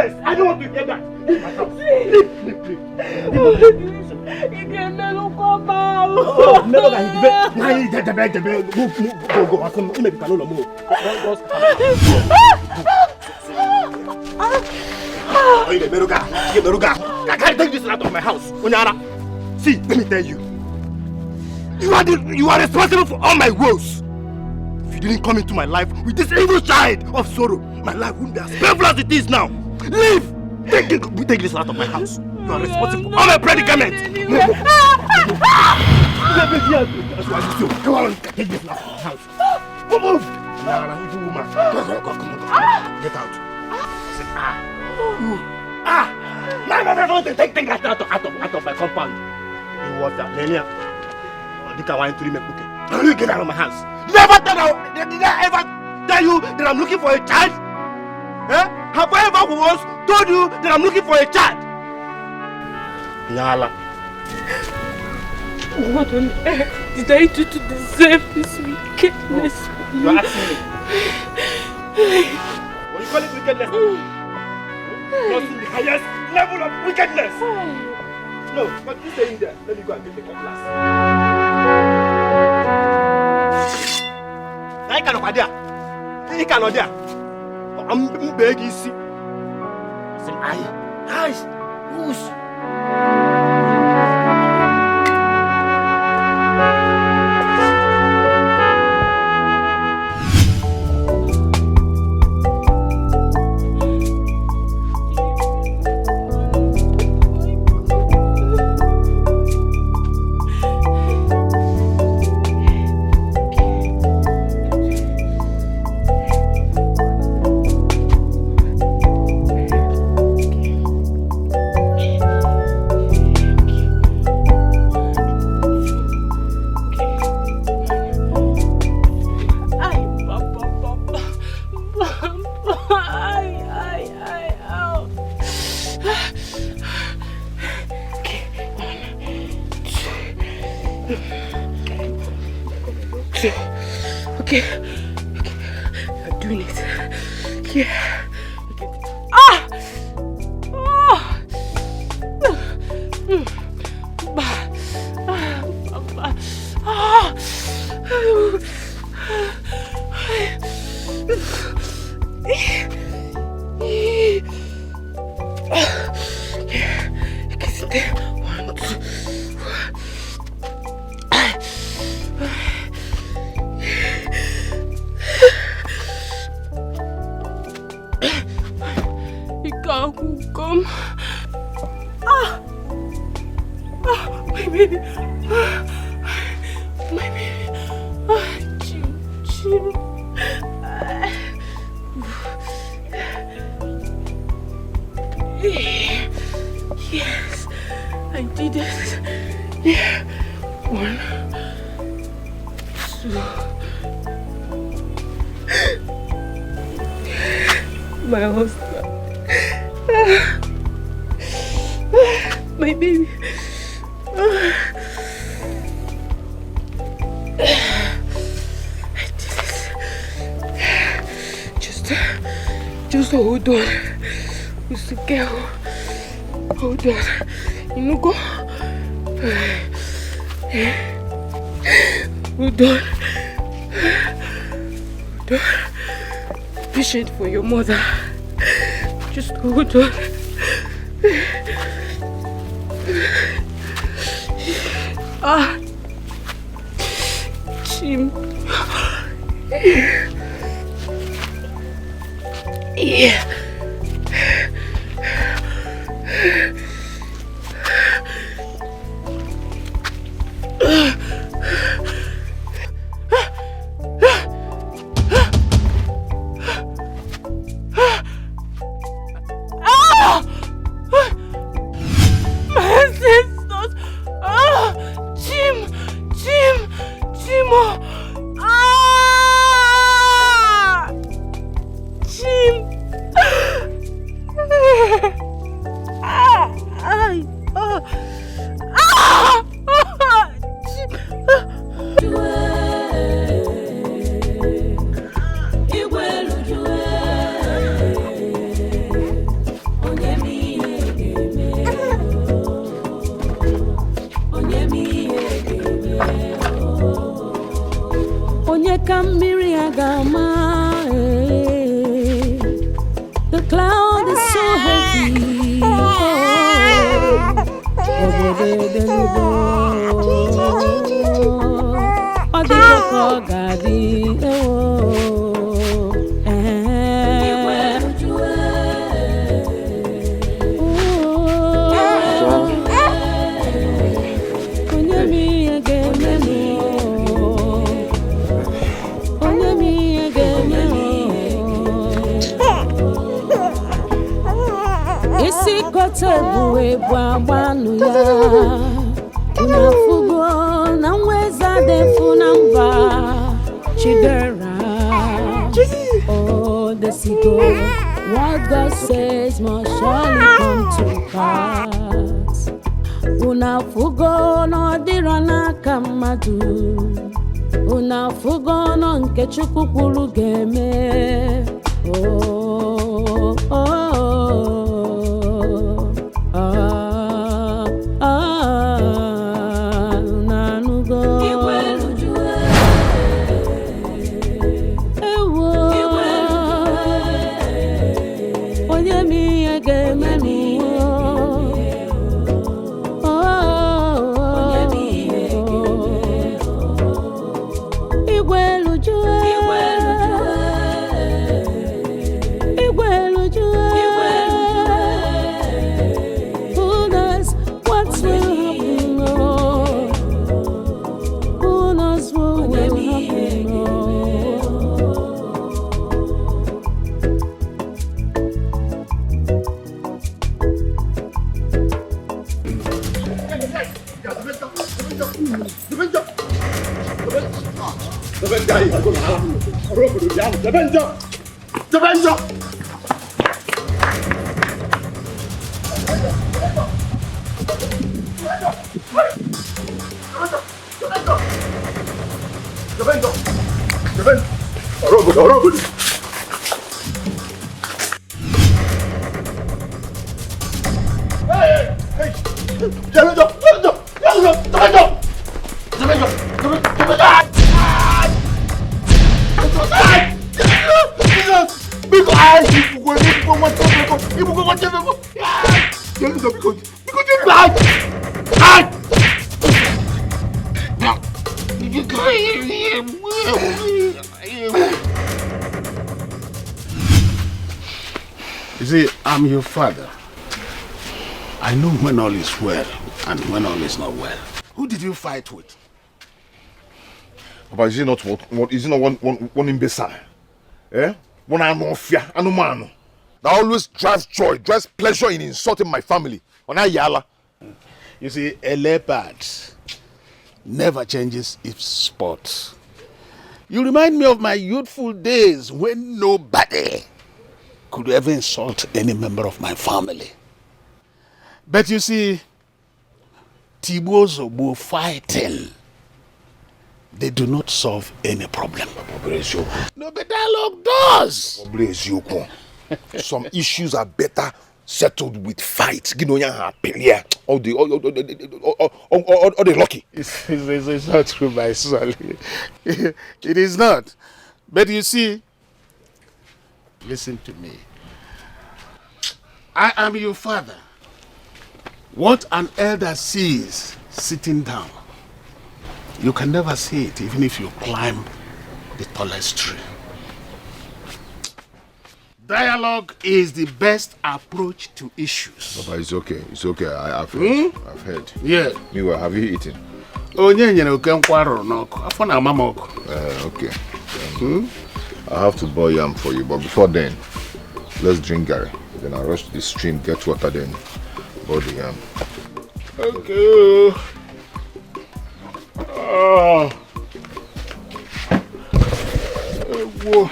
Nonsense! I don't want to hear that! Leave my house! Leave! You can never come out! Oh, never that go, you may be canola move. Oh, you Meruga! I can't take this out of my house! Onyara! See, let me tell you. You are responsible for all my woes. If you didn't come into my life with this evil child of sorrow, my life wouldn't be as painful as it is now. Leave! Take this out of my house. You are responsible for all my predicaments. Come on, take this out of my house. Move! Evil woman. Come on. Get out. I said, No, take that out of my compound. You was that, Lenia. I think I want to make cooking. How do you get out of my house? Did I ever tell you that I'm looking for a child? Eh? Have I ever once told you that I'm looking for a child? Nyala. What on earth did I do to deserve this wickedness? You are asking me. What do you call it wickedness? You're in the highest level of wickedness. No, but you stay in there. Let me go and get the cutlass. I cannot idea. He cannot idea. I'm begging you. Say, aye, whoosh. Okay. You're doing it. Yeah. Yes, I did it. Yeah. 1, 2. My husband. My baby. I did it. Just hold on. Who's the girl? Hold on. You know, go. Hold on. Hold on. Patient for your mother. Just hold on. Jim. Yeah. world is so heavy. Tebuwe bwabanu ya unafugo na mweza defu namba chidera. Oh, the sequel, what God says must surely come to pass. Unafugo no dirana kamadu, unafugo no nke chukukulu geme. Oh, oh. The Avenger! You see, I'm your father. I know when all is well and when all is not well. Who did you fight with? Papa, is it not one imbecile? Eh? One anofia, anumano. That always drives joy, drives pleasure in insulting my family. You see, a leopard never changes its spot. You remind me of my youthful days when nobody could ever insult any member of my family. But you see, Tibo Zobo fighting, they do not solve any problem. No, but dialogue does. Some issues are better settled with fight. All the lucky. It's not true, my son. It is not. But you see, listen to me. I am your father. What an elder sees sitting down, you can never see it even if you climb the tallest tree. Dialogue is the best approach to issues. Papa, it's okay. It's okay. I've heard. I've heard. Yeah. Meanwhile, have you eaten? Okay. I have to boil yam for you, but before then, let's drink Gary. Then I'll rush to the stream, get water, then boil the yam. Okay. Whoa.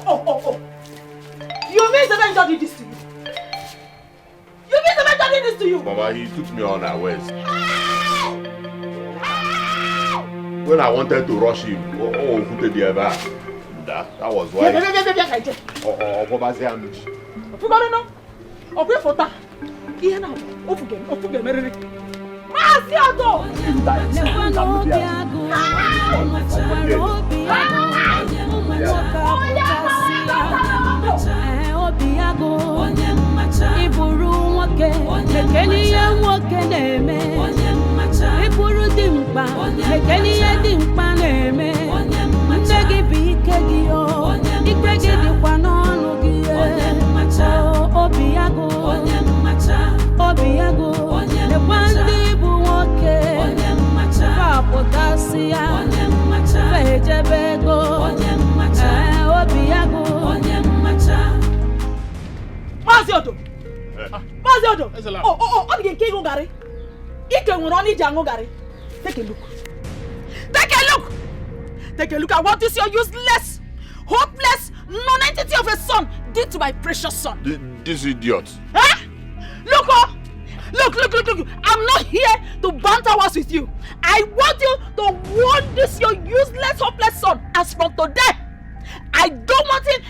Oh. You mean the Avenger did this to you? You mean the Avenger did this to you? Mama, he took me unawares. when I wanted to rush him, put the other. That was why. Take a look. Take a look! Take a look at what this your useless, hopeless, non-entity of a son did to my precious son. This idiot. Huh? Look, oh! Look. I'm not here to banter words with you. I want you to warn this your useless, hopeless son. As from today, I don't want him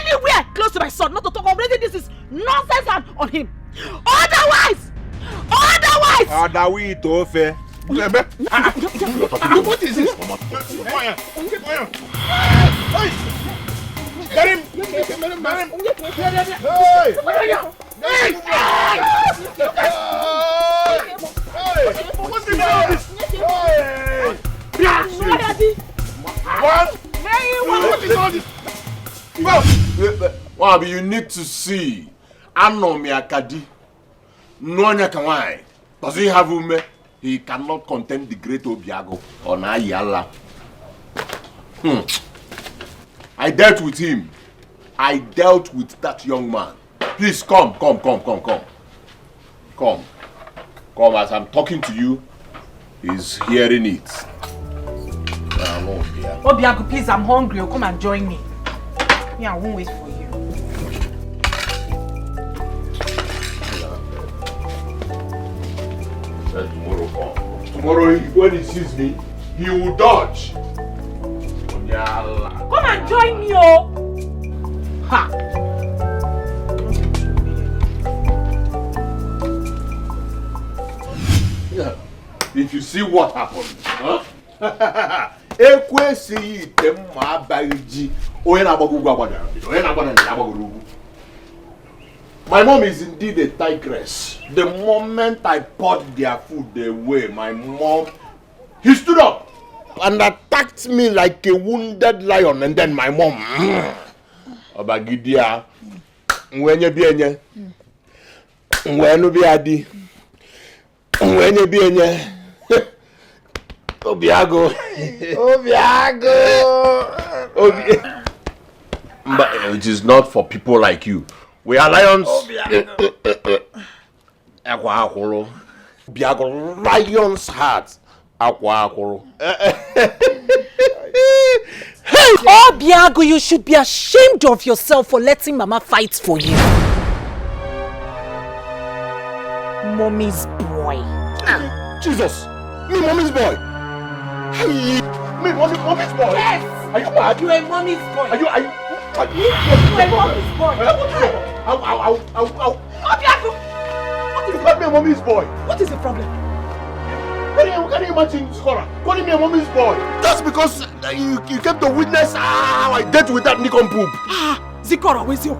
anywhere close to my son. Not to talk of raising this is nonsense on him. Otherwise! What is this? Hey! Get him! What's all this? Well, you need to see. I know me Akadi. No one does he have ume? He cannot contain the great Obiago on Ayala. I dealt with him. I dealt with that young man. Please come. Come as I'm talking to you. He's hearing it. Obiago, please, I'm hungry. Come and join me. Yeah, I won't wait for you. Tomorrow, when he sees me, he will dodge. Come and join me, oh! Ha! Yeah. If you see what happened, huh? My mom is indeed a tigress. The moment I poured their food away, my mom, he stood up and attacked me like a wounded lion. And then my mom, Obagidia, when you be any, when you be adi, when you be any, Obiago. But it is not for people like you. We are lions. Obiago, lion's heart. Obiago, you should be ashamed of yourself for letting Mama fight for you. Mommy's boy. Jesus! Me, mommy's boy! Hey! Me, mommy's boy! Yes! Are you mad? You are mommy's boy! You are mommy's boy! Obiago! You called me a mommy's boy! What is the problem? Can you imagine, Skora, calling me a mommy's boy? Just because you came to witness how I dealt with that nincompoop. Zikora, where's your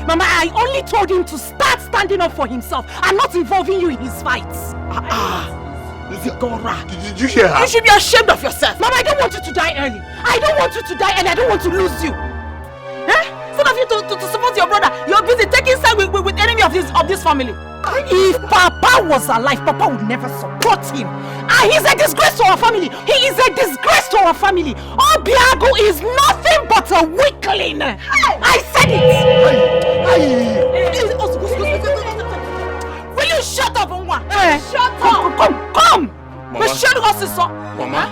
Mama, I only told him to start standing up for himself and not involving you in his fights. Zikora. Did you hear her? You should be ashamed of yourself. Mama, I don't want you to die early. I don't want you to die and I don't want to lose you. Instead of you to support your brother, you're busy taking side with enemy of this family. If Papa was alive, Papa would never support him. He's a disgrace to our family. He is a disgrace to our family. Obiago is nothing but a weakling. I said it. Will you shut up, Onwa? Shut up. Come. Mama. Mama.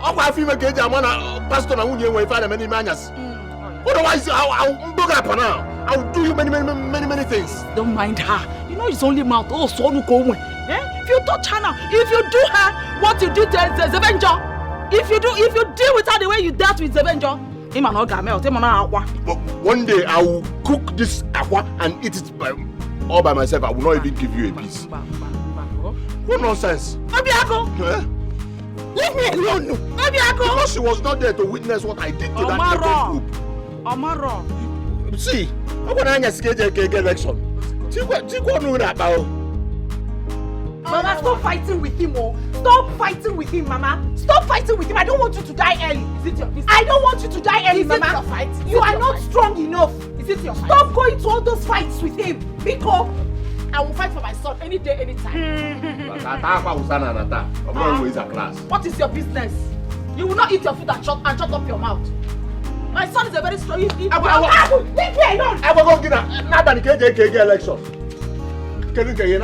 I feel like pastor na unye we find many manners. Otherwise, I'll do you many things. Don't mind her. You know it's only mouth. Oh, so no go. you touch her now, if you do her what you did to the Avenger, if you deal with her the way you dealt with the Avenger, but one day I will cook this aqua and eat it all by myself. I will not even give you a piece. What nonsense? Obiago! Leave me alone! Obiago! Because she was not there to witness what I did to that group. Omaro! See, I'm going to get election. Mama, stop fighting with him, oh. Stop fighting with him, Mama. Stop fighting with him. I don't want you to die early. Is it your business? I don't want you to die early, Mama. Is it your fight? You are not strong enough. Is it your fight? Stop going to all those fights with him. Because I will fight for my son any day, anytime. What is your business? You will not eat your food and shut up your mouth. My son is a very strong. Leave me alone. I will go get a election. Can you get an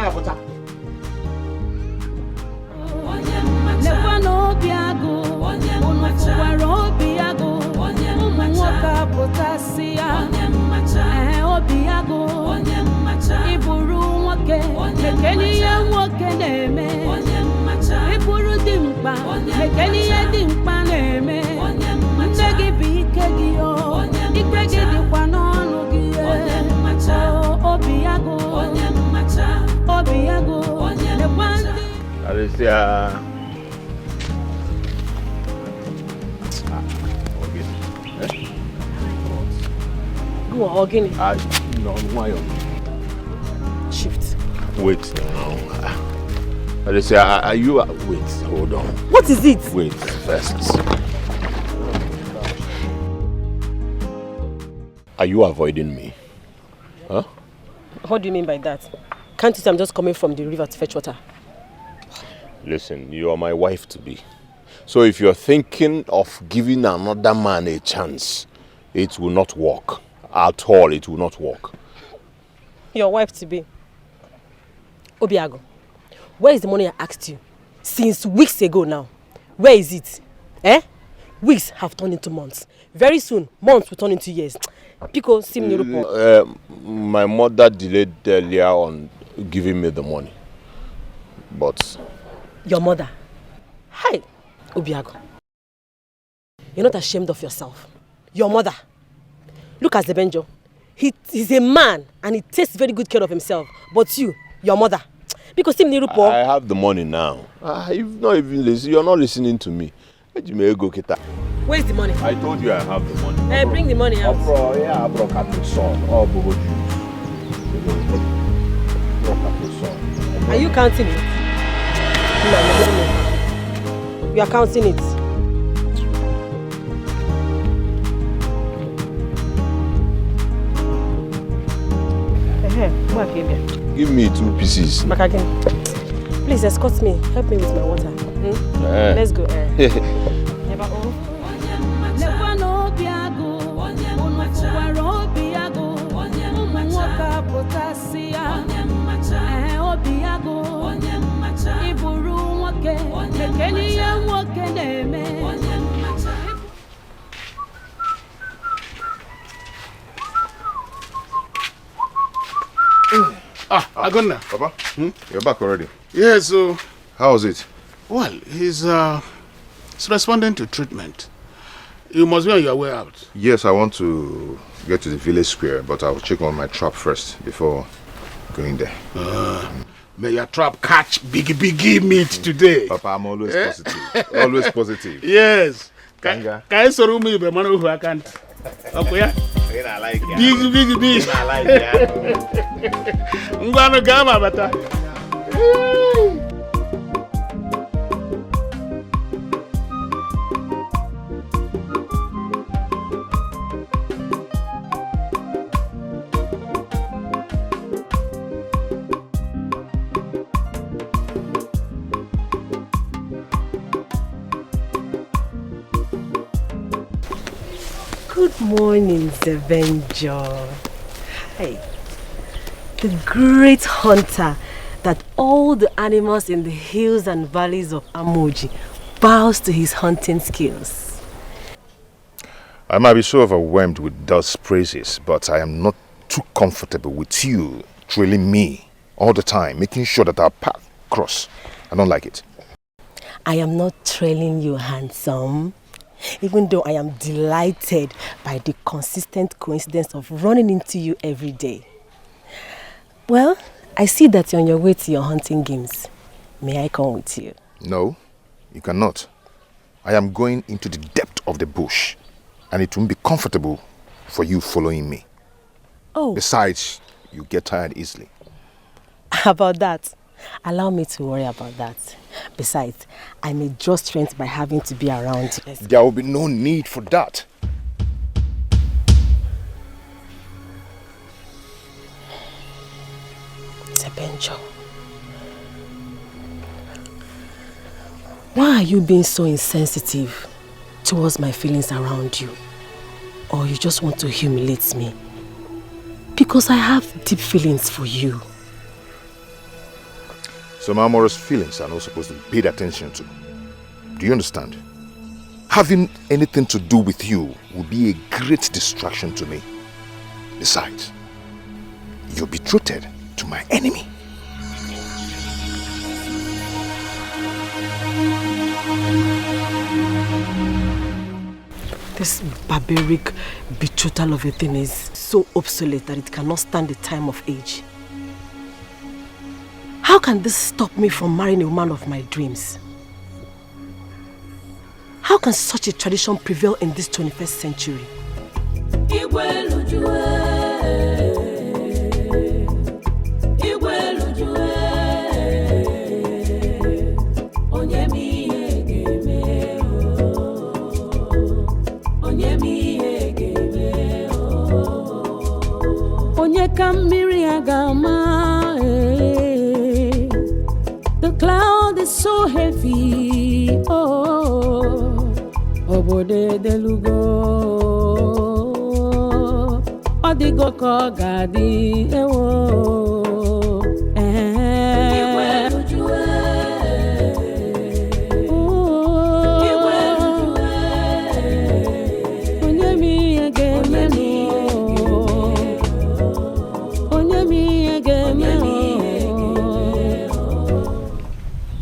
Shift. Wait now. Are you... Wait, hold on. What is it? Wait, first. Are you avoiding me? Huh? What do you mean by that? Can't you see I'm just coming from the river to fetch water? Listen, you are my wife-to-be. So if you're thinking of giving another man a chance, it will not work. At all, it will not work. Your wife-to-be. Obiago, where is the money I asked you? Since weeks ago now. Where is it? Weeks have turned into months. Very soon, months will turn into years. Because my mother delayed earlier on giving me the money. But... Your mother? Hi, Obiago. You're not ashamed of yourself. Your mother. Look at the Avenger. He's a man and he takes very good care of himself. But you, your mother. Because I have the money now. You've not even listened. You're not listening to me. Where's the money? I told you I have the money. Bring the money out. Are you counting it? No. You are counting it. Give me 2 pieces. Please escort me. Help me with my water. Let's go. Agonna. Papa, you're back already. Yeah, so... How was it? Well, he's responding to treatment. You must be on your way out. Yes, I want to get to the village square, but I'll check on my trap first before going there. May your trap catch biggie meat today. Papa, I'm always positive. Always positive. Yes. Kanga. Can you sorry me, but man who I can't. Okay, yeah? I like it. Big. I like it. I'm going to go, my better. Good morning, Avenger. Hi. The great hunter that all the animals in the hills and valleys of Amoji bows to his hunting skills. I might be so overwhelmed with those praises, but I am not too comfortable with you trailing me all the time, making sure that our path cross. I don't like it. I am not trailing you, handsome. Even though I am delighted by the consistent coincidence of running into you every day. Well, I see that you're on your way to your hunting games. May I come with you? No, you cannot. I am going into the depth of the bush, and it won't be comfortable for you following me. Oh. Besides, you get tired easily. About that, allow me to worry about that. Besides, I may draw strength by having to be around you. There will be no need for that. Avenger. Why are you being so insensitive towards my feelings around you? Or you just want to humiliate me? Because I have deep feelings for you. Some amorous feelings are not supposed to be paid attention to. Do you understand? Having anything to do with you will be a great distraction to me. Besides, you're betrothed to my enemy. This barbaric betrothal of a thing is so obsolete that it cannot stand the time of age. How can this stop me from marrying a woman of my dreams? How can such a tradition prevail in this 21st century? The cloud is so heavy. Oh, obode delugo. Odigo kogadi ewo.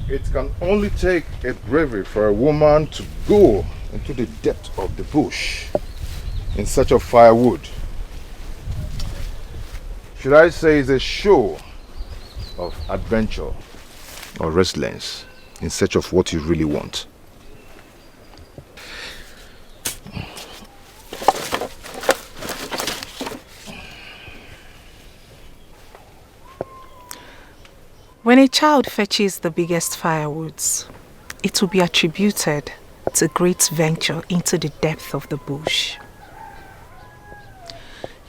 It can only take a bravery for a woman to go into the depth of the bush in search of firewood. Should I say it's a show of adventure or resilience in search of what you really want? When a child fetches the biggest firewoods, it will be attributed to great venture into the depth of the bush.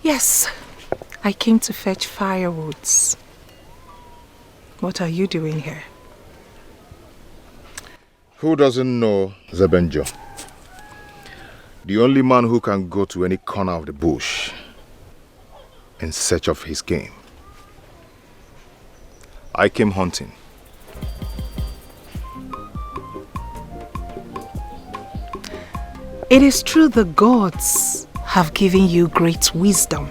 Yes, I came to fetch firewoods. What are you doing here? Who doesn't know the Avenger? The only man who can go to any corner of the bush in search of his game. I came hunting. It is true the gods have given you great wisdom.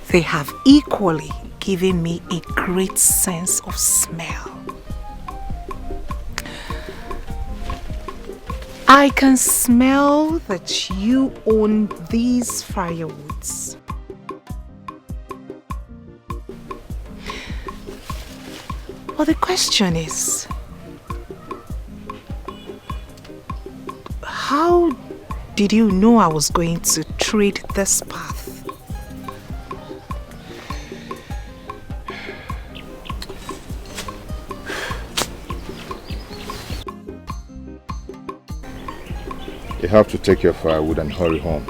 They have equally given me a great sense of smell. I can smell that you own these firewoods. Well, the question is, how did you know I was going to tread this path? You have to take your firewood and hurry home.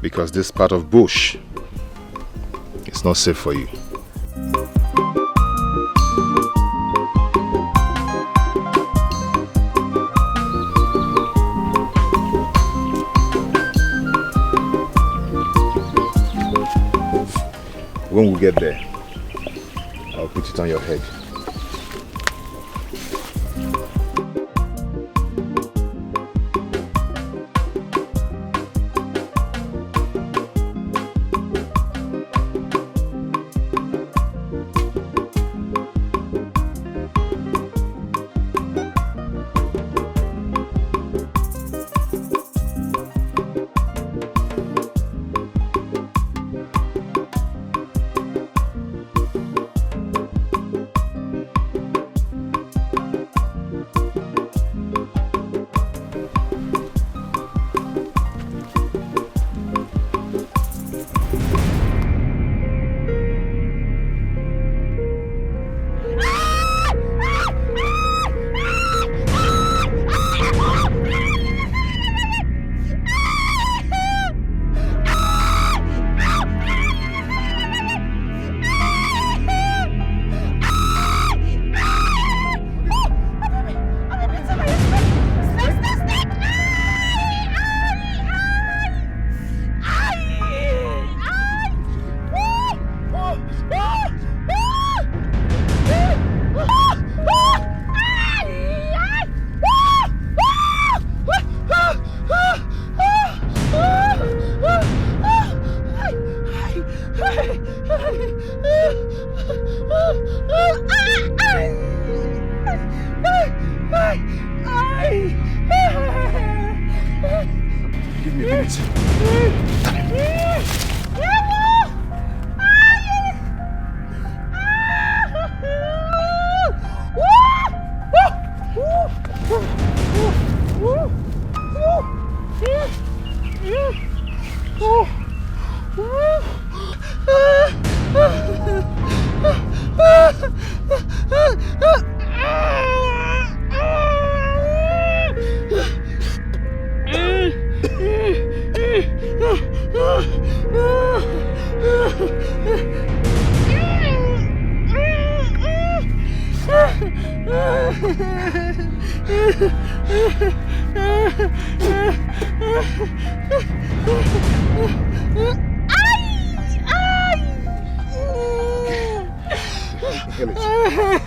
Because this part of bush is not safe for you. When we get there, I'll put it on your head. it.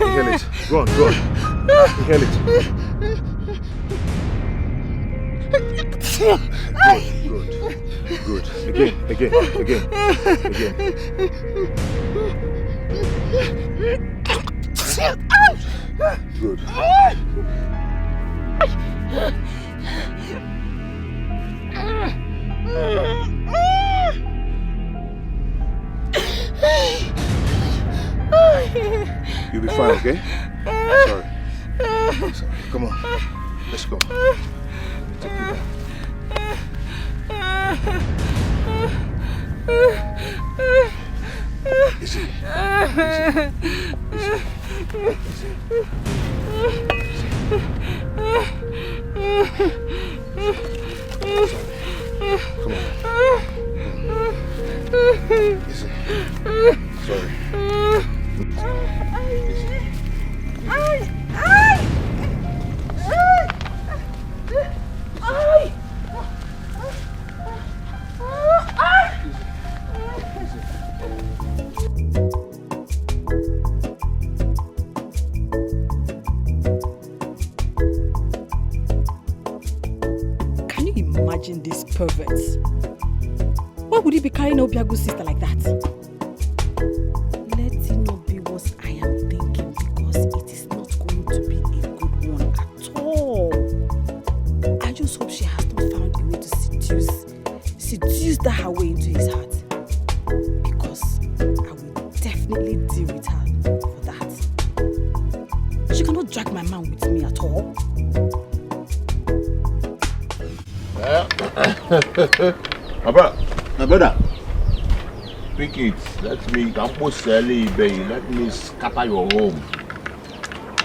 Inhale it. Go on. Inhale it. Good. Again. Good. You'll be fine, okay? Sorry. Come on. Let's go. Take you back. Easy. Come on. Easy. Sorry. Can you imagine these perverts? Why would he be carrying Obiagu's sister like that? Let it not be what I am thinking, because it is not going to be a good one at all. I just hope she has not found a way to seduce that her way into his heart. Because I will definitely deal with her for that. She cannot drag my man with me at all. My brother, pick it. Let me scatter your home.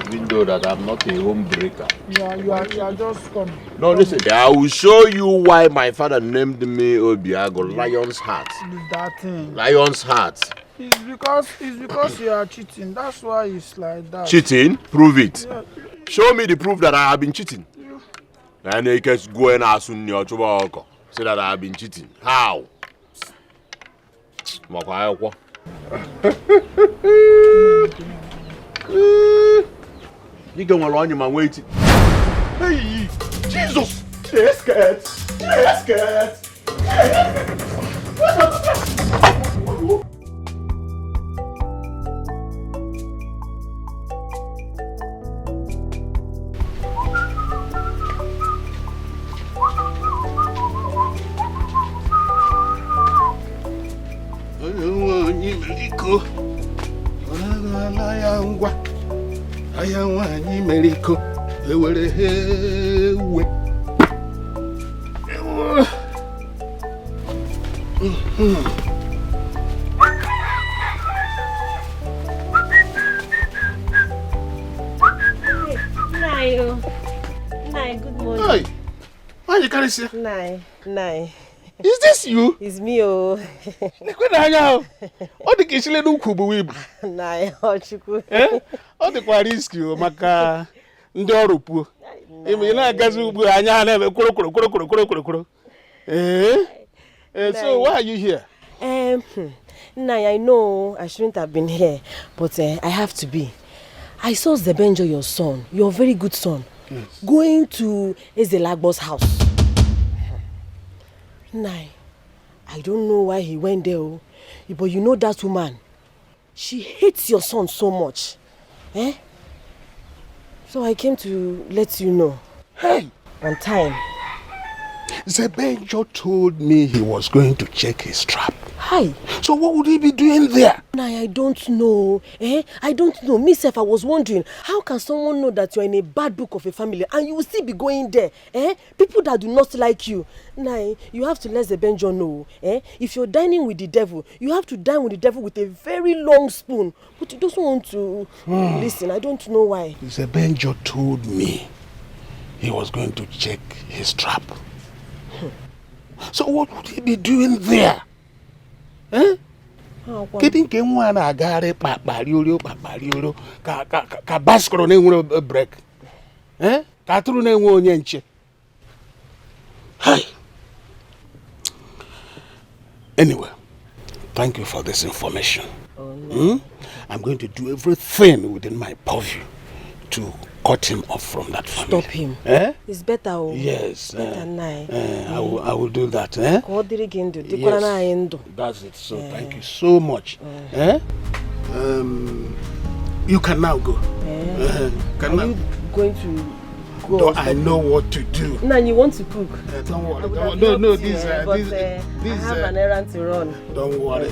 Even though that I'm not a home breaker. Yeah, you are just coming. No, listen. I will show you why my father named me Obiago, Lion's Heart. That thing. Lion's Heart. It's because you are cheating. That's why it's like that. Cheating? Prove it. Yeah. Show me the proof that I have been cheating. Yeah. And you can go and ask me say that I have been cheating. How? You can run your man waiting. Hey, Jesus! Yes, cat. Nai, good morning. Hey, why you carry here? Nai. Is this you? It's me, oh. All the kitchen do kubu wib. Nai, Ochuku. All the risk you, Maka Ndorupu. Emina Gazubu, Anya, never kuro. So why are you here? Nai, I know I shouldn't have been here, but I have to be. I saw Avenger, your son, your very good son, going to Ezelagbo's house. Nai, I don't know why he went there, but you know that woman, she hates your son so much. So I came to let you know. Hey! On time. Avenger told me he was going to check his trap. Hi. So what would he be doing there? I don't know. I don't know. Myself, I was wondering, how can someone know that you're in a bad book of a family and you will still be going there? People that do not like you. You have to let Avenger know. If you're dining with the devil, you have to dine with the devil with a very long spoon. But he doesn't want to listen. I don't know why. Avenger told me he was going to check his trap. So what would he be doing there? Kedu nke nwa na-agagharị kpakparioro ka baskoro na-enwere break? Ka atụrụ na-enwe onye nche? Anyway, thank you for this information. I'm going to do everything within my purview to cut him off from that family. Stop him. It's better. Yes. I will do that. Yes. That's it. So thank you so much. You can now go. Are you going to go? I know what to do. No, you want to cook? Don't worry. No, this I have an errand to run. Don't worry.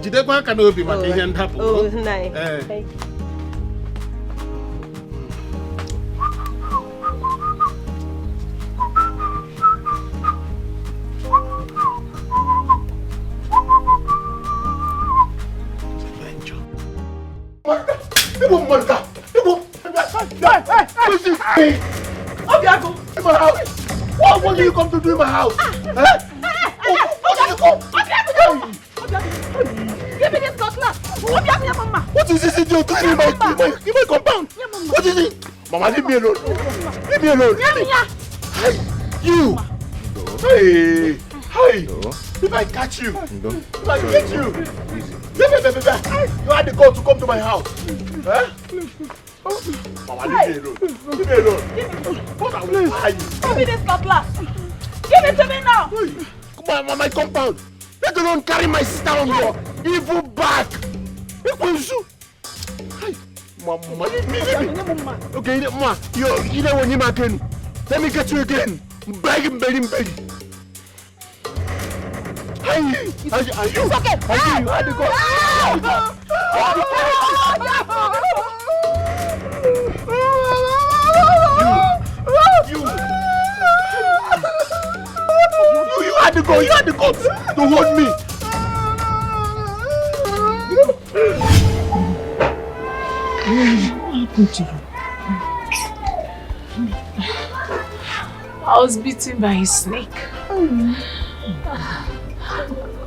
Jidekwa aka n'obi maka ihe ndapụ. Oh, nice. What do you come to do in my house? Give me this cutlass. What is this idiot doing in my compound? What is it? Mama, leave me alone. Leave me alone. Hey, you. Hey. If I catch you, if I get you, you had the call to come to my house. Mama, leave me alone. Leave me alone. What are we doing? Give me this cutlass. Give it to me now. Come on, my compound. Let alone carry my sister on your evil back. Mama, leave me. Okay, Mama, you know when you again. Let me get you again. Begging. Hey, are you? It's okay. You had to go. You had the guts to hold me. What happened to you? I was bitten by a snake.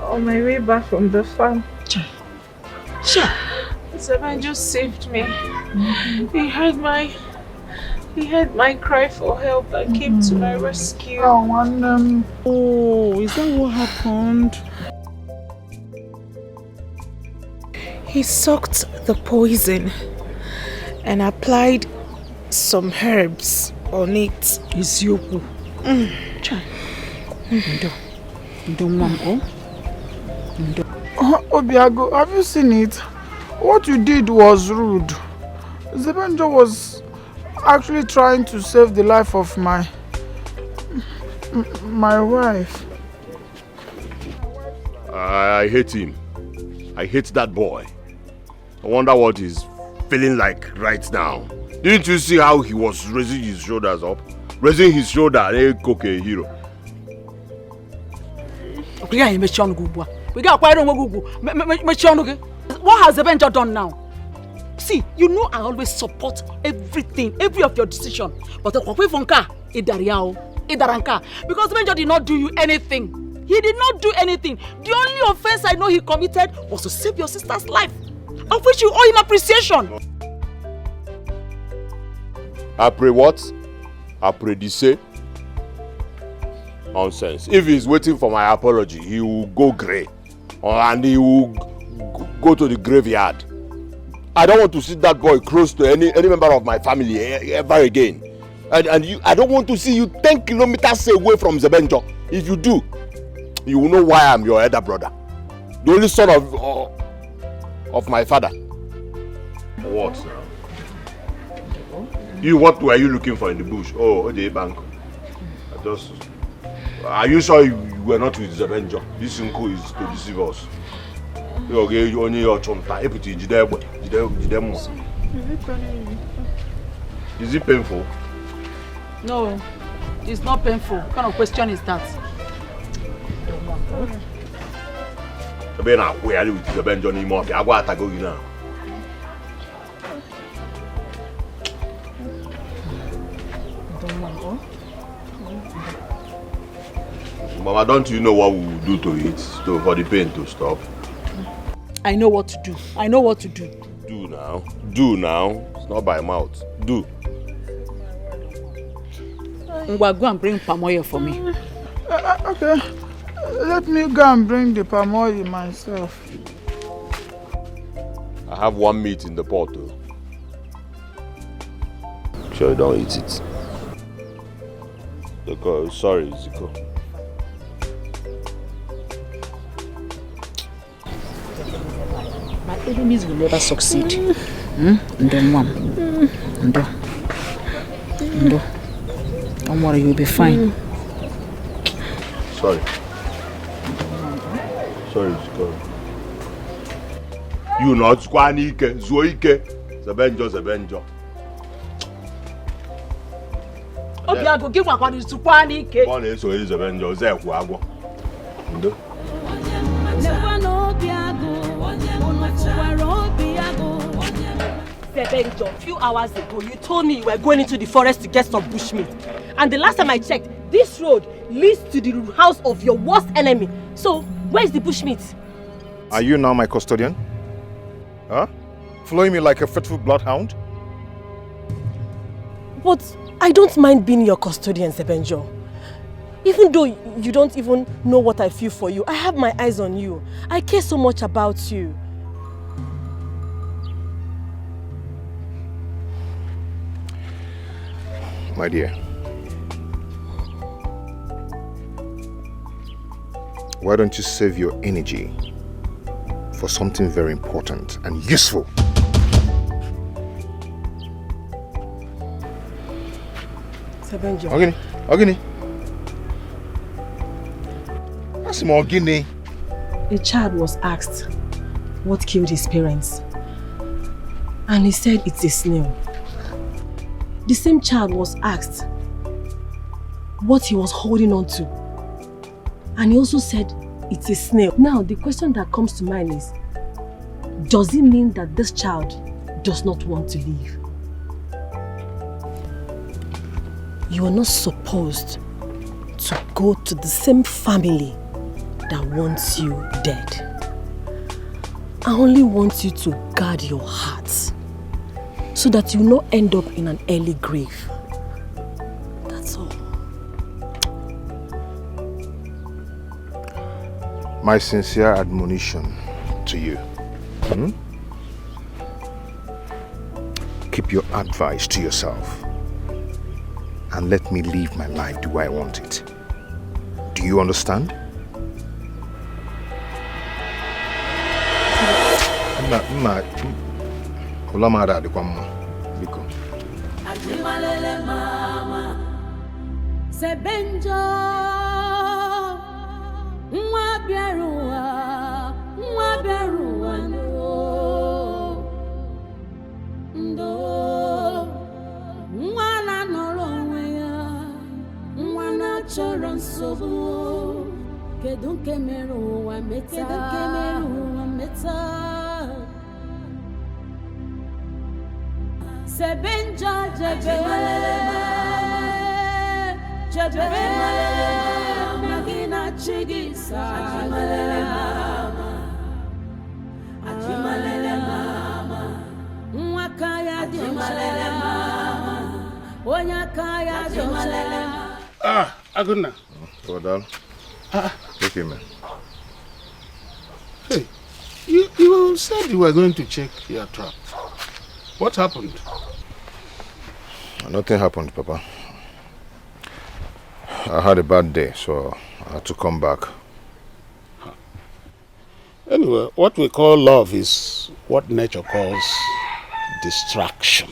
On my way back from the farm. Avenger saved me. He heard my cry for help and came to my rescue. Oh, is that what happened? He sucked the poison and applied some herbs on it. Isiokwu. Obiago, have you seen it? What you did was rude. Avenger was actually trying to save the life of my wife. I hate him. I hate that boy. I wonder what he's feeling like right now. Didn't you see how he was raising his shoulders up? Raising his shoulder, hey, cook a hero. What has Avenger done now? See, you know I always support everything, every of your decision. But because Avenger did not do you anything. He did not do anything. The only offense I know he committed was to save your sister's life, of which you owe him appreciation. I pray what? I pray this. Nonsense. If he's waiting for my apology, he will go grey. And he will go to the graveyard. I don't want to see that boy close to any member of my family ever again. And you, I don't want to see you 10 kilometers away from Avenger. If you do, you will know why I'm your elder brother. The only son of my father. What? You, what were you looking for in the bush? Oh, the bank. Just... Are you sure you were not with the Avenger? This uncle is to deceive us. Okay, only your chonta. Is it painful? No, it's not painful. What kind of question is that? Be na where with the Avenger anymore. I go to go now. Mama, don't you know what we will do to it for the pain to stop? I know what to do. I know what to do. Do now. Do now. It's not by mouth. Do. Ngwa, go and bring palm oil for me. Okay. Let me go and bring the palm oil myself. I have one meat in the pot though. Sure you don't eat it. Sorry, Ziko. My enemies will never succeed. Ndo. Don't worry, you'll be fine. Sorry, Ziko. You not Squanike, Zoike, Avenger. Obiago, give one to Squanike. One is Avenger, Zekuago. Ndo. Avenger, a few hours ago, you told me you were going into the forest to get some bushmeat. And the last time I checked, this road leads to the house of your worst enemy. So, where's the bushmeat? Are you now my custodian? Huh? Following me like a faithful bloodhound? But I don't mind being your custodian, Avenger. Even though you don't even know what I feel for you, I have my eyes on you. I care so much about you. My dear, why don't you save your energy for something very important and useful? Avenger. Ogini. That's more Ogini. A child was asked what killed his parents. And he said it's a snail. The same child was asked what he was holding on to. And he also said it's a snail. Now, the question that comes to mind is, does it mean that this child does not want to live? You are not supposed to go to the same family that wants you dead. I only want you to guard your heart so that you will not end up in an early grave. That's all. My sincere admonition to you. Keep your advice to yourself and let me live my life the way I want it. Do you understand? Aguna. Fodal. Take him, man. Hey, you said you were going to check your trap. What happened? Nothing happened, Papa. I had a bad day, so I had to come back. Anyway, what we call love is what nature calls distraction.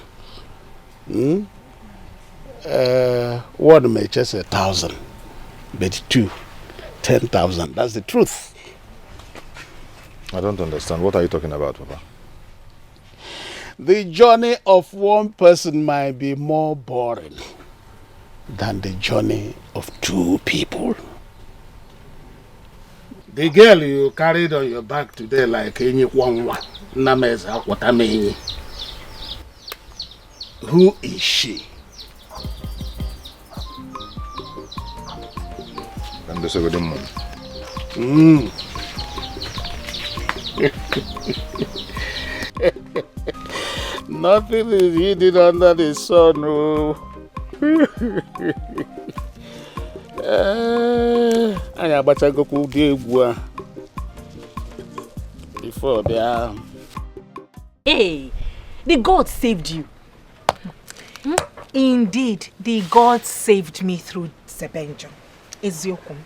One may chase 1,000, but 2, 10,000. That's the truth. I don't understand. What are you talking about, Papa? The journey of one person might be more boring than the journey of 2 people. The girl you carried on your back today like any one nameza watamei. Who is she? And this is the Nothing is hidden under the sun. Oh. Before they are. Hey, the God saved you. Indeed, the God saved me through Avenger. Eziokum.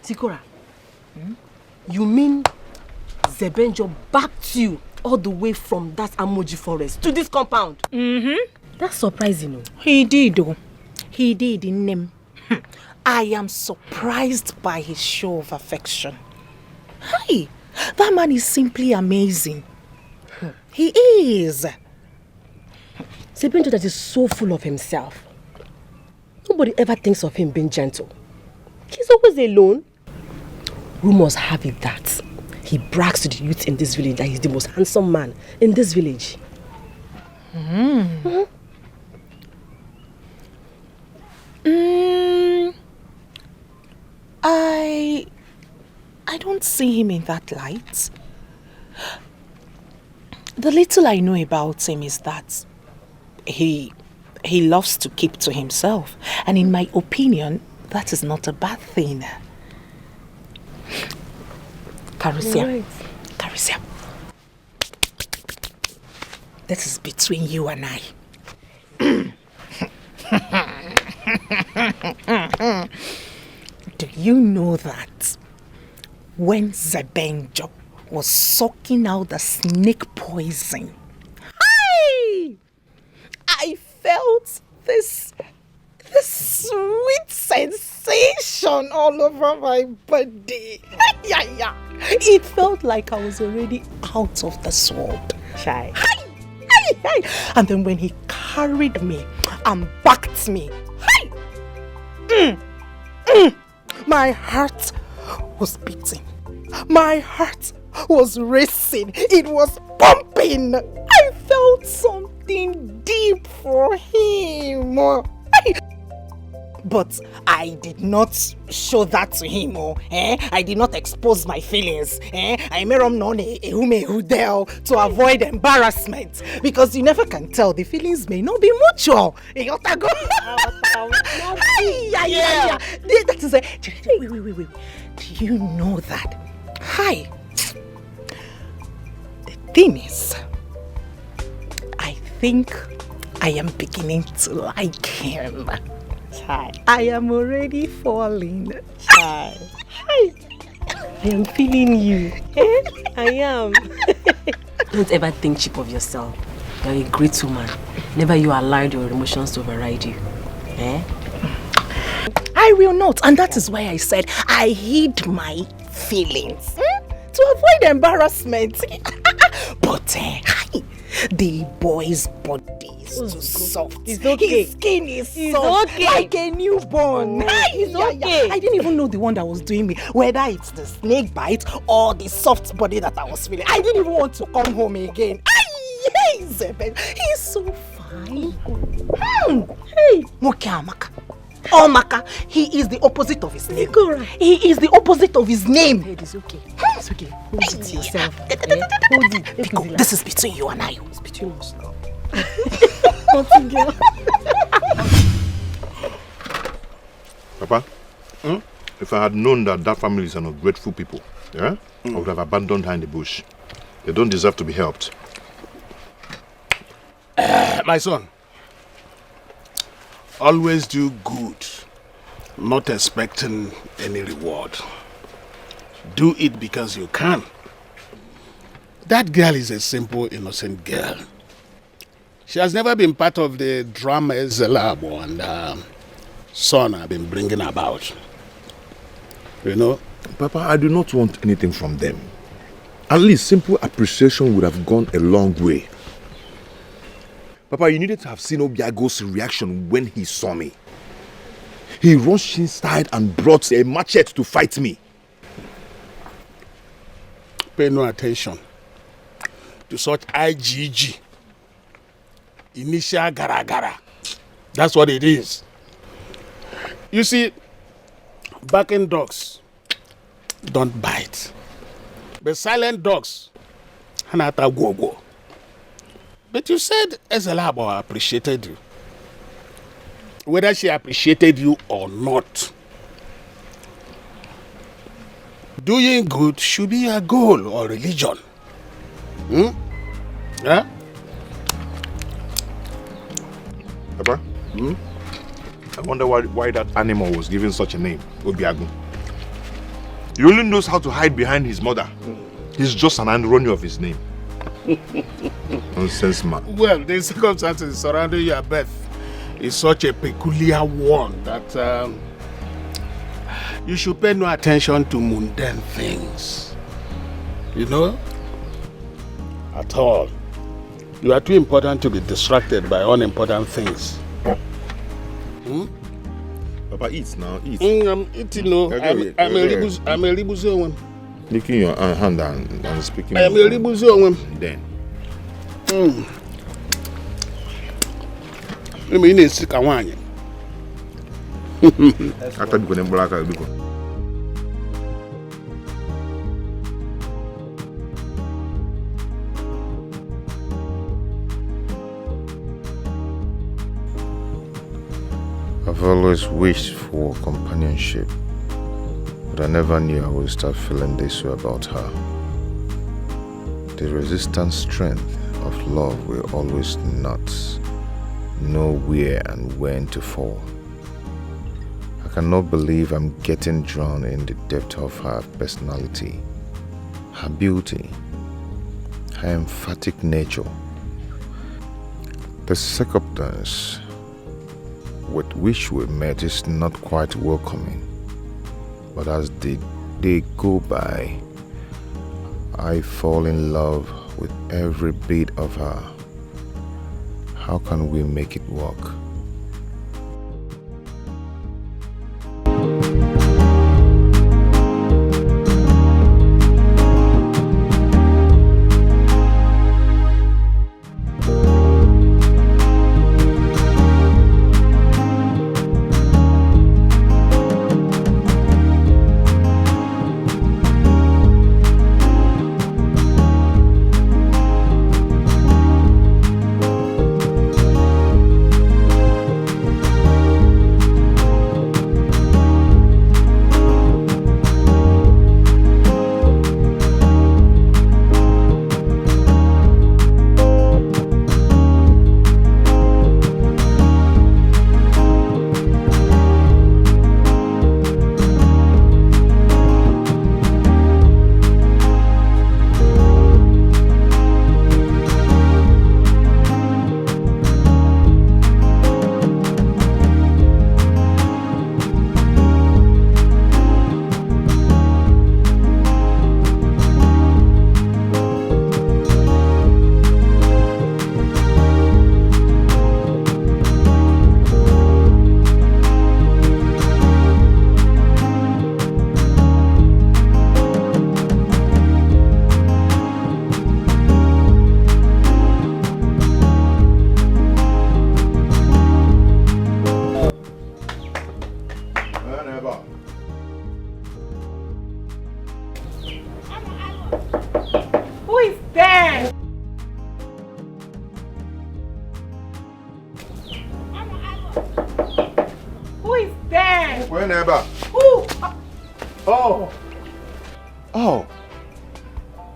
Sikora, you mean Avenger backed you all the way from that Amoji forest to this compound? That's surprising. No? He did, though. He did in name. I am surprised by his show of affection. Hi, that man is simply amazing. He is. Avenger that is so full of himself. Nobody ever thinks of him being gentle. He's always alone. Rumors have it that he brags to the youth in this village that he's the most handsome man in this village. I don't see him in that light. The little I know about him is that he loves to keep to himself, and in my opinion, that is not a bad thing. Carusia, Right. Carusia, this is between you and I. Do you know that when Avenger was sucking out the snake poison, I felt this sweet sensation all over my body. It felt like I was already out of the swamp. Shy. And then when he carried me and backed me, my heart was beating. My heart was racing. It was pumping. I felt something deep for him. But I did not show that to him. I did not expose my feelings. I made him known to avoid embarrassment. Because you never can tell. The feelings may not be mutual. That is it. Wait. Do you know that? The thing is, I think I am beginning to like him. I am already falling. I am feeling you. I am. Don't ever think cheap of yourself. You're a great woman. Never you allowed your emotions to override you. I will not, and that is why I said I hid my feelings to avoid embarrassment. But the boy's body is too soft. It's okay. His skin is soft, like a newborn. It's okay. I didn't even know the one that was doing me, whether it's the snake bite or the soft body that I was feeling. I didn't even want to come home again. He's so fine. Oh, Maka, he is the opposite of his name. He is the opposite of his name. It's okay. It's okay. Hold it to yourself. Hold it. Because this is between you and I. It's between us now. Nothing, girl. Papa, if I had known that that family is an ungrateful people, I would have abandoned her in the bush. They don't deserve to be helped. My son, always do good, not expecting any reward. Do it because you can. That girl is a simple, innocent girl. She has never been part of the drama Ezelabo and son have been bringing about. You know? Papa, I do not want anything from them. At least simple appreciation would have gone a long way. Papa, you needed to have seen Obiago's reaction when he saw me. He rushed inside and brought a machete to fight me. Pay no attention to such IGG. Initial gara-gara. That's what it is. You see, barking dogs don't bite. But silent dogs, hanata go-go. But you said Ezelabo appreciated you. Whether she appreciated you or not, doing good should be a goal or religion. Yeah? Papa, I wonder why that animal was given such a name, Obiago. He only knows how to hide behind his mother. He's just an irony of his name. Nonsense, man. Well, the circumstances surrounding your birth is such a peculiar one that you should pay no attention to mundane things. You know? At all. You are too important to be distracted by unimportant things. Papa, eat now, eat. I'm eating, no. I'm a ribuzo. Licking your hand and speaking. I am a ribuzo. Then. I mean, it's sick. I want you. I've always wished for companionship, but I never knew I would start feeling this way about her. The resistant strength of love will always not know where and when to fall. I cannot believe I'm getting drawn in the depth of her personality, her beauty, her emphatic nature. The circumstance with which we met is not quite welcoming, but as the day go by, I fall in love with every bit of her. How can we make it work?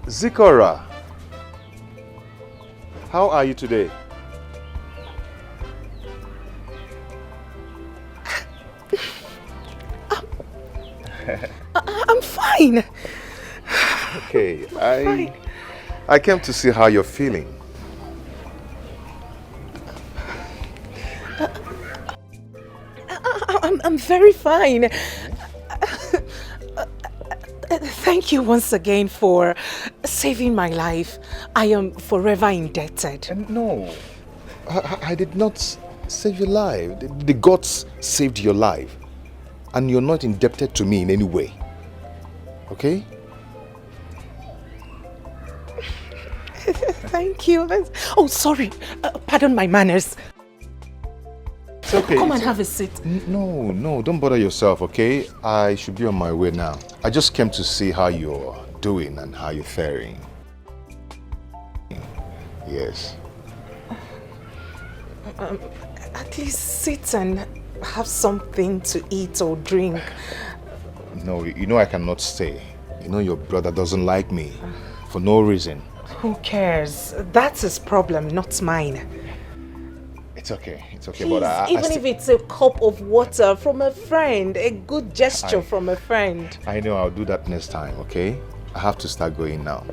Zikora, how are you today? I'm fine. Okay, I came to see how you're feeling. I'm very fine. Thank you once again for saving my life. I am forever indebted. No, I did not save your life. The gods saved your life. And you're not indebted to me in any way. Okay? Thank you. Oh, sorry. Pardon my manners. It's okay. Come and have a seat. No, don't bother yourself, okay? I should be on my way now. I just came to see how you're doing and how you're faring. Yes. At least sit and have something to eat or drink. No, you know I cannot stay. You know your brother doesn't like me for no reason. Who cares? That's his problem, not mine. It's okay, Please, but even if it's a cup of water from a friend, a good gesture from a friend. I know, I'll do that next time, okay? I have to start going now,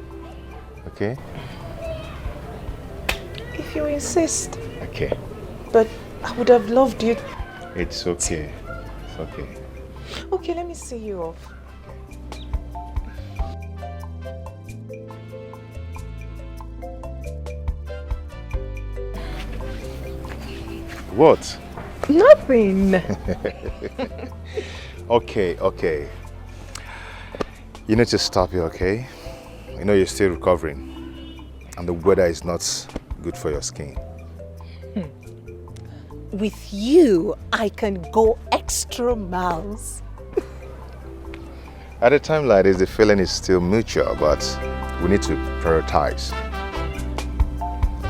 okay? If you insist. Okay. But I would have loved you. It's okay, it's okay. Okay, let me see you off. What? Nothing. Okay. You need to stop here, okay? You know you're still recovering. And the weather is not good for your skin. With you, I can go extra miles. At a time like this, the feeling is still mutual, but we need to prioritize.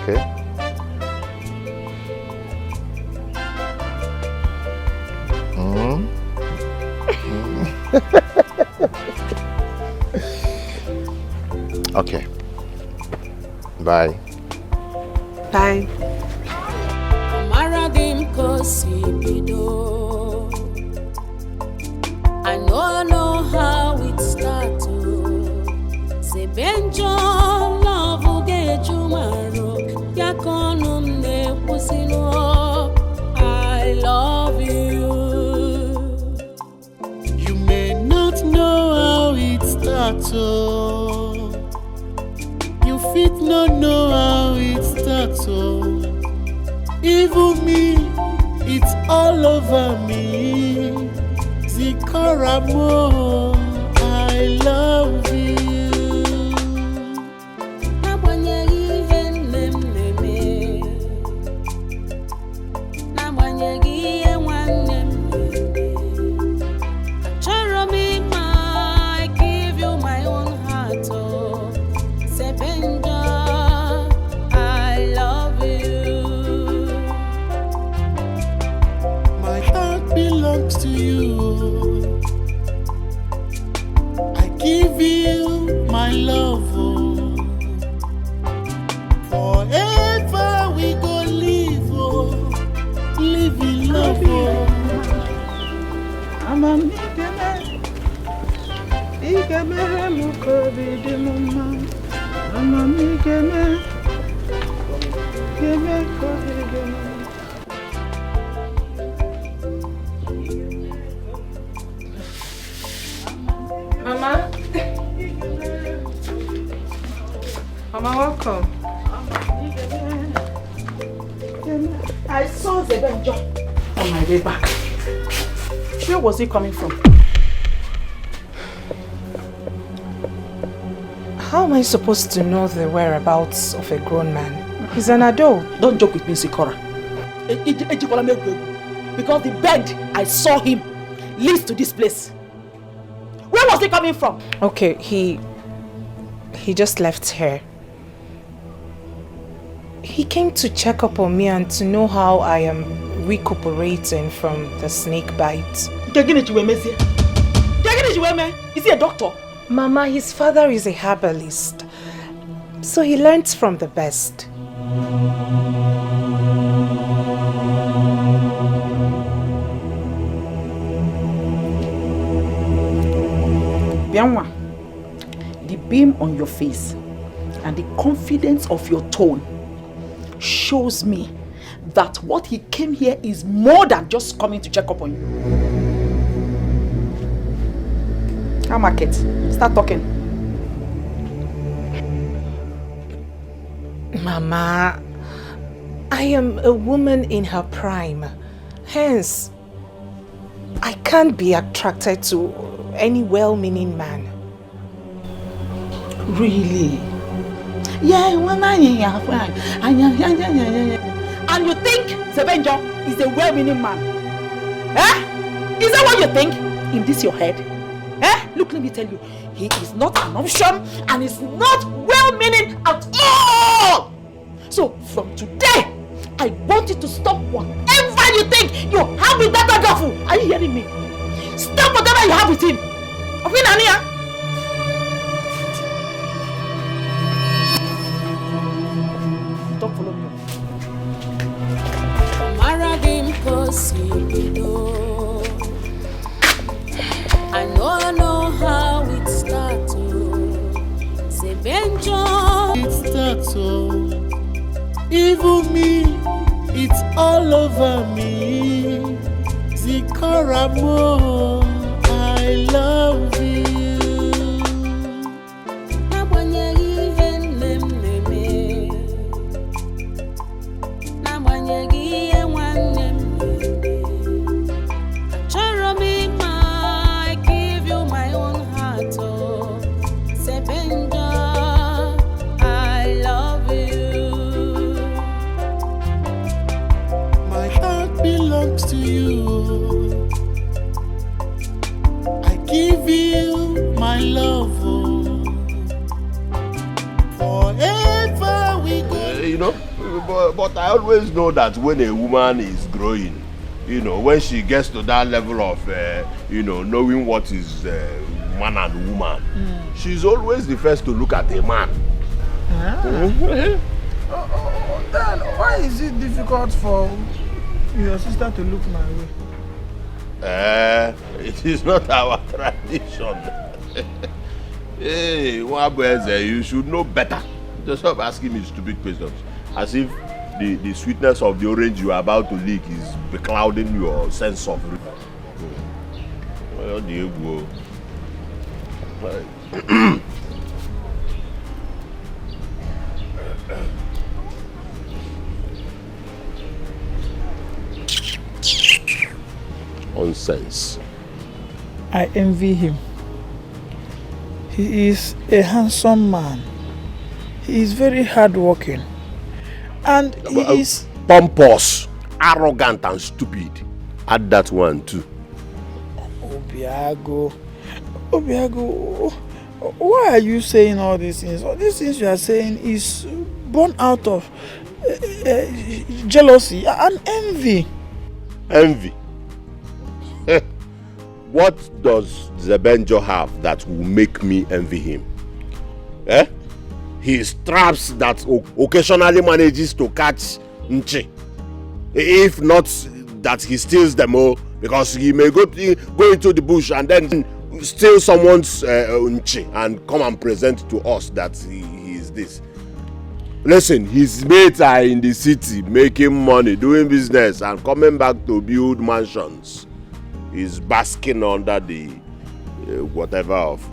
Okay? Okay. Bye. Bye. I know how it starts. Say Benjo love get you maro. Yakonum ne pusino. I love you. You may not know how it starts. You fit not know how it starts. Even me, it's all over me. Zikaramo, I love you. To you, I give you my love. Forever we go live in love. I'm a Mama? Mama, welcome. I saw the Avenger on my way back. Where was he coming from? How am I supposed to know the whereabouts of a grown man? He's an adult. Don't joke with me, Sikora. Because the bed I saw him leads to this place. Where was he coming from? Okay, he just left here. He came to check up on me and to know how I am recuperating from the snake bite. Is he a doctor? Mama, his father is a herbalist. So he learns from the best. Bianwa, the beam on your face and the confidence of your tone shows me that what he came here is more than just coming to check up on you. How market? Start talking. Mama, I am a woman in her prime. Hence, I can't be attracted to any well-meaning man. Really? Yeah, and you think Avenger is a well-meaning man? Eh? Is that what you think? In this your head? Eh? Look, let me tell you, he is not an option and is not well-meaning at all! So, from today, I want you to stop whatever you think you have with that girl. Are you hearing me? Stop whatever you have with him. Okay, Nania? Don't follow me. I know how it starts. Avenger. It starts even me, it's all over me. Zikaramo, I love you. To you, I give you my love, forever we go. You know, but I always know that when a woman is growing, you know, when she gets to that level of, you know, knowing what is man and woman, she's always the first to look at a man. Then why is it difficult for your sister to look my way? It is not our tradition. Hey, Wabweze, you should know better. Just stop asking me stupid questions. As if the sweetness of the orange you are about to lick is beclouding your sense of. Where do you go? Nonsense. I envy him. He is a handsome man. He is very hardworking. And he is pompous, arrogant and stupid. Add that one too. Obiago, why are you saying all these things? All these things you are saying is born out of jealousy and envy. Envy? What does the Avenger have that will make me envy him? He is traps that occasionally manages to catch Nchi. If not that he steals them all, because he may go into the bush and then steal someone's Nchi and come and present to us that he is this. Listen, his mates are in the city making money, doing business and coming back to build mansions. He's basking under the whatever of.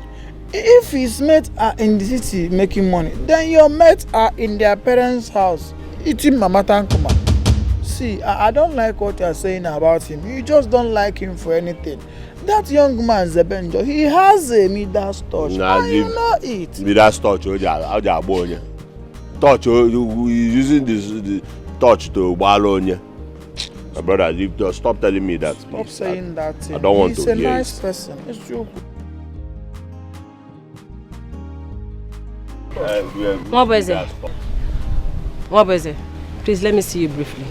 If his mates are in the city making money, then your mates are in their parents' house eating mama tankuma. See, I don't like what you are saying about him. You just don't like him for anything. That young man, Avenger, he has a Midas touch. Nah, and you know it. Midas touch, touch, using the touch to balloon. My brother, just stop telling me that. Stop saying that. I don't want to hear it. He's a nice person. It's true. Mwabeze, please let me see you briefly.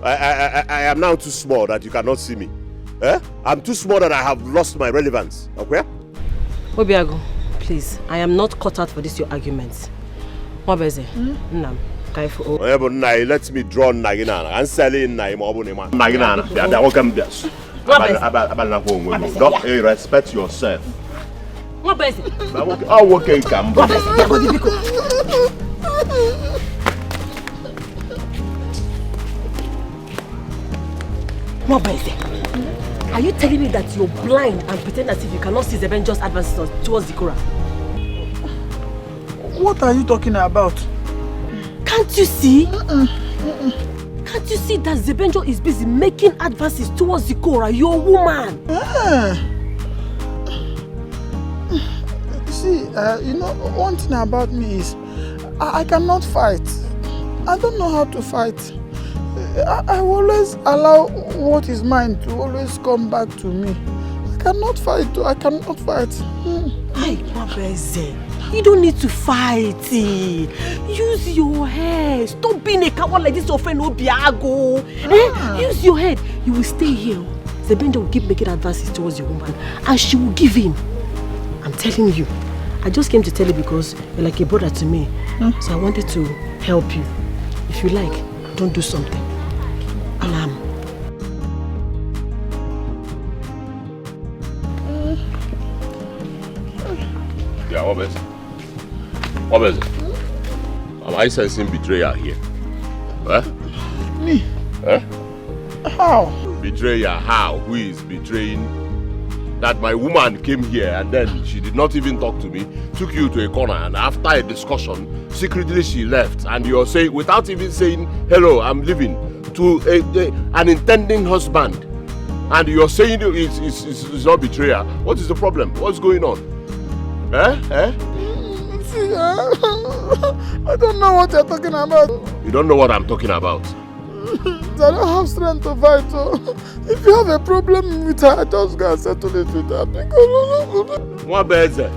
I am now too small that you cannot see me. I'm too small that I have lost my relevance. Okay? Obiago, please, I am not cut out for this your arguments. Mwabeze, Nnam, Kaifo. Let me draw Nagina and sell in Naimobunima. Nagina, they welcome this. Don't respect yourself. Mwabeze. Oh, okay, come. Nwabeze, are you telling me that you're blind and pretend as if you cannot see the Avenger's advances towards Zikora? What are you talking about? Can't you see? Can't you see that Zebenjo is busy making advances towards Zikora, your woman? See, you know, one thing about me is I cannot fight. I don't know how to fight. I always allow what is mine to always come back to me. I cannot fight. I cannot fight. Hey, Mabeze, you don't need to fight. Use your head. Stop being a coward like this, your friend Obiago. Use your head. You will stay here. Zebenjo will keep making advances towards your woman and she will give in. I'm telling you. I just came to tell you because you're like a brother to me. So I wanted to help you. If you like, don't do something. Alarm. Yeah, what is it? What is it? Am I sensing betrayal here? Huh? Me? Huh? How? Betrayal? How? Who is betraying? That my woman came here and then she did not even talk to me, took you to a corner, and after a discussion, secretly she left. And you're saying, without even saying, hello, I'm leaving, to an intending husband. And you're saying it's not betrayal. What is the problem? What's going on? See, I don't know what you're talking about. You don't know what I'm talking about? I don't have strength to fight. So if you have a problem with her, just go and settle it with her. What is it?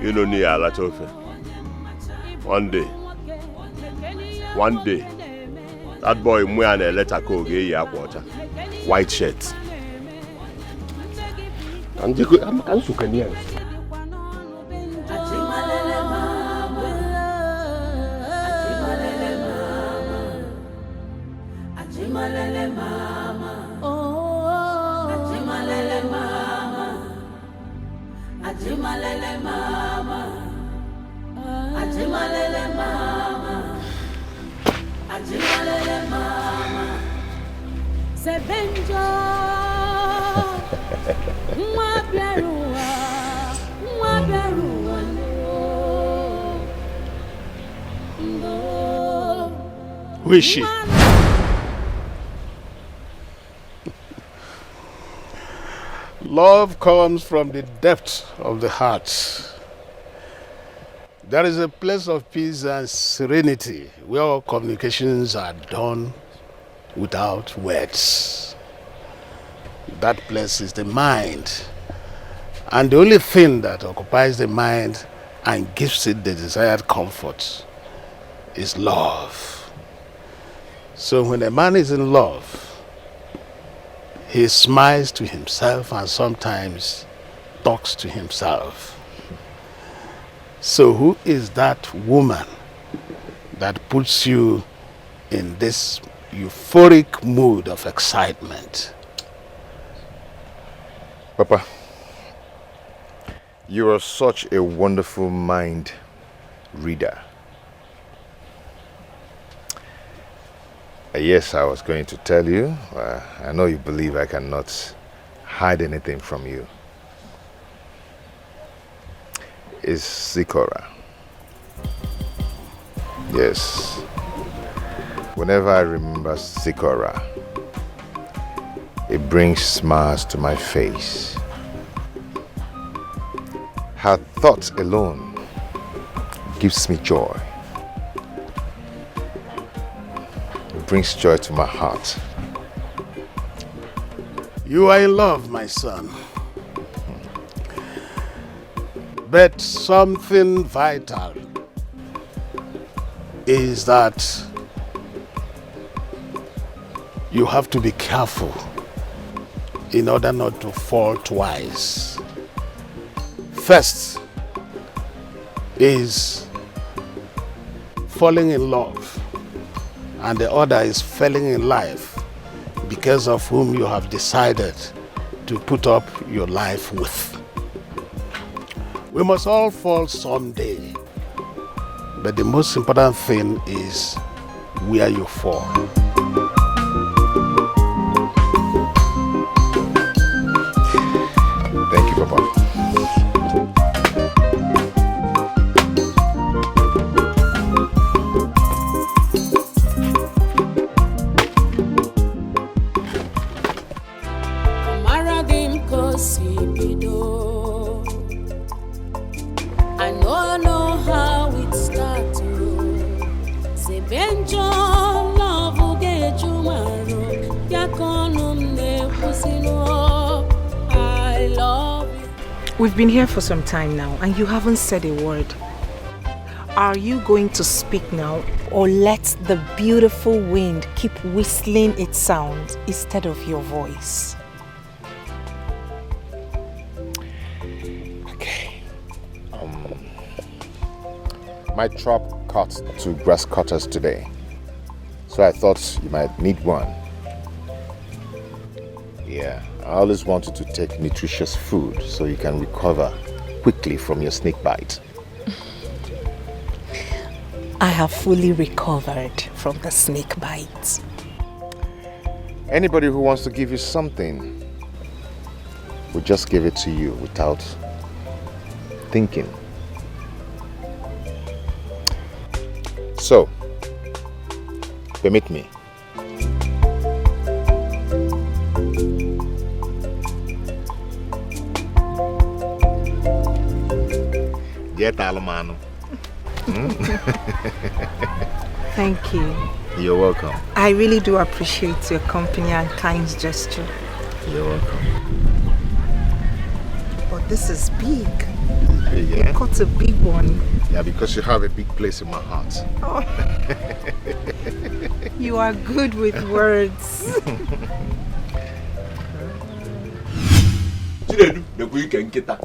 You know, Nia Latofe. One day, that boy Mwana letter go get water, white shirt. And you I'm Sukania. Who is she? Love comes from the depths of the heart. There is a place of peace and serenity where all communications are done without words. That place is the mind. And the only thing that occupies the mind and gives it the desired comfort is love. So when a man is in love, he smiles to himself and sometimes talks to himself. So who is that woman that puts you in this euphoric mood of excitement? Papa, you are such a wonderful mind reader. Yes, I was going to tell you. I know you believe I cannot hide anything from you. It's Zikora. Yes. Whenever I remember Zikora, it brings smiles to my face. Her thoughts alone gives me joy. It brings joy to my heart. You are in love, my son. But something vital is that you have to be careful in order not to fall twice. First is falling in love, and the other is falling in life because of whom you have decided to put up your life with. We must all fall someday. But the most important thing is where you fall. Thank you, Papa. I know how it starts. Avenger, love will get you tomorrow. I love you. We've been here for some time now and you haven't said a word. Are you going to speak now or let the beautiful wind keep whistling its sound instead of your voice? My truck cut 2 grass cutters today, so I thought you might need one. Yeah, I always wanted to take nutritious food so you can recover quickly from your snake bite. I have fully recovered from the snake bite. Anybody who wants to give you something will just give it to you without thinking. So, permit me. Thank you. You're welcome. I really do appreciate your company and kind gesture. You're welcome. But this is big. Big, yeah? You got a big one. Yeah, because you have a big place in my heart. Oh. You are good with words. The weekend kita.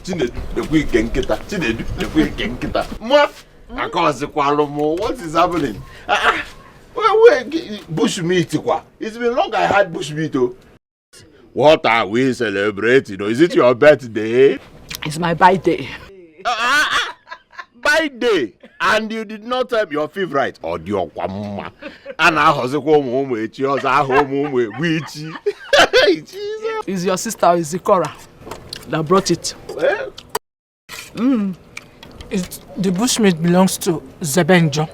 The weekend kita. The weekend kita. What is happening? Bushmeat. It's been long I had bushmeat. What are we celebrating? Is it your birthday? It's my birthday. Birthday, and you did not tell your favorite or your kwamma. And I was home with you, home with It's your sister, Zikora, that brought it. Well, The bushmeat belongs to Avenger.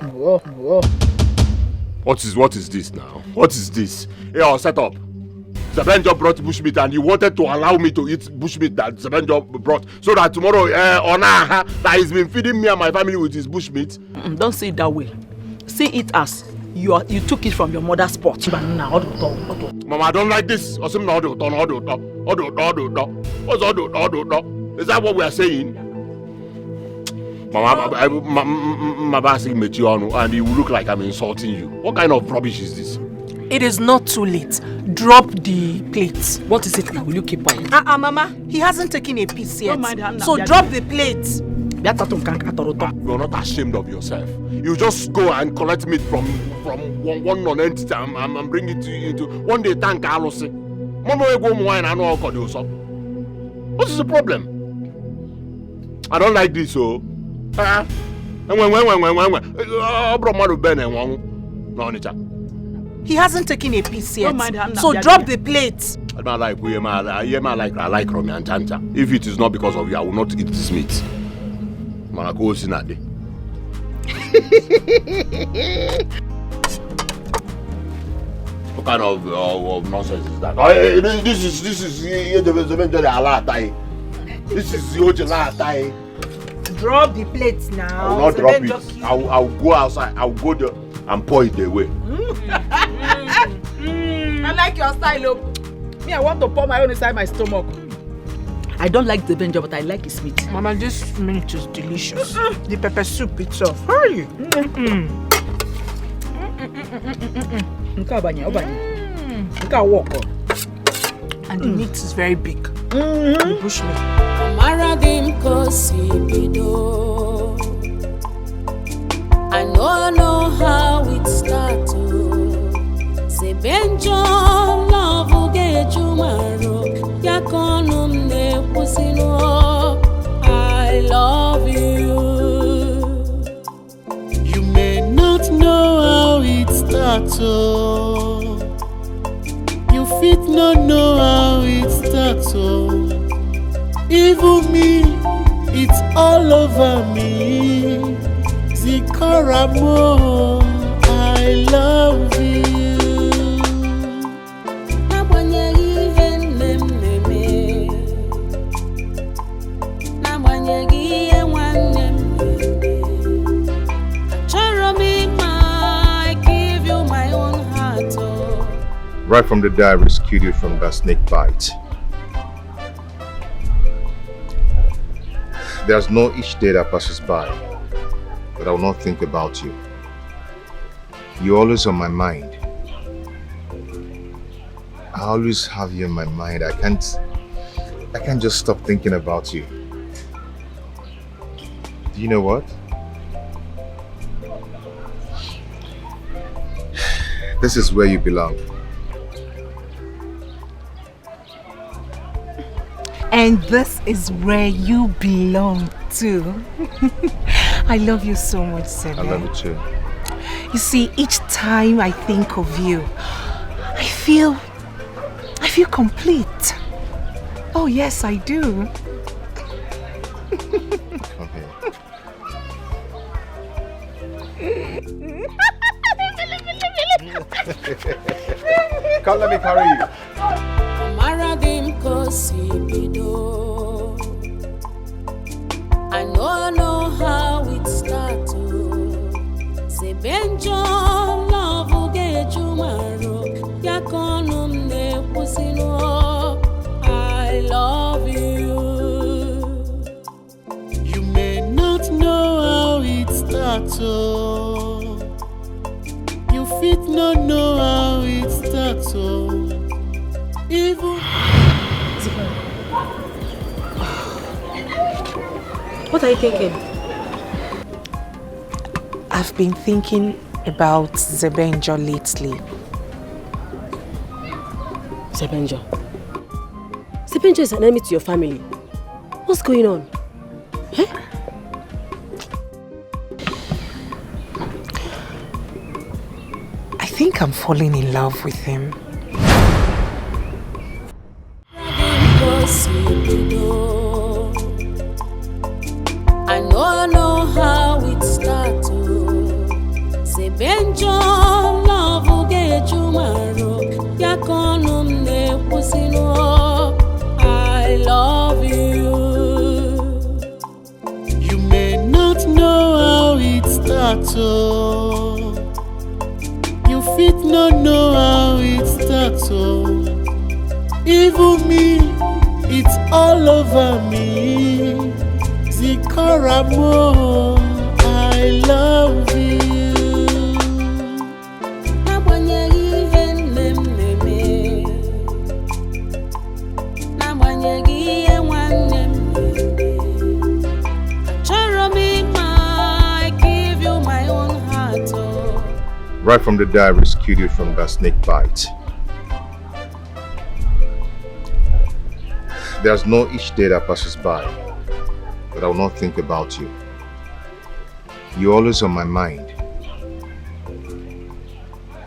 What is this now? What is this? Hey, set up. Avenger brought bushmeat and he wanted to allow me to eat bushmeat that Avenger brought so that tomorrow that he's been feeding me and my family with his bushmeat. Don't see it that way. See it as you took it from your mother's pot. Mama, I don't like this. What's that what we are saying? Mama asking me and you look like I'm insulting you. What kind of rubbish is this? It is not too late. Drop the plates. What is it now? Will you keep quiet? Mama, he hasn't taken a piece yet. So drop the plates. You're not ashamed of yourself. You just go and collect meat from one non-entity and bring it to you into one day thank Carlos. What is the problem? I don't like this, so. He hasn't taken a piece yet. So drop the plates. I like Romy and Chanta. If it is not because of you, I will not eat this meat. What kind of nonsense is that? This is Drop the plates now. I will not drop it. I'll go outside. I'll go there and pour it away. I like your style, look. Me, I want to pour my own inside my stomach. I don't like the Avenger, but I like his meat. Mama, this meat is delicious. The pepper soup itself. Hurry! And the meat is very big. The bushmeat. I know how it starts. Avenger, love will get you tomorrow. I love not know how it starts, oh. You fit not know how it starts, oh. Even me, it's all over me. Zikoramo, I love you. Right from the day I rescued you from that snake bite. There's no each day that passes by that I will not think about you. You're always on my mind. I always have you in my mind. I can't just stop thinking about you. Do you know what? This is where you belong. And this is where you belong too. I love you so much, Sebe. I love you too. You see, each time I think of you, I feel complete. Oh yes, I do. Okay. Come, let me carry you. I know how it starts. Avenger, love will get you married. I love you. You may not know how it starts, oh. You fit not know how it starts, oh. Even. What are you thinking? I've been thinking about Avenger lately. Avenger. Avenger is an enemy to your family. What's going on? Huh? I think I'm falling in love with him. I know how it starts. Avenger, love will get you married. I love you. You may not know how it starts, oh. You fit not know how it starts, oh. Even me, it's all over me. Zikoramo, I love you. Right from the day I rescued you from that snake bite. There's no each day that passes by that I will not think about you. You're always on my mind.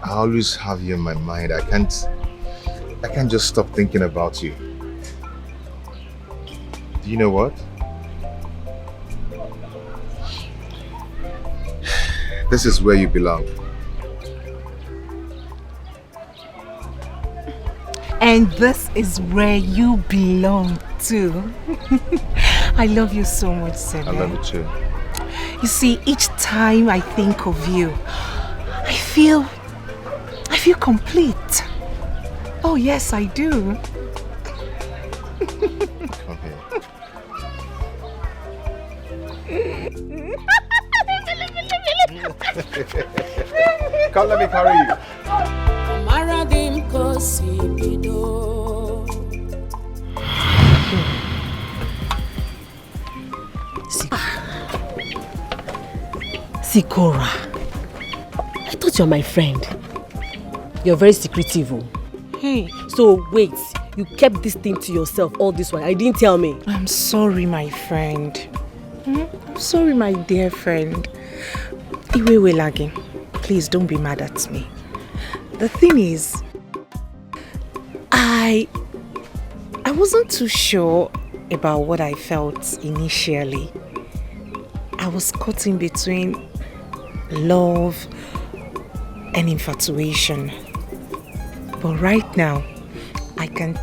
I always have you in my mind. I can't just stop thinking about you. Do you know what? This is where you belong. And this is where you belong too. I love you so much, Sebe. I love you too. You see, each time I think of you, I feel complete. Oh yes, I do. Okay. Come, let me carry you. Sikora, I thought you're my friend. You're very secretive. Oh. Hey. So wait, you kept this thing to yourself all this while. I didn't tell me. I'm sorry, my friend. I'm sorry, my dear friend. Iwe lagging. please don't be mad at me. The thing is, I wasn't too sure about what I felt initially. I was caught in between love and infatuation. But right now, I can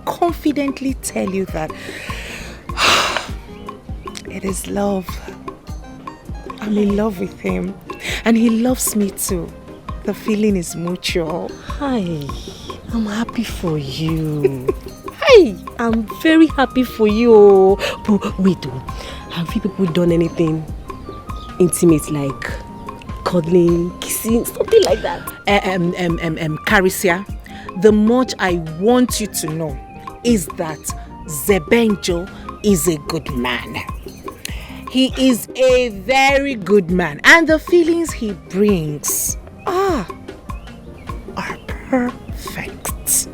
confidently tell you that it is love. I'm in love with him and he loves me too. The feeling is mutual. Hi, I'm happy for you. Hi, I'm very happy for you. But wait, have you people done anything intimate like cuddling, kissing, something like that? Carisia, the much I want you to know is that Zebenjo is a good man. He is a very good man, and the feelings he brings are perfect.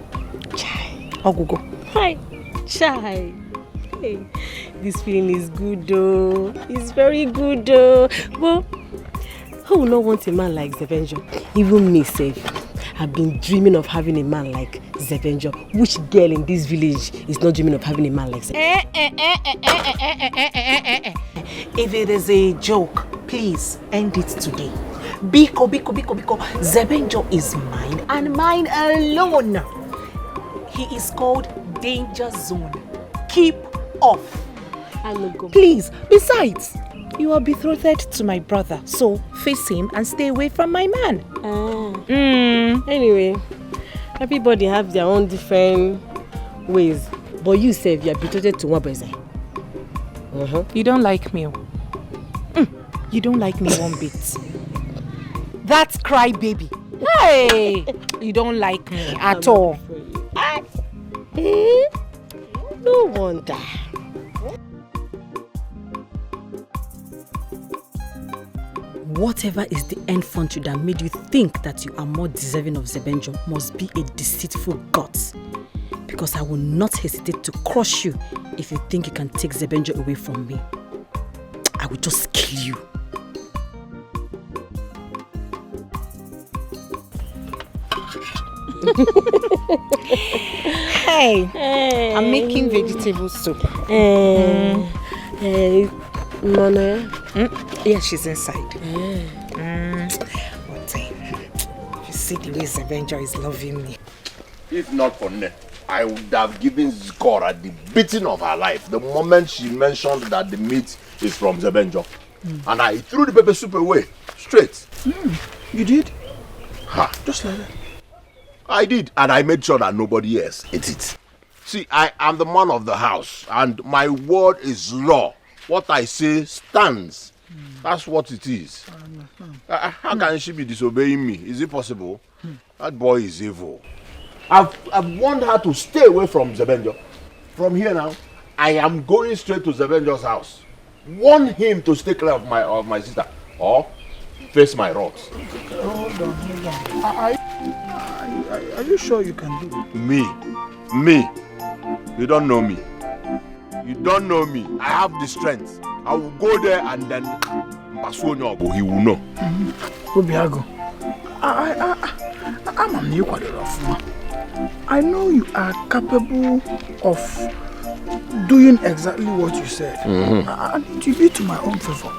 Chai. Ogugo. Hi, Chai. Hey, this feeling is good though. It's very good though. But who would not want a man like Zebenjo? Even me, safe. I've been dreaming of having a man like Zebenjo. Which girl in this village is not dreaming of having a man like Zebenjo? If it is a joke, please end it today. Biko. Zebenjo is mine and mine alone. He is called Danger Zone. Keep off. Please, besides, you are betrothed to my brother, so face him and stay away from my man. Anyway, everybody have their own different ways. But you say you are betrothed to one person. You don't like me. You don't like me one bit. That's crybaby. Hey, you don't like me at all. No wonder. Whatever is the end frontier that made you think that you are more deserving of Zebenjo must be a deceitful god. Because I will not hesitate to crush you if you think you can take Zebenjo away from me. I will just kill you. Hey, I'm making vegetable soup. Mona? Yeah, she's inside. What time? You see the way Avenger is loving me. If not for Ne, I would have given Zikora the beating of her life the moment she mentioned that the meat is from Zebenjo. And I threw the pepper soup away, straight. You did? Ha. Just like that? I did, and I made sure that nobody else ate it. See, I am the man of the house, and my word is law. What I say stands. That's what it is. How can she be disobeying me? Is it possible? That boy is evil. I've warned her to stay away from Zebenjo. From here now, I am going straight to Zebenjo's house. Warn him to stay clear of my sister, or face my wrath. Hold on. Are you sure you can do it? Me. You don't know me. You don't know me. I have the strength. I will go there and then he will know. Obiago, I know you are capable of doing exactly what you said. I need to be to my own favor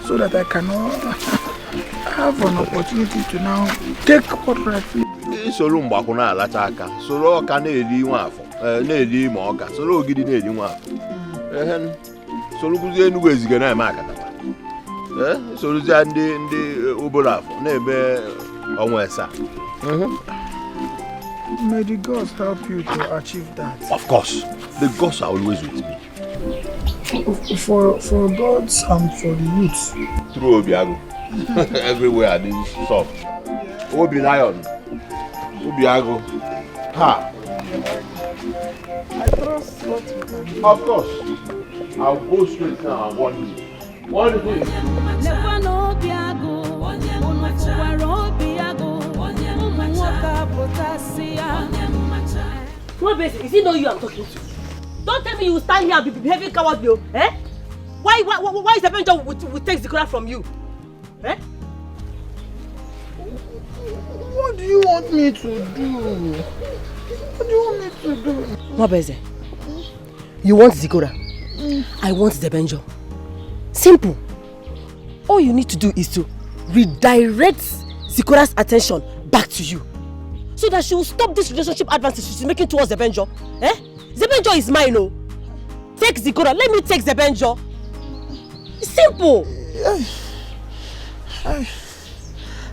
so that I cannot have an opportunity to now take what rightfully. Solo mbakuna alachaka. Solo kaneli nwafo. Na-eri ma ọka. Solo ogidi na-eri nwafo. Solo kuzie enu eziga na eme akatapa. Solo zia ndị obolo afọ na-eme onwe esa. May the gods help you to achieve that. Of course. The gods are always with me. For gods and for the youths. Through Obiago. Everywhere this is soft. Obi Lion. Obiago. Ha. I trust what you can do. Of course. I'll go straight now and warn you. One thing. What basis? Is it not you I'm talking to? Don't tell me you stand here and be behaving cowardly, eh? Why is Avenger will take the color from you? Eh? What do you want me to do? What do you want me to do? Mabeze, you want Zikora? I want Zebenjo. Simple. All you need to do is to redirect Zikora's attention back to you, so that she will stop this relationship advances she's making towards Zebenjo. Zebenjo is mine, oh. Take Zikora, let me take Zebenjo. It's simple.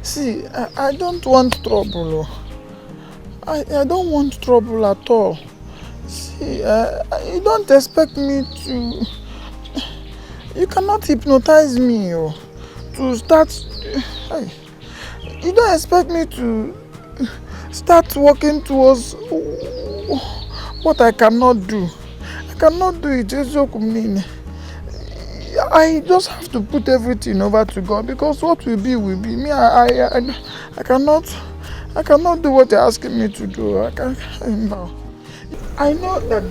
See, I don't want trouble. I don't want trouble at all. See, you don't expect me to... You cannot hypnotize me to start... You don't expect me to start working towards what I cannot do. I cannot do it. I just have to put everything over to God, because what will be will be. Me, I cannot do what you're asking me to do. I know that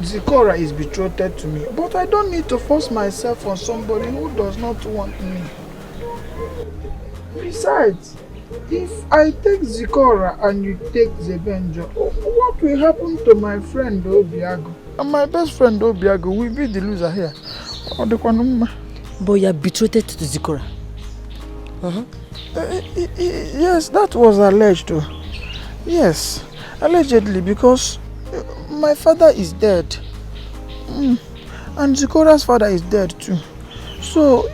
Zikora is betrothed to me, but I don't need to force myself on somebody who does not want me. Besides, if I take Zikora and you take Zebenjo, what will happen to my friend Obiago? And my best friend Obiago will be the loser here. But you are betrothed to Zikora. Yes, that was alleged. Yes, allegedly, because my father is dead. And Zikora's father is dead too. So,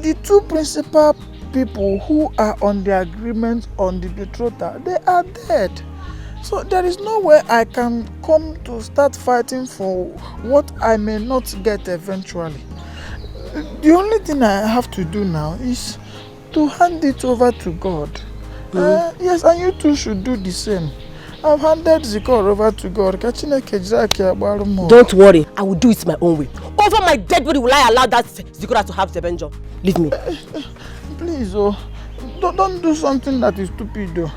the two principal people who are on the agreement on the betrothal, they are dead. So there is no way I can come to start fighting for what I may not get eventually. The only thing I have to do now is to hand it over to God. Yes, and you too should do the same. I've handed Zikora over to God. Don't worry, I will do it my own way. Over my dead body will I allow that Zikora to have Zebenjo. Leave me. Please, don't do something that is stupid. Do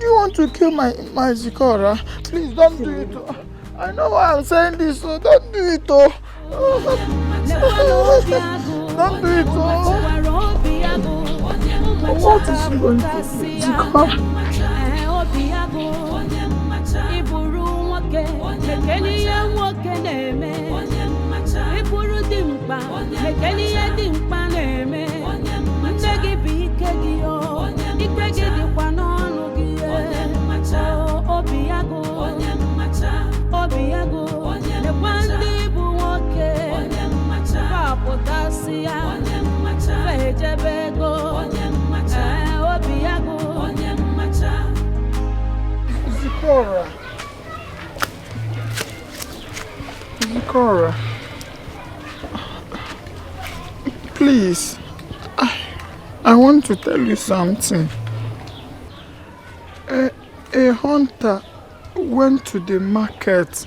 you want to kill my Zikora? Please don't do it. I know why I'm saying this, so don't do it. Don't do it. What is she going to do? Zikora? Zikora, please, I want to tell you something. A hunter went to the market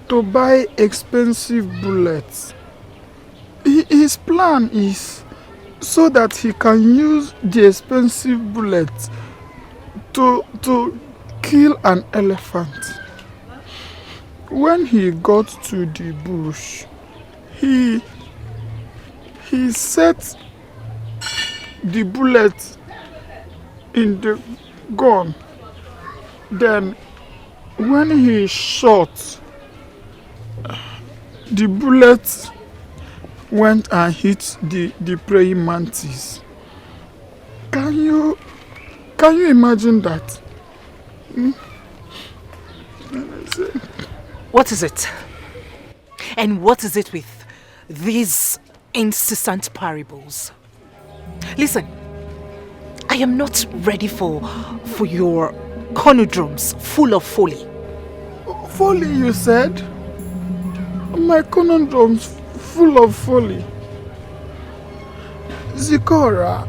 to buy expensive bullets. His plan is so that he can use the expensive bullets to kill an elephant. When he got to the bush, he set the bullet in the gun. Then when he shot, the bullet went and hit the praying mantis. Can you imagine that? What is it? And what is it with these incessant parables? Listen, I am not ready for your conundrums full of folly. Folly, you said? My conundrums full of folly. Zikora,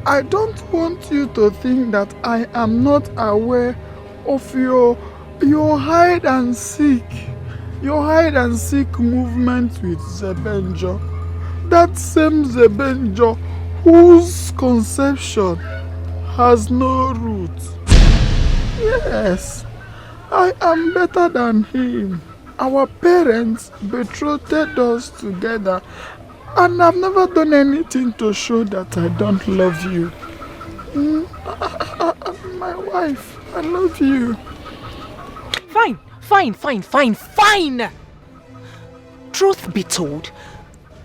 I don't want you to think that I am not aware of your hide and seek movement with Zebenjo. That same Zebenjo whose conception has no root. Yes, I am better than him. Our parents betrothed us together, And I've never done anything to show that I don't love you. My wife, I love you. Fine. Truth be told,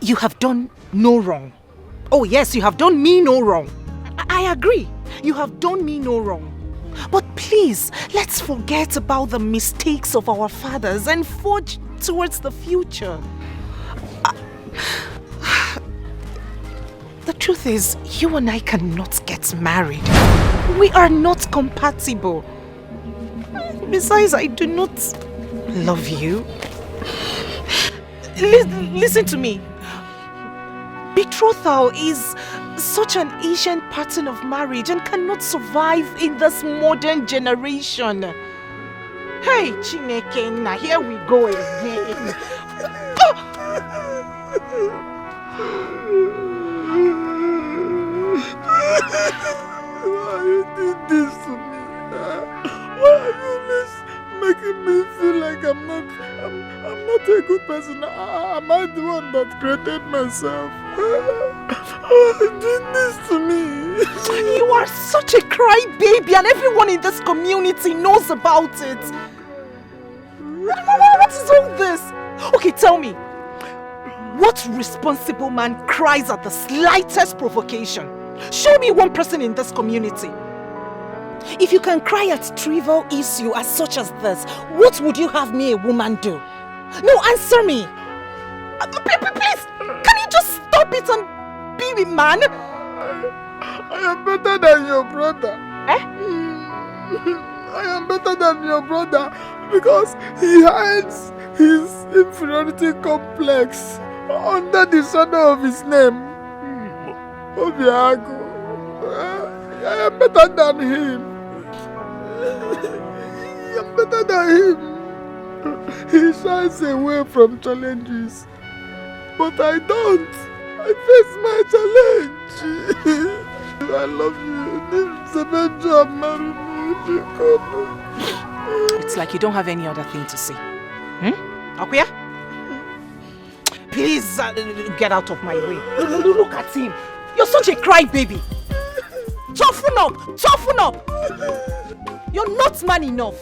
you have done no wrong. Oh yes, you have done me no wrong. I agree. You have done me no wrong. But please, let's forget about the mistakes of our fathers and forge towards the future. The truth is, you and I cannot get married. We are not compatible. Besides, I do not love you. Listen to me. Betrothal is such an ancient pattern of marriage and cannot survive in this modern generation. Hey, Chineke, now here we go again. Why you did this to me? Why are you always making me feel like I'm not a good person? Am I the one that created myself? Why you did this to me? You are such a crybaby and everyone in this community knows about it. What is all this? Okay, tell me. What responsible man cries at the slightest provocation? Show me one person in this community. If you can cry at trivial issue as such as this, what would you have me, a woman, do? No, answer me. Please, can you just stop it and be a man? I am better than your brother. Eh? I am better than your brother because he hides his inferiority complex under the shadow of his name. Obiago. I am better than him. I am better than him. He shies away from challenges. But I don't. I face my challenge. I love you. This Avenger, marry me. It's like you don't have any other thing to say. Akuya? Please get out of my way. Look at him. You're such a crybaby. Toughen up. You're not man enough.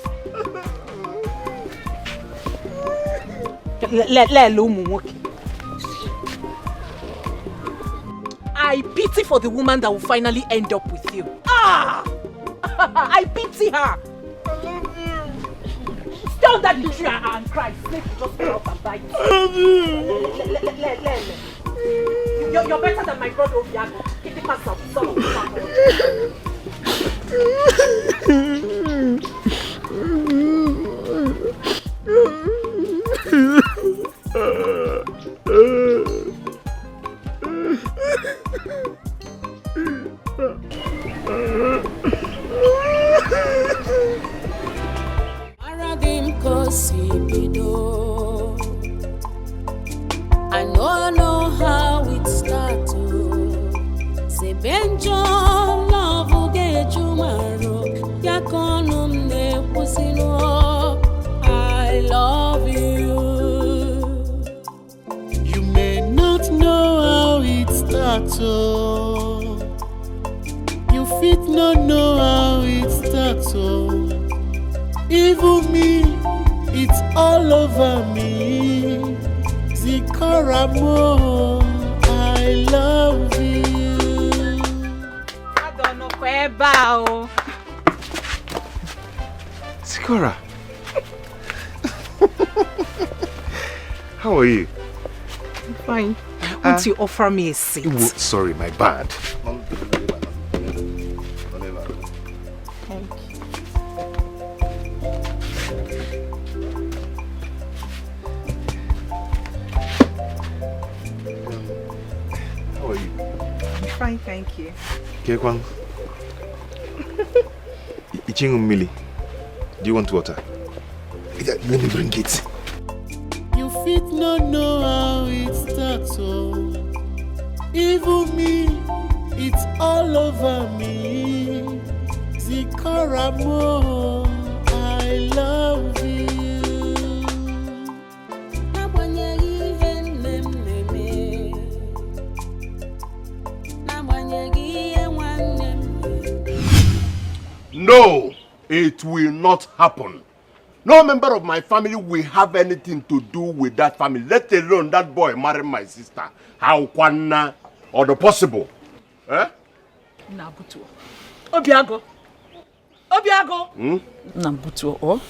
I pity for the woman that will finally end up with you. I pity her. I love you. Tell that the tree and cry. Snake just go out and bite. I love you. You're better than my brother Obiago. Get the pass out. Son of a I know how it starts. Avenger, love will get you tomorrow. I love you. You may not know how it starts. You fit not know how it starts. Even me, it's all over me. Zikaramo, I love you. I don't know where bow. Sikora. How are you? I'm fine. Won't you offer me a seat? Sorry, my bad. Thank you. How are you? I'm fine, thank you. Kekwang. Ichingumili. Do you want water? Let me bring it. You fit not know how it starts. Even me, it's all over me. Zikaramo, I love you. No, it will not happen. No member of my family will have anything to do with that family, let alone that boy marrying my sister. How can or the possible? Eh? Nabutu. Obiago. Obiago. Nabutu. Oh.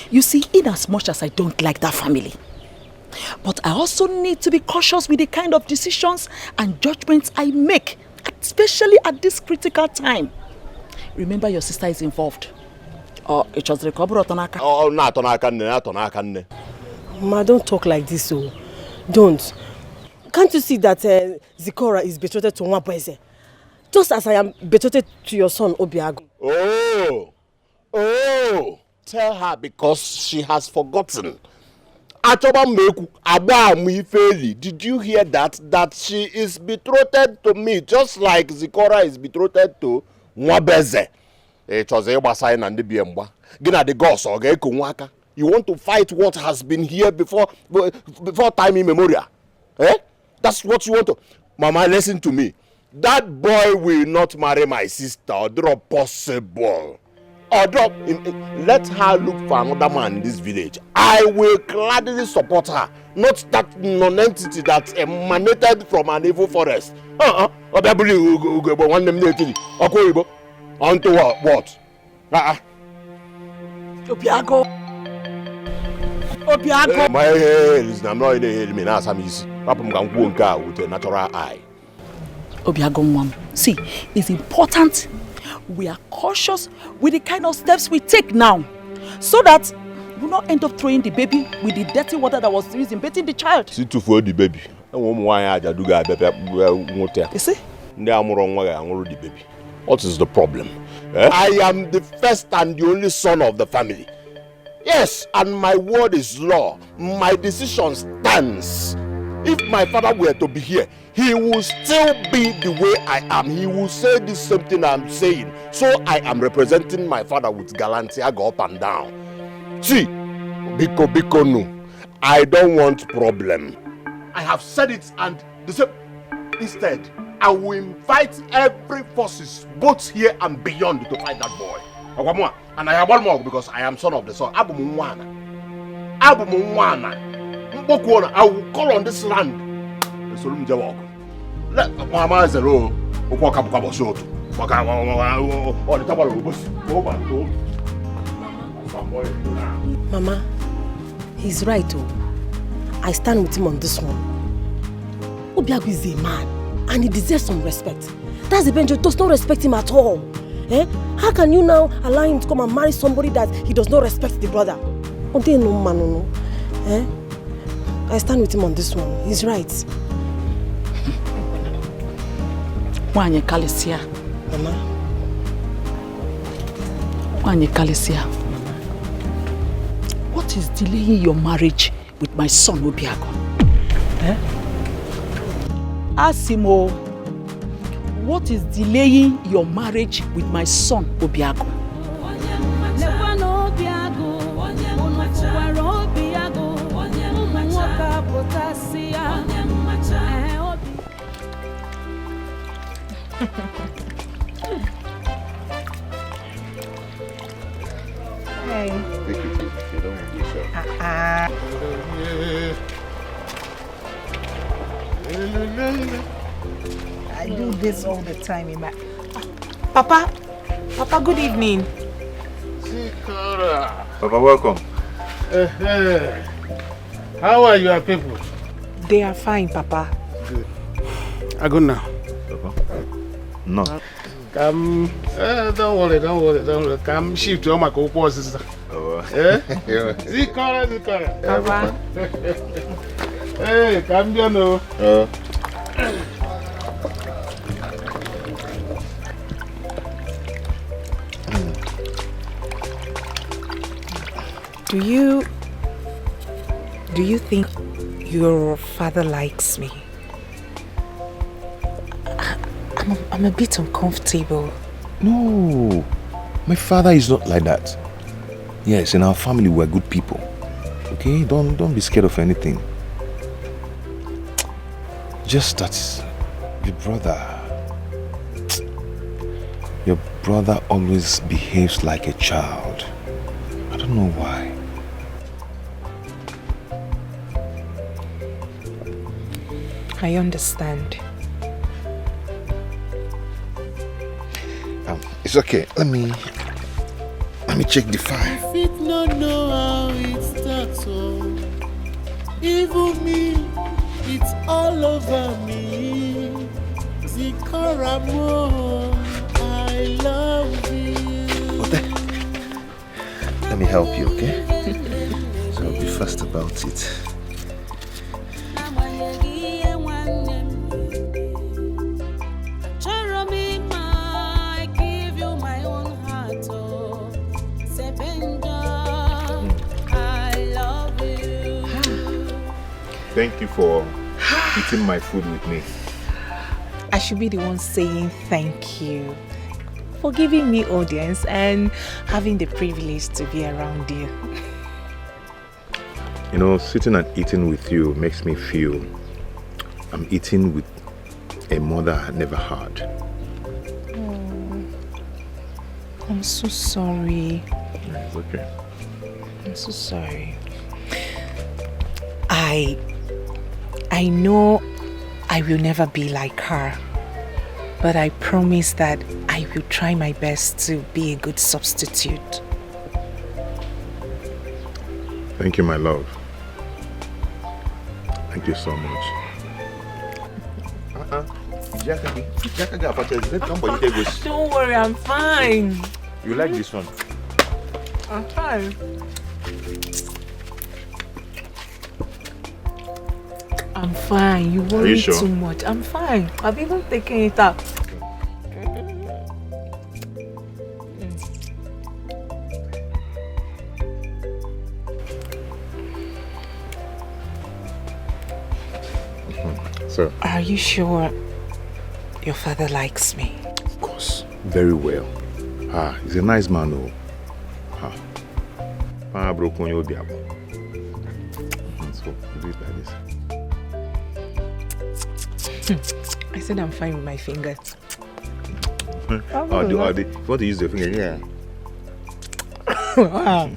You see, in as much as I don't like that family, but I also need to be cautious with the kind of decisions and judgments I make, especially at this critical time. Remember, your sister is involved. Oh, it was the recovery. Oh, not on Akan. Ma, don't talk like this, oh. Don't. Can't you see that Zikora is betrothed to Nwabweze? Just as I am betrothed to your son, Obiago. Oh! Tell her because she has forgotten. Did you hear that? That she is betrothed to me, just like Zikora is betrothed to Nwabweze. It was a sign and the Biemba. Gina the gods or Gekunwaka. You want to fight what has been here before time immemorial? Eh? That's what you want to. Mama, listen to me. That boy will not marry my sister or drop possible. Or drop. Let her look for another man in this village. I will gladly support her. Not that non-entity that emanated from an evil forest. Onto what? Obiago. Obiago. My listen, I'm not in the head. Now I'm easy. Papa can go with a natural eye. Obiago, mom. See, it's important we are cautious with the kind of steps we take now, so that we will not end up throwing the baby with the dirty water that was used in bathing the child. See to for the baby. You see? The baby. What is the problem? I am the first and the only son of the family. Yes, and my word is law. My decision stands. If my father were to be here, he will still be the way I am. He will say the same thing I'm saying. So I am representing my father with gallantry. I go up and down. See, Biko no. I don't want problem. I have said it and the same. Instead, I will invite every forces, both here and beyond, to fight that boy. And I have one more because I am son of the sun. I will call on this land. Let Mama Zero walk up a short. Mama, he's right, oh. I stand with him on this one. Obiago is a man, and he deserves some respect. That's Avenger does not respect him at all. Eh? How can you now allow him to come and marry somebody that he does not respect the brother? No. Eh? I stand with him on this one. He's right. Wanye Kalisia. Mama. Wanye Kalisia. What is delaying your marriage with my son Obiago? Eh? Asimo, what is delaying your marriage with my son Obiago? Hey. Take it easy. You don't want yourself. I do this all the time in my... Papa, good evening. Papa, welcome. How are your people? They are fine, Papa. Good. I go now. Papa? No. Come, don't worry. Come shift to my co-poor sister. Zikora. Papa. Hey, come here now. Do you think your father likes me? I'm a bit uncomfortable. No, my father is not like that. Yes, in our family we're good people. Okay, don't be scared of anything. Just that your brother always behaves like a child. I don't know why. I understand. It's okay. Let me check the file. If it no know how it starts, oh, even me, it's all over me. Zikaramo, I love you. Let me help you, okay? So be fast about it. Thank you for eating my food with me. I should be the one saying thank you for giving me audience and having the privilege to be around you. You know, sitting and eating with you makes me feel I'm eating with a mother I never had. Oh, I'm so sorry. It's okay. I'm so sorry. I know I will never be like her, but I promise that I will try my best to be a good substitute. Thank you, my love. Thank you so much. Don't worry, I'm fine. You like this one? I'm fine. I'm fine. You worry sure? too much. I'm fine. I've even taken it out. So, are you sure your father likes me? Of course. Very well. He's a nice man, oh. Broke on your diabo. So, do it like this. I said I'm fine with my fingers. You want to use your finger? Yeah. Wow.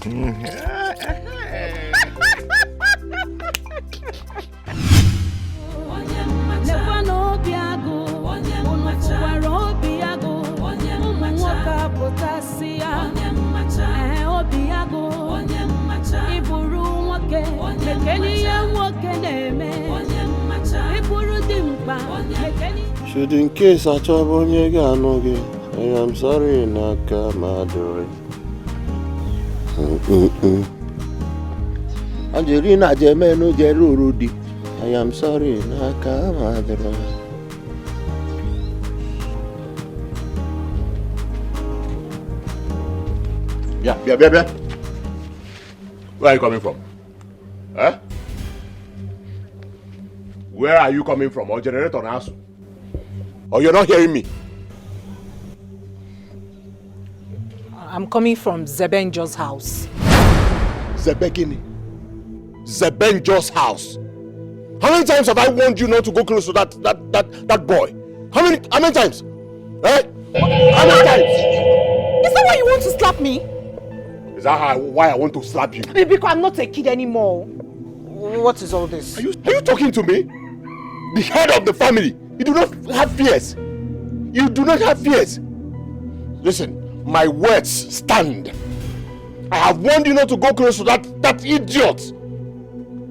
Should in case I trouble you again, I am sorry, Naka Madre. Angelina Gemeno Gerudi. I am sorry, Naka Madre. Yeah. Where are you coming from? Huh? Where are you coming from? Or generator on house? Or you're not hearing me? I'm coming from Zebenjo's house. Zebenjo's house? How many times have I warned you not to go close to that boy? How many times? Eh? How many times? Is that why you want to slap me? Is that why I want to slap you? Because I'm not a kid anymore. What is all this? Are you talking to me? The head of the family. You do not have fears. You do not have fears. Listen, my words stand. I have warned you not to go close to that idiot.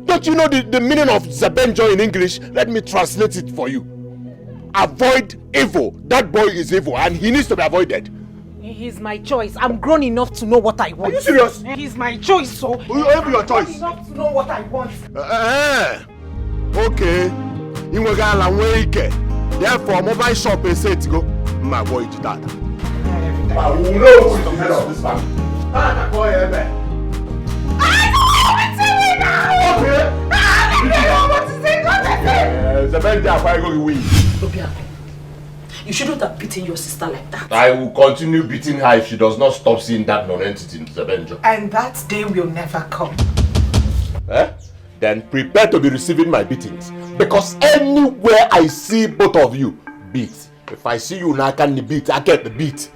Don't you know the meaning of Zebenjo in English? Let me translate it for you. Avoid evil. That boy is evil and he needs to be avoided. He's my choice. I'm grown enough to know what I want. Are you serious? He's my choice, so... Whatever your choice. I'm grown enough to know what I want. Okay. Therefore, mobile shop is set to go. My boy, that. I will know who is the head of this family. I don't want to say you shouldn't have beaten your sister like that. I will continue beating her if she does not stop seeing that non-entity in Avenger. And that day will never come. Then prepare to be receiving my beatings. Because anywhere I see both of you, beat. If I see you now, I can beat, I get the beat.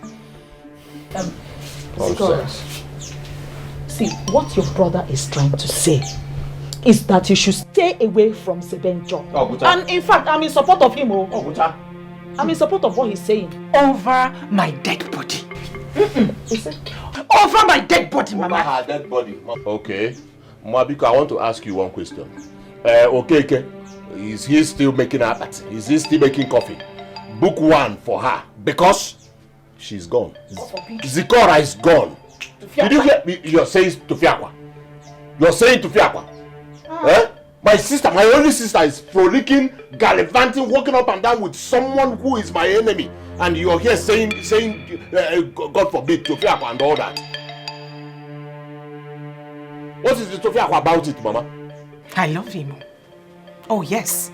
Nonsense. See, what your brother is trying to say is that you should stay away from Sebenjo. And in fact, I'm in support of him. I'm in support of what he's saying. Over my dead body. Over my dead body, Mama. Over her dead body. Okay. Mabiko, I want to ask you one question. Okay. Is he still making her party? Is he still making coffee? Book one for her. Because she's gone. Zikora is gone. Did you hear me? You're saying Tufiakwa. You're saying Tufiakwa. My sister, my only sister is frolicking, gallivanting, walking up and down with someone who is my enemy. And you're here saying God forbid, Tufiakwa and all that. What is the Tufiakwa about it, Mama? I love him. Oh yes,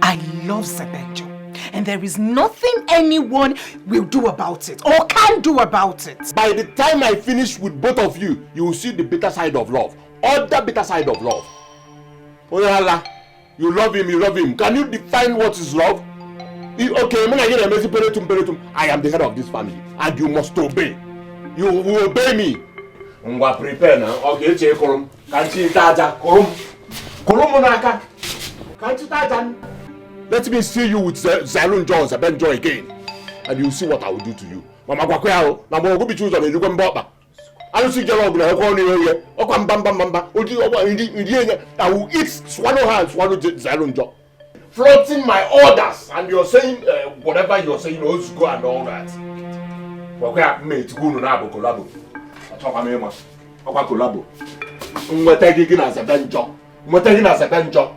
I love Sebenjo. And there is nothing anyone will do about it or can do about it. By the time I finish with both of you, you will see the bitter side of love. Other bitter side of love. Oyala, you love him. Can you define what is love? Okay, I am the head of this family and you must obey. You will obey me. Ngwa prepare now. Okay, che korum. Kanchi taja korum. Korumunaka. Kanchi taja. Let me see you with Zalun Jones, Avenger again. And you see what I will do to you. Mama Kwakwao, Namo go be choose of a Lugan Baba. I don't see Jello, I will eat, swallow her, swallow Zalun Jones. Flaunting my orders, and you're saying whatever you're saying, also go and all that. Kwakwa mate, go no nabo collabo. I talk a mema. Kwakwa collabo. We're taking as a Avenger. We're taking as a Avenger.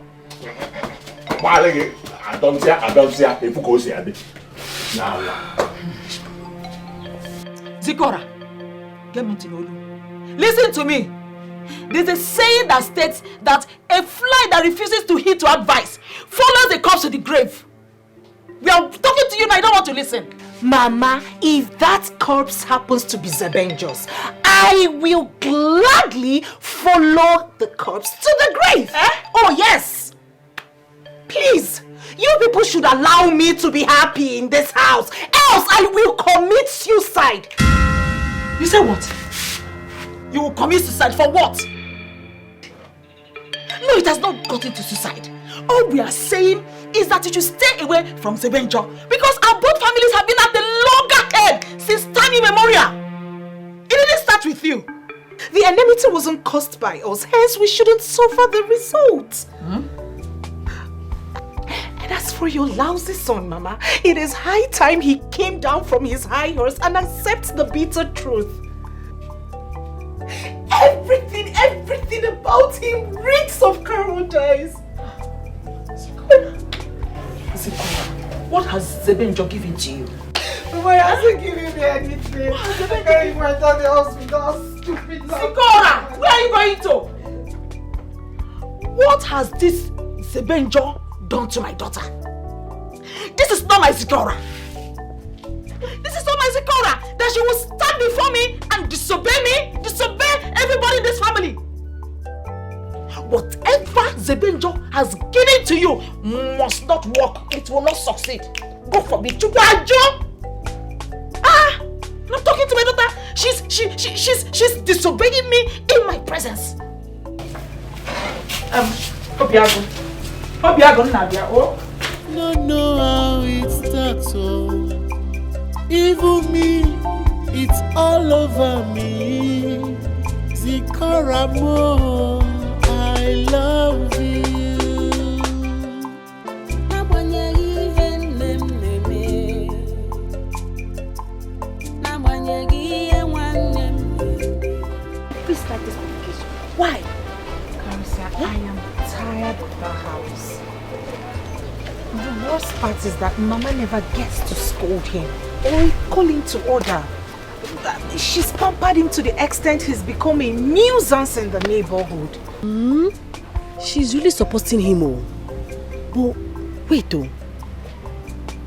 I don't see if you go see it. Now, Zikora, get me to know you. Listen to me. There's a saying that states that a fly that refuses to heed to advice follows the corpse to the grave. We are talking to you now, I don't want to listen. Mama, if that corpse happens to be Zebenjo's, I will gladly follow the corpse to the grave. Oh yes. Please, you people should allow me to be happy in this house, else I will commit suicide. You say what? You will commit suicide for what? No, it has not gotten to suicide. All we are saying is that you should stay away from Zebenjo because our both families have been at the loggerhead since time immemorial. It didn't start with you. The enmity wasn't caused by us, hence we shouldn't suffer the results. And as for your lousy son, Mama, it is high time he came down from his high horse and accepts the bitter truth. Everything about him reeks of cowardice. Zikora, what has Zebenjo given to you? Mama, he hasn't given me anything. I can't even enter the hospital, stupid. Zikora, where are you going to? What has this Zebenjo done to my daughter? This is not my Zikora. This is not my Zikora, that she will stand before me and disobey everybody in this family. Whatever Zebenjo has given to you must not work. It will not succeed. God forbid. I'm talking to my daughter. She's disobeying me in my presence. Obiago, Nadia. Oh. No know how it starts, oh. Even me, it's all over me. Zikora mo, I love you. Please start this communication. Why? Carissa, I am tired of the house. The worst part is that Mama never gets to scold him or call him to order. She's pampered him to the extent he's become a nuisance in the neighborhood. She's really supporting him, oh. But wait though.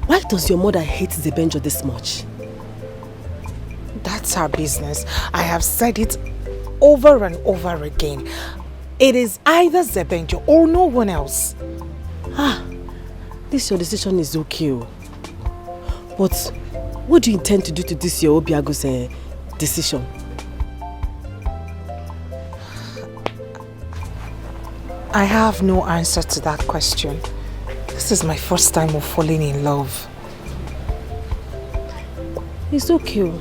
Why does your mother hate Zebenjo this much? That's her business. I have said it over and over again. It is either Zebenjo or no one else. This your decision is okay. But what do you intend to do to this your Obiago's decision? I have no answer to that question. This is my first time of falling in love. It's okay.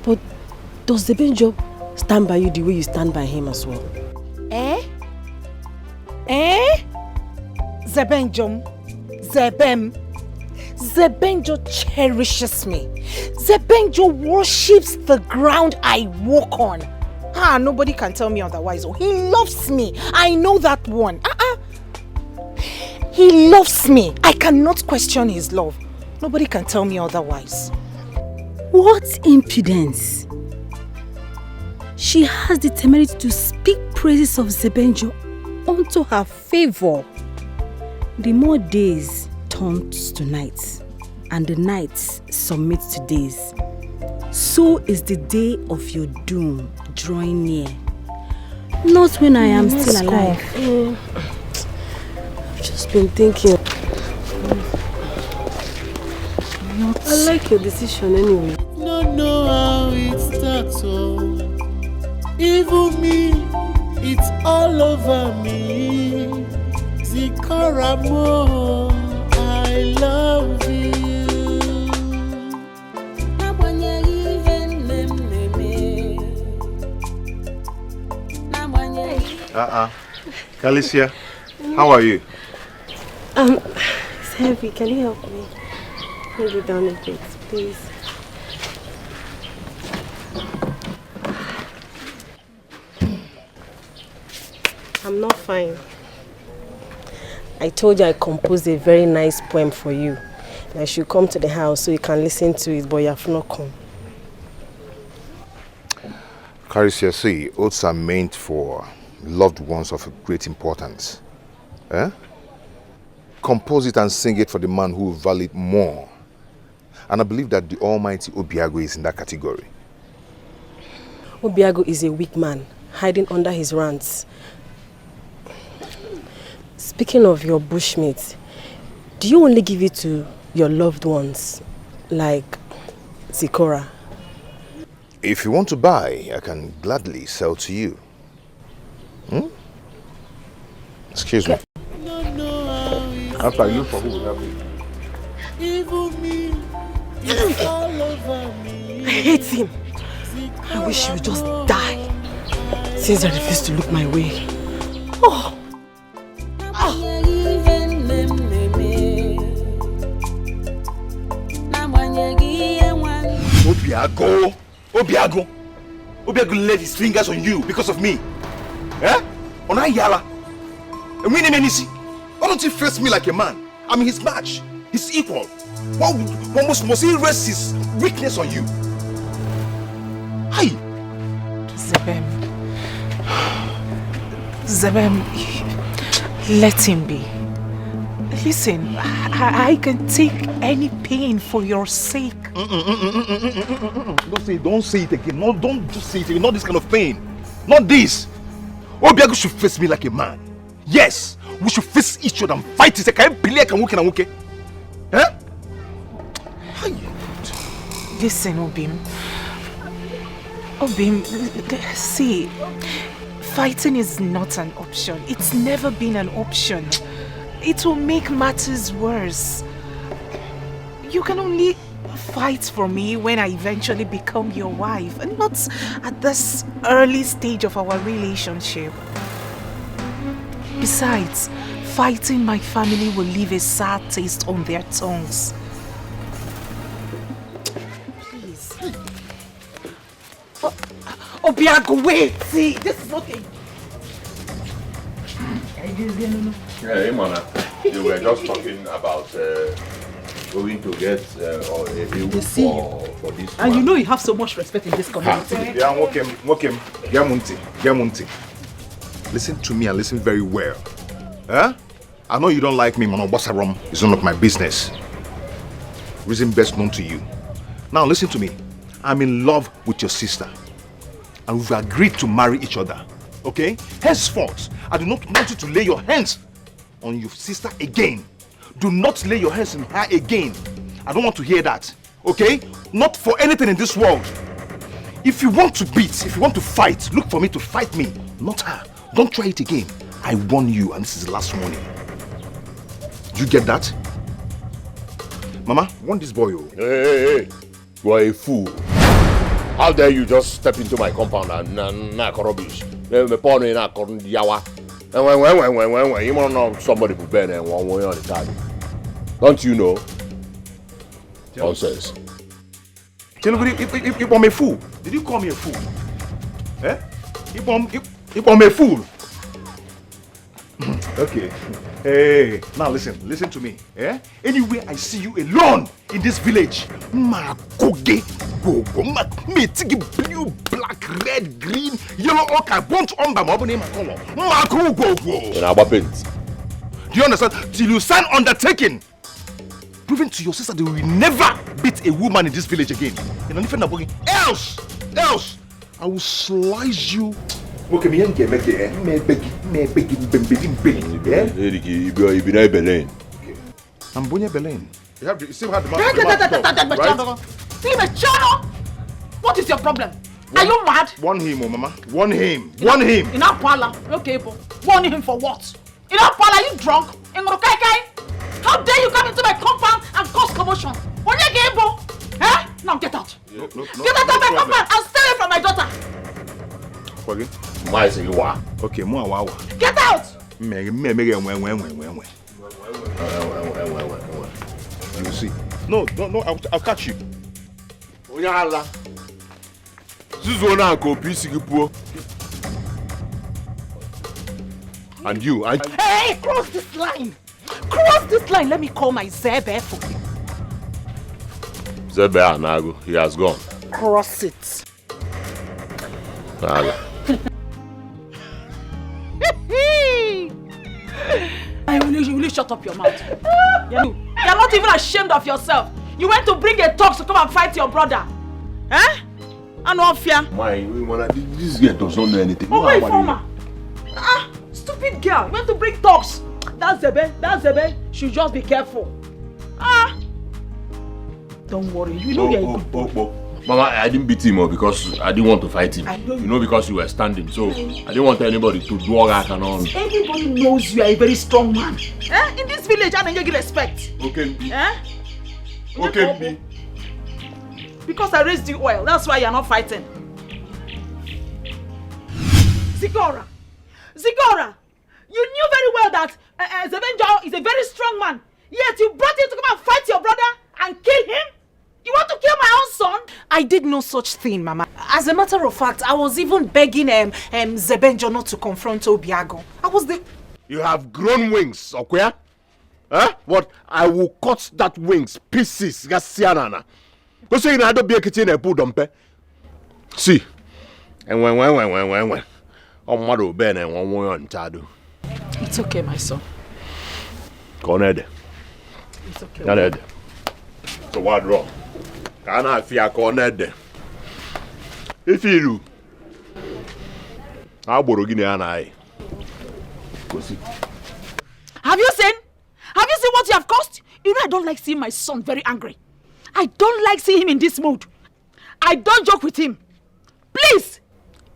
But does the Benjo stand by you the way you stand by him as well? Zebenjo cherishes me. Zebenjo worships the ground I walk on. Nobody can tell me otherwise. He loves me. I know that one. He loves me. I cannot question his love. Nobody can tell me otherwise. What impudence! She has the temerity to speak praises of Zebenjo unto her favor. The more days turns to nights, and the nights submit to days. So is the day of your doom drawing near. Not when I am still alive. I've just been thinking. I like your decision anyway. Don't know how it starts, oh. Even me, it's all over me. Zikaramo, I love you. Calicia, how are you? It's heavy. Can you help me? Hold it down a bit, please. I'm not fine. I told you I composed a very nice poem for you. I should come to the house so you can listen to it, but you have not come. Calicia, see, oaths are meant for loved ones of great importance. Compose it and sing it for the man who will value it more. And I believe that the almighty Obiago is in that category. Obiago is a weak man, hiding under his rants. Speaking of your bushmeat, do you only give it to your loved ones, like Zikora? If you want to buy, I can gladly sell to you. Excuse me. After you, for who will help you? I hate him. I wish he would just die. Since I refuse to look my way. Obiago laid his fingers on you because of me. Ona Yala. And we name Nisi. Why don't you face me like a man? I'm his match, his equal. Why must he rest his weakness on you? Hi. Zebem, let him be. Listen, I can take any pain for your sake. Don't say it again. No, don't just say it again. Not this kind of pain. Not this. Obiago should face me like a man. Yes, we should face each other and fight. It's a kind of play can work. Listen, Obim, see, fighting is not an option. It's never been an option. It will make matters worse. You can only fight for me when I eventually become your wife, and not at this early stage of our relationship. Besides, fighting my family will leave a sour taste on their tongues. Please. Obiago, wait! See, this is not a... Hey, man, you were just talking about going to get a bill for this And one. you know you have so much respect in this community. Yeah, Mokem, Yamunti. Listen to me and listen very well. I know you don't like me, man. Basarom. It's none of my business. Reason best known to you. Now listen to me. I'm in love with your sister. And we've agreed to marry each other. Okay? Henceforth, I do not want you to lay your hands on your sister again. Do not lay your hands on her again. I don't want to hear that. Okay? Not for anything in this world. If you want to beat, if you want to fight, look for me to fight me, not her. Don't try it again. I warn you, and this is the last warning. You get that? Mama, warn this boy. Hey. You are a fool. How dare you just step into my compound and knock rubbish? You know somebody who been and one way on the target. Don't you know? Nonsense. Tell me, if I'm a fool. Did you call me a fool? Eh? If I'm a fool. Okay. Hey, now listen to me. Eh? Anywhere I see you alone in this village, blue, black, red, green, yellow, okay, bunch on by my name and color. In our paint. Do you understand? Till you sign undertaking, proving to your sister that you will never beat a woman in this village again. You know, else, I will slice you. Okay, me and make it. I'm Bonya Belen. You still have the mask, right? What is your problem? Are you mad? Warn him, oh mama. Warn him. In our parlor. Okay, but warn him for what? In our parlor, are you drunk? In Morokai? How dare you come into my compound and cause commotion? When you get able? Eh? Now get out. Get out of my compound and stay away from my daughter. Okay. Okay, get out! You see. No, I'll catch you. And you, Hey, cross this line! Cross this line, let me call my Zebe for you. Zebe Anago, he has gone. Cross it. Will you shut up your mouth? You're not even ashamed of yourself. You went to bring a talk to come and fight your brother. Eh? I know fear. This girl does not know anything. Oh, wait, former. Stupid girl. You went to bring talks. That's Zebe. Should just be careful. Don't worry. You know you're a good boy. Mama, I didn't beat him because I didn't want to fight him. You know, because you were standing. So I didn't want anybody to do all that and all. Everybody knows you are a very strong man. Eh? In this village, I don't get respect. Okay. Eh? Okay. Because I raised you well. That's why you're not fighting. Zigora, you knew very well that Avenger is a very strong man. Yet you brought him to come and fight your brother and kill him? You want to kill my own son? I did no such thing, Mama. As a matter of fact, I was even begging Zebenjo not to confront Obiago. You have grown wings, okay? Huh? What? I will cut that wings pieces. Go say I don't be a kitchen and put them. See. And when. Oh, mother Ben and one more on Tado. It's okay, my son. Coned. It's okay. Coned. So what wrong? Can I fear Coned? If you do, I'll borrow Guinea and I. Go see. Have you seen what you have caused? You know I don't like seeing my son very angry. I don't like seeing him in this mood. I don't joke with him. Please.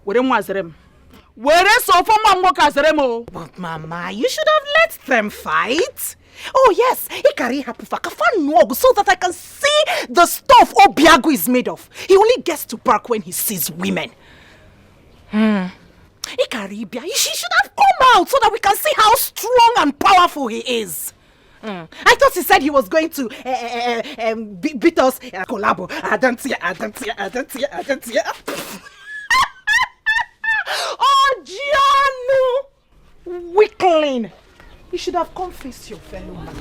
But Mama, you should have let them fight. Oh yes, so that I can see the stuff Obiago is made of. He only gets to bark when he sees women. She should have come out so that we can see how strong and powerful he is. I thought he said he was going to beat us. Collabo. Oh, Gianno! Weakling! You should have confessed your fellow man.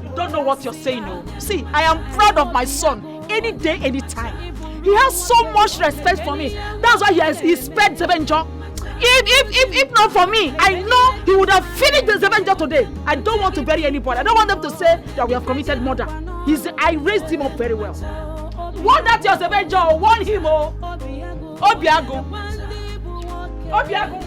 You don't know what you're saying, no. See, I am proud of my son. Any day, any time. He has so much respect for me. That's why he spared Avenger. If not for me, I know he would have finished the Avenger today. I don't want to bury anybody. I don't want them to say that we have committed murder. I raised him up very well. Warn that your Avenger, warn him, Obiago. Obiago.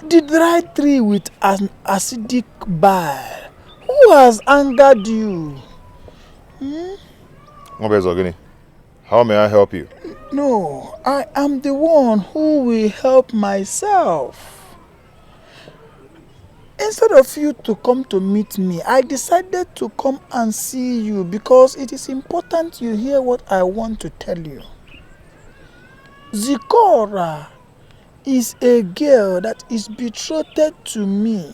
The dry tree with an acidic bile. Who has angered you? How may I help you? No, I am the one who will help myself. Instead of you to come to meet me, I decided to come and see you because it is important you hear what I want to tell you. Zikora is a girl that is betrothed to me.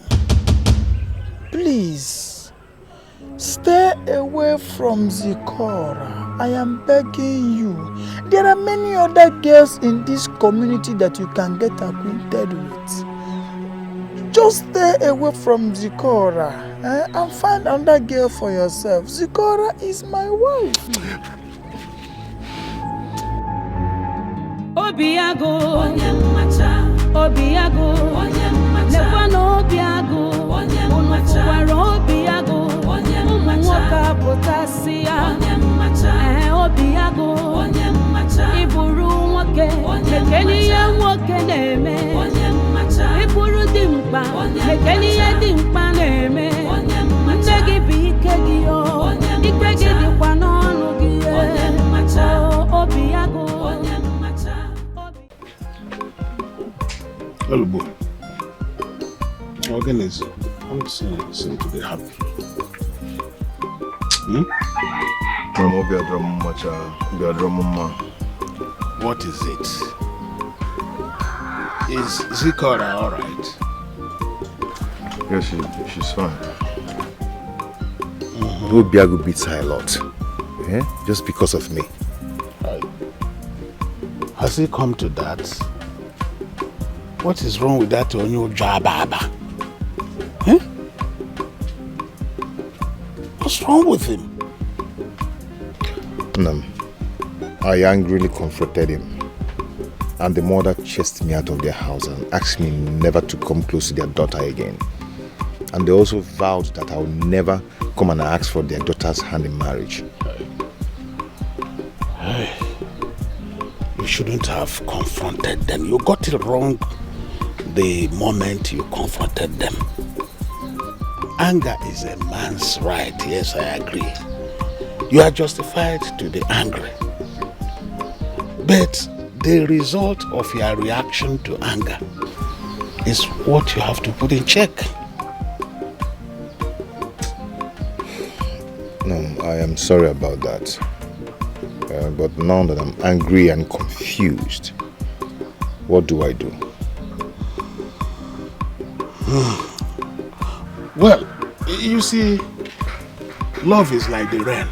Please, stay away from Zikora. I am begging you. There are many other girls in this community that you can get acquainted with. Just stay away from Zikora and find another girl for yourself. Zikora is my wife. Obiago, Obiago, Lekwano Obiago, Unukwaro Obiago, Umuwaka Potasia, Obiago, Iburu Wake, Mekenia Wake Neme, Iburu Dimpa, Mekenia Dimpa Neme, Ndegi Bikegio, Ikegi Dikwanon Gie, Obiago. Hello, boy. Organism. I'm seem to be happy. What is it? Is Zikora all right? Yes, she's fine. Obiago beats her a lot. Just because of me. Has it come to that? What is wrong with that Onyo Jababa? What's wrong with him? I angrily confronted him. And the mother chased me out of their house and asked me never to come close to their daughter again. And they also vowed that I would never come and ask for their daughter's hand in marriage. You shouldn't have confronted them. You got it wrong the moment you confronted them. Anger is a man's right. Yes, I agree. You are justified to be angry. But the result of your reaction to anger is what you have to put in check. No, I am sorry about that. But now that I'm angry and confused, what do I do? Well, you see, love is like the rain.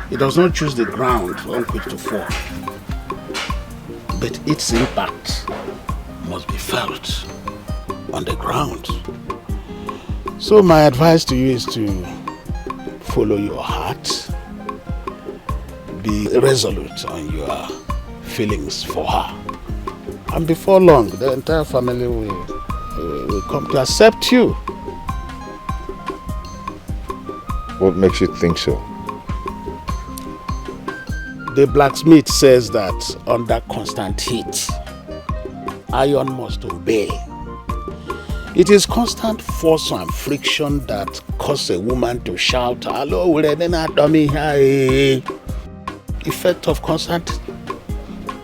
It does not choose the ground on which to fall. But its impact must be felt on the ground. So my advice to you is to follow your heart. Be resolute on your feelings for her. And before long, the entire family will come to accept you. What makes you think so? The blacksmith says that under constant heat, iron must obey. It is constant force and friction that cause a woman to shout, "Hello, effect of constant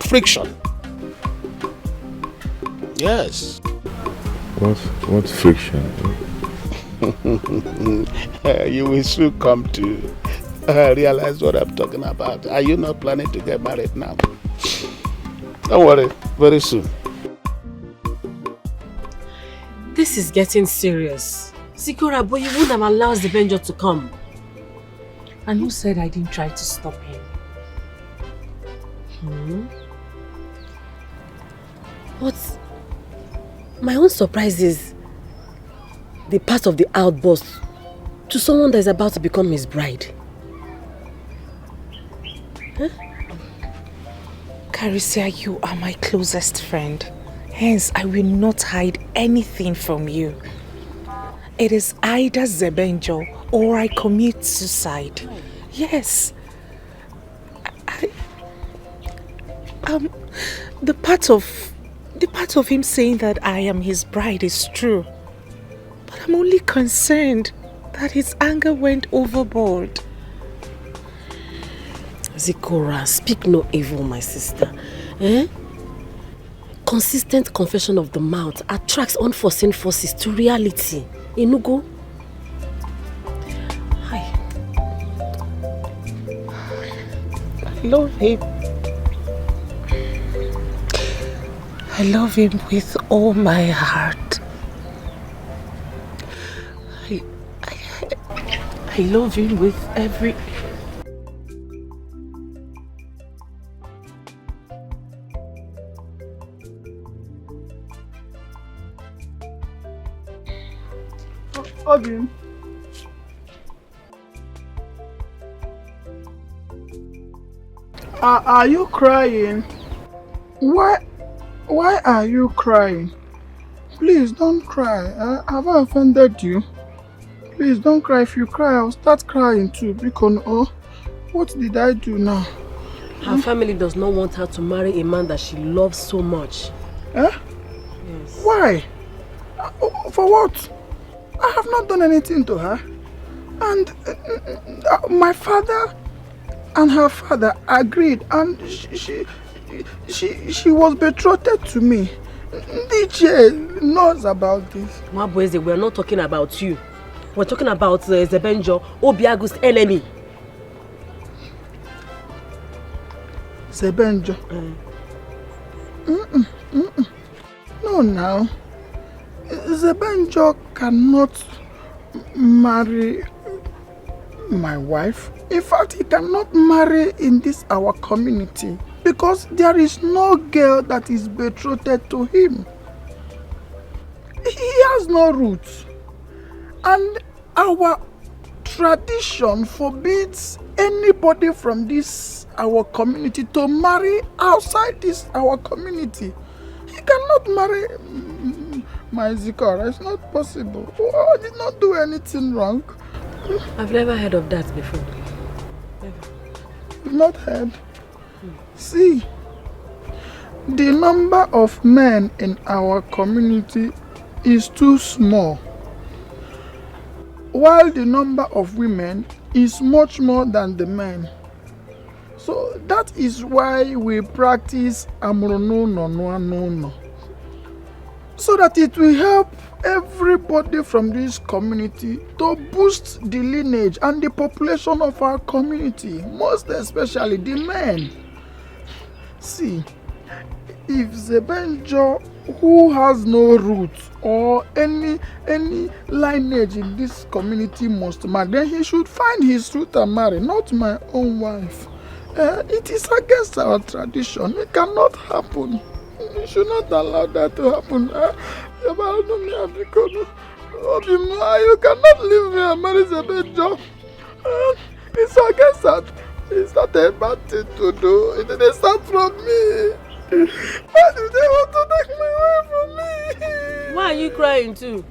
friction." Yes. What friction? You will soon come to realize what I'm talking about. Are you not planning to get married now? Don't worry, very soon. This is getting serious. Sikora, but you wouldn't have allowed the Avenger to come. And who said I didn't try to stop him? But my own surprise is the part of the outburst to someone that is about to become his bride. Huh? Carissa, you are my closest friend. Hence, I will not hide anything from you. It is either Zebenjo or I commit suicide. Yes. The part of him saying that I am his bride is true. But I'm only concerned that his anger went overboard. Zikora, speak no evil, my sister. Eh? Consistent confession of the mouth attracts unforeseen forces to reality. Inugo? Hi. I love him. I love him with all my heart. I love him with every... Obin. Are you crying? Why are you crying? Please don't cry. Have I offended you? Please don't cry. If you cry, I'll start crying too. Because what did I do now? Her family does not want her to marry a man that she loves so much. Eh? Yes. Why? For what? I have not done anything to her. And my father and her father agreed, and she was betrothed to me. DJ knows about this. Mabweze, we're not talking about you. We're talking about Zebenjo, Obiagu's enemy. Zebenjo? No, now. Zebenjo cannot marry my wife. In fact, he cannot marry in this our community because there is no girl that is betrothed to him. He has no roots. And our tradition forbids anybody from this our community to marry outside this our community. He cannot marry my Zikora. It's not possible. I did not do anything wrong. I've never heard of that before. You've not heard? See, the number of men in our community is too small, while the number of women is much more than the men. So that is why we practice Amrono, so that it will help everybody from this community to boost the lineage and the population of our community, most especially the men. See, if Zebenjo, who has no roots or any lineage in this community must marry, then he should find his root and marry, not my own wife. It is against our tradition. It cannot happen. You should not allow that to happen. You cannot leave me and marry Zebenjo. It's against that. It's not a bad thing to do. It didn't start from me. Why do they want to take my wife from me? Why are you crying too?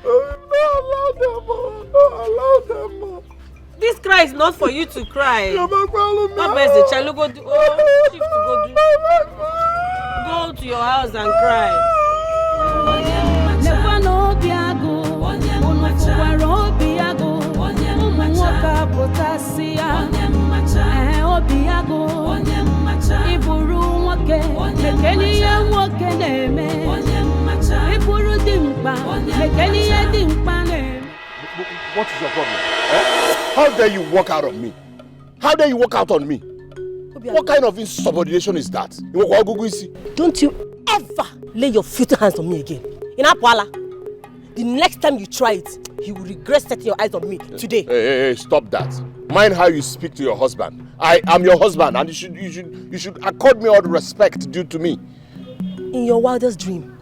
Don't allow them. This cry is not for you to cry. Not best the child go to go to your house and cry. What is your problem? How dare you walk out on me? How dare you walk out on me? What kind of insubordination is that? Don't you ever lay your filthy hands on me again. In Apwala, the next time you try it, you will regret setting your eyes on me today. Hey, stop that. Mind how you speak to your husband. I am your husband, and you should accord me all the respect due to me. In your wildest dream,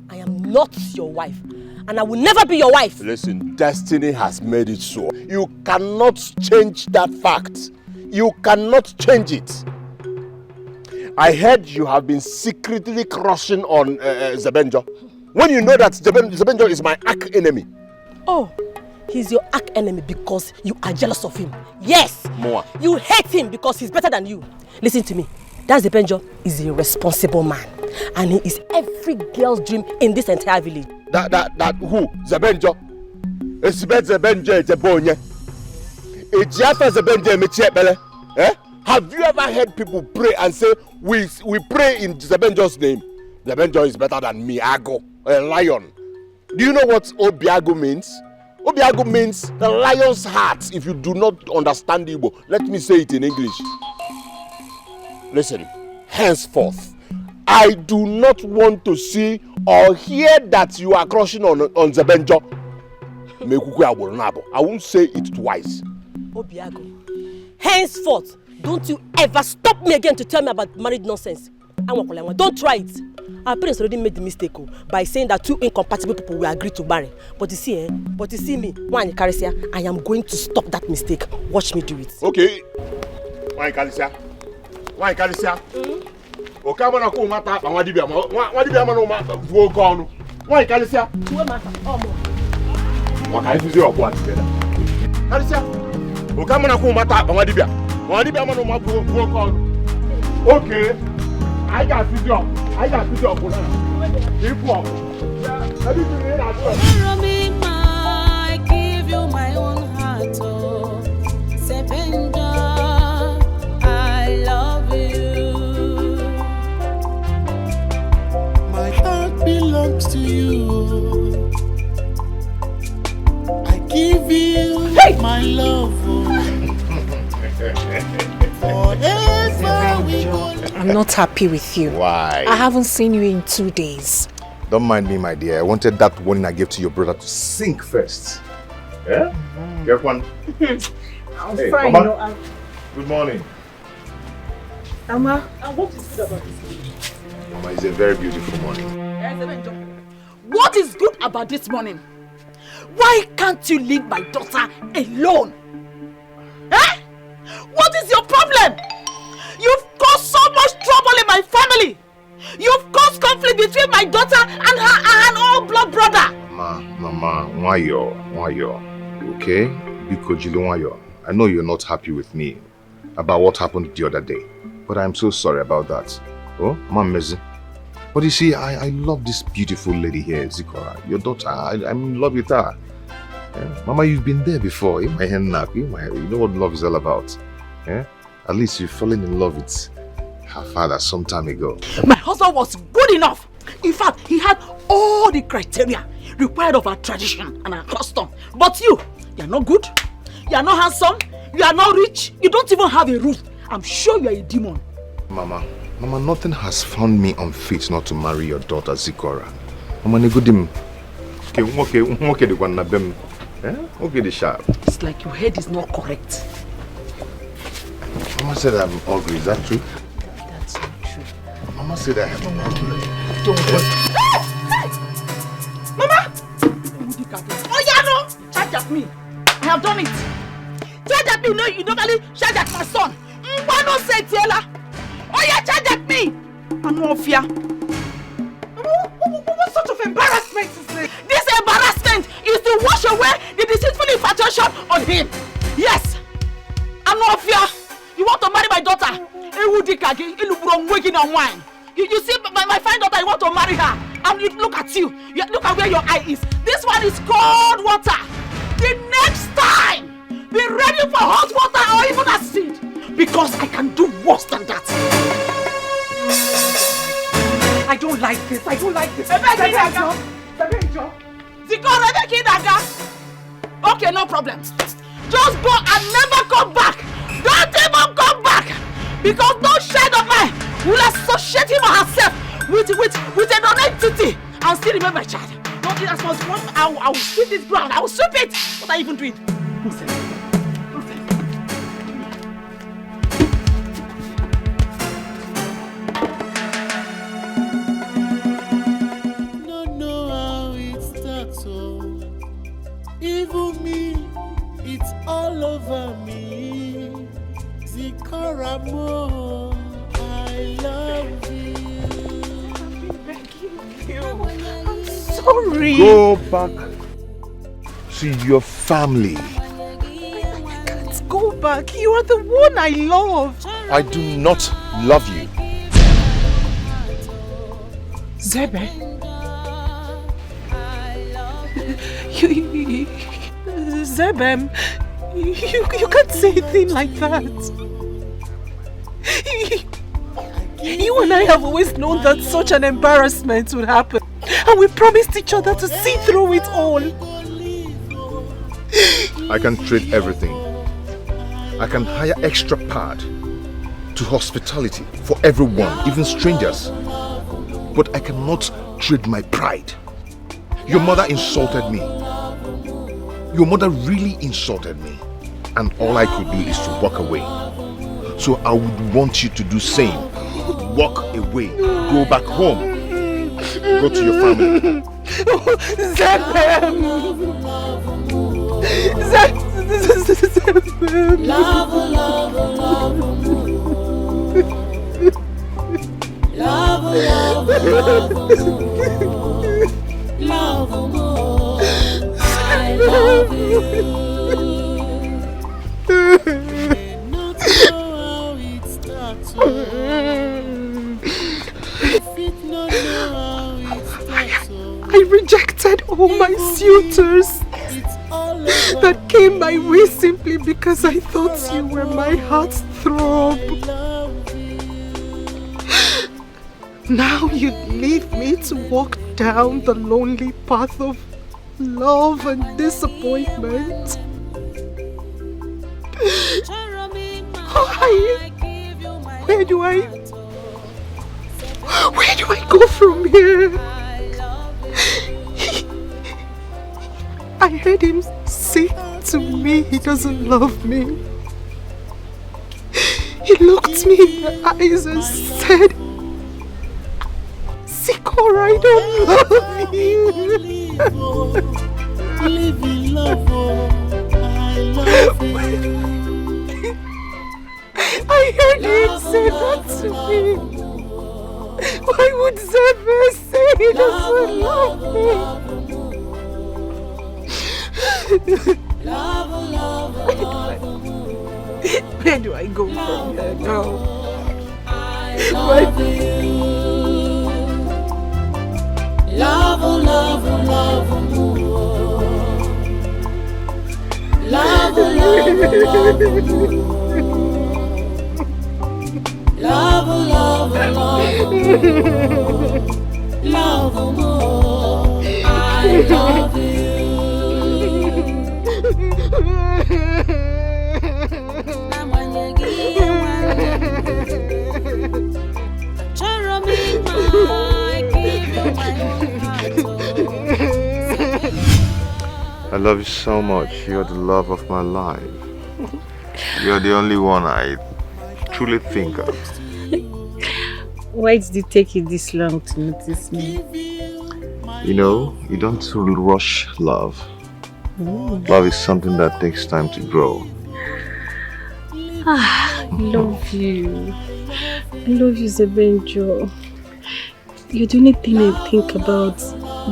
I am not your wife, and I will never be your wife. Listen, destiny has made it so. You cannot change that fact. You cannot change it. I heard you have been secretly crushing on Zebenjo. When you know that Zebenjo is my arch enemy. Oh, he's your arch enemy because you are jealous of him. Yes. More. You hate him because he's better than you. Listen to me. That Zebenjo is a responsible man, and he is every girl's dream in this entire village. That who? Zebenjo? Zebenjo Jebonye. Eh? Have you ever heard people pray and say, we pray in Zebenjo's name? Zebenjo is better than me, Ago, a lion. Do you know what Obiago means? Obiago means the lion's heart. If you do not understand Igbo, let me say it in English. Listen, henceforth, I do not want to see or hear that you are crushing on Zebenjo. I won't say it twice. Obiago, henceforth, don't you ever stop me again to tell me about marriage nonsense. Don't try it. Our parents already made the mistake by saying that two incompatible people will agree to marry. But you see me, one Carisia, I am going to stop that mistake. Watch me do it. Okay. One Carisia. Okay, man, I come mata. Wanadibia no mata. Go gone. One Carisia. What kind of your what? Carisia. Okay, man, I come mata. Wanadibia no mata. Go gone. Okay. I got video. I give you my own heart, oh, Avenger, I love you. My heart belongs to you. I give you my love. Forever we go. I'm not happy with you. Why? I haven't seen you in 2 days. Don't mind me, my dear. I wanted that warning I gave to your brother to sink first. Yeah? Get one. I'm hey, fine. Mama. No, Good morning. Mama, what is good about this? Mama, it's a very beautiful morning. What is good about this morning? Why can't you leave my daughter alone? Eh? What is your problem? You've caused so much trouble in my family. You've caused conflict between my daughter and her own blood brother. Mama, why you? Okay? Because I know you're not happy with me about what happened the other day. But I'm so sorry about that. Oh, Mama Mezi. But you see, I love this beautiful lady here, Zikora. Your daughter, I'm in love with her. Yeah? Mama, you've been there before. In my hand now, you know what love is all about. Yeah? At least you've fallen in love with her father some time ago. My husband was good enough. In fact, he had all the criteria required of our tradition and our custom. But you're not good. You're not handsome. You are not rich. You don't even have a roof. I'm sure you're a demon. Mama, nothing has found me unfit not to marry your daughter, Zikora. Mama, negudim. Okay, the one nabem. Okay, the sharp. It's like your head is not correct. Mama said I'm ugly. Is that true? That's not true. Mama said I am ugly. Don't worry. Hey! Mama! Oh, yeah, no! Charge at me. I have done it. Charge at me. No, you normally charge at my son. Why not say Tiela? Oh, yeah, charge at me. I'm not fear. What sort of embarrassment is this? This embarrassment is to wash away the deceitful infatuation on him. Yes. I'm not fear. You want to marry my daughter? You see my fine daughter, you want to marry her. And look at you. Look at where your eye is. This one is cold water. The next time, be ready for hot water or even acid. Because I can do worse than that. I don't like this. Zikora, okay, no problem. Just go and never come back. Don't even come back. Because no child of mine will associate him or herself with a non-entity and still remember my child. Don't do that. I will sweep this ground. I will sweep it. What are you even doing? Don't know how it starts, oh. Even me, it's all over me. Zikaramo, I love you. I'm sorry. Go back to your family. I can't go back. You are the one I love. I do not love you. Zebe. Zebem, you can't say a thing like that. You and I have always known that such an embarrassment would happen. And we promised each other to see through it all. I can trade everything. I can hire extra pad to hospitality for everyone, even strangers. But I cannot trade my pride. Your mother insulted me. Your mother really insulted me. And all I could do is to walk away. So I would want you to do same. Walk away. Go back home. Go to your family. Zebem! Zebem! Love, love, love, love, love, love, I love you. Not know how it starts, oh. If it not know how it starts, oh. I rejected all my suitors that came my way simply because I thought you were my heart's throb. Now you leave me to walk down the lonely path of love and disappointment. Where do I go from here? I heard him say to me he doesn't love me. He looked me in the eyes and said, Sikora, I don't love you. Live in love, oh. I love you. I heard him say that to me. Why would Zebe say he doesn't love me? Where do I go from here now? Love, love, love, love, love, love, love, I love you. I love you so much. You're the love of my life. You're the only one I truly think of. Why did it take you this long to notice me? You know, you don't rush love. Love is something that takes time to grow. I love you. I love you, Avenger. You're the only thing I think about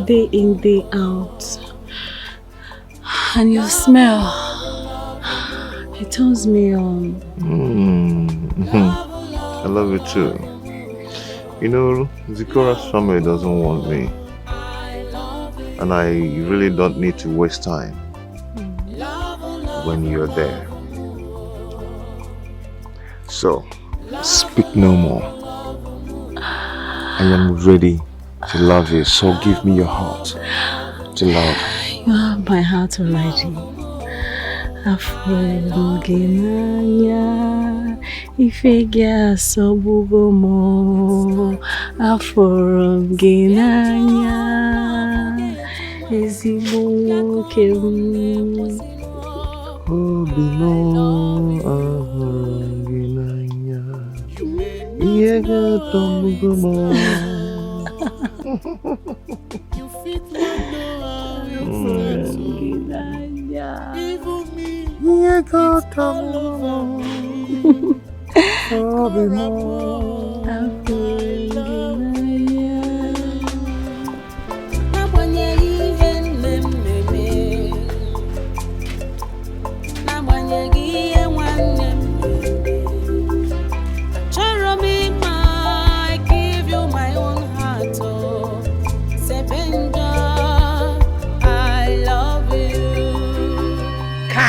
day in, day out. And your smell, it turns me on. I love you too. You know, Zikora's family doesn't want me. And I really don't need to waste time when you're there. So, speak no more. I am ready to love you, so give me your heart. Pretty loud. You have my heart already. Afrogenanya, ifegia sobugomo. Afrogenanya, ezigbo kem. Obino Afrogenanya, iega tomugomo. You fit not know how it starts. Even me, it's all over me.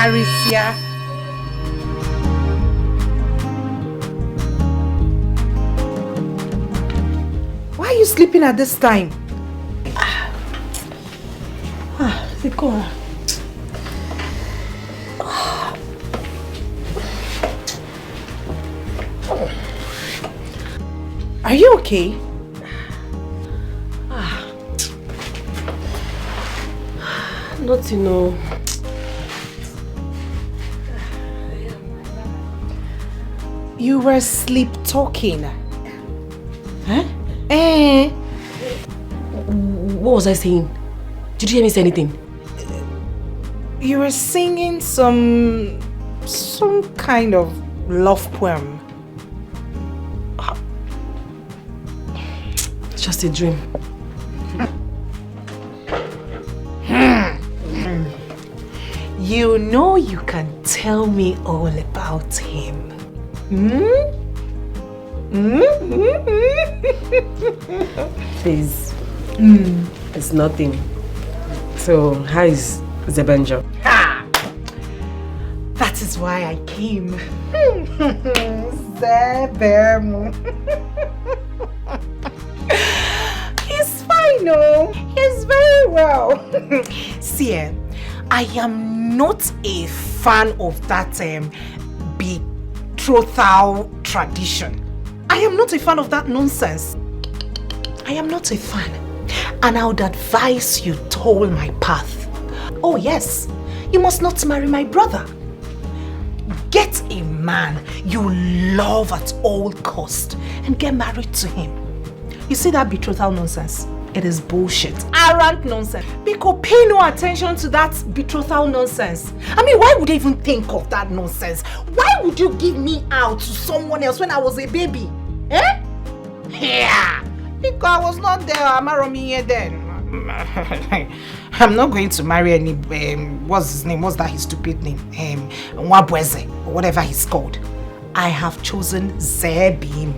Arisia. Why are you sleeping at this time? Zikora. Are you okay? Not, You were sleep talking. Huh? What was I saying? Did you hear me say anything? You were singing some kind of love poem. It's just a dream. You know you can tell me all about him. Please. It's nothing. So, how is the Avenger? That is why I came. Zebemu. He's fine, no? He's very well. See, I am not a fan of that betrothal tradition. I am not a fan of that nonsense. I am not a fan. And I would advise you toll my path. Oh yes, you must not marry my brother. Get a man you love at all cost and get married to him. You see that betrothal nonsense? It is bullshit. Arrant nonsense. Because pay no attention to that betrothal nonsense. I mean, why would you even think of that nonsense? Why would you give me out to someone else when I was a baby? Eh? Yeah. Because I was not there. Amaromi then. I'm not going to marry any, what's his name? What's that his stupid name? Nwabweze, or whatever he's called. I have chosen Zebim.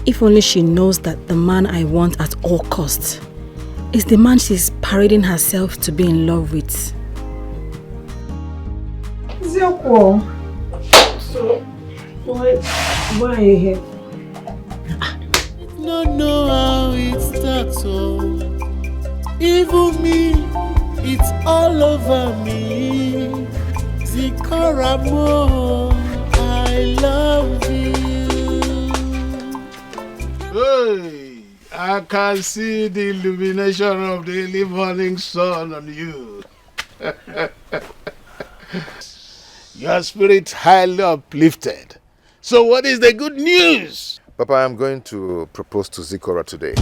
If only she knows that the man I want at all costs is the man she's parading herself to be in love with. Zeko. So, why are you here? Don't know how it starts, oh. Even me, it's all over me. Zikoramo, I love you. Hey, I can see the illumination of the early morning sun on you. Your spirit highly uplifted. So what is the good news? Papa, I'm going to propose to Zikora today,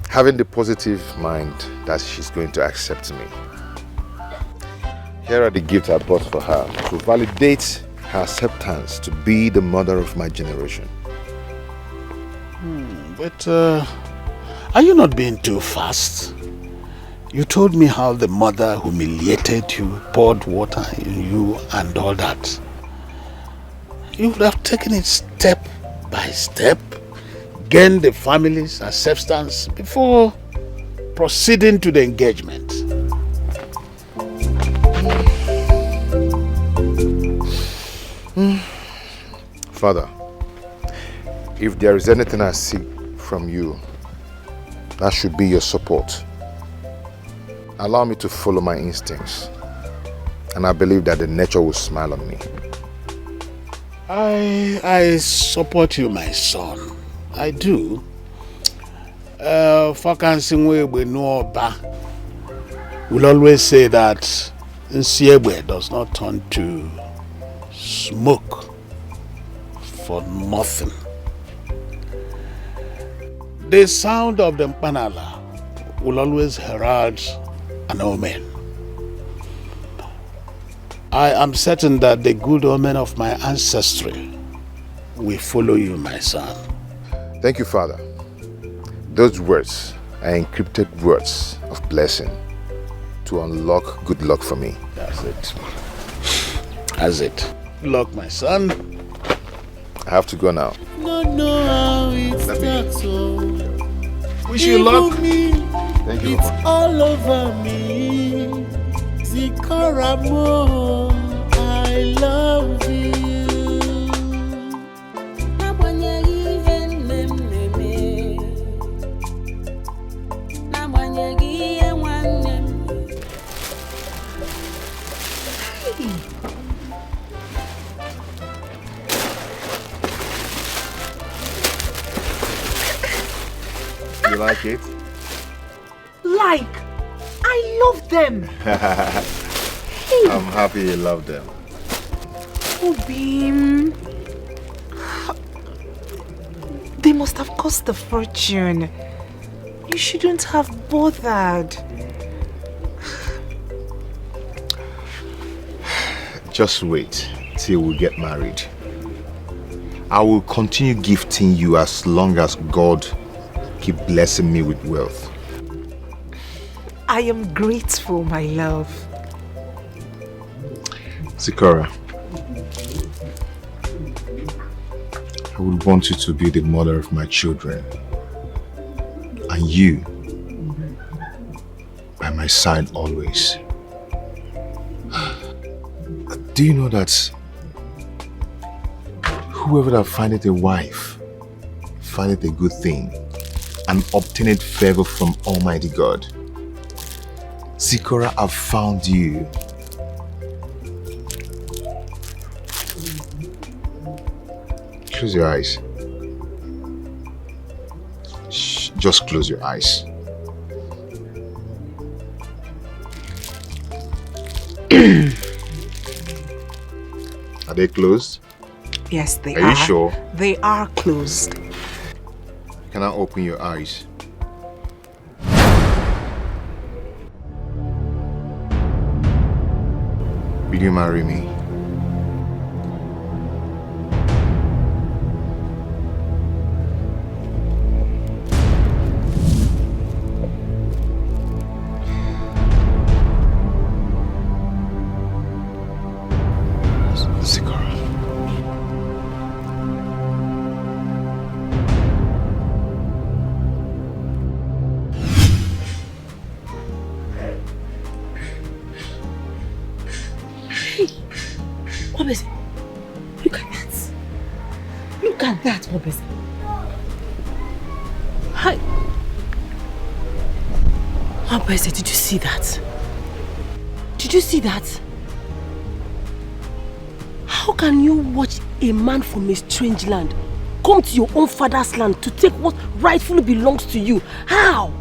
having the positive mind that she's going to accept me. Here are the gifts I bought for her to validate her acceptance to be the mother of my generation. But are you not being too fast? You told me how the mother humiliated you, poured water in you and all that. You would have taken it step by step, gain the family's acceptance before proceeding to the engagement. Father, if there is anything I seek from you, That should be your support. Allow me to follow my instincts. And I believe that the nature will smile on me. I support you, my son. I do. Fakansingwe Nuoba will always say that Nsiegwe does not turn to smoke for nothing. The sound of the mpanala will always herald an omen. I am certain that the good omen of my ancestry will follow you, my son. Thank you, Father. Those words are encrypted words of blessing to unlock good luck for me. That's it. That's it. Good luck, my son. I have to go now. No, how it starts. Wish you luck. Thank you. It's all over me. Zikoramo, I love you. You like it? Like, I love them. I'm happy you love them. Oh, Beam. They must have cost a fortune. You shouldn't have bothered. Just wait till we get married. I will continue gifting you as long as God keep blessing me with wealth. I am grateful, my love. Sikora, I would want you to be the mother of my children. And you, by my side always. Do you know that whoever that findeth a wife, findeth a good thing, and obtaineth favor from Almighty God? Sikora, I've found you. Close your eyes. Shh, just close your eyes. Are they closed? Yes, they are. Are you sure? They are closed. Can I open your eyes? Will you marry me? Look at that. Look at that, Obese. Hi. Obese, did you see that? Did you see that? How can you watch a man from a strange land come to your own father's land to take what rightfully belongs to you? How?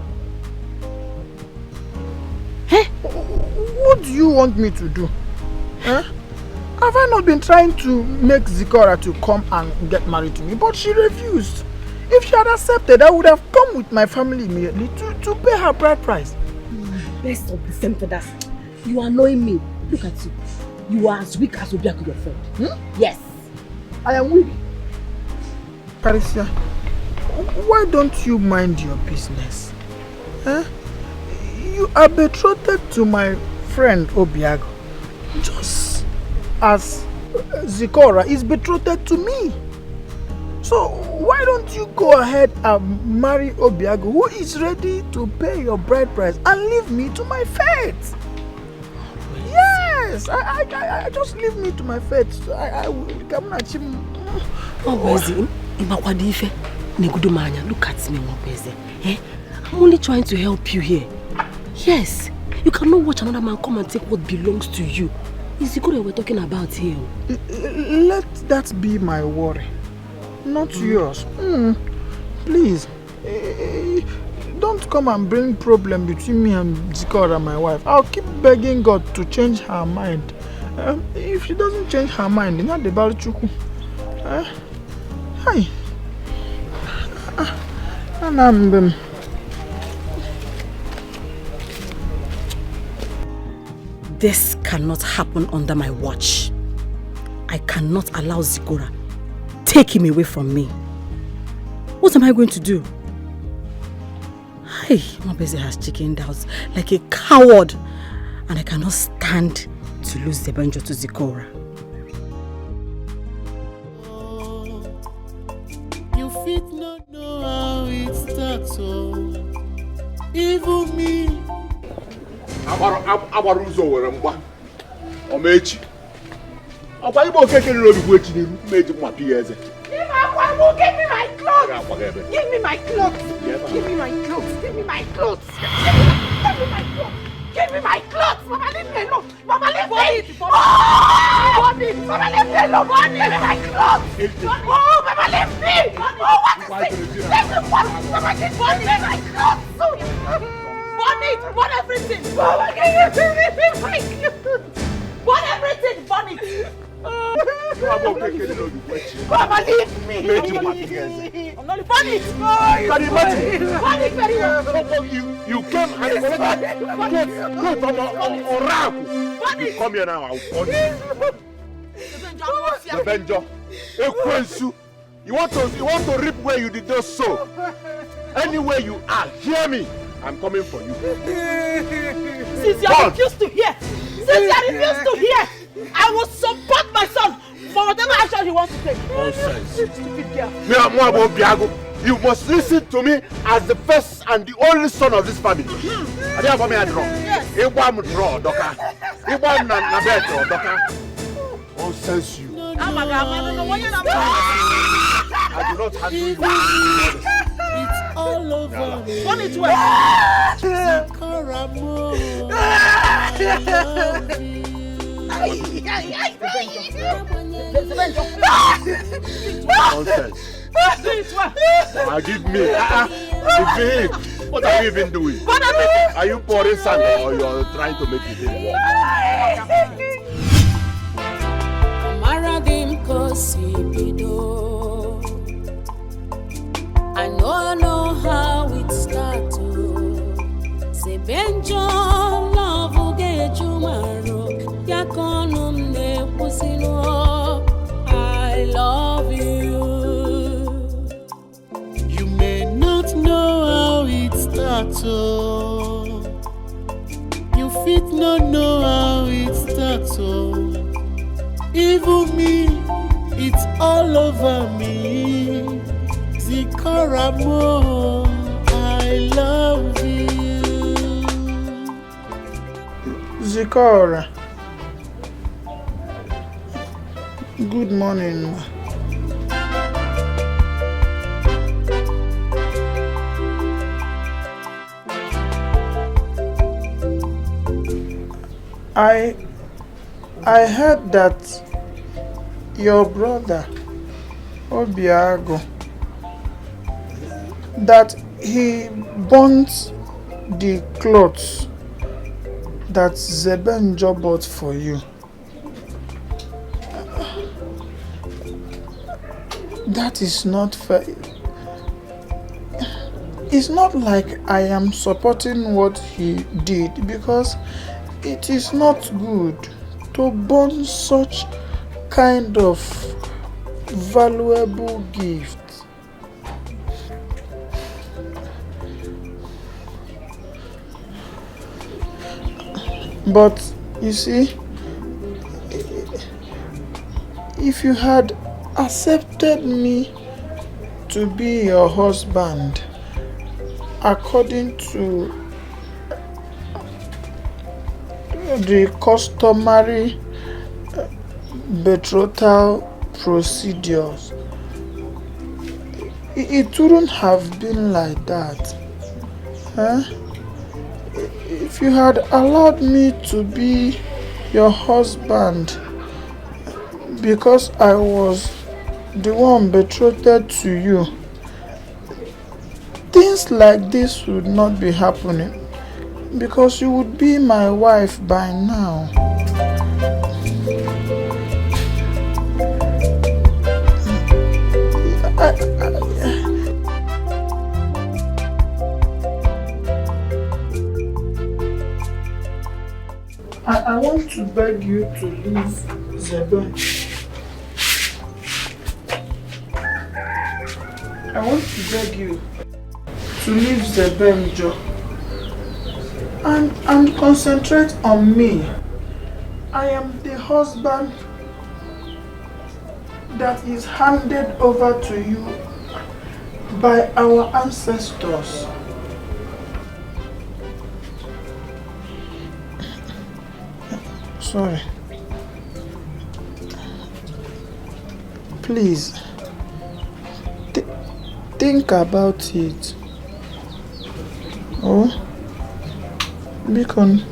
Eh? What do you want me to do? Eh? Have I not been trying to make Zikora to come and get married to me? But she refused. If she had accepted, I would have come with my family immediately to pay her bride price. Best of the same feathers. You are annoying me. Look at you. You are as weak as Obiaku, your friend. Hmm? Yes. I am weak. Patricia, why don't you mind your business? Eh? You are betrothed to my friend Obiago, just as Zikora is betrothed to me. So why don't you go ahead and marry Obiago, who is ready to pay your bride price, and leave me to my fate? Yes, I just leave me to my fate. I will come at him. Obese, look at me, Obese. Eh? I'm only trying to help you here. Yes, you cannot watch another man come and take what belongs to you. It's the good we're talking about here. Let that be my worry, not yours. Please, don't come and bring problem between me and Zikora, my wife. I'll keep begging God to change her mind. If she doesn't change her mind, then not the Balchuku. Hi. This cannot happen under my watch. I cannot allow Zikora take him away from me. What am I going to do? Hey, Mabeze has chickened out like a coward, and I cannot stand to lose the Avenger to Zikora. You fit not know how it starts, oh. Even me. Abaruzo were mgba. Omechi. Ọkwa ibo keke nro bi gwechi ni meji ma pieze. Give me my clothes! Give me my clothes! Give me my clothes! Give me my clothes! Give me my clothes! Give me my clothes! Mama, leave me alone! Mama, leave me! Mama, leave me alone! Give me my clothes! Oh, Mama, leave me! Oh, what is this? Leave me! Mama, give me my clothes! Burn it! Burn everything! Mama, give me my clothes! Burn everything! Burn it! Mama, leave me! I'm not funny! Burn it very well! You came and collected from Oracle. You come here now, I'll burn you. Avenger, you want to reap where you did not sow. Anywhere you are, hear me. I'm coming for you. Since you refuse to hear, I will support my son for whatever action he wants to take. Nonsense. Stupid girl. You must listen to me as the first and the only son of this family. I didn't have a draw. Nonsense you. I do not handle you. It's all over me. Burn it well. Nonsense. Give me. What are you even doing? Are you pouring sand or you're trying to make it work? I know how it starts. Avenger, love will get you tomorrow. I love you. You may not know how it starts. You fit not know how it starts. Even me, it's all over me. Zikora more, I love you. Zikora. Good morning. I heard that your brother Obiago, that he burnt the clothes that Zebenjo bought for you. That is not fair. It's not like I am supporting what he did, because it is not good to burn such kind of valuable gift. But you see, if you had accepted me to be your husband according to the customary betrothal procedures, it wouldn't have been like that. Huh? If you had allowed me to be your husband because I was the one betrothed to you, things like this would not be happening because you would be my wife by now. I want to beg you to leave Zeben. I want to beg you to leave Zebenjo and concentrate on me. I am the husband that is handed over to you by our ancestors. Sorry. Please, think about it. Oh, Beacon,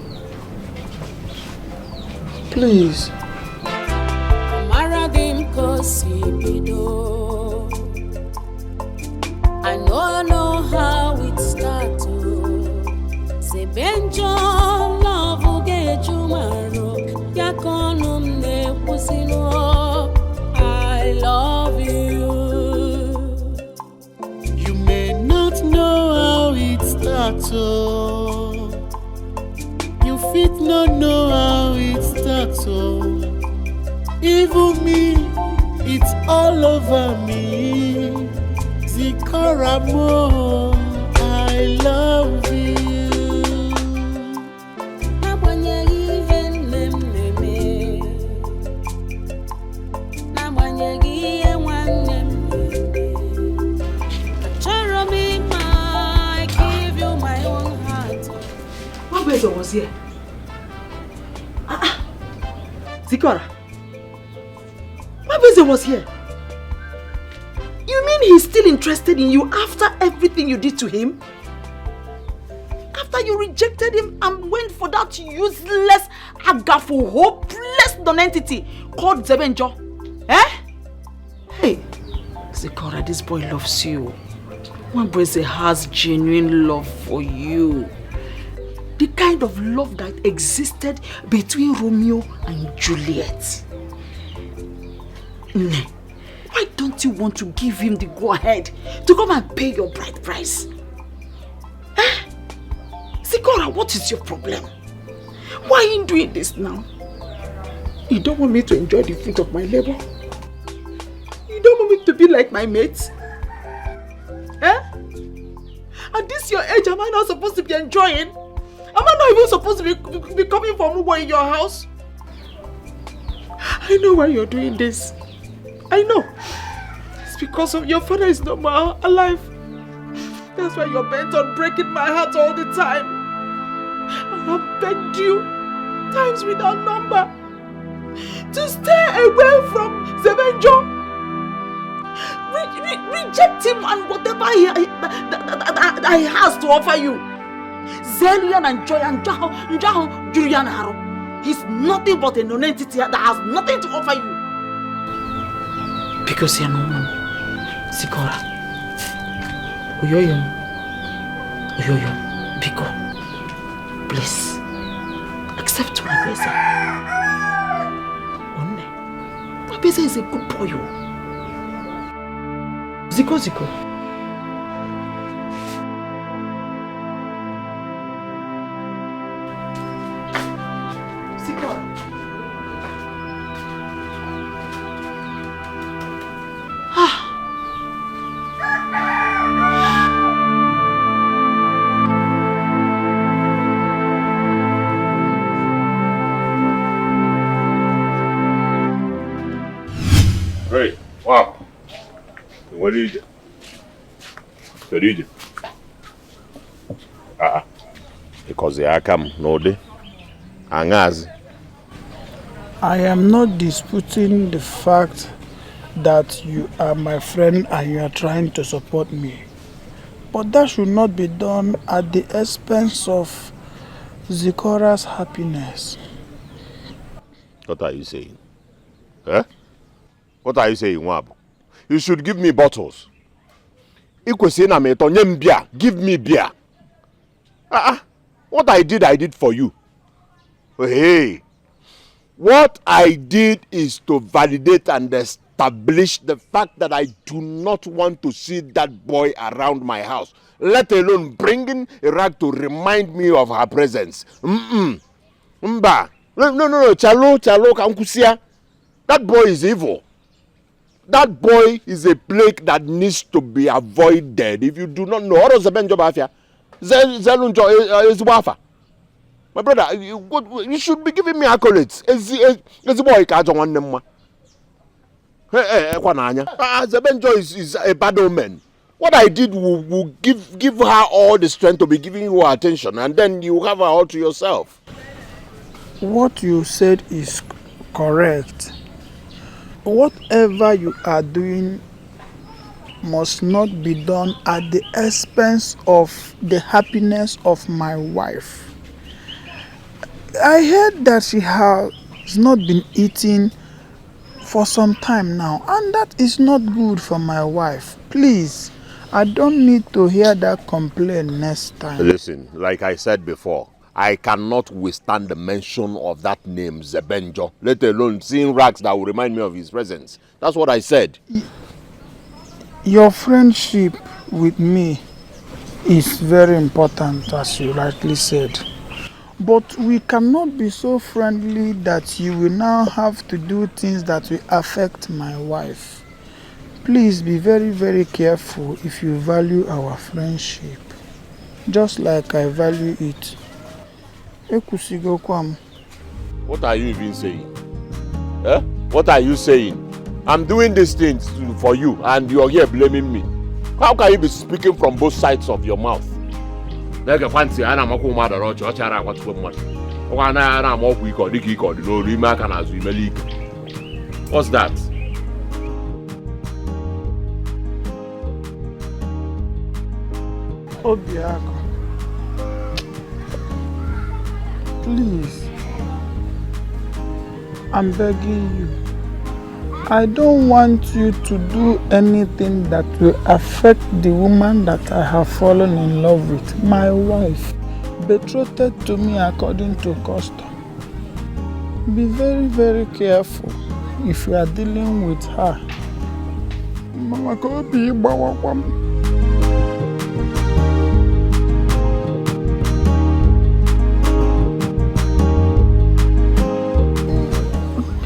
please. I know how it starts. Sebenjo love get you maro. Yakonum ne pusino. I love you. You may not know how it starts. You fit not know how it starts. Even me, it's all over me. Zikoramo, I love you. What was here? Zikora. Mabezo was here. You mean he's still interested in you after everything you did to him? After you rejected him and went for that useless, agafo, hopeless nonentity called Zebenjo? Eh? Hey, Zikora, this boy loves you. Mabezo has genuine love for you. The kind of love that existed between Romeo and Juliet. Why don't you want to give him the go-ahead to come and pay your bride price? Eh? Zikora, what is your problem? Why are you doing this now? You don't want me to enjoy the fruit of my labor? You don't want me to be like my mates? Eh? At this your age, am I not supposed to be enjoying? Am I not even supposed to be coming for Mugo in your house? I know why you're doing this. I know. It's because of your father is no more alive. That's why you're bent on breaking my heart all the time. I have begged you, times without number, to stay away from Zebenjo. Reject him and whatever he has to offer you. Zelian and Joy and Jaho, Julian Haro. He's nothing but a non-entity that has nothing to offer you. Because you're no man. Zikora. Uyoyo, Biko. Please. Accept my blessing. One. My blessing is a good boy. Ziko. Hey, wow. What did you do? What did you do? Because I come no day. Angaz. I am not disputing the fact that you are my friend and you are trying to support me. But that should not be done at the expense of Zikora's happiness. What are you saying? Eh? What are you saying, Wabu? You should give me bottles. Give me beer. What I did for you. Hey, what I did is to validate and establish the fact that I do not want to see that boy around my house, let alone bringing a rag to remind me of her presence. No, Chalo, Kankusia. That boy is evil. That boy is a plague that needs to be avoided. If you do not know, what is the Benjo Bafia? Zelunjo is Wafa. My brother, you should be giving me accolades. Is the boy catch on them? The Benjo is a bad omen. What I did will give her all the strength to be giving you attention, and then you have her all to yourself. What you said is correct. Whatever you are doing must not be done at the expense of the happiness of my wife. I heard that she has not been eating for some time now, and that is not good for my wife. Please, I don't need to hear that complaint next time. Listen, like I said before, I cannot withstand the mention of that name, Zebenjo, let alone seeing rags that will remind me of his presence. That's what I said. Your friendship with me is very important, as you rightly said. But we cannot be so friendly that you will now have to do things that will affect my wife. Please be very, very careful if you value our friendship, just like I value it. What are you even saying? Eh? What are you saying? I'm doing these things for you and you're here blaming me. How can you be speaking from both sides of your mouth? What's that? Obiako, please, I'm begging you. I don't want you to do anything that will affect the woman that I have fallen in love with, my wife, betrothed to me according to custom. Be very, very careful if you are dealing with her. Mama, go be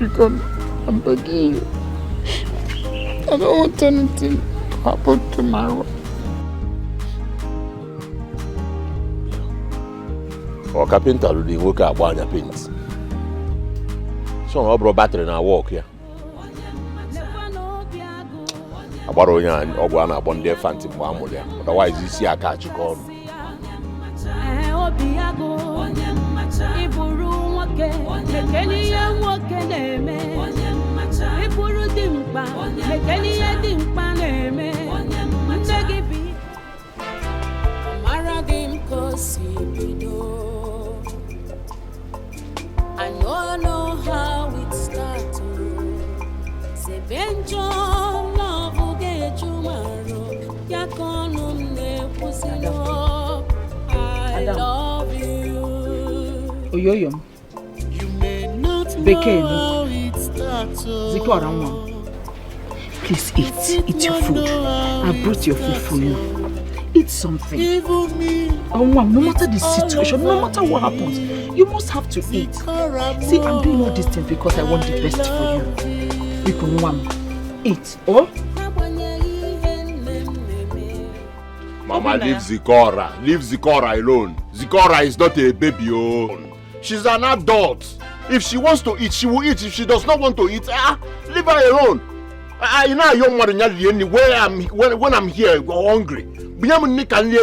because I'm begging you. I don't want anything to happen to my wife. Or carpenter will be working at one paint. So I brought battery and walk here. I borrow you and Ogwana upon their fancy Mamulia. Otherwise, you see a catch you call. I don't know how it started. Avenger, love will get you tomorrow. I love you. Oyoyom. Bekeno. Ziko around one. Please eat. Eat your food. I brought your food for you. Eat something. Oh, no matter the situation, no matter what happens, you must have to eat. See, I'm doing all these things because I want the best for you. You can eat. Oh? Mama, leave Zikora. Leave Zikora alone. Zikora is not a baby. Oh. She's an adult. If she wants to eat, she will eat. If she does not want to eat, leave her alone. You know, young man, when I'm here hungry.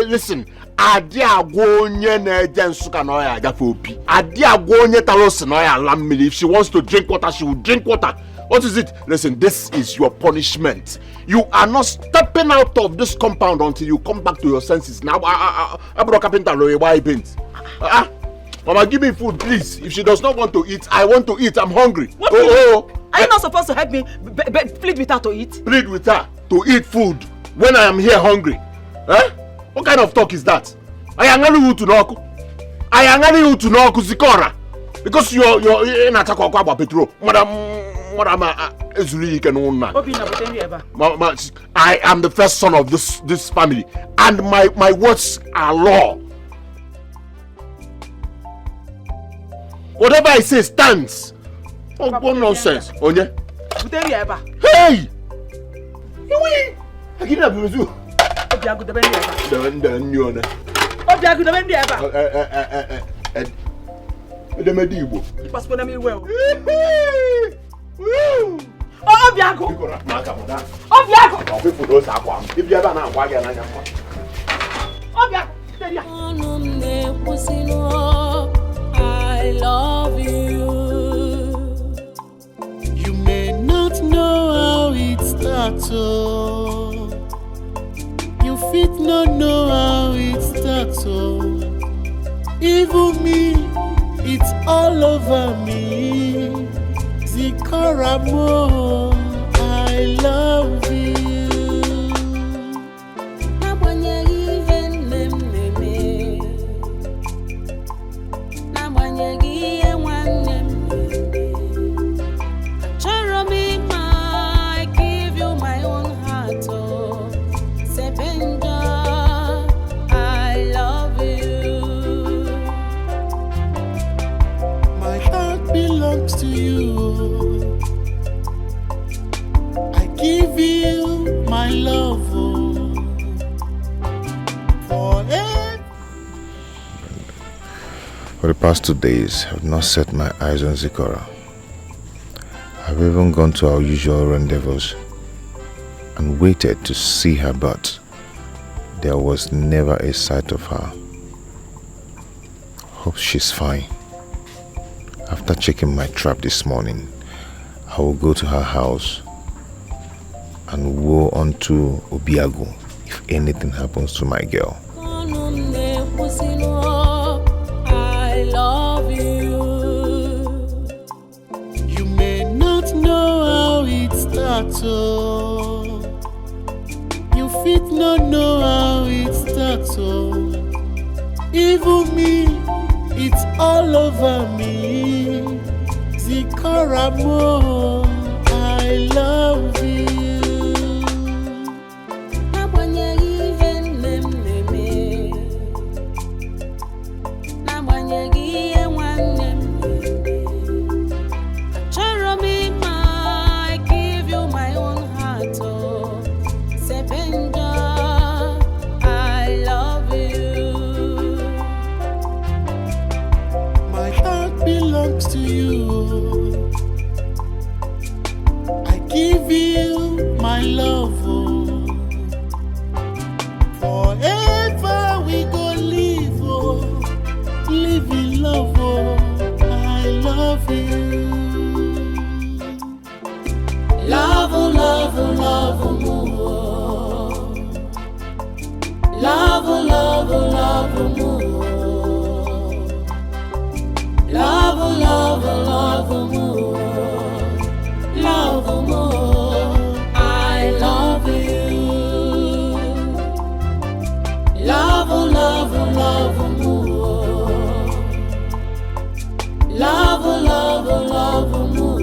Listen. Adia gonye na jensuka no ya gafe opi. Adia gonye talos no ya lamili. If she wants to drink water, she will drink water. What is it? Listen, this is your punishment. You are not stepping out of this compound until you come back to your senses. Now, I brought carpenter why paint. Mama, give me food, please. If she does not want to eat, I want to eat. I'm hungry. What Are you not supposed to help me plead with her to eat? Plead with her to eat food when I am here hungry. What kind of talk is that? I am telling you to knock. I am telling you to knock Zikora. Because you're in attack about petrol. Madam, I am the first son of this family, and my words are law. Whatever I say stands. What nonsense, Onye? Hey! I get up with you. The Medibo. Oh, Biago! I love you. You may not know how it starts, oh. You fit not know how it starts, oh. Even me, it's all over me. Zikaramo, I love you. To you, I give you my love forever. For the past 2 days, I've not set my eyes on Zikora. I've even gone to our usual rendezvous and waited to see her, but there was never a sight of her. Hope she's fine. After checking my trap this morning, I will go to her house and woe unto Obiago if anything happens to my girl. I love you. You may not know how it starts, oh. You fit not know how it starts, oh. Even me, it's all over me. Zikaramo, I love you. To you, I give you my love, oh. Forever we go live, oh. Live in love, oh. I love you. Love, love, love, more. Love, love, love, more. Love, love, love more. Love more. I love you. Love, love, love more. Love, love, love more.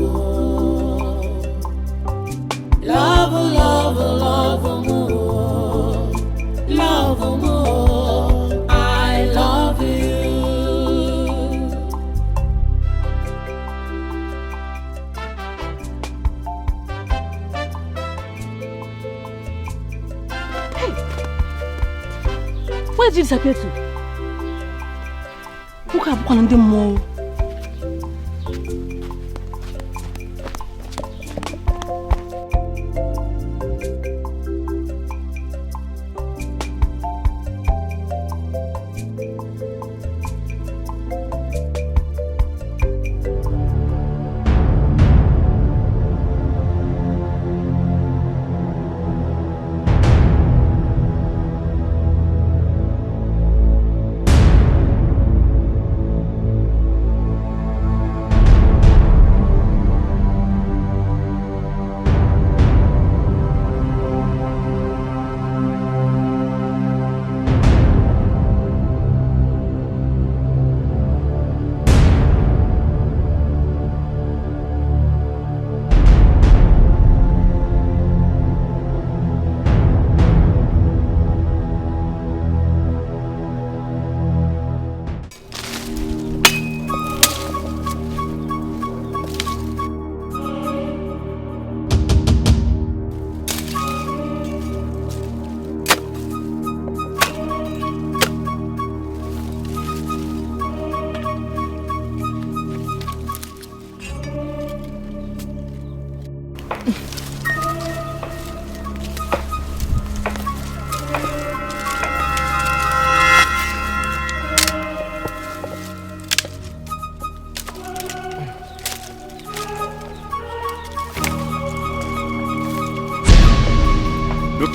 Love, love, love more. Love more. I love you. Where did you disappear to? Who can call them more?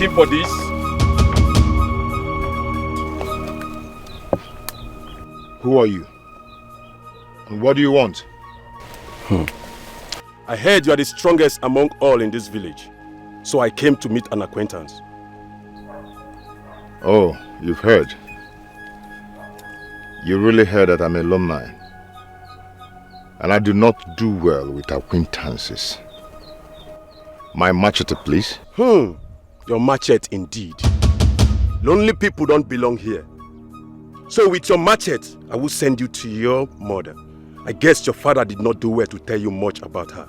motive for this? Who are you? And what do you want? I heard you are the strongest among all in this village. So I came to meet an acquaintance. Oh, you've heard. You really heard that I'm a alumni. And I do not do well with acquaintances. My machete, please. Your machete indeed. Lonely people don't belong here. So with your machete, I will send you to your mother. I guess your father did not do well to tell you much about her.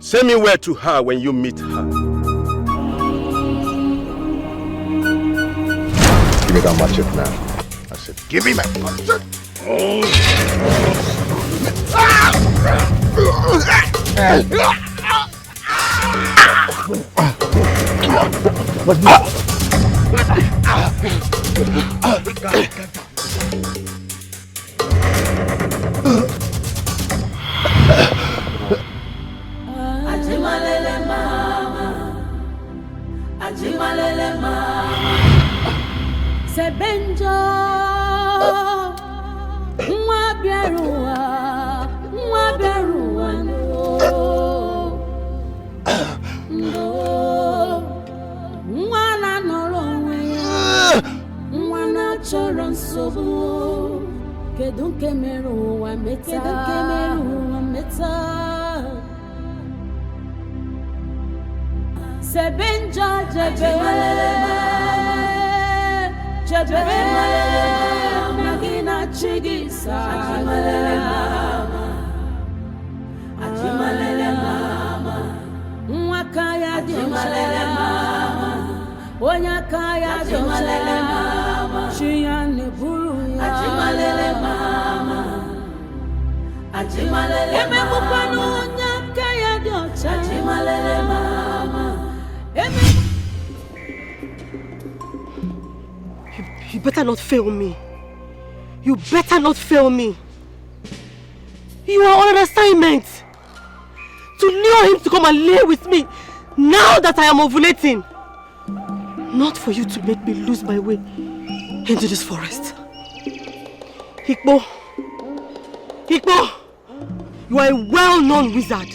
Send me word to her when you meet her. Give me that machete now. I said, give me my machete. Ajimalele mama, Ajimalele mama, Sebenjo, Mwabiarua, no, Mwana norowe, Mwana choron sobu, Kedunke meru wa meta, Sebenja jebe magina chigisa Ajimalele mama mwakaya Ajimalele mama onyakaya Ajimalele mama chiyane buru ya Ajimalele mama Ajimalele mama emekupanu nyakaya diocha Ajimalele mama. You better not fail me. You better not fail me. You are on an assignment to lure him to come and lay with me now that I am ovulating. Not for you to make me lose my way into this forest. Hikbo, you are a well-known wizard.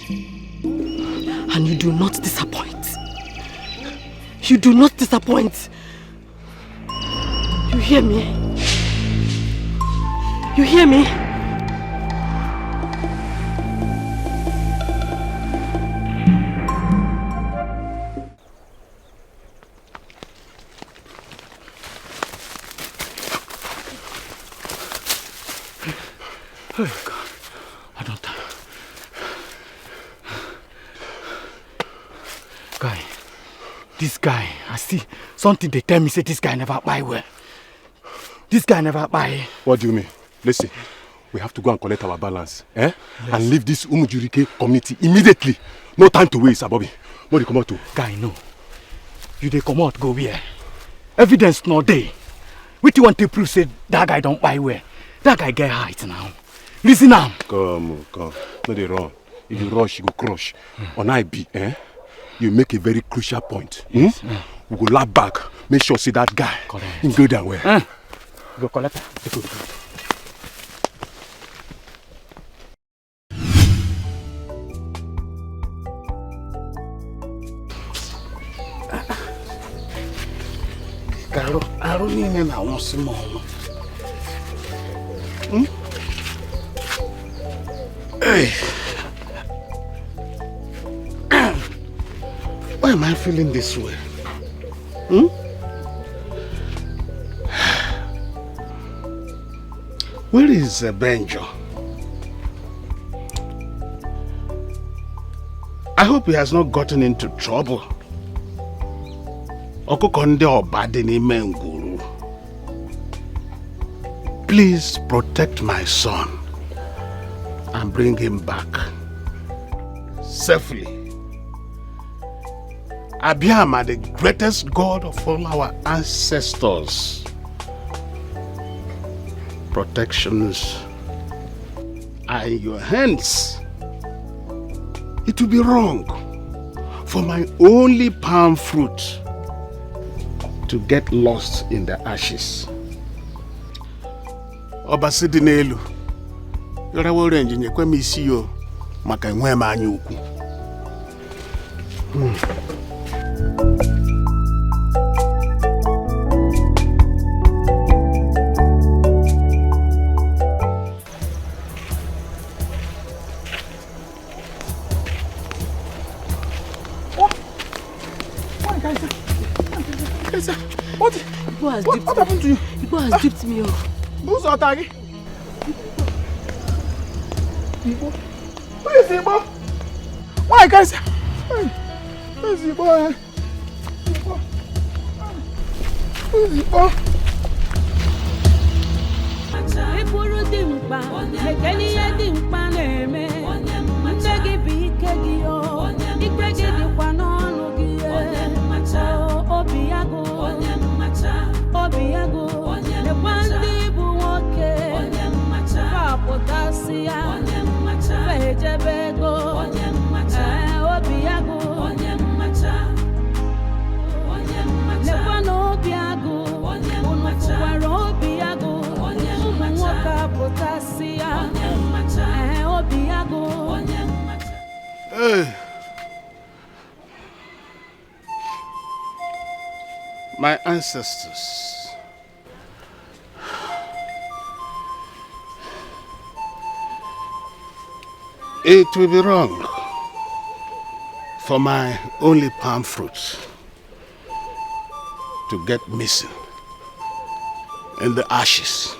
And you do not disappoint. You do not disappoint. You hear me? You hear me? Oh God, I don't. This guy, I see something they tell me say this guy never buy well. This guy never buy. What do you mean? Listen, we have to go and collect our balance, Yes. And leave this Umujurike community immediately. No time to waste, Abobi. What do you come out to? Guy, no. You they come out, go where? Evidence no day. What you want to prove say that guy don't buy well? That guy get height now. Listen now. Come. No they run. If you rush, you go crush. On IB, you make a very crucial point. Yes. We go lap back. Make sure see that guy. Correct. In good and well. Go collect. Caro, I don't need na one small. Hey. Why am I feeling this way? Where is Avenger? I hope he has not gotten into trouble. Please protect my son and bring him back safely. Abiyama, the greatest God of all our ancestors. Protections are in your hands. It will be wrong for my only palm fruit to get lost in the ashes. Obasi dị n'elu. Yorawo range nyekwe m isi yo maka enwe m anya ukwu. What happened to you? Igbo has dipped me off. Who's Otagi? Igbo? Where is Igbo? Why, guys? Where is Igbo? Where is Igbo? Ekuru dimpa, ekeli ya dimpa neme. Ndegi bike giyo, ikegi dikwa n'ọnụ giye. Obiago, Obiago, nekwandi bụ nwoke. Kapụtasịa, fejebego. Obiago, nekwa n'Obiago. Unu fụwara Obiago. Ụmụ nwoke apụtasịa. Obiago. My ancestors. It will be wrong for my only palm fruit to get missing in the ashes.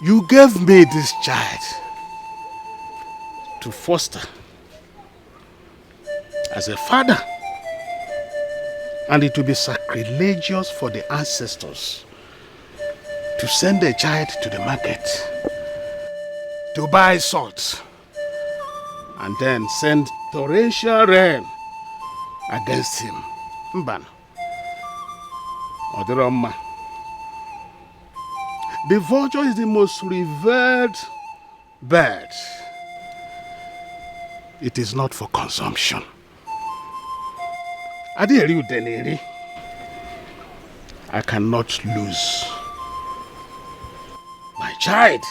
You gave me this child to foster as a father, and it will be sacrilegious for the ancestors to send a child to the market to buy salt and then send torrential rain against him. Mbana. Odiroma. The vulture is the most revered bird. It is not for consumption. I cannot lose my child.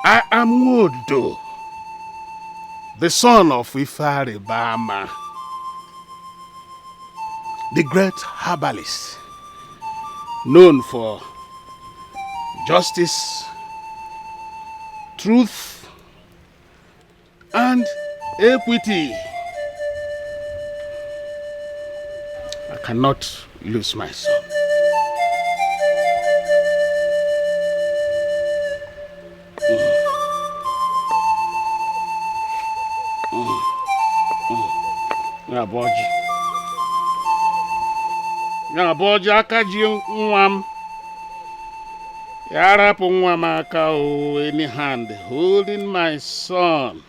I am Wodo, the son of Ifari Bama, the great herbalist, known for justice, truth, and equity. I cannot lose my son. Boji akaji nwam. Yarapu nwam aka o any hand holding my son.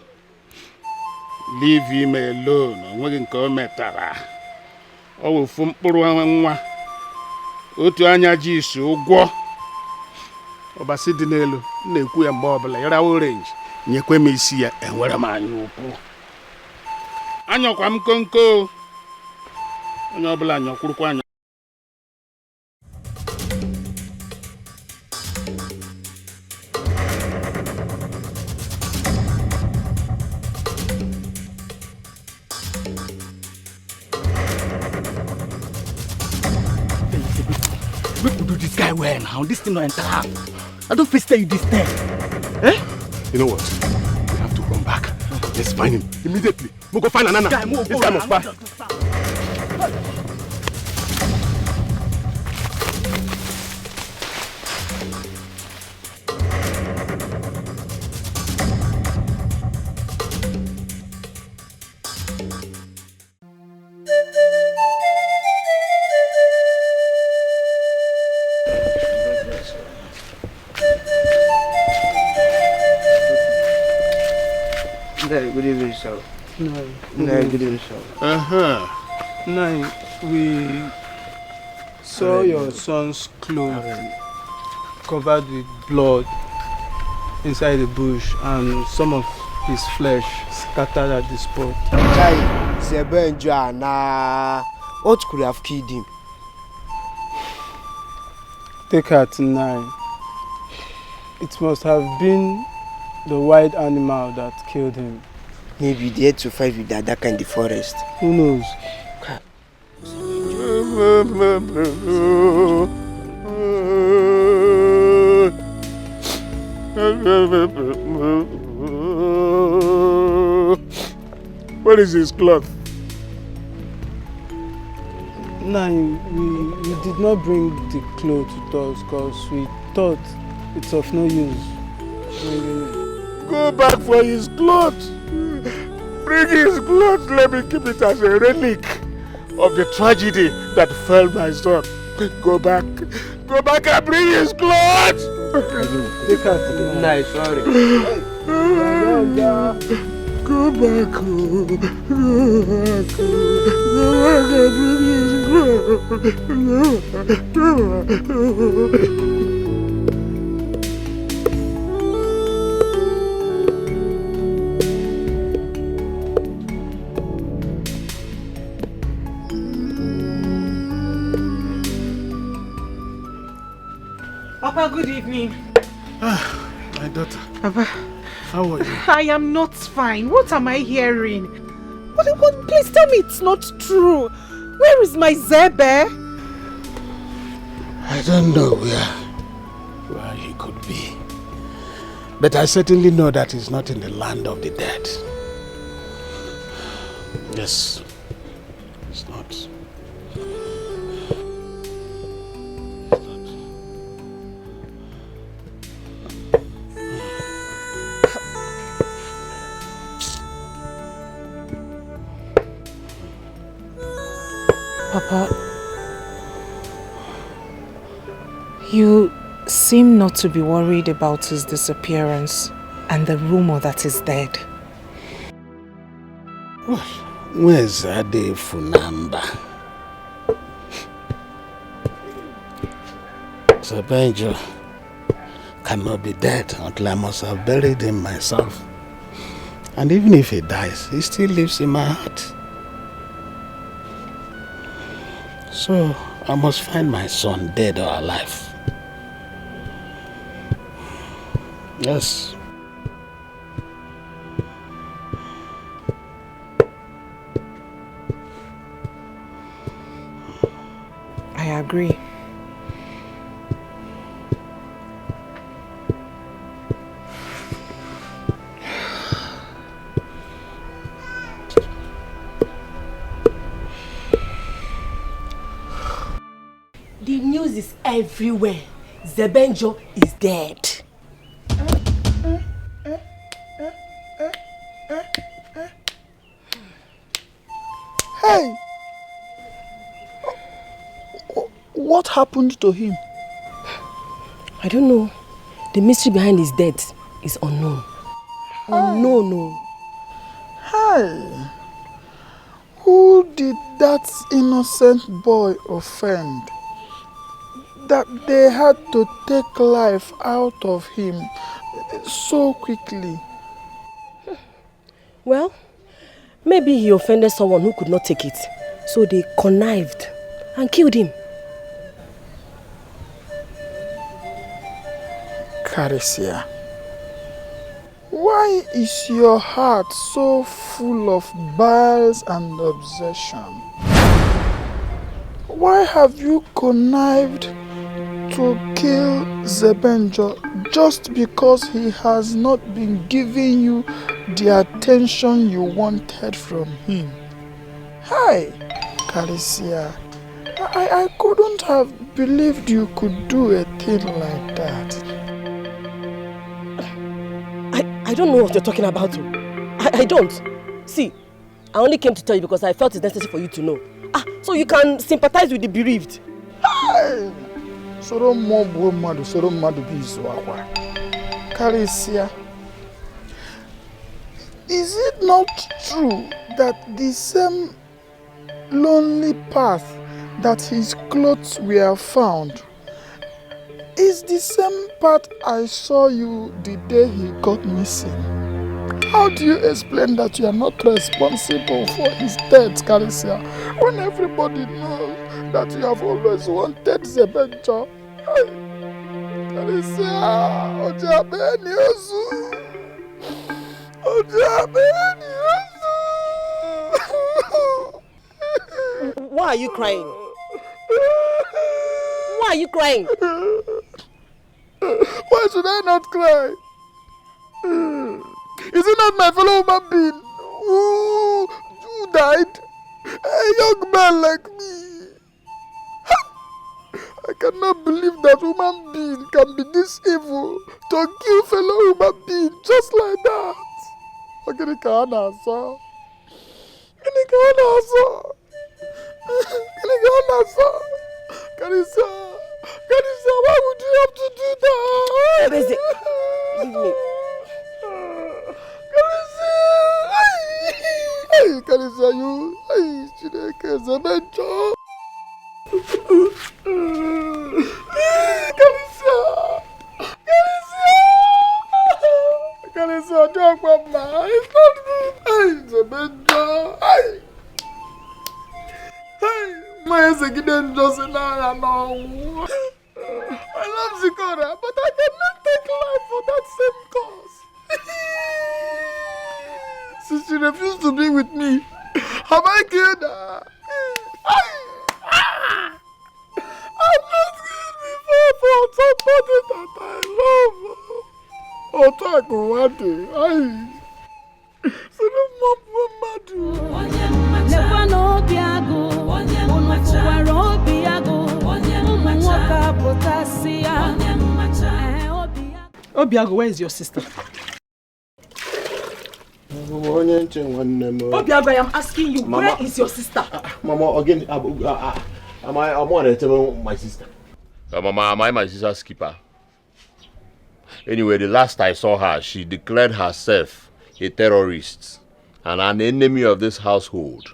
Leave him alone. Onwegi nke o metara. O wufu mkpụrụ nwa. Otu anya ji isi ụgwọ. Obasi dị n'elu na-ekwu ya mgbe ọbụla yara orange nyekwe m isi ya enwere m anya ukwu. Anyọkwa m konko. Onye ọbụla anyọkwurukwa anya. We could do this guy well now. This thing no enter. I don't face you this time. Eh? You know what? We have to run back. Let's find him immediately. We'll go find Anana. This guy must pass. Good evening, sir. No. Good evening, sir. No, we saw your son's clothes covered with blood inside the bush and some of his flesh scattered at the spot. Chai, Avenger, nah. What could have killed him? Take her to 9. It must have been the wild animal that killed him. Maybe they had to fight with the Adaka in the forest. Who knows? Where is his cloth? No, we did not bring the clothes with us because we thought it's of no use. Go back for his clothes. Bring his clothes. Let me keep it as a relic of the tragedy that fell my son. Go back. Go back and bring his clothes. Take her to the nice, sorry. Go back. Go back. Go back and bring his clothes. Papa, good evening. My daughter. Papa. How are you? I am not fine. What am I hearing? What, please tell me it's not true. Where is my Zebe? I don't know where he could be. But I certainly know that he's not in the land of the dead. Yes. It's not. Papa, you seem not to be worried about his disappearance and the rumor that he's dead. Well, where's Ade Funamba? Avenger cannot be dead until I must have buried him myself. And even if he dies, he still lives in my heart. So, I must find my son dead or alive. Yes. I agree. The news is everywhere. Zebenjo is dead. Hey! What happened to him? I don't know. The mystery behind his death is unknown. Unknown. Hey! Who did that innocent boy offend? That they had to take life out of him so quickly? Well, maybe he offended someone who could not take it. So they connived and killed him. Caricia, why is your heart so full of biles and obsession? Why have you connived to kill Zebenjo just because he has not been giving you the attention you wanted from him? Hi, Caricia. I couldn't have believed you could do a thing like that. I don't know what you're talking about. I don't. See, I only came to tell you because I felt it's necessary for you to know. So you can sympathize with the bereaved. Hey! Soro mobu madu, soro madu bizwa. Caricia, is it not true that the same lonely path that his clothes were found is the same path I saw you the day he got missing? How do you explain that you are not responsible for his death, Carissa, when everybody knows that you have always wanted Zebenjo? Carissa, Ojabeni Ozu. Ojabeni Ozu. Why are you crying? Why are you crying? Why should I not cry? Is it not my fellow human being who died? A young man like me. I cannot believe that human being can be this evil to kill fellow human being just like that. Carissa, why would you have to do that? Leave me. Carissa, you. Chineke, Zebenjo. Carissa, don't come now. It's not good. Zebenjo. My second just I love Zikora, but I cannot take life for that same cause. Since she refused to be with me, have I killed her? I've not killed before for somebody that I love. Otaku Wadi. So the mom will mad. Never know Biago. Obiago, where is your sister? Obiago, I am asking you, Mama, where is your sister? Mama, again, am I want to tell my sister? Mama, am I my sister's keeper? Anyway, the last I saw her, she declared herself a terrorist and an enemy of this household.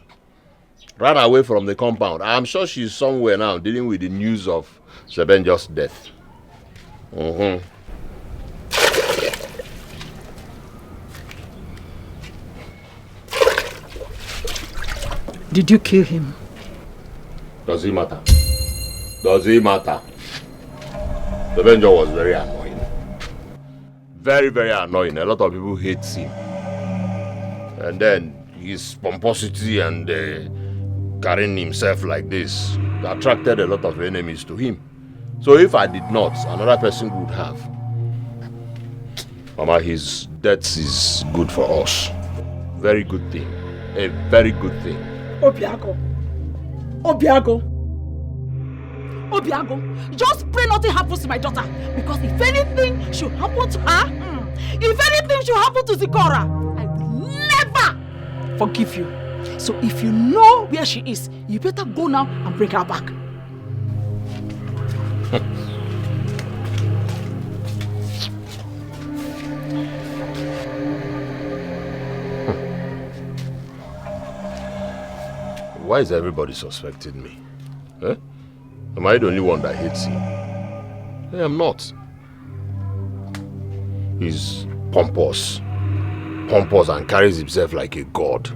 Ran away from the compound. I'm sure she's somewhere now dealing with the news of Zebenjo's death. Did you kill him? Does it matter? Does it matter? Avenger was very annoying. Very, very annoying. A lot of people hate him. And then his pomposity and carrying himself like this attracted a lot of enemies to him. So if I did not, another person would have. Mama, his death is good for us. Very good thing. A very good thing. Obiago. Obiago. Obiago, just pray nothing happens to my daughter. Because if anything should happen to her, if anything should happen to Zikora, I will never forgive you. So if you know where she is, you better go now and bring her back. Why is everybody suspecting me? Eh? Am I the only one that hates him? I am not. He's pompous and carries himself like a god.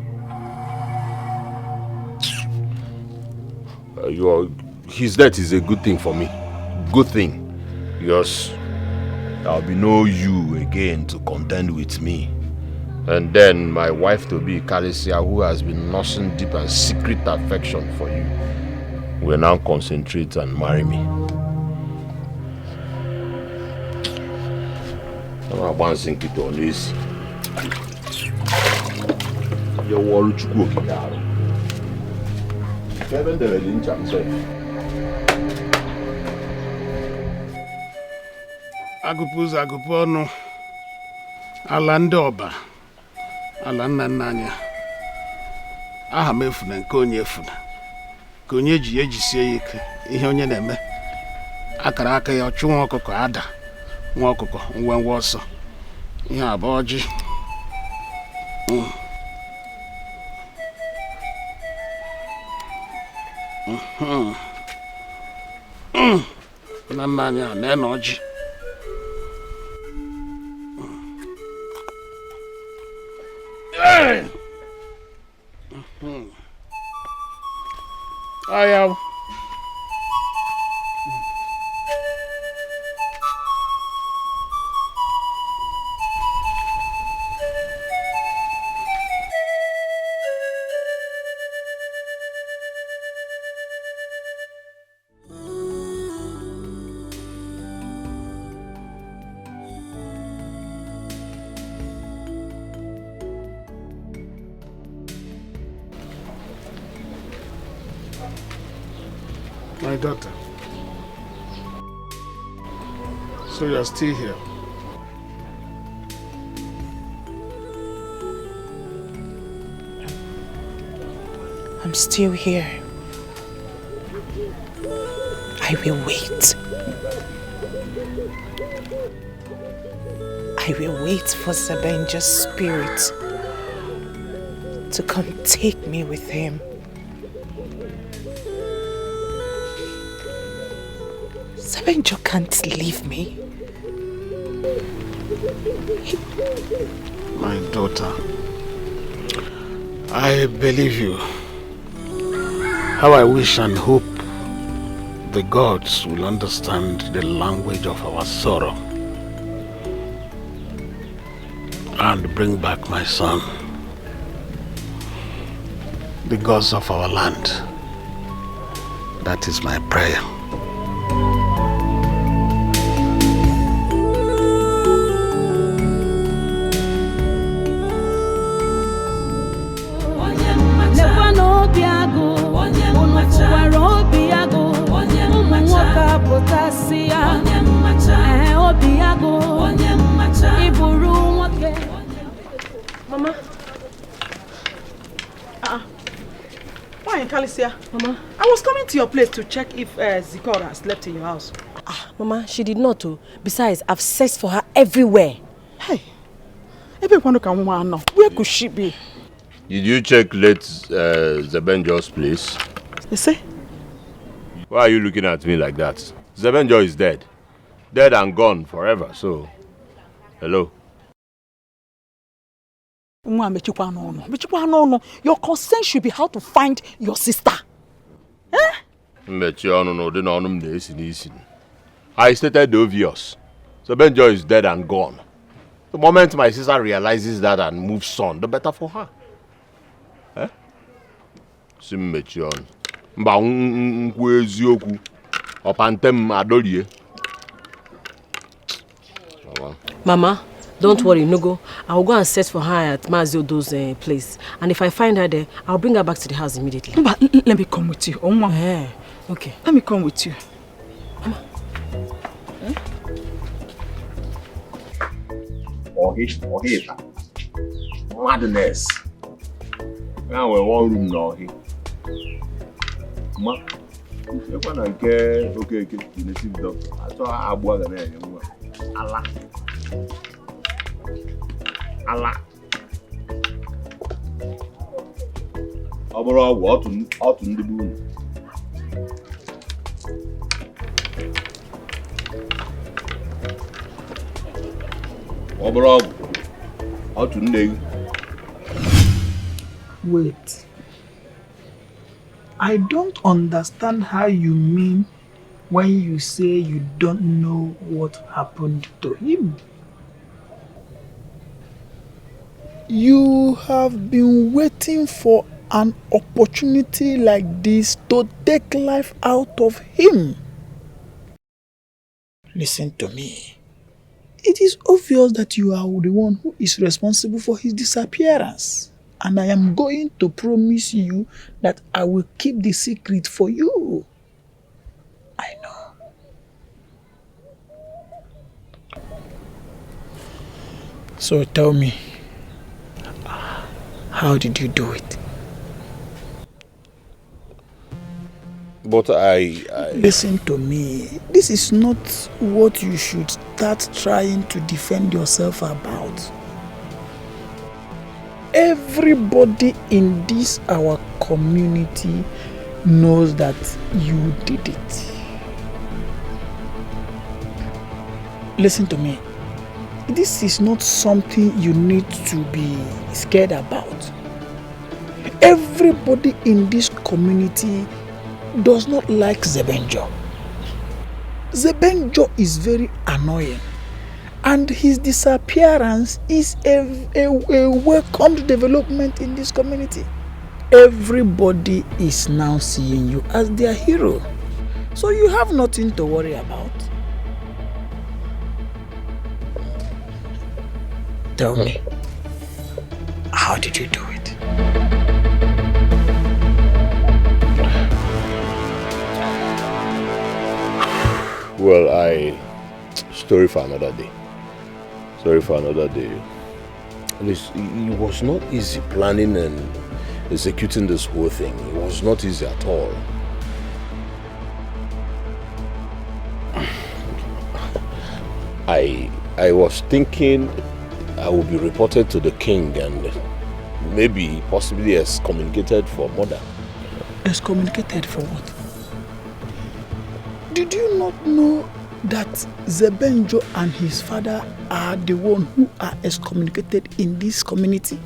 His death is a good thing for me. Good thing. Because there'll be no you again to contend with me. And then my wife to be Calicia, who has been nursing deep and secret affection for you, will now concentrate and marry me. I'm not bouncing it on this. Your wall to cook it out. Kevin the Lynch himself. Agụpụ ọnụ ala ndị ọba ala nna nna anya aha m efuna nke onye efuna ka onye ji ejisie ya ike ihe onye na-eme akara aka ya ọchụ nwa ọkụkọ ada nwa ọkụkọ ngwangwa ọsọ ihe a bụ ọjị na nna anya na ọjị I am. My daughter. So you're still here? I'm still here. I will wait. I will wait for Avenger spirit to come take me with him. Avenger can't leave me. My daughter, I believe you. How I wish and hope the gods will understand the language of our sorrow and bring back my son. The gods of our land. That is my prayer. Mama. Why, Kalicia? Mama. I was coming to your place to check if Zikora slept in your house. Mama, she did not. Besides, I've searched for her everywhere. Hey, everyone can want know. Where could she be? Did you check late Avenger place? You see? Why are you looking at me like that? Avenger is dead. Dead and gone forever, so... Hello? Your concern should be how to find your sister. I stated the obvious. Avenger is dead and gone. The moment my sister realizes that and moves on, the better for her. Eh? Simmechion. Mba nkwu eziokwu. Opantem adolie. Mama, don't worry, Nugo. I'll go and search for her at Maziodo's place. And if I find her there, I'll bring her back to the house immediately. But let me come with you. Okay. Let me come with you. Mama. Madness. Now we're one room now here. Ma, you're gonna get okay, you need to doctor. I saw a boy there. Allah. Overall, what to do? Overall, how to do? Wait. I don't understand how you mean when you say you don't know what happened to him. You have been waiting for an opportunity like this to take life out of him. Listen to me. It is obvious that you are the one who is responsible for his disappearance. And I am going to promise you that I will keep the secret for you. I know. So tell me, how did you do it? But I... Listen to me. This is not what you should start trying to defend yourself about. Everybody in this our community knows that you did it. Listen to me. This is not something you need to be scared about. Everybody in this community does not like Zebenjo. Zebenjo is very annoying, and his disappearance is a welcomed development in this community. Everybody is now seeing you as their hero, so you have nothing to worry about. Tell me, how did you do it? Well, story for another day. At least it was not easy planning and executing this whole thing. It was not easy at all. I was thinking I would be reported to the king and maybe possibly excommunicated for murder. Excommunicated for what? Did you not know that Zebenjo and his father are the one who are excommunicated in this community?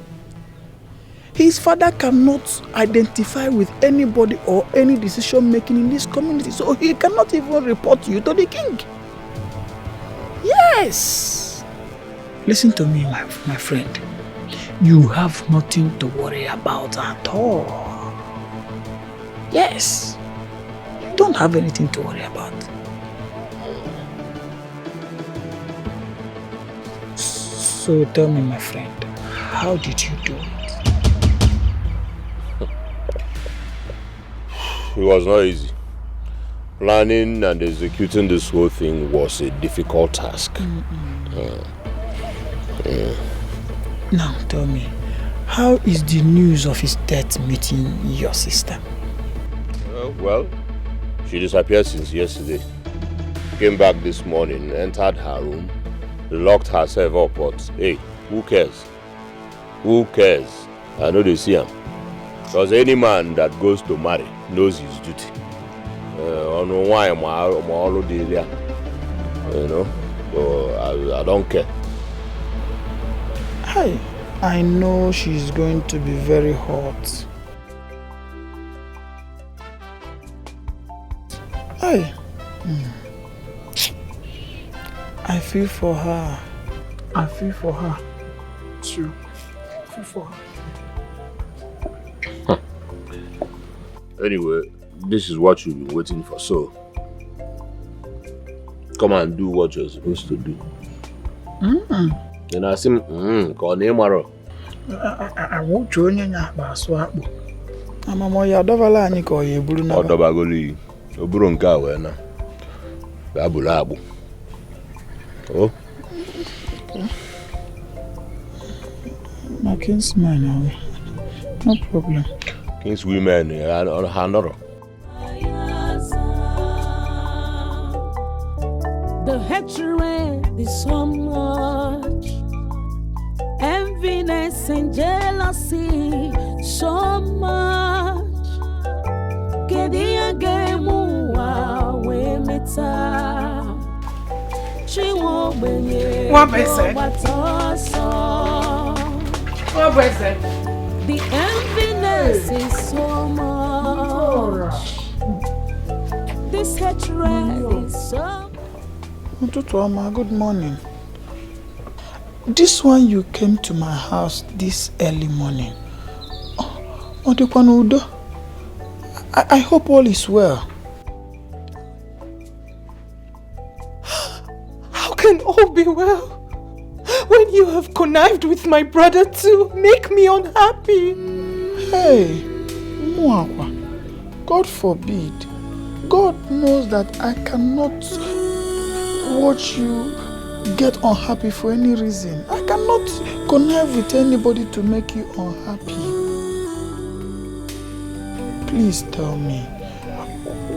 His father cannot identify with anybody or any decision making in this community, so he cannot even report you to the king. Yes! Listen to me, my friend. You have nothing to worry about at all. Yes. You don't have anything to worry about. So tell me, my friend, how did you do it? It was not easy. Planning and executing this whole thing was a difficult task. Now tell me, how is the news of his death meeting your sister? Well, she disappeared since yesterday. Came back this morning, entered her room, locked herself up, but hey, who cares? Who cares? I know they see him. Because any man that goes to marry knows his duty. I don't know why I'm all there. You know, so I don't care. Hi, I know she's going to be very hot. Hi. I feel for her. I feel for her too. I feel for her. Anyway, this is what you've been waiting for, so come and do what you're supposed to do. Then I say, call Neymar. I won't join you now, Baswap. I'm a more Yadovala and you call you Bruno. Odobagoli, Obrunka, Wena Babulabu. Oh, my kinsman, no problem. King's women on Hanoro. The hatred is so much, enviness and jealousy so much. Kedia gemu we meta. What is it? What is it? The enviness is so much. This hatred is so. Mama, good morning. This one you came to my house this early morning. I hope all is well. How can all be well when you have connived with my brother to make me unhappy? Hey, Muakwa, God forbid. God knows that I cannot watch you get unhappy for any reason. I cannot connive with anybody to make you unhappy. Please tell me,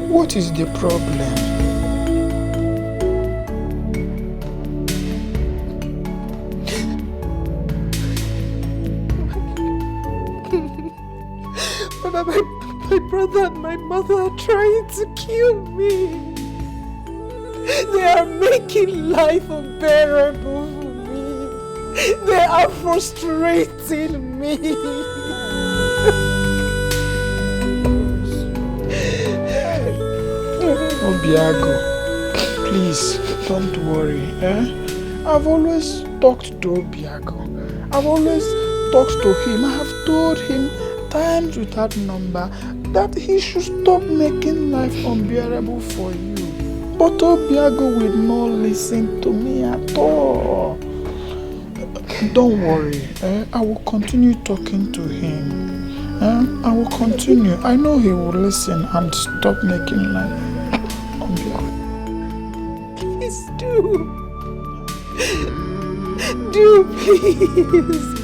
what is the problem? My brother and my mother are trying to kill me. They are making life unbearable for me. They are frustrating me. Obiago, please don't worry. I've always talked to Obiago. I've always talked to him. I have told him times without number that he should stop making life unbearable for you. But Obiago will not listen to me at all. Don't worry. I will continue talking to him. I will continue. I know he will listen and stop making life unbearable. Please do. Do please.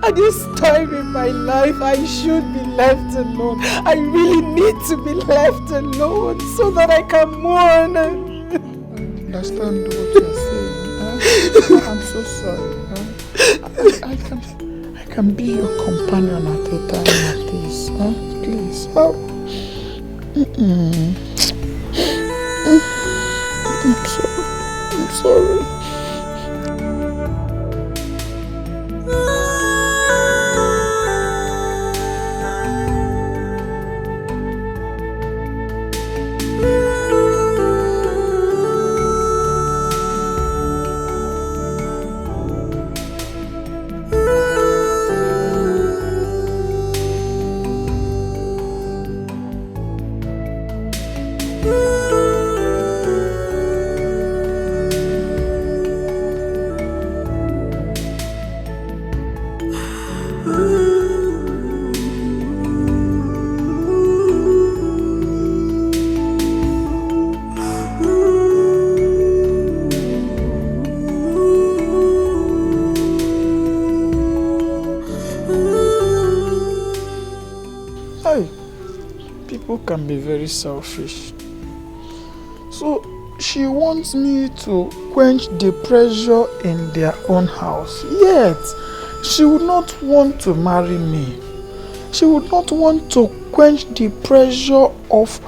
At this time in my life, I should be left alone. I really need to be left alone so that I can mourn. I understand what you're saying. I'm so sorry. I can be your companion at a time like this. Please. I'm sorry. Can be very selfish. So she wants me to quench the pressure in their own house. Yet she would not want to marry me. She would not want to quench the pressure of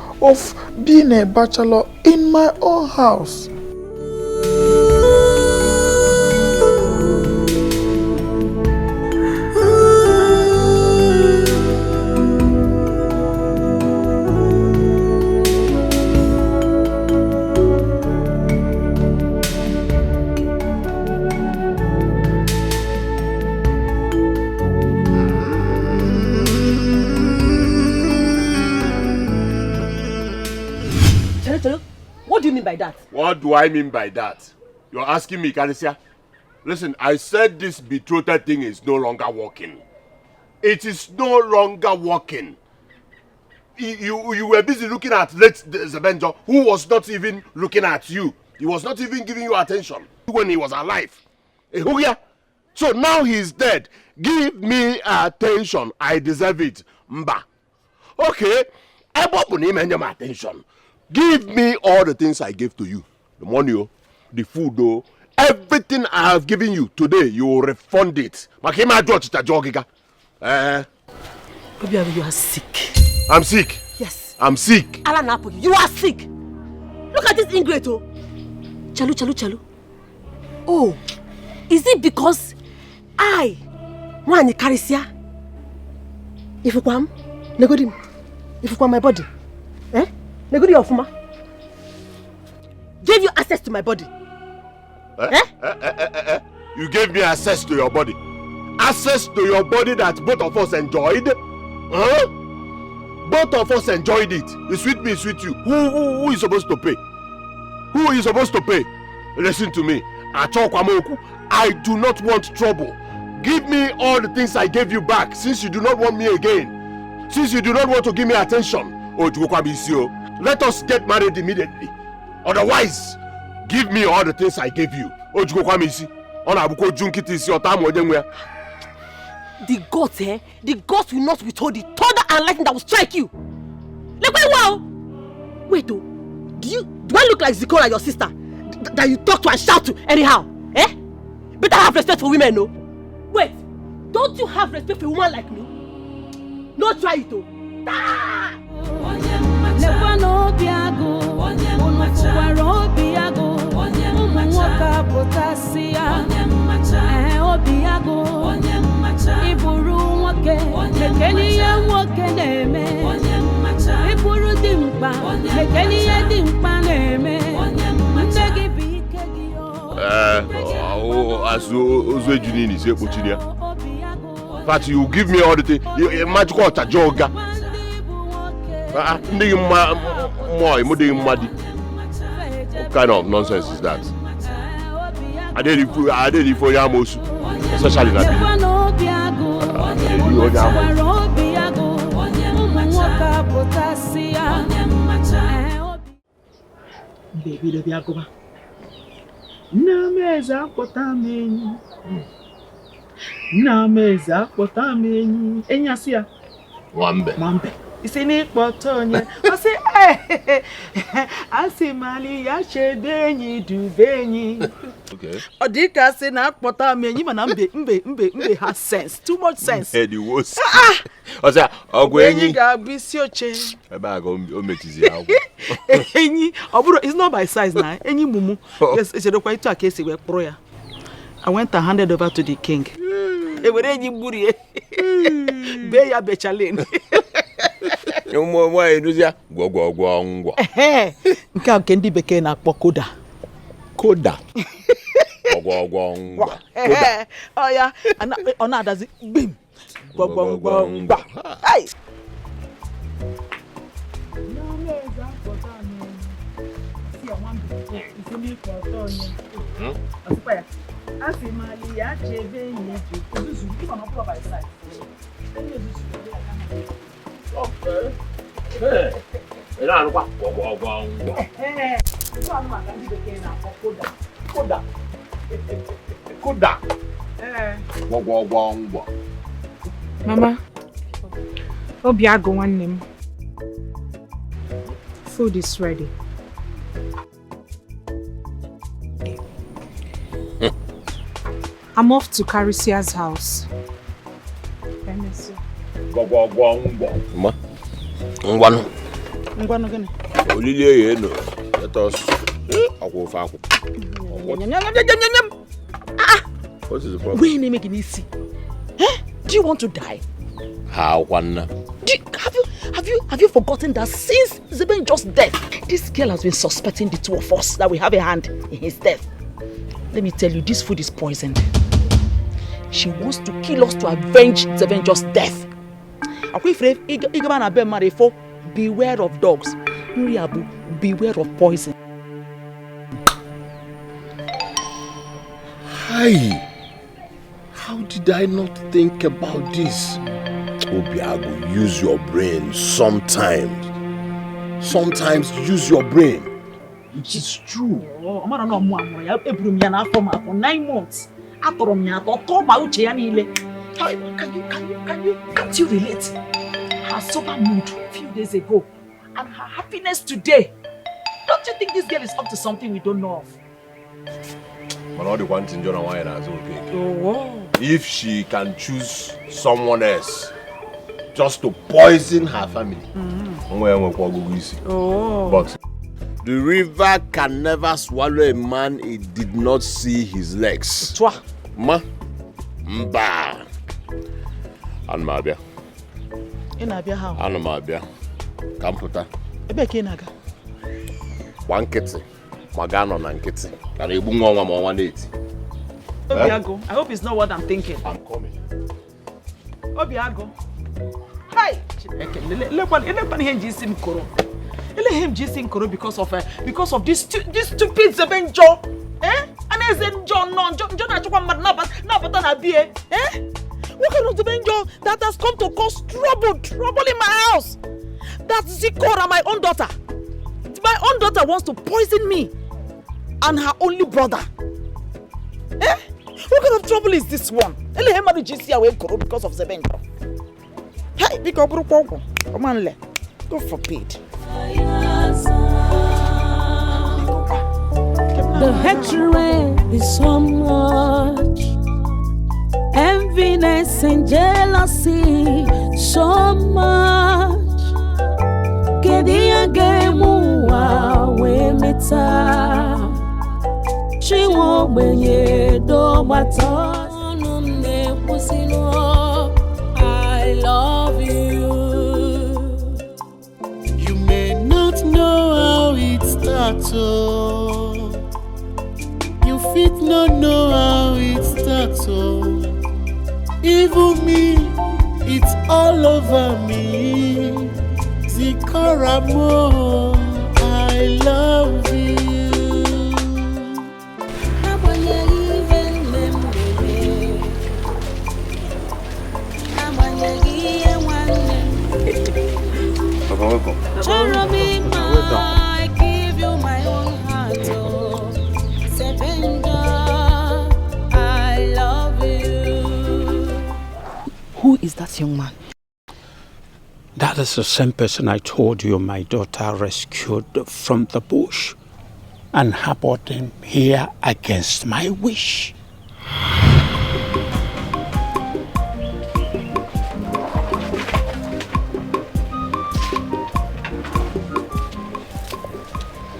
being a bachelor in my own house. By that? What do I mean by that? You're asking me, Kanisia? Listen, I said this betrothal thing is no longer working. It is no longer working. You were busy looking at late Avenger, who was not even looking at you. He was not even giving you attention when he was alive. So now he's dead. Give me attention. I deserve it. Mba. Okay. I bought him and my attention. Give me all the things I gave to you. The money, the food, everything I have given you today, you will refund it. Obiago, you are sick. I'm sick. Yes. I'm sick. Alan Apple, you are sick. Look at this ingrate. Chalu. Oh, is it because I want to carry here? If you come, negodim. If you come my body, Negudi Ofuma gave you access to my body. You gave me access to your body. Access to your body that both of us enjoyed. Both of us enjoyed it. It's with me, it's with you. Who is supposed to pay? Who is supposed to pay? Listen to me. I do not want trouble. Give me all the things I gave you back, since you do not want me again. Since you do not want to give me attention. Let us get married immediately. Otherwise, give me all the things I gave you. The gods, the gods will not withhold the thunder and lightning that will strike you. Wait, do I look like Zikora, your sister, that you talk to and shout to anyhow? Better have respect for women, no? Wait, don't you have respect for a woman like me? No, try it, though. Iburu dimpa as Ozwejuni say Pochinia. But you give me all the thing. You magical joga. What kind of nonsense is that? I did it for Yamos, especially that. Baby, the Biagoba. Nameza potami. Nameza potami. Enyasia. Wambe. Isini potonye. I say mali ya shedenyi dubenyi. Okay. Odika say na potami enyi mana mbe has sense. Too much sense. Hey, the worst. I say ogwenyi ga bisi oche. Ebe aga o mechizi awu. Enyi, oburo it's not by size na. Enyi mumu. Yes, it's the quite to akesi we pro ya. I went and handed over to the king. E were enyi mburi e. Be ya bechalin. Mwa eduzia gwogwogwongwo. Nke a nke ndị bekee na-akpọ koda. Koda. Gwogwogwongwo. Koda. Oh ya, ọ na-adazi bim. Gwogwogwongwo. Ai. Asimali ya chebe ni juzu kwa no by side. Okay. Hey. Ela anu kwa gwogwogwongwo. So anu ma kan di bekee na koda. Koda. Gwogwogwongwo. Mama. Obiago nwanne m. Food is ready. I'm off to Caricia's house. Gwogwogwongwo. Ma. Ngwanu gini? Olile ye no. Let us akwofa akwo. What is the problem? Where are making it see? Do you want to die? How one? Have you forgotten that since Zebenjo's death, this girl has been suspecting the two of us that we have a hand in his death. Let me tell you, this food is poisoned. She wants to kill us to avenge Zebenjo's death. Beware of dogs. Beware of poison. Hi. How did I not think about this? Obiago, use your brain sometimes. Sometimes use your brain. It is true. For 9 months. Can't you relate? Her sober mood a few days ago and her happiness today. Don't you think this girl is up to something we don't know of? But all the one thing John Wine has okay. If she can choose someone else just to poison her family. But the river can never swallow a man it did not see his legs. Ma mba Anmabia. Inabia how? Anmabia. Kamputa. Ebe ke naga. Wankete. Magano na nkete. Kana ebu nwa ma 180. Obiago, I hope it's not what I'm thinking. I'm coming. Obiago. Hi. Let him jisim koro. Let him jisim koro because of this stupid Zebenjo. And as in John achukwa mad na bata na bie. What kind of Zebenjo that has come to cause trouble in my house? That's Zikora, my own daughter. My own daughter wants to poison me and her only brother. What kind of trouble is this one? Because of Zebenjo. Hey, because come on, God forbid. The hatred is so much, enviness and jealousy so much. Kedia gemu we meta, she won't be do mata. I love you. You may not know how it starts. You feel fit not know how it starts, oh. Even me, it's all over me. Zikaramo, I love you. Papa, welcome. I give you my own heart, oh. Avenger, I love you. Who is that young man? That is the same person I told you my daughter rescued from the bush and harbored him here against my wish.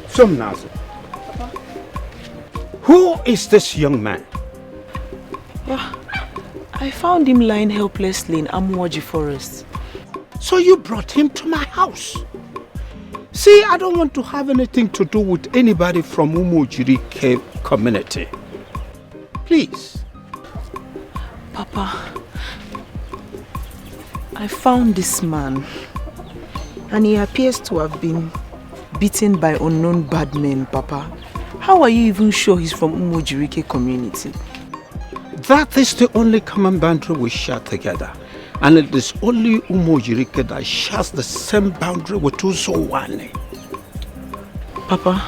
Somnazo, who is this young man? I found him lying helplessly in Amwaji forest. So you brought him to my house? See, I don't want to have anything to do with anybody from Umojiri Cave community. Please. Papa, I found this man and he appears to have been beaten by unknown bad men, Papa. How are you even sure he's from Umojirike community? That is the only common boundary we share together. And it is only Umojirike that shares the same boundary with Uzowane. Papa,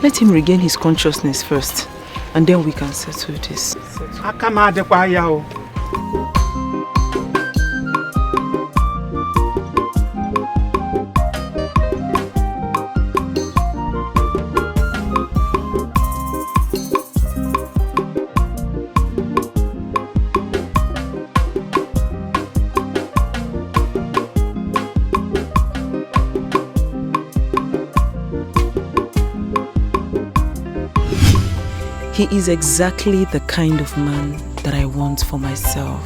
let him regain his consciousness first, and then we can settle this. He is exactly the kind of man that I want for myself.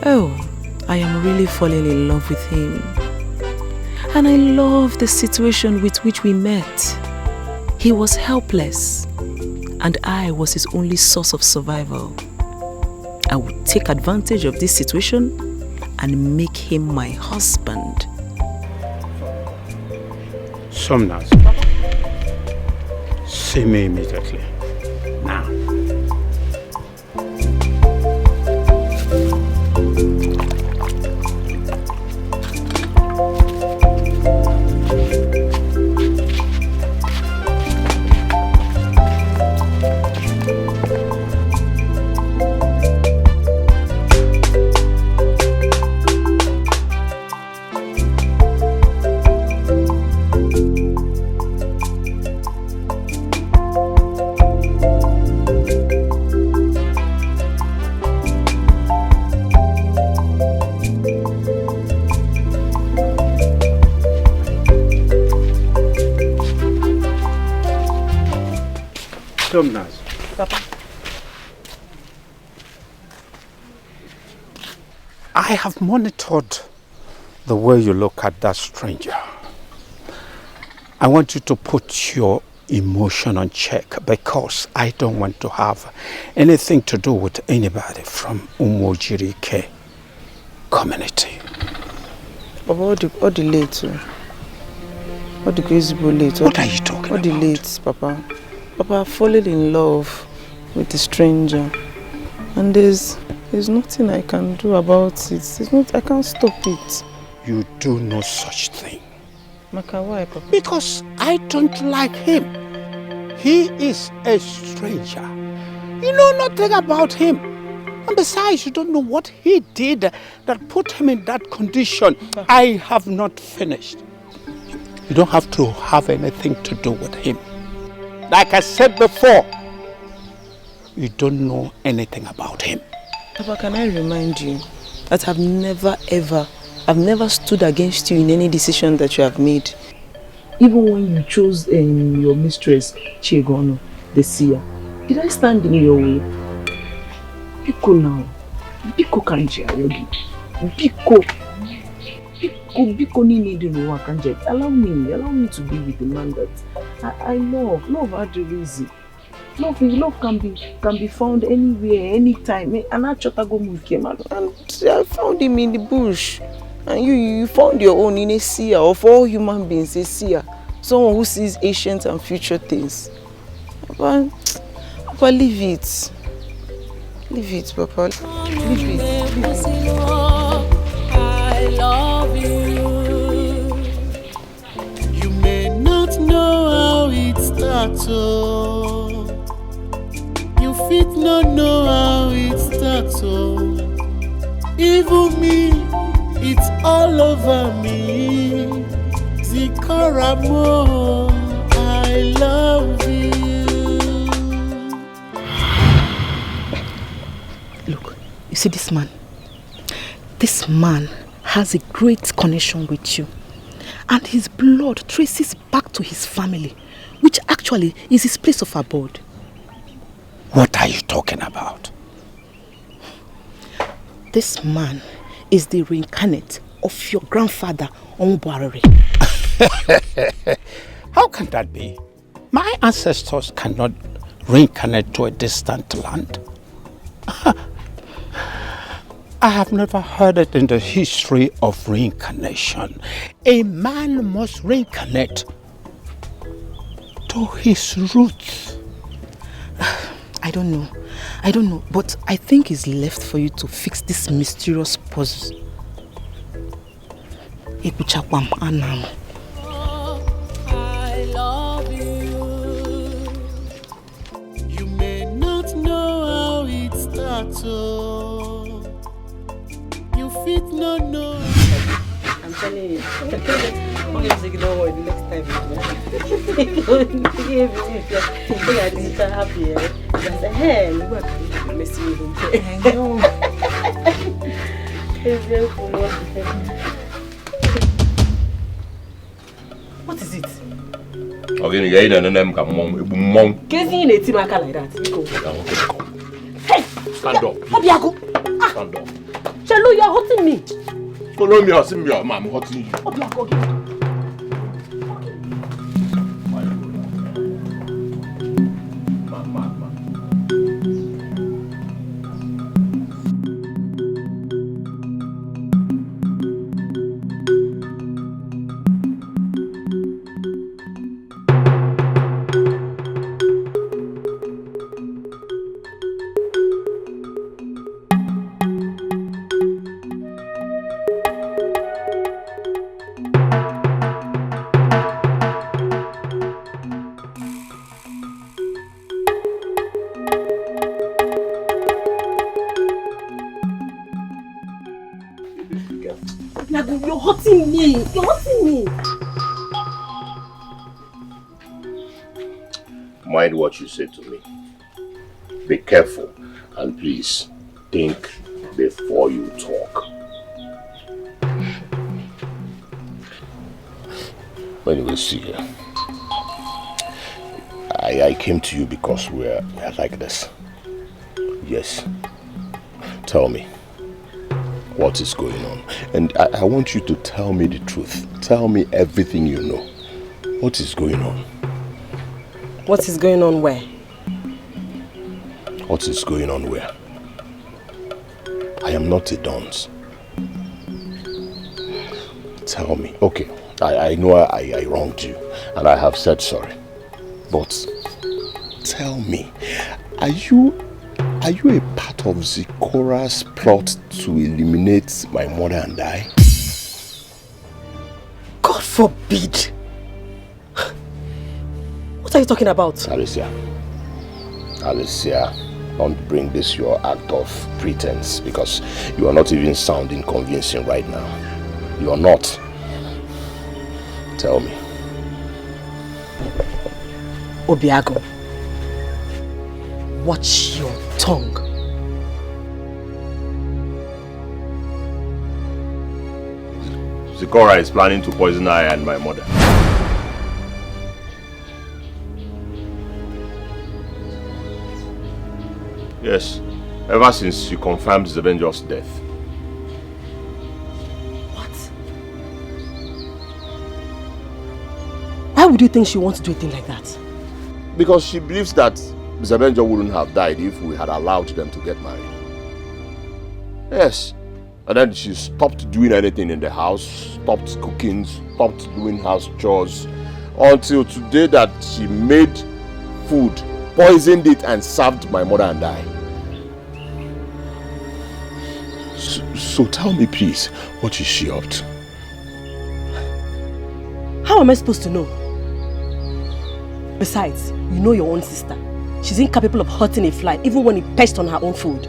Oh, I am really falling in love with him. And I love the situation with which we met. He was helpless, and I was his only source of survival. I would take advantage of this situation and make him my husband. Somnas. See me immediately. Now. Papa. I have monitored the way you look at that stranger. I want you to put your emotion on check because I don't want to have anything to do with anybody from Umojirike community. Papa, what the late? What the crazy late? What are you talking about? What the late, Papa? Papa, I've fallen in love with a stranger, and there's nothing I can do about it. I can't stop it. You do no such thing. Maka, why, Papa? Because I don't like him. He is a stranger. You know nothing about him. And besides, you don't know what he did that put him in that condition. I have not finished. You don't have to have anything to do with him. Like I said before, you don't know anything about him. Papa, can I remind you that I've never stood against you in any decision that you have made. Even when you chose your mistress, Chiegono, the seer, did I stand in your way? Biko now. Biko kanji ayogi. Biko ni need no one kanji. Allow me to be with the man that I love. Love had the reason. Love can be found anywhere, anytime. And I came out and I found him in the bush. And you found your own in a seer. Of all human beings, a seer. Someone who sees ancient and future things. Papa, leave it. Leave it, Papa. Leave it. I love you. You may not know how it starts. You fit not know how it starts. Even me, it's all over me. Zikoramo, I love you. Look, you see this man? This man has a great connection with you. And his blood traces back to his family, which actually is his place of abode. What are you talking about? This man is the reincarnate of your grandfather, Onbuarere. How can that be? My ancestors cannot reincarnate to a distant land. I have never heard it in the history of reincarnation. A man must reincarnate to his roots. I don't know, but I think it's left for you to fix this mysterious puzzle. I love you. You may not know how it starts. You fit not know. I'm telling you. Don't worry, the next time you are happy. I say, hey, look at me messing with him. I know. What is it? Okay, you don't know them. Casey in a team like that. Hey! Stand up. Obiago! Stand up. Chelo, you're hurting me. Follow me, I'll see me. I'm hurting you. Obiago, you're hurting me. You're hurting me. Mind what you say to me. Be careful and please think before you talk. Anyway, see, I came to you because we're like this. Yes. Tell me. What is going on? And I want you to tell me the truth. Tell me everything you know. What is going on? What is going on where? What is going on where? I am not a dunce. Tell me. Okay, I know I wronged you and I have said sorry. But tell me, are you a part of Zikora's plot to eliminate my mother and I? God forbid! What are you talking about? Alicia, don't bring this your act of pretense because you are not even sounding convincing right now. You are not. Tell me. Obiago, watch your tongue. Zikora is planning to poison I and my mother. Yes, ever since she confirmed the Avenger's death. What? Why would you think she wants to do a thing like that? Because she believes that Avenger wouldn't have died if we had allowed them to get married. Yes. And then she stopped doing anything in the house, stopped cooking, stopped doing house chores, until today that she made food, poisoned it and served my mother and I. So tell me please, what is she up to? How am I supposed to know? Besides, you know your own sister. She's incapable of hurting a fly even when it perched on her own food.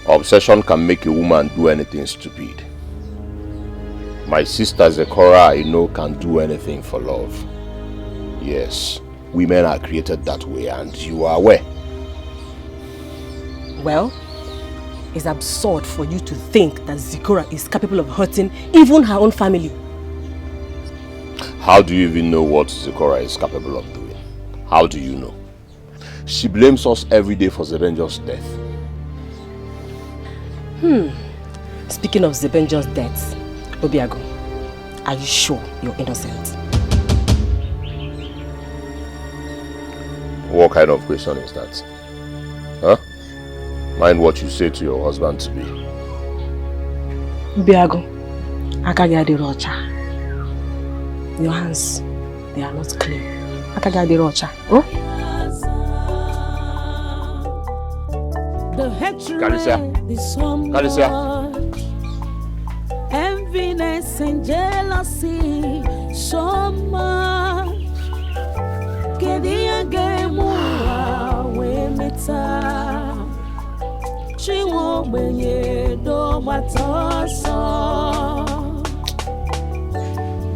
Obsession can make a woman do anything stupid. My sister Zechora, I know, can do anything for love. Yes, women are created that way and you are aware. Well, it's absurd for you to think that Zechora is capable of hurting even her own family. How do you even know what Zechora is capable of doing? How do you know? She blames us every day for Zebenjo's death. Speaking of Zebenjo's death, Obiago, are you sure you're innocent? What kind of question is that? Huh? Mind what you say to your husband to be. Obiago, Akagadi Rocha. Your hands, they are not clean. Akagadi Rocha. Oh? The hatred Kalicia. is so much. Enviness and jealousy so much. Kedia gemura we meta. Chiwo benye do matoso.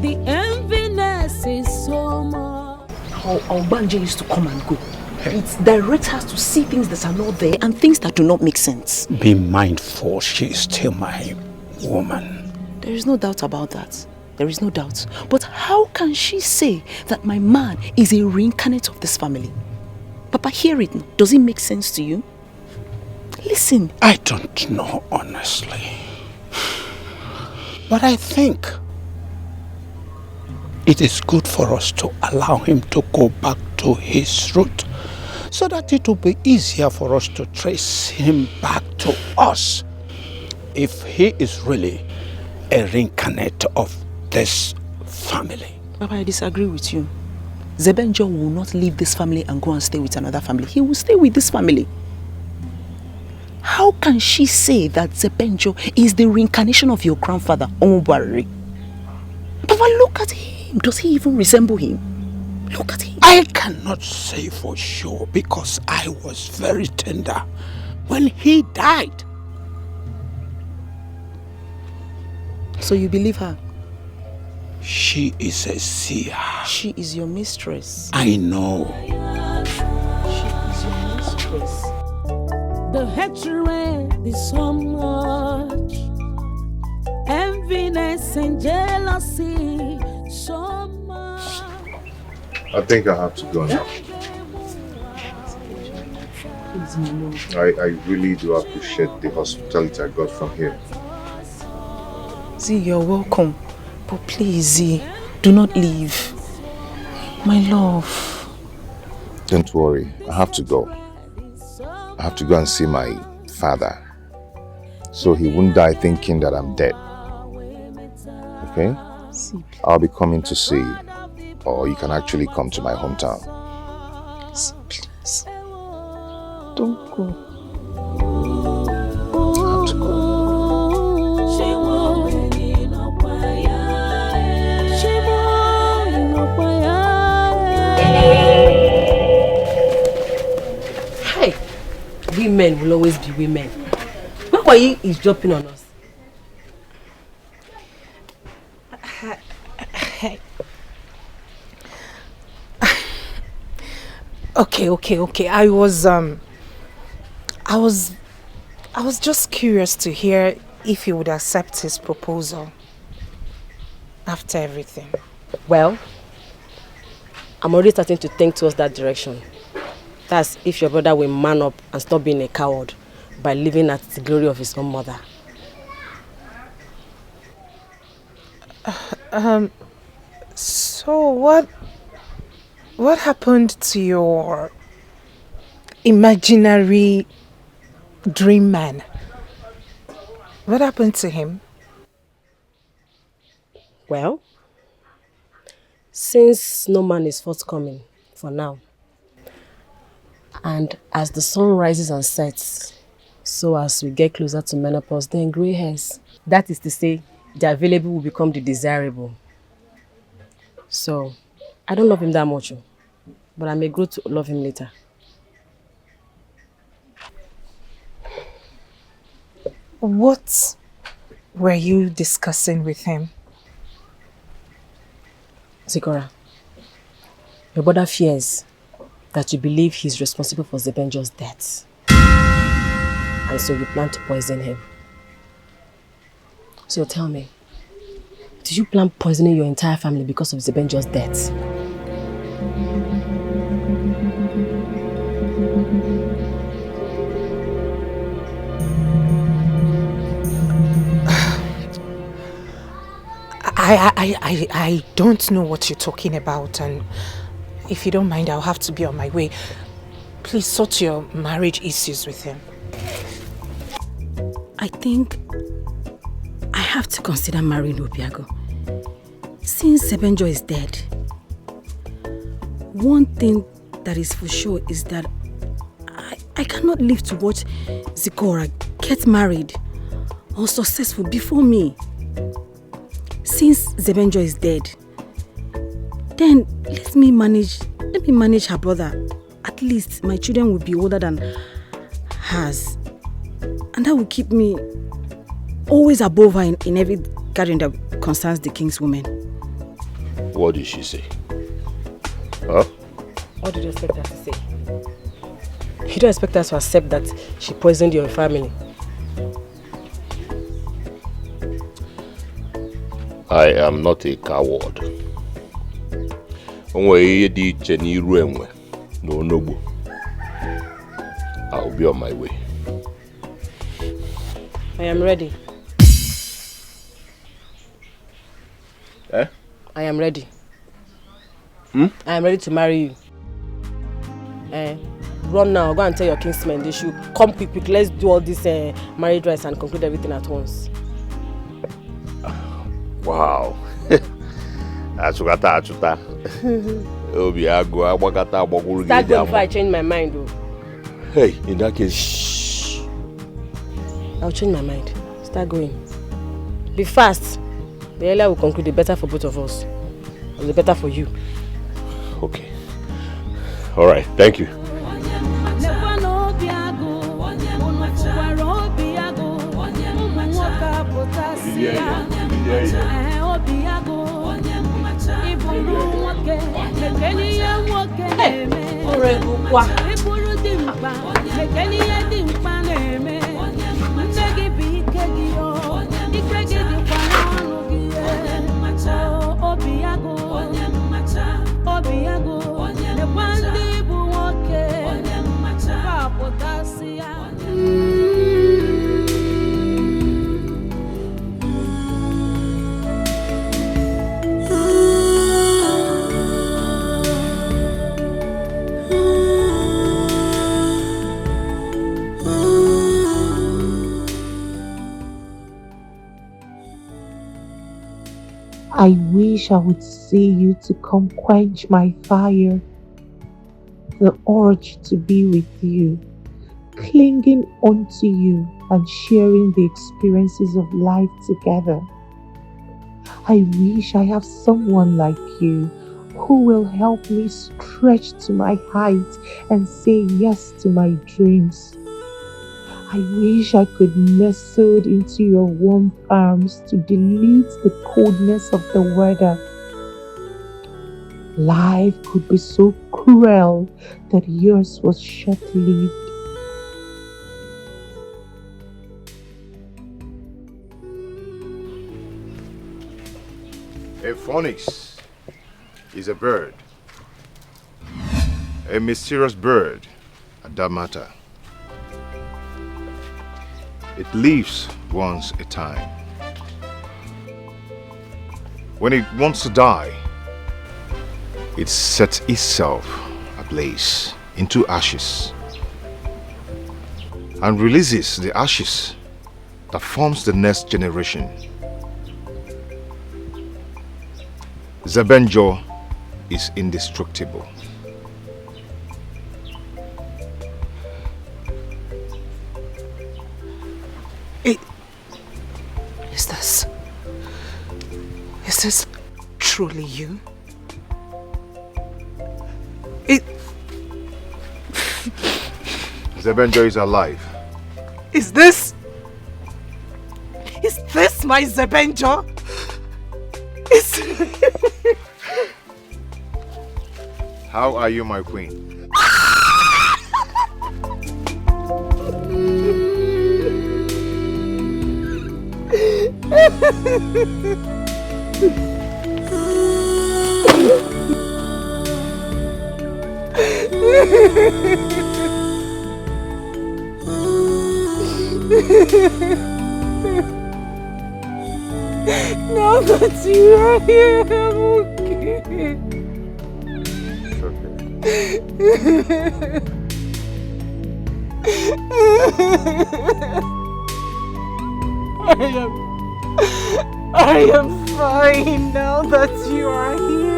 The enviness is so much. How Albanja used to come and go. It directs us to see things that are not there and things that do not make sense. Be mindful, she is still my woman. There is no doubt about that. There is no doubt. But how can she say that my man is a reincarnate of this family? Papa, hear it. Does it make sense to you? Listen. I don't know, honestly. But I think it is good for us to allow him to go back to his root, so that it will be easier for us to trace him back to us if he is really a reincarnate of this family. Papa, I disagree with you. Zebenjo will not leave this family and go and stay with another family. He will stay with this family. How can she say that Zebenjo is the reincarnation of your grandfather, Omubari? Papa, look at him. Does he even resemble him? Look at him. I cannot say for sure because I was very tender when he died. So you believe her? She is a seer. She is your mistress. I know. She is your mistress. The hatred is so much. Enviness and jealousy so much. I think I have to go now. I really do appreciate the hospitality I got from here. Z, you're welcome. But please, Z, do not leave. My love. Don't worry, I have to go. I have to go and see my father, so he won't die thinking that I'm dead. Okay? I'll be coming to see you, or you can actually come to my hometown. Please, don't go. Hey, women will always be women. Why were you eavesdropping on us? Okay. I was just curious to hear if you would accept his proposal after everything. Well, I'm already starting to think towards that direction. That's if your brother will man up and stop being a coward by living at the glory of his own mother. So what happened to your imaginary dream man. What happened to him? Well, since no man is forthcoming for now, and as the sun rises and sets, so as we get closer to menopause, then grey hairs. That is to say, the available will become the desirable. So, I don't love him that much, but I may grow to love him later. What were you discussing with him? Zikora, your brother fears that you believe he's responsible for Zebenjo's death. And so you plan to poison him. So tell me, did you plan poisoning your entire family because of Zebenjo's death? I don't know what you're talking about, and if you don't mind, I'll have to be on my way. Please sort your marriage issues with him. I think I have to consider marrying Obiago. Since Zebenjo is dead, one thing that is for sure is that I cannot live to watch Zikora get married or successful before me. Since Zebenjo is dead, then let me manage her brother. At least my children will be older than hers. And that will keep me always above her in every gathering that concerns the king's women. What did she say? Huh? What did you expect her to say? You don't expect us to accept that she poisoned your family. I am not a coward. I'll be on my way. I am ready. Eh? I am ready. Hmm? I am ready to marry you. Run now, go and tell your kinsmen they should come quick. Let's do all this marriage rites and conclude everything at once. Wow. Start going before I change my mind though. Hey, in that case, shh. I'll change my mind. Start going. Be fast. The earlier we conclude, the better for both of us. And the better for you. Okay. Alright, thank you. I wish I would see you to come quench my fire. The urge to be with you, clinging onto you and sharing the experiences of life together. I wish I have someone like you who will help me stretch to my height and say yes to my dreams. I wish I could nestle into your warm arms to delete the coldness of the weather. Life could be so cruel that yours was short-lived. A phoenix is a bird. A mysterious bird at that matter. It lives once a time. When it wants to die, it sets itself ablaze into ashes and releases the ashes that forms the next generation. Zebenjo is indestructible. Is this truly you? Zebenjo is alive. Is this my Zebenjo? How are you, my queen? Now that you are here, I'm okay. It's okay. I am fine now that you are here.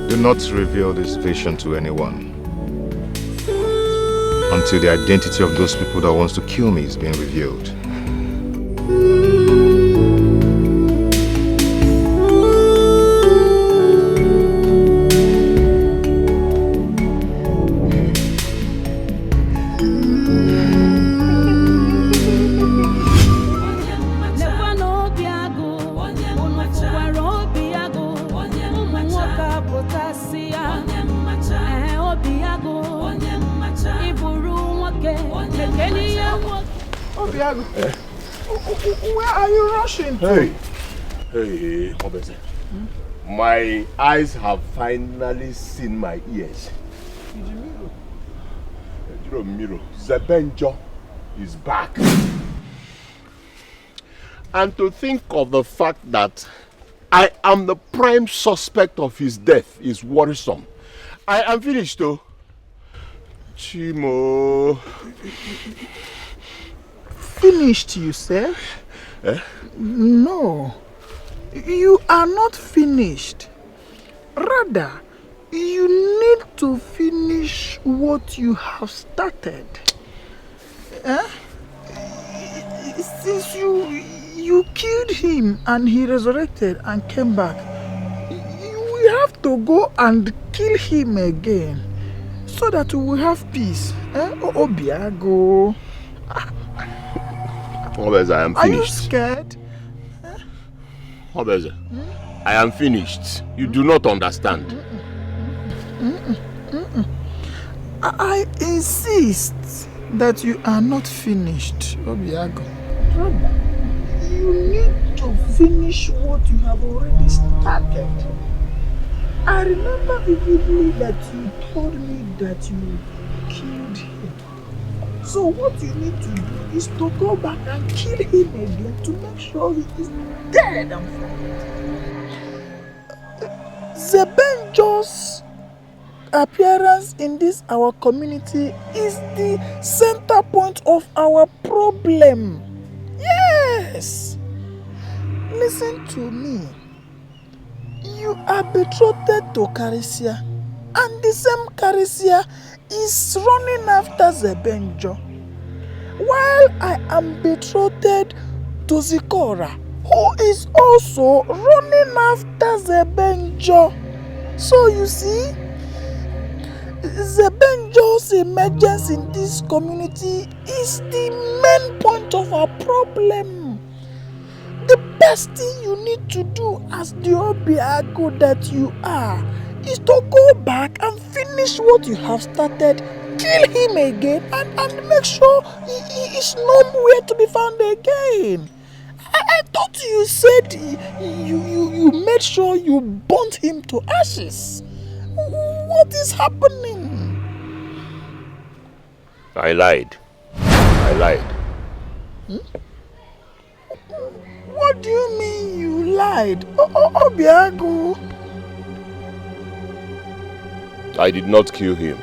Do not reveal this vision to anyone until the identity of those people that wants to kill me is being revealed. Where are you rushing to? Hey, Obese. My eyes have finally seen my ears. Miro, Zebenjo is back. And to think of the fact that I am the prime suspect of his death is worrisome. I am finished though. Chimo. Finished, you said? No. You are not finished. Rather, you need to finish what you have started. Since you killed him and he resurrected and came back, we have to go and kill him again so that we will have peace. Obiago. Obeze, I am finished. Are you scared? Obeze, I am finished. You do not understand. I insist that you are not finished, Obiago. You need to finish what you have already started. I remember vividly that you told me that you killed him. So what you need to do is to go back and kill him again to make sure he is dead and forgotten. Zebenjo's appearance in this our community is the center point of our problem. Yes! Listen to me. You are betrothed to Carisia, and the same Carisia is running after Zebenjo, while I am betrothed to Zikora, who is also running after Zebenjo. So you see, Zebenjo's emergence in this community is the main point of our problem. The best thing you need to do as the Obiago that you are is to go back and finish what you have started, kill him again, and make sure he is nowhere to be found again. I thought you said you made sure you burnt him to ashes. What is happening? I lied. I lied. What do you mean you lied? Obiago. I did not kill him.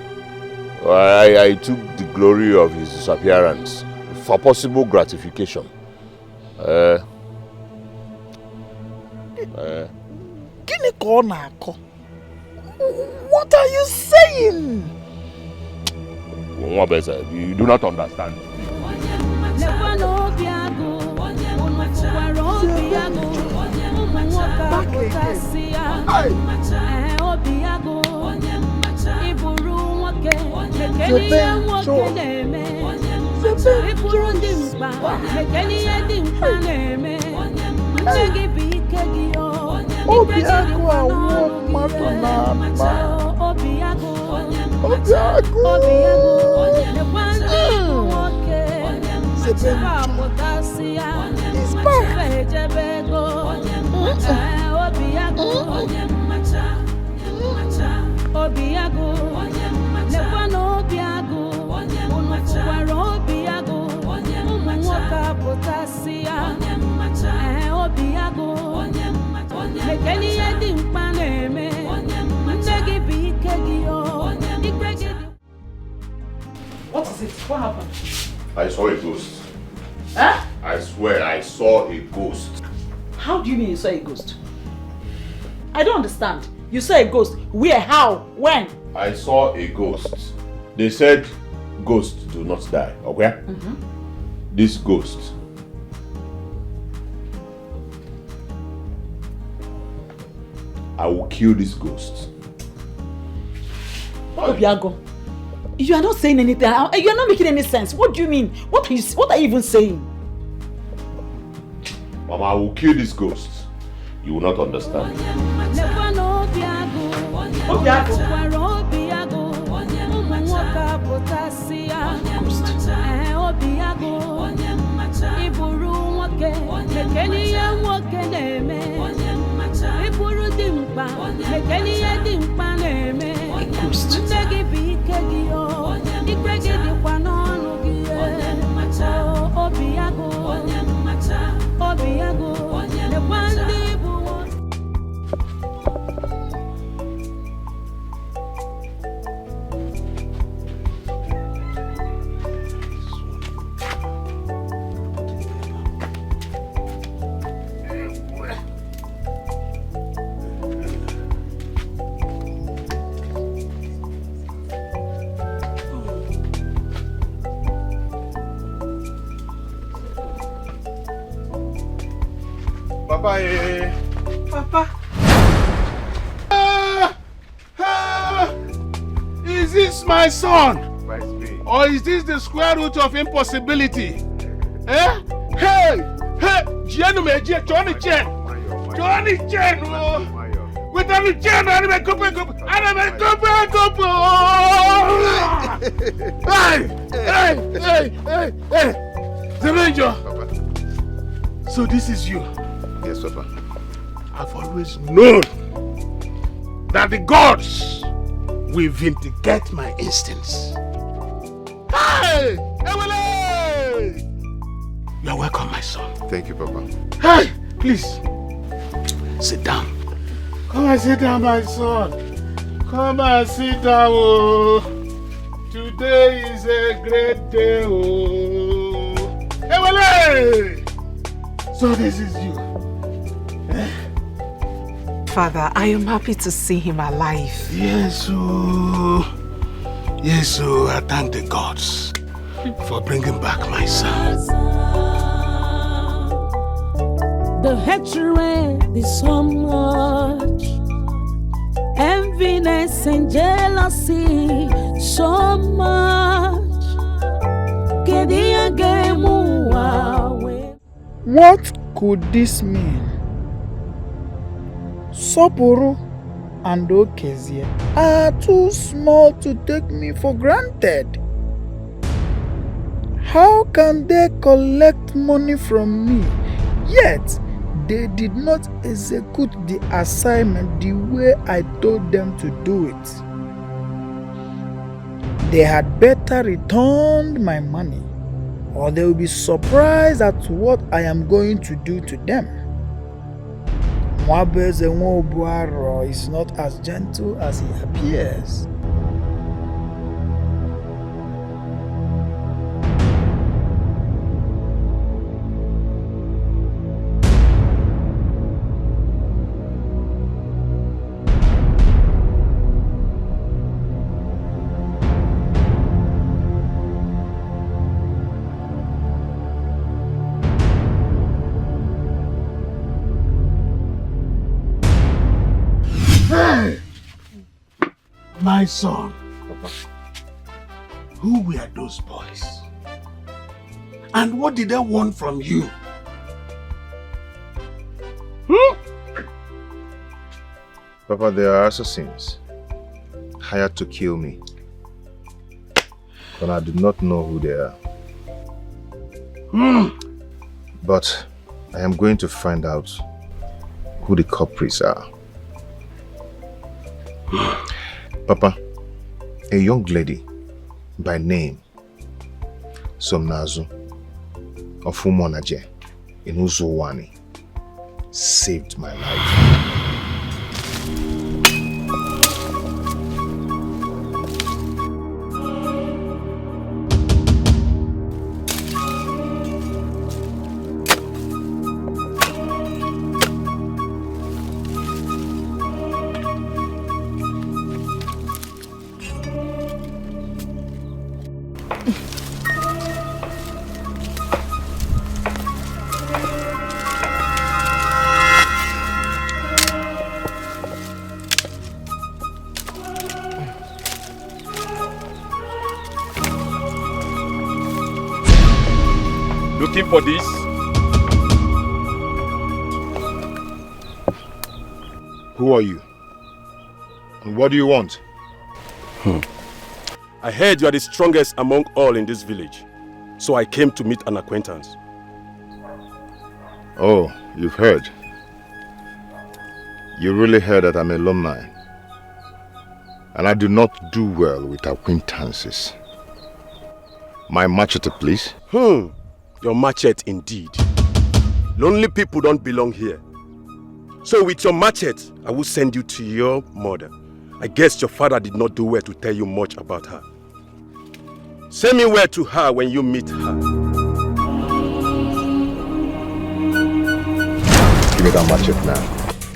I took the glory of his disappearance for possible gratification. What are you saying? You do not understand. What is it? What happened? I saw a ghost. Huh? I swear I saw a ghost. How do you mean you saw a ghost? I don't understand. You saw a ghost. Where? How? When? I saw a ghost. They said ghosts do not die, okay? This ghost. I will kill this ghost. Obiago, you are not saying anything. You are not making any sense. What do you mean? What are you even saying? Mama, I will kill this ghost. You will not understand. Papa, Papa. Is this my son? Or is this the square root of impossibility? Eh? Hey! Hey! Johnny Chen! Johnny Chen! Without the Chen, I'm a couple. Hey! The Avenger! So this is you? Yes, Papa. I've always known that the gods will vindicate my instincts. Hey! Ewele! You're welcome, my son. Thank you, Papa. Hey! Please, sit down. Come and sit down, my son. Come and sit down. Oh. Today is a great day. Oh. Ewele! So this is you. Father, I am happy to see him alive. Yes, I thank the gods for bringing back my son. The hatred is so much, enviness and jealousy so much. What could this mean? Sopuru and Okezie are too small to take me for granted. How can they collect money from me, yet they did not execute the assignment the way I told them to do it? They had better return my money, or they will be surprised at what I am going to do to them. Mwabeze Nwobuaro is not as gentle as he appears. My son, who were those boys? And what did they want from you? Papa, they are assassins, hired to kill me. But I do not know who they are. But I am going to find out who the culprits are. Papa, a young lady by name Somnazu of Umonaje in Uzuwani saved my life. Looking for this? Who are you? And what do you want? I heard you are the strongest among all in this village. So I came to meet an acquaintance. Oh, you've heard. You really heard that I'm an alumni. And I do not do well with acquaintances. My machete, please. Your machete indeed. Lonely people don't belong here. So with your machete, I will send you to your mother. I guess your father did not do well to tell you much about her. Send me word to her when you meet her. Give me that machete now.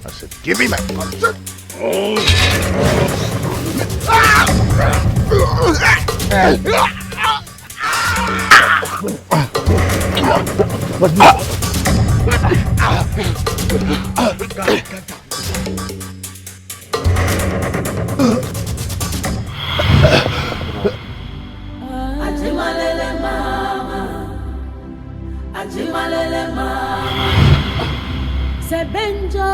I said, give me my machete. Ajimalele mama, Ajimalele mama, Sebenjo,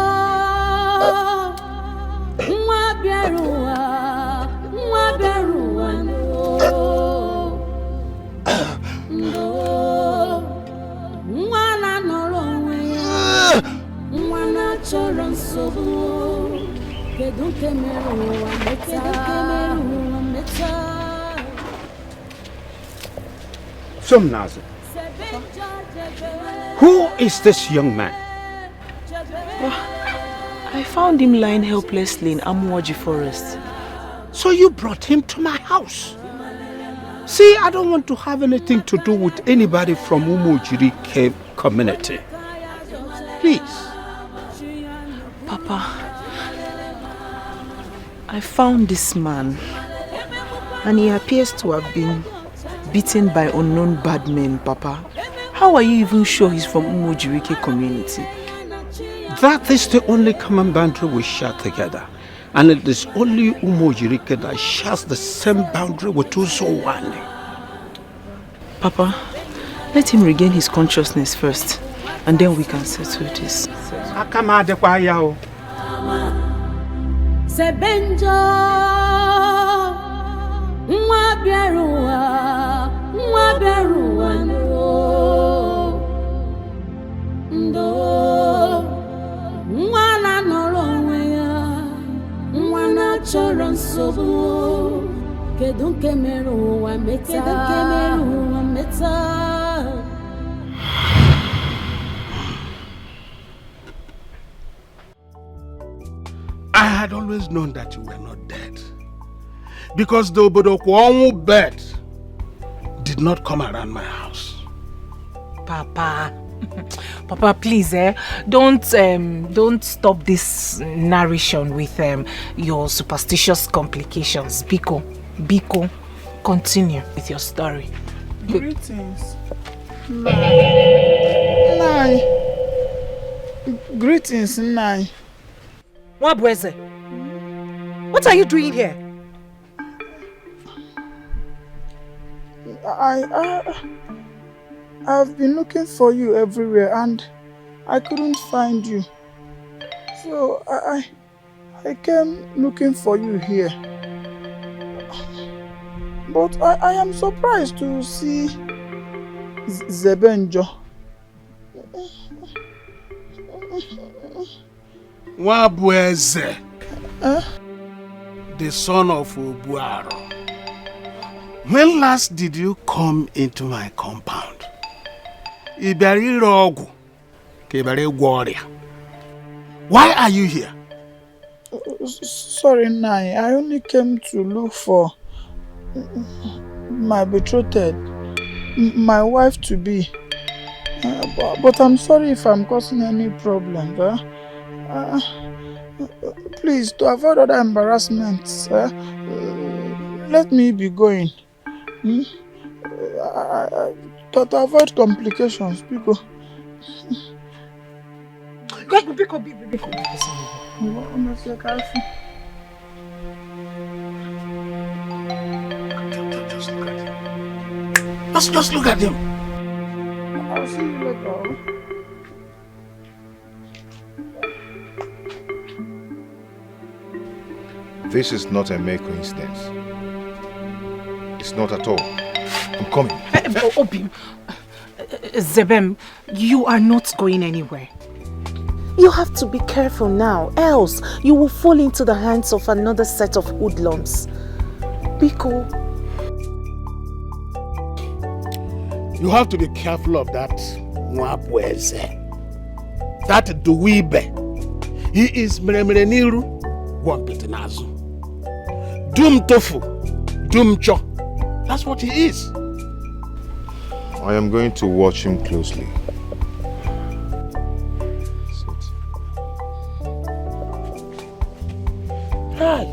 Mwaberua, no, Mwana norowe, Mwana choron sobu, Kedunke meru ameta. Somnazu, who is this young man? I found him lying helplessly in Amwaji forest. So you brought him to my house? See, I don't want to have anything to do with anybody from Umujiri Cave community. Please. Papa, I found this man and he appears to have been beaten by unknown bad men, Papa. How are you even sure he's from Umujirike community? That is the only common boundary we share together. And it is only Umujirike that shares the same boundary with Uzowani. Papa, let him regain his consciousness first, and then we can settle this. Sebenjo, Mwaberua, no, Mwana norowe, Mwana choron sobu, Kedunke meru ameta. I had always known that you were not dead. Because the Obodokwo bed did not come around my house. Papa, Papa, please, don't stop this narration with your superstitious complications. Biko, continue with your story. Greetings. Nai. Greetings, Nai. Wabweze, what are you doing here? I've been looking for you everywhere and I couldn't find you. So I came looking for you here. But I am surprised to see Zebenjo. Wabweze, the son of Obuaro. When last did you come into my compound? Why are you here? Sorry, Nai. I only came to look for my betrothed, my wife to be. But I'm sorry if I'm causing any problem. Please, to avoid other embarrassments, let me be going. To avoid complications, people. Just look at him. I'll see you later. This is not a mere coincidence. It's not at all. I'm coming. Obim, Zebem, you are not going anywhere. You have to be careful now, else you will fall into the hands of another set of hoodlums. Biko. You have to be careful of that Mwabweze. That Duwibe. He is Mremreniru Wampetinazu. Dum Tofu. Dum Cho. That's what he is. I am going to watch him closely. Hi.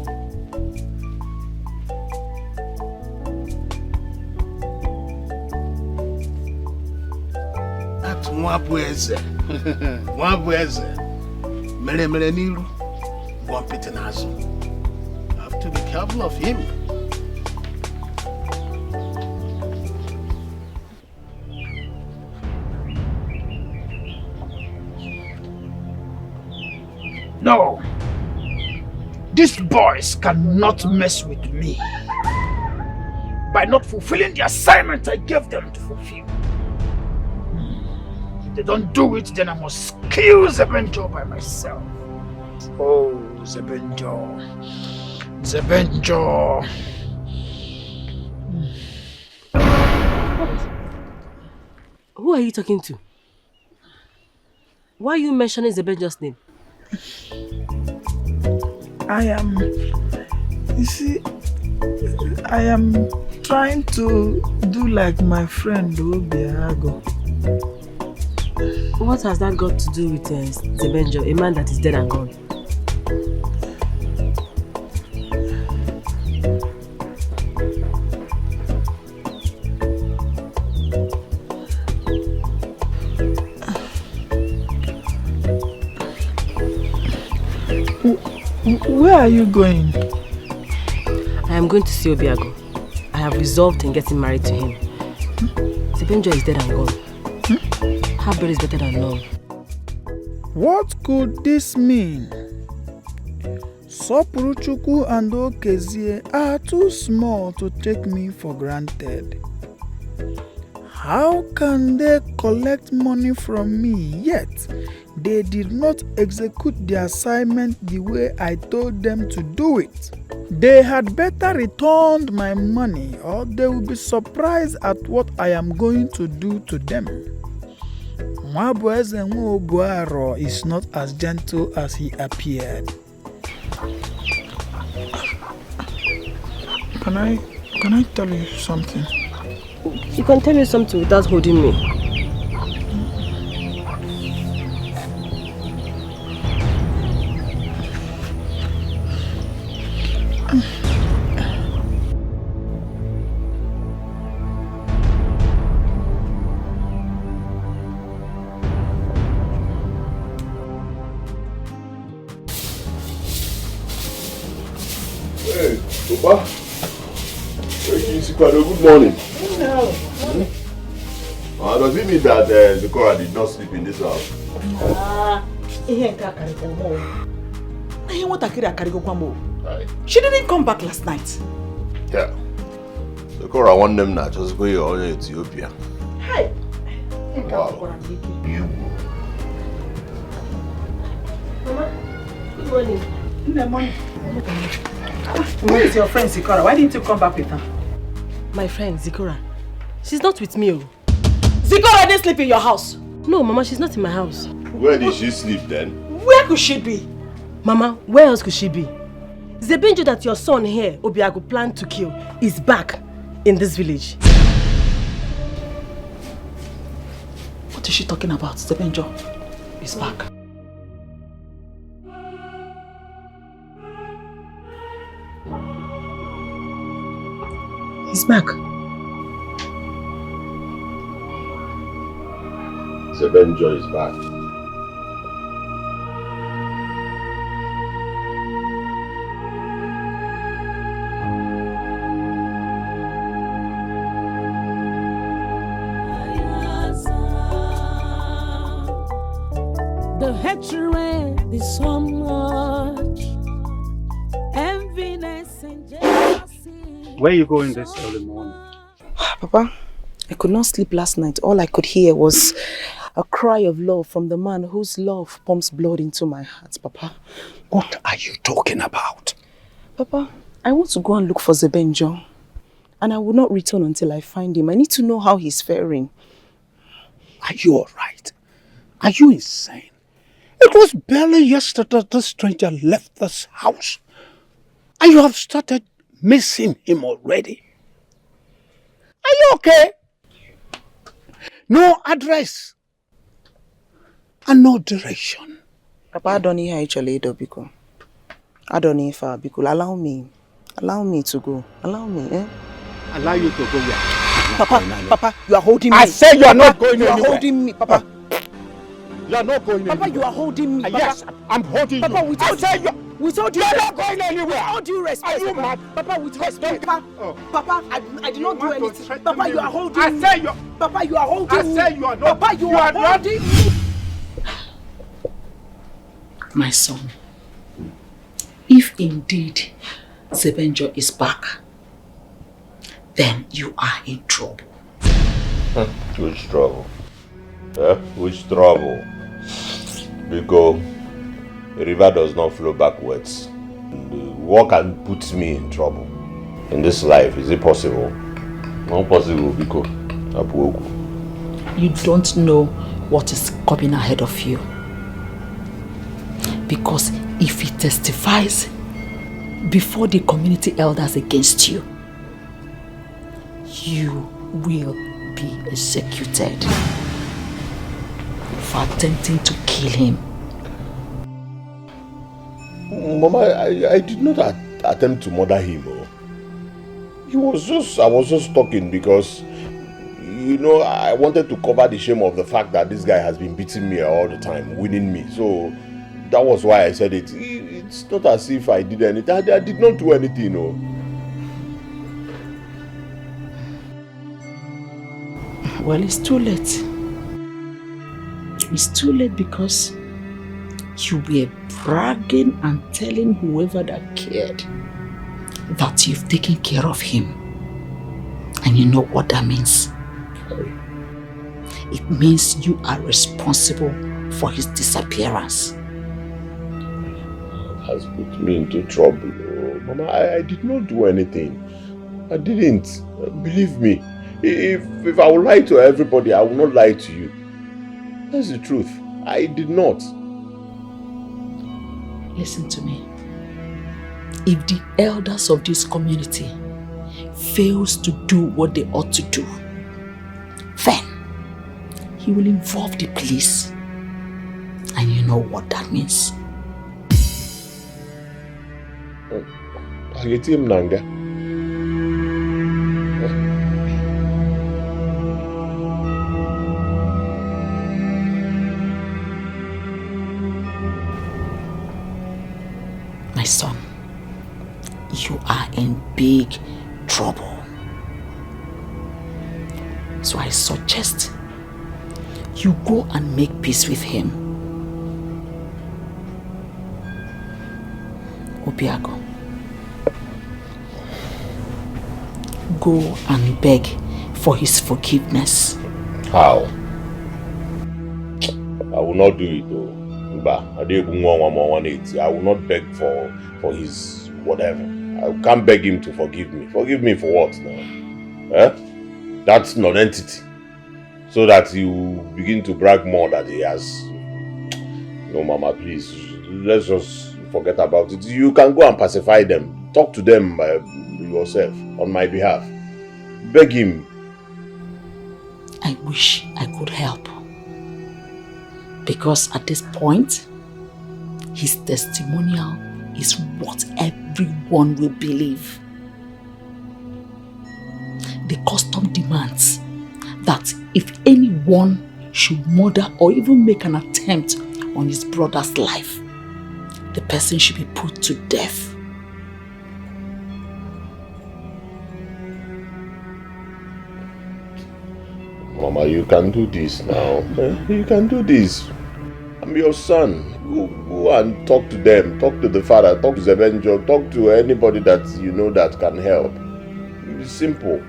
That's Mwabweze. Mwabweze. Mere niru. Wampetinazu. You have to be careful of him. No. These boys cannot mess with me by not fulfilling the assignment I gave them to fulfill. If they don't do it, then I must kill Zebenjo by myself. Oh, Zebenjo. Zebenjo. Who are you talking to? Why are you mentioning Zebenjo's name? I am trying to do like my friend Obiago. What has that got to do with Zebenjo, a man that is dead and gone? Where are you going? I am going to see Obiago. I have resolved in getting married to him. Zebenjo is dead and gone. Half bread is better than none. What could this mean? Sopuruchuku and Okezie are too small to take me for granted. How can they collect money from me yet they did not execute the assignment the way I told them to do it? They had better return my money or they will be surprised at what I am going to do to them. Mwabweze Obuaro is not as gentle as he appeared. Can I tell you something? You can tell me something without holding me. Hey, Papa. Good morning. No. Does it mean that Zikora did not sleep in this house? She didn't come back last night. Yeah. Zikora want them now. Just go here to Ethiopia. Hi. Wow. Mama, good morning. Good morning. Where is your friend Zikora? Why didn't you come back with her? My friend Zikora. She's not with me. Zikora didn't sleep in your house. No, Mama, she's not in my house. Where did she sleep then? Where could she be? Mama, where else could she be? Zebenjo that your son here, Obiago, planned to kill, is back in this village. What is she talking about? Zebenjo is back. He's back. Avenger is back. The hatred is so much, enviness and jealousy. Where are you going this early morning? Papa, I could not sleep last night. All I could hear was a cry of love from the man whose love pumps blood into my heart, Papa. What are you talking about? Papa, I want to go and look for Zebenjo. And I will not return until I find him. I need to know how he's faring. Are you all right? Are you insane? It was barely yesterday this stranger left this house. And you have started missing him already. Are you okay? No address. And no direction. Papa, I don't need her actually, Biko. I don't need her, Biko. Allow me. Allow me to go. Allow me, eh? Allow you to go where? Papa, you are holding me. I say you are not going anywhere. You are holding me, Papa. You are not going anywhere. Papa, you are holding me. Yes, I'm holding Papa, you. with all due You're respect. not going anywhere. With all due respect. Are you mad? Papa, with respect. Papa, I did not do anything. Papa, you are holding me. I say you. Papa, you are holding me. I say you are not. Papa, you are holding me. My son, if indeed Zebenjo is back, then you are in trouble. Which trouble? Which trouble? Because the river does not flow backwards. What can put me in trouble in this life? Is it possible? Not possible, because you don't know what is coming ahead of you. Because if he testifies before the community elders against you, you will be executed for attempting to kill him. Mama, I did not attempt to murder him. I was just talking because, you know, I wanted to cover the shame of the fact that this guy has been beating me all the time, winning me. So that was why I said it. It's not as if I did anything. I did not do anything, Well, it's too late. It's too late because you were bragging and telling whoever that cared that you've taken care of him. And you know what that means? It means you are responsible for his disappearance. Has put me into trouble. Oh, Mama, I did not do anything. I didn't. Believe me. If I would lie to everybody, I will not lie to you. That's the truth. I did not. Listen to me. if the elders of this community fails to do what they ought to do, then he will involve the police. And you know what that means. My son, you are in big trouble. So I suggest you go and make peace with him. Obiago, go and beg for his forgiveness. How? I will not do it though. I will not beg for his whatever. I can't beg him to forgive me. Forgive me for what now? Eh? That's non-entity. So that he will begin to brag more that he has. No, Mama, please. Let's just forget about it. You can go and pacify them. Talk to them yourself on my behalf. Beg him. I wish I could help. Because at this point, his testimonial is what everyone will believe. The custom demands that if anyone should murder or even make an attempt on his brother's life, the person should be put to death. Mama, you can do this now. You can do this. I'm your son. Go and talk to them. Talk to the father. Talk to the Avenger. Talk to anybody that you know that can help. It's simple.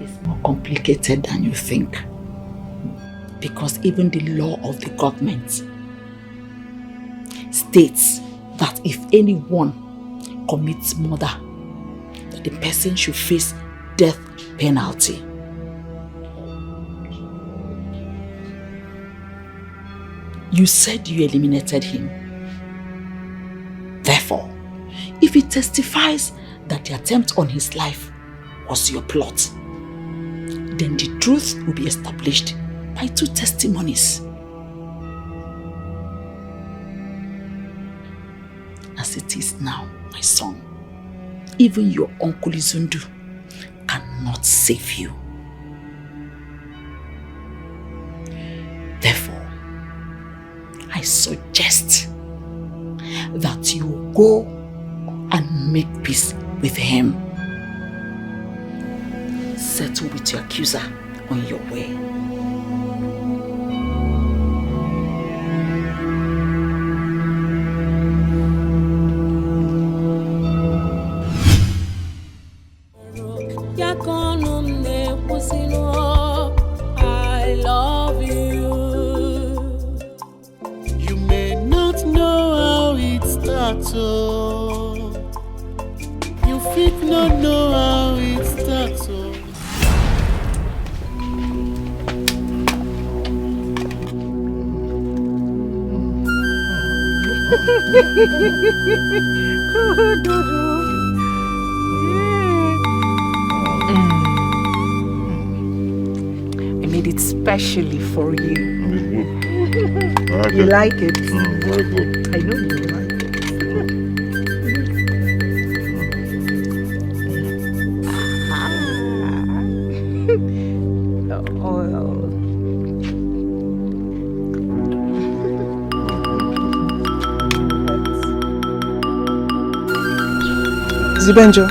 It's more complicated than you think. Because even the law of the government states that if anyone commits murder, that the person should face death penalty. You said you eliminated him. Therefore, if he testifies that the attempt on his life was your plot, then the truth will be established by 2 testimonies. As it is now, my son, even your uncle Izundu cannot save you. Therefore, I suggest that you go and make peace with him. Settle with your accuser on your way. I love you. You may not know how it starts, oh. You fit not know how it starts, oh. I made it specially for you. Very You good. like it? Very good. I know you like it. Oh. Zibenjo.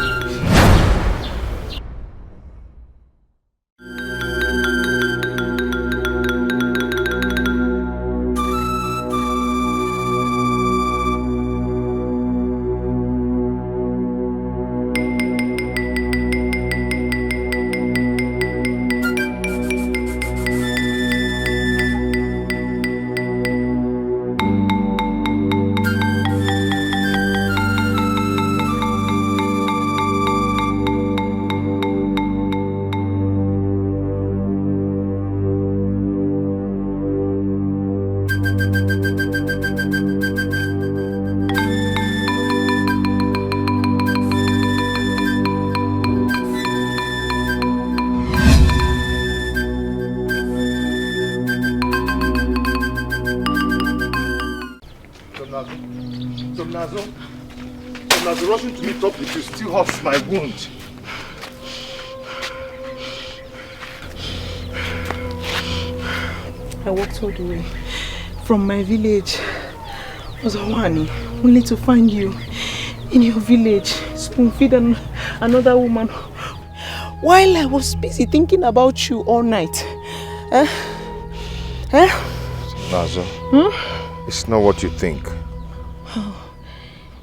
Sometimes rushing to meet up with you still hurts my wound. I walked all the way from my village, Ozawani, only to find you in your village, spoon-feed another woman, while I was busy thinking about you all night. Nazo, it's not what you think.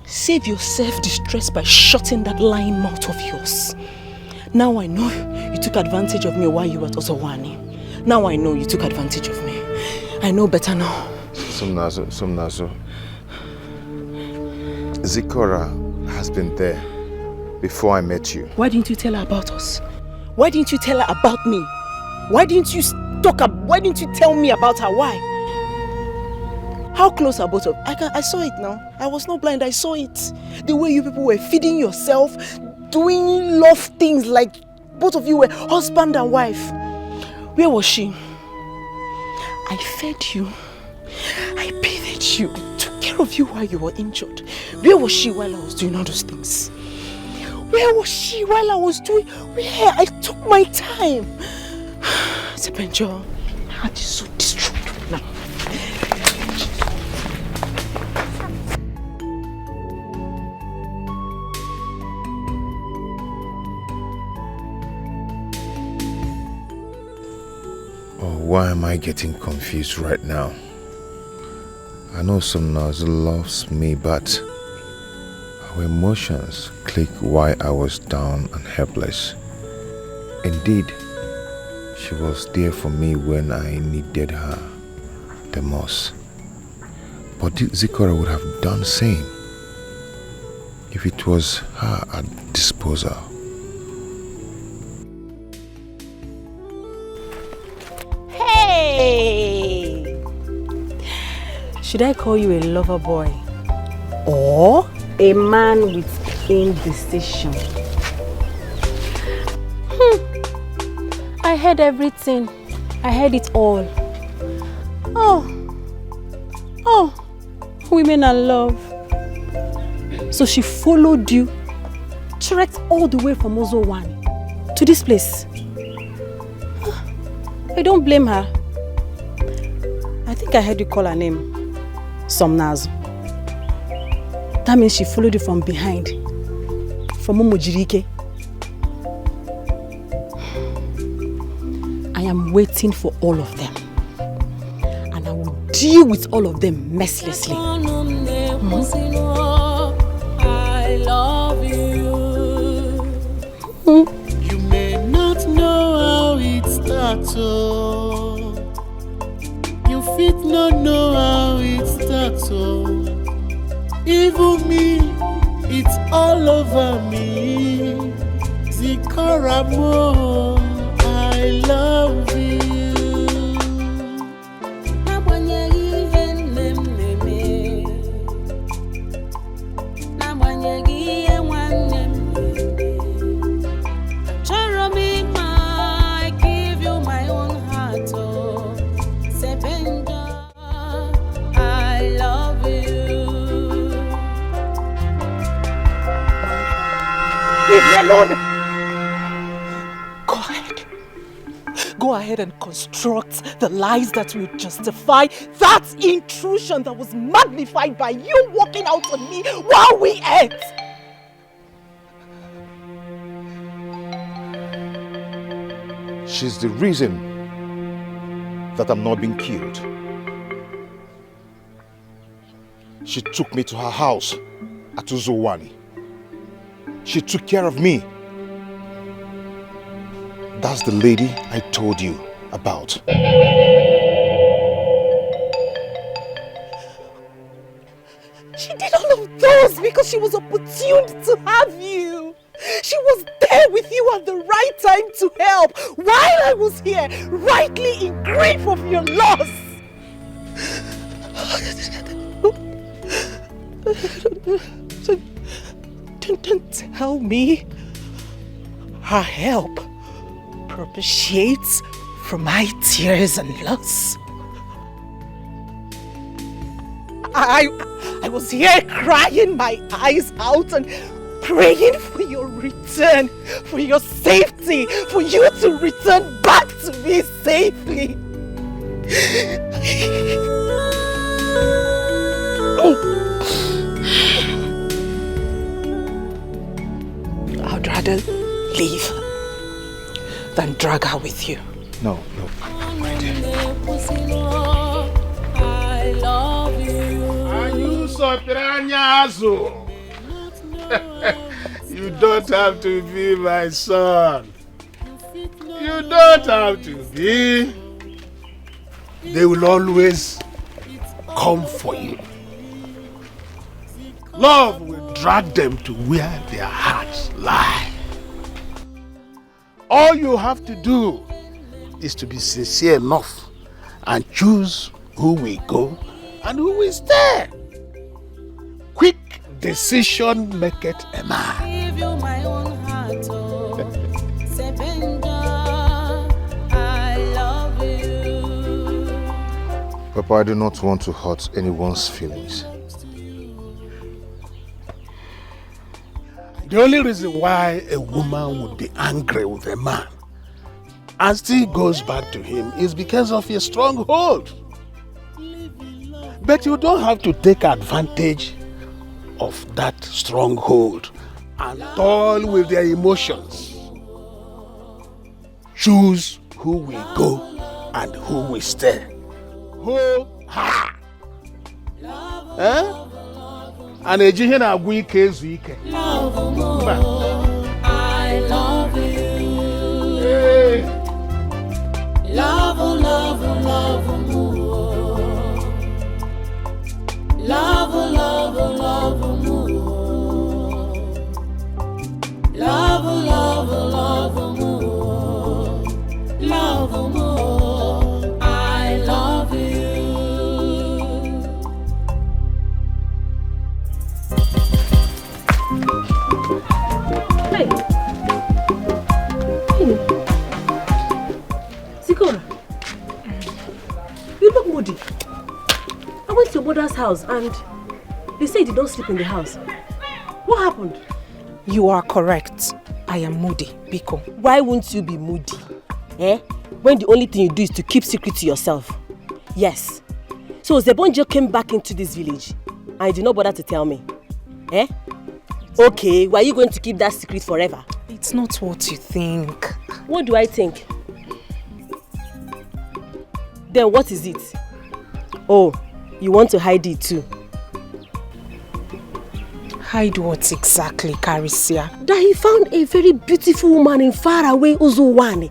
Save your self-distress by shutting that lying mouth of yours. Now I know you took advantage of me while you were at Ozawani. Now I know you took advantage of me. I know better now. Somnazo. Zikora has been there before I met you. Why didn't you tell her about us? Why didn't you tell her about me? Why didn't you tell me about her? Why? How close are both of you? I saw it now. I was not blind, I saw it. The way you people were feeding yourself, doing love things like both of you were husband and wife. Where was she? I fed you. I bathed you. I took care of you while you were injured. Where was she while I was doing all those things? Where was she while I was doing... Where? I took my time. Avenger, my heart is so destroyed right now. Why am I getting confused right now? I know Somnazo loves me, but our emotions clicked while I was down and helpless. Indeed, she was there for me when I needed her the most. But Zikora would have done the same if it was her at disposal. Hey! Should I call you a lover boy? Or a man with indecision? I heard everything. I heard it all. Oh, women are love. So she followed you, trekked all the way from Ozawani to this place. I don't blame her. I think I heard you call her name Somnazo. That means she followed you from behind, from Umujirike. I am waiting for all of them, and I will deal with all of them mercilessly. I love you. You may not know how it starts, oh. You fit not know how it starts, oh. Even me, it's all over me. Zikora mo, I love you. Leave me alone! Go ahead and construct the lies that will justify that intrusion that was magnified by you walking out on me while we ate! She's the reason that I'm not being killed. She took me to her house at Ozawani. She took care of me. That's the lady I told you about. She did all of those because she was opportune to have you. She was there with you at the right time to help while I was here, rightly in grief of your loss. Don't tell me her help propitiates for my tears and loss. I I was here crying my eyes out and praying for your return, for your safety, for you to return back to me safely. I'd rather leave than drag her with you. No. I love you. You don't have to be my son. You don't have to be. They will always come for you. Love will drag them to where their hearts lie. All you have to do is to be sincere enough and choose who will go and who will stay. Quick decision maketh a man. Give you my own heart, oh. Avenger, I love you. Papa, I do not want to hurt anyone's feelings. The only reason why a woman would be angry with a man and still goes back to him is because of his stronghold. But you don't have to take advantage of that stronghold and toil with their emotions. Choose who will go and who will stay. Who ha? And a jihin agwu ike ezu ike. I love you. Hey. Love, love, love, more. Love, love, love, more. Love, love, love, more. Love, more. I love you. Hey. Zikora, you look moody. I went to your mother's house and they say you did not sleep in the house. What happened? You are correct. I am moody, Biko. Why won't you be moody? When the only thing you do is to keep secret to yourself. Yes. So Zebonjo came back into this village and you did not bother to tell me. Okay, why are you going to keep that secret forever? It's not what you think. What do I think? Then what is it? Oh, you want to hide it too? Hide what exactly, Carisia? That he found a very beautiful woman in faraway Uzuwane,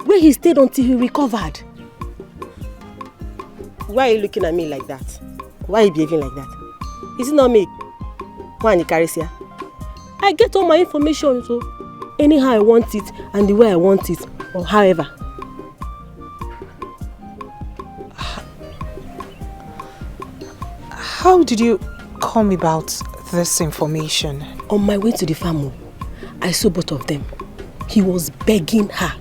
where he stayed until he recovered. Why are you looking at me like that? Why are you behaving like that? Is it not me? Why, Carisia? I get all my information, so anyhow I want it and the way I want it, or however. How did you come about this information? On my way to the farm, I saw both of them. He was begging her.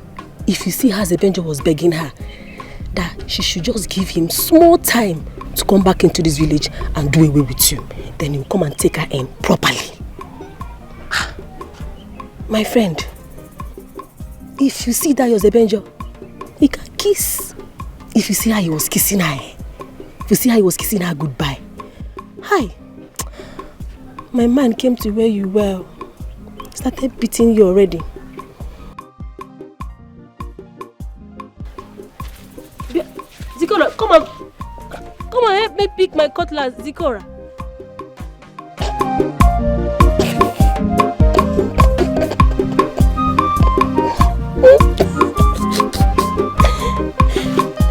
If you see how Avenger was begging her, that she should just give him small time to come back into this village and do away with you. Then he'll come and take her in properly. My friend, if you see that your Avenger, he can kiss. If you see how he was kissing her, if you see how he was kissing her goodbye. Hi. My man came to where you were. Started beating you already. Zikora, come on. Come on, help me pick my cutlass, Zikora.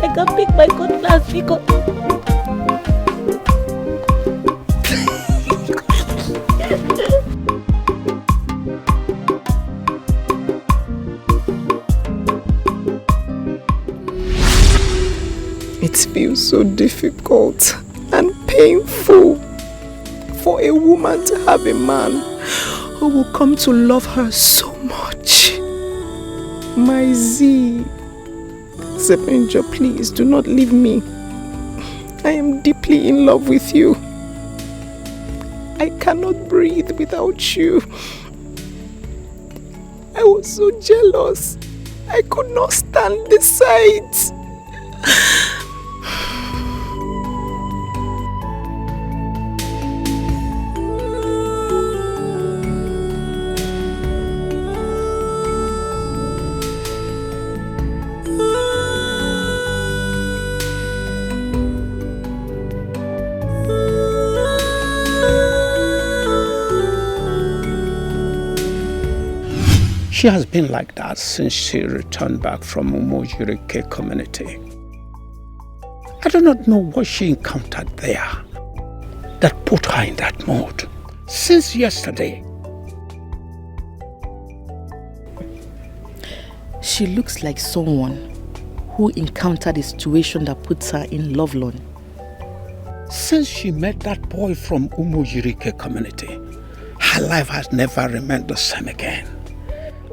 I can pick my cutlass, Zikora. It feels so difficult and painful for a woman to have a man who will come to love her so much. My Z. Avenger, please do not leave me. I am deeply in love with you. I cannot breathe without you. I was so jealous. I could not stand the sight. She has been like that since she returned back from Umojirike community. I do not know what she encountered there that put her in that mood. Since yesterday. She looks like someone who encountered a situation that puts her in love lone. Since she met that boy from Umojirike community, her life has never remained the same again.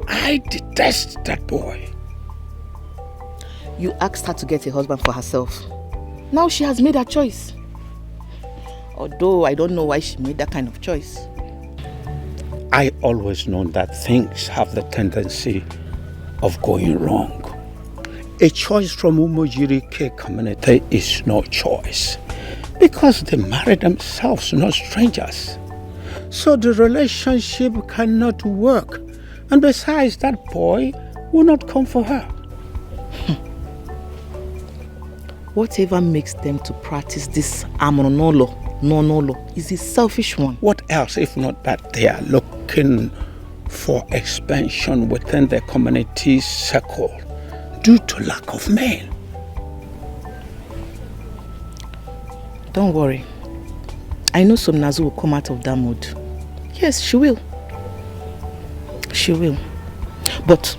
I detest that boy. You asked her to get a husband for herself. Now she has made her choice. Although I don't know why she made that kind of choice. I always know that things have the tendency of going wrong. A choice from Umojirike community is no choice because they marry themselves, not strangers. So the relationship cannot work. And besides, that boy will not come for her. Whatever makes them to practice this no is a selfish one. What else if not that they are looking for expansion within the community circle due to lack of men? Don't worry. I know Somnazu will come out of that mood. Yes, she will. She will. But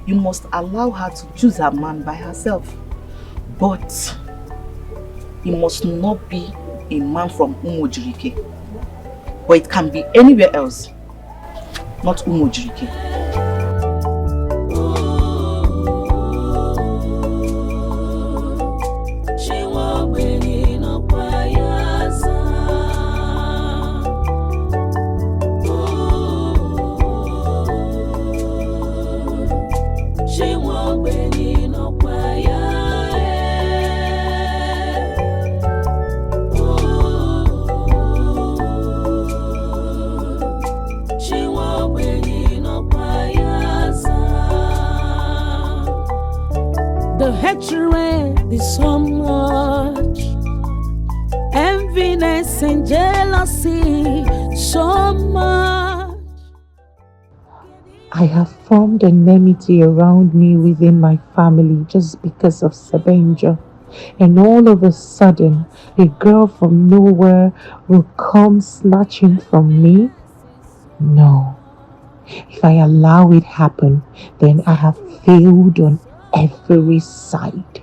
you must allow her to choose her man by herself. But he must not be a man from Umojirike. But it can be anywhere else. Not Umojirike. The hatred is so much, enviness and jealousy so much. I have formed an enmity around me within my family just because of Avenger. And all of a sudden, a girl from nowhere will come snatching from me? No. If I allow it happen, then I have failed on every side.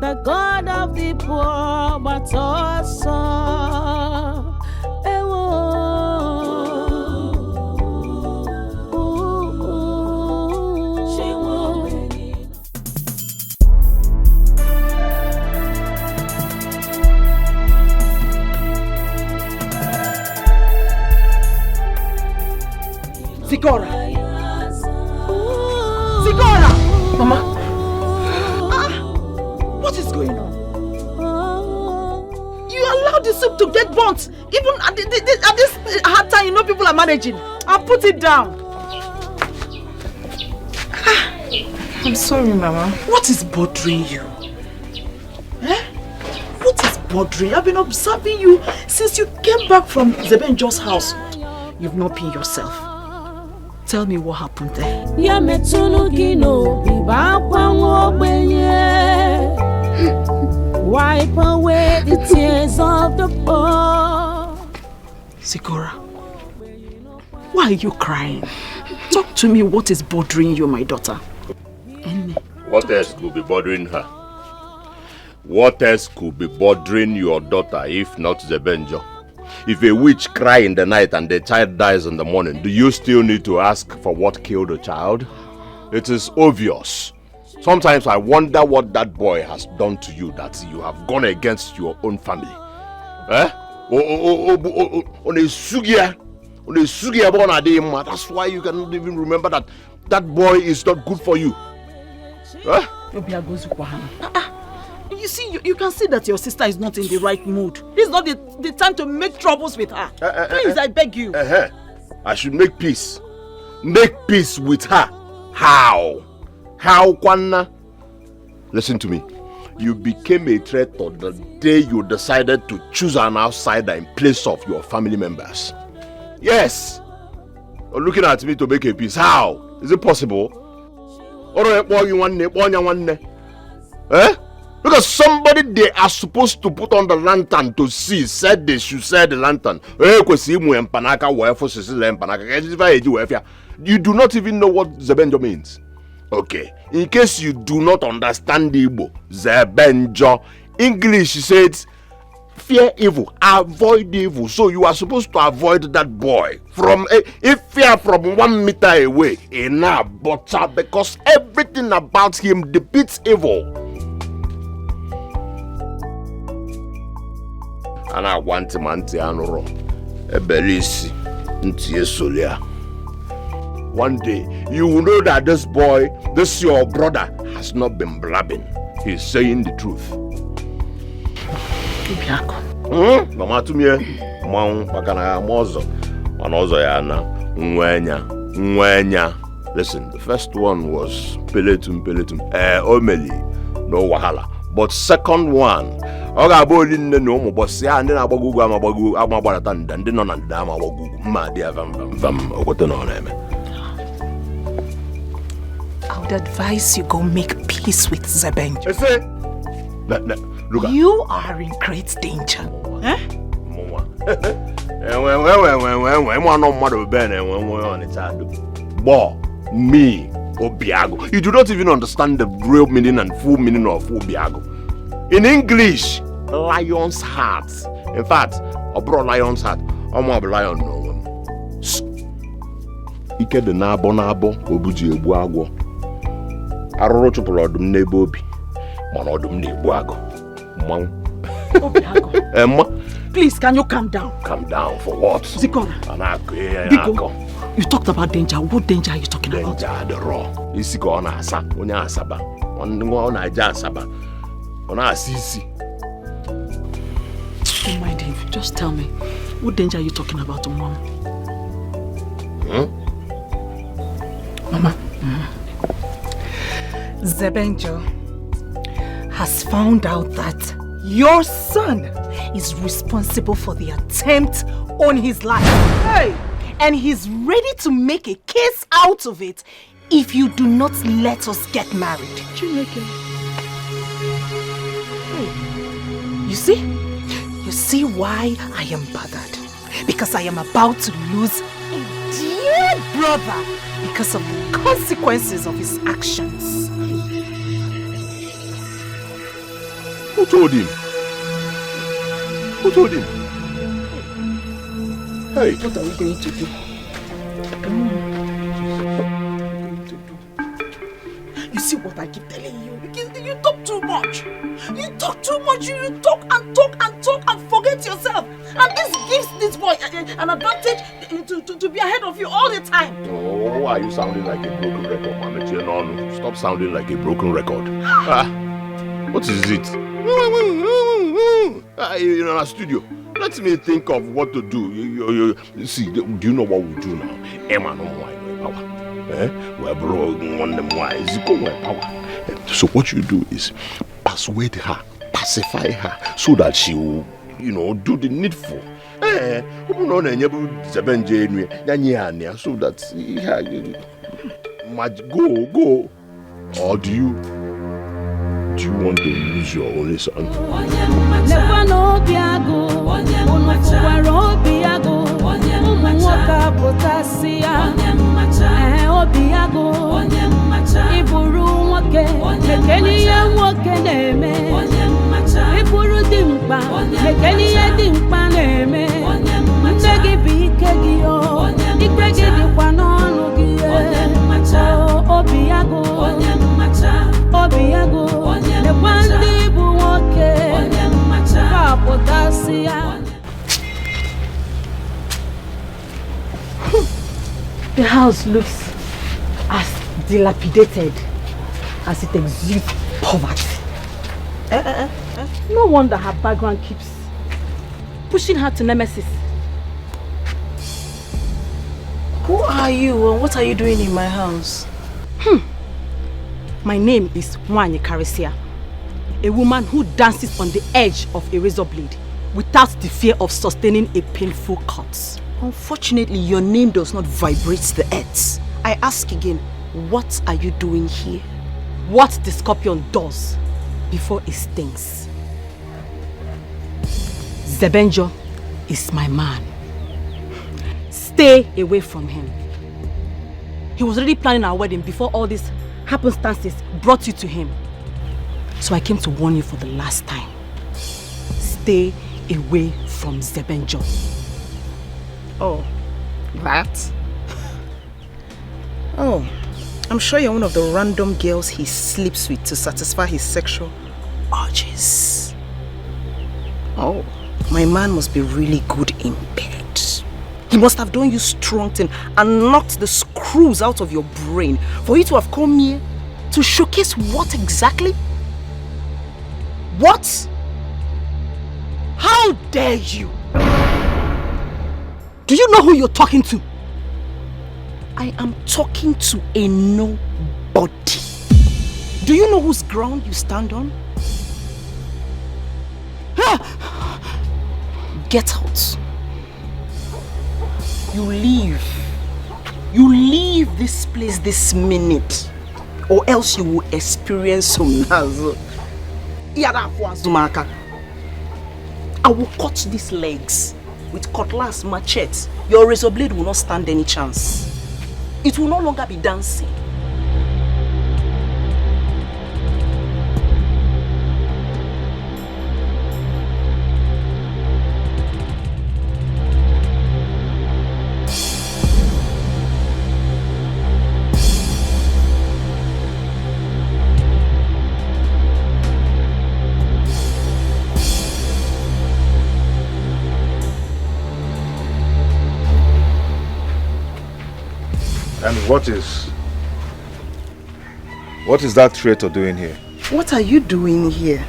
The God of the poor, but also Zigora! Zigora! Mama! What is going on? You allowed the soup to get burnt. Even at this hard time, you know people are managing. I'll put it down. I'm sorry, Mama. What is bothering you? Eh? What is bothering you? I've been observing you since you came back from Zebenjo's house. You've not been yourself. Tell me what happened there. Wipe away the tears of the poor. Zigora, why are you crying? Talk to me, what is bothering you, my daughter? What else could be bothering her? What else could be bothering your daughter if not the Avenger? If a witch cries in the night and the child dies in the morning, do you still need to ask for what killed the child? It is obvious. Sometimes I wonder what that boy has done to you that you have gone against your own family. Eh? That's why you cannot even remember that that boy is not good for you. Eh? You see, you can see that your sister is not in the right mood. This is not the time to make troubles with her. Please, I beg you. I should make peace. Make peace with her. How? How, Kwana? Listen to me. You became a traitor the day you decided to choose an outsider in place of your family members. Yes. You're looking at me to make a peace. How? Is it possible? Eh? Because somebody they are supposed to put on the lantern to see said they should say the lantern. You do not even know what Zebenjo means. Okay, in case you do not understand Igbo, Zebenjo, English says fear evil, avoid evil. So you are supposed to avoid that boy from if fear from 1 meter away in a butter, because everything about him depicts evil. And I want him anti-anoro, a belisi, ntie solia. One day, you will know that this boy, this your brother, has not been blabbing. He is saying the truth. Mama to me, bakana mozo, manozo yana, nwenya. Listen, the first one was peletum, omeli, no wahala. But second one, oga boli no mo boss ya ndi na agbagugu amagbara and ndi no na ndi amagbaggu ma dia vam okoto no na eme. I would advise you go make peace with Zebenjo. Look, you are in great danger. Eh? Me, Obiago. You do not even understand the real meaning and full meaning of Obiago. In English, lion's heart. In fact, I brought lion's heart. I'm a lion no. Ike de nabo obuji ebu agwo. Aroro chupolo odum na ebe obi. Mana odum na ebu agwo. Obiago. Emma. Please, can you calm down? Calm down for what? Zikora. Biko. You talked about danger. What danger are you talking about? Danger, the raw. Isiko ona asa. Onya asaba. Ona aja asaba. Ona asisi. Don't mind him. Just tell me. What danger are you talking about, Mom? Mama. Zebenjo has found out that your son is responsible for the attempt on his life. Hey! And he's ready to make a case out of it if you do not let us get married. You see? You see why I am bothered? Because I am about to lose a dear brother because of the consequences of his actions. Who told him? Who told him? Hey, what are we going to do? You see what I keep telling you? You talk too much. You talk too much. You talk and forget yourself. And this gives this boy an advantage to be ahead of you all the time. Oh, why are you sounding like a broken record, Mama? No, stop sounding like a broken record. What is it? In our studio. Let me think of what to do. You see, do you know what we do now? Emma no more power. We're broken one them why is power. So what you do is persuade her, pacify her, so that she will, do the needful. So that might go. Or do you want to lose your only son? Never know Biago, Umuwaka potasia, Obiago, Iburu wake, Mekenia wake neme, Iburu dimpa, Mekenia dimpa neme, Ndegi bikegi o, Ikegi dikwa nonu gie, Obiago, The house looks as dilapidated as it exudes poverty. No wonder her background keeps pushing her to nemesis. Who are you and what are you doing in my house? My name is Wanye Karisia, a woman who dances on the edge of a razor blade without the fear of sustaining a painful cut. Unfortunately, your name does not vibrate the earth. I ask again, what are you doing here? What the scorpion does before it stings. Zebenjo is my man. Stay away from him. He was already planning our wedding before all these happenstances brought you to him. So I came to warn you for the last time. Stay away from Zebenjo. Oh, that? Oh, I'm sure you're one of the random girls he sleeps with to satisfy his sexual urges. Oh, my man must be really good in bed. He must have done you strong thing and knocked the screws out of your brain for you to have come here to showcase what exactly? What? How dare you? Do you know who you're talking to? I am talking to a nobody. Do you know whose ground you stand on? Get out. You leave. You leave this place this minute, or else you will experience some nazo. I will cut these legs with cutlass, machete. Your razor blade will not stand any chance. It will no longer be dancing. And what is that traitor doing here? What are you doing here?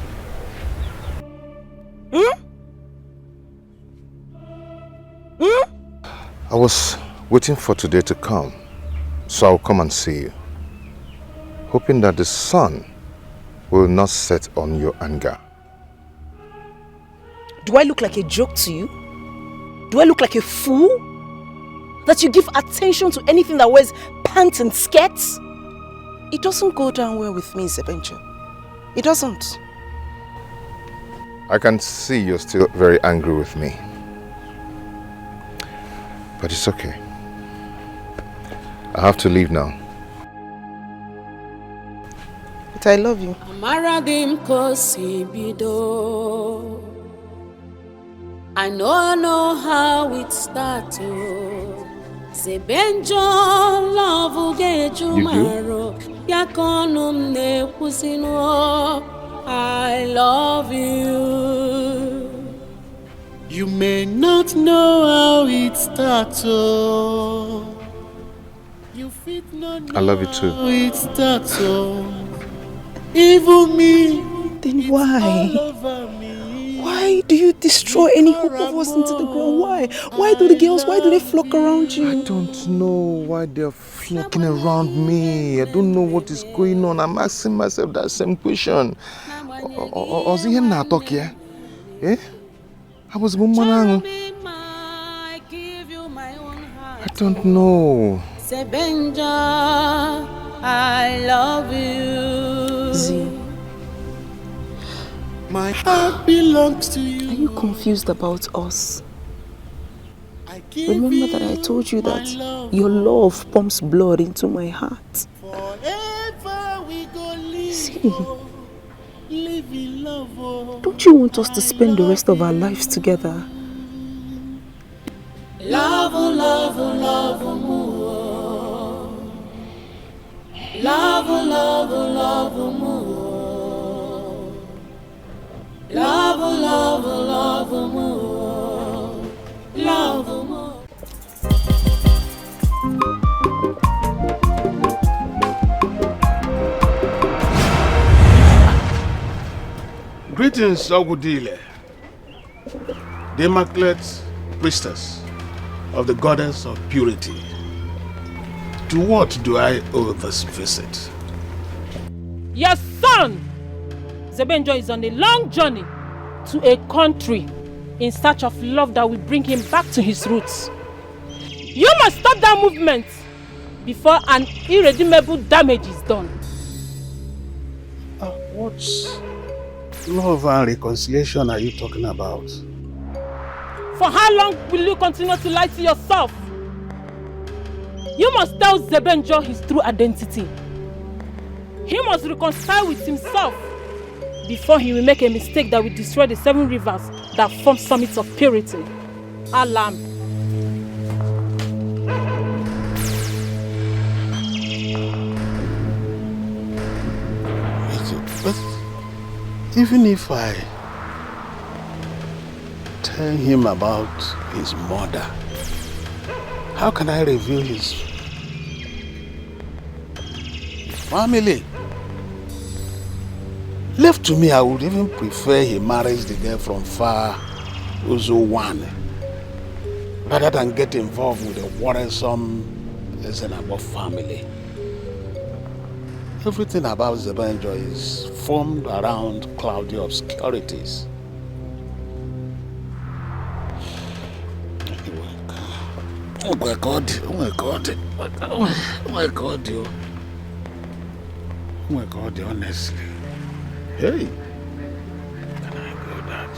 I was waiting for today to come, so I'll come and see you, hoping that the sun will not set on your anger. Do I look like a joke to you? Do I look like a fool? That you give attention to anything that wears pants and skirts? It doesn't go down well with me, Zebenjo. It doesn't. I can see you're still very angry with me. But it's okay. I have to leave now. But I love you. I know how it started. Zebenjo love Gejumaro. Yakonum ne kusino. I love you. You may not know how it started. I love you too. How it started. Even me. Then why? Why do you destroy any hope of us into the ground? Why? Why do the girls, why do they flock around you? I don't know why they're flocking around me. I don't know what is going on. I'm asking myself that same question. Was he not talking? Eh? I was I don't know. Zebenjo, I love you. Z. My heart belongs to you. Are you confused about us? Remember that I told you that your love pumps blood into my heart. See, don't you want us to spend the rest of our lives together? Love, love, love, Love, love, love more. Love, love, love more. Love more. Greetings, Ogudile, the immaculate priestess of the goddess of purity. To what do I owe this visit? Your son, Zebenjo, is on a long journey to a country in search of love that will bring him back to his roots. You must stop that movement before an irredeemable damage is done. What's love and reconciliation are you talking about? For how long will you continue to lie to yourself? You must tell Zebenjo his true identity. He must reconcile with himself before he will make a mistake that will destroy the 7 rivers that form summits of purity. Alam. But even if I tell him about his mother, how can I reveal his family? Left to me, I would even prefer he marries the girl from far Uzo-Wane rather than get involved with a worrisome Ezenabo family. Everything about Zebenjo is formed around cloudy obscurities. Oh my God, oh my God, oh my God, yo. Oh my God, honestly. Hey, can I go that?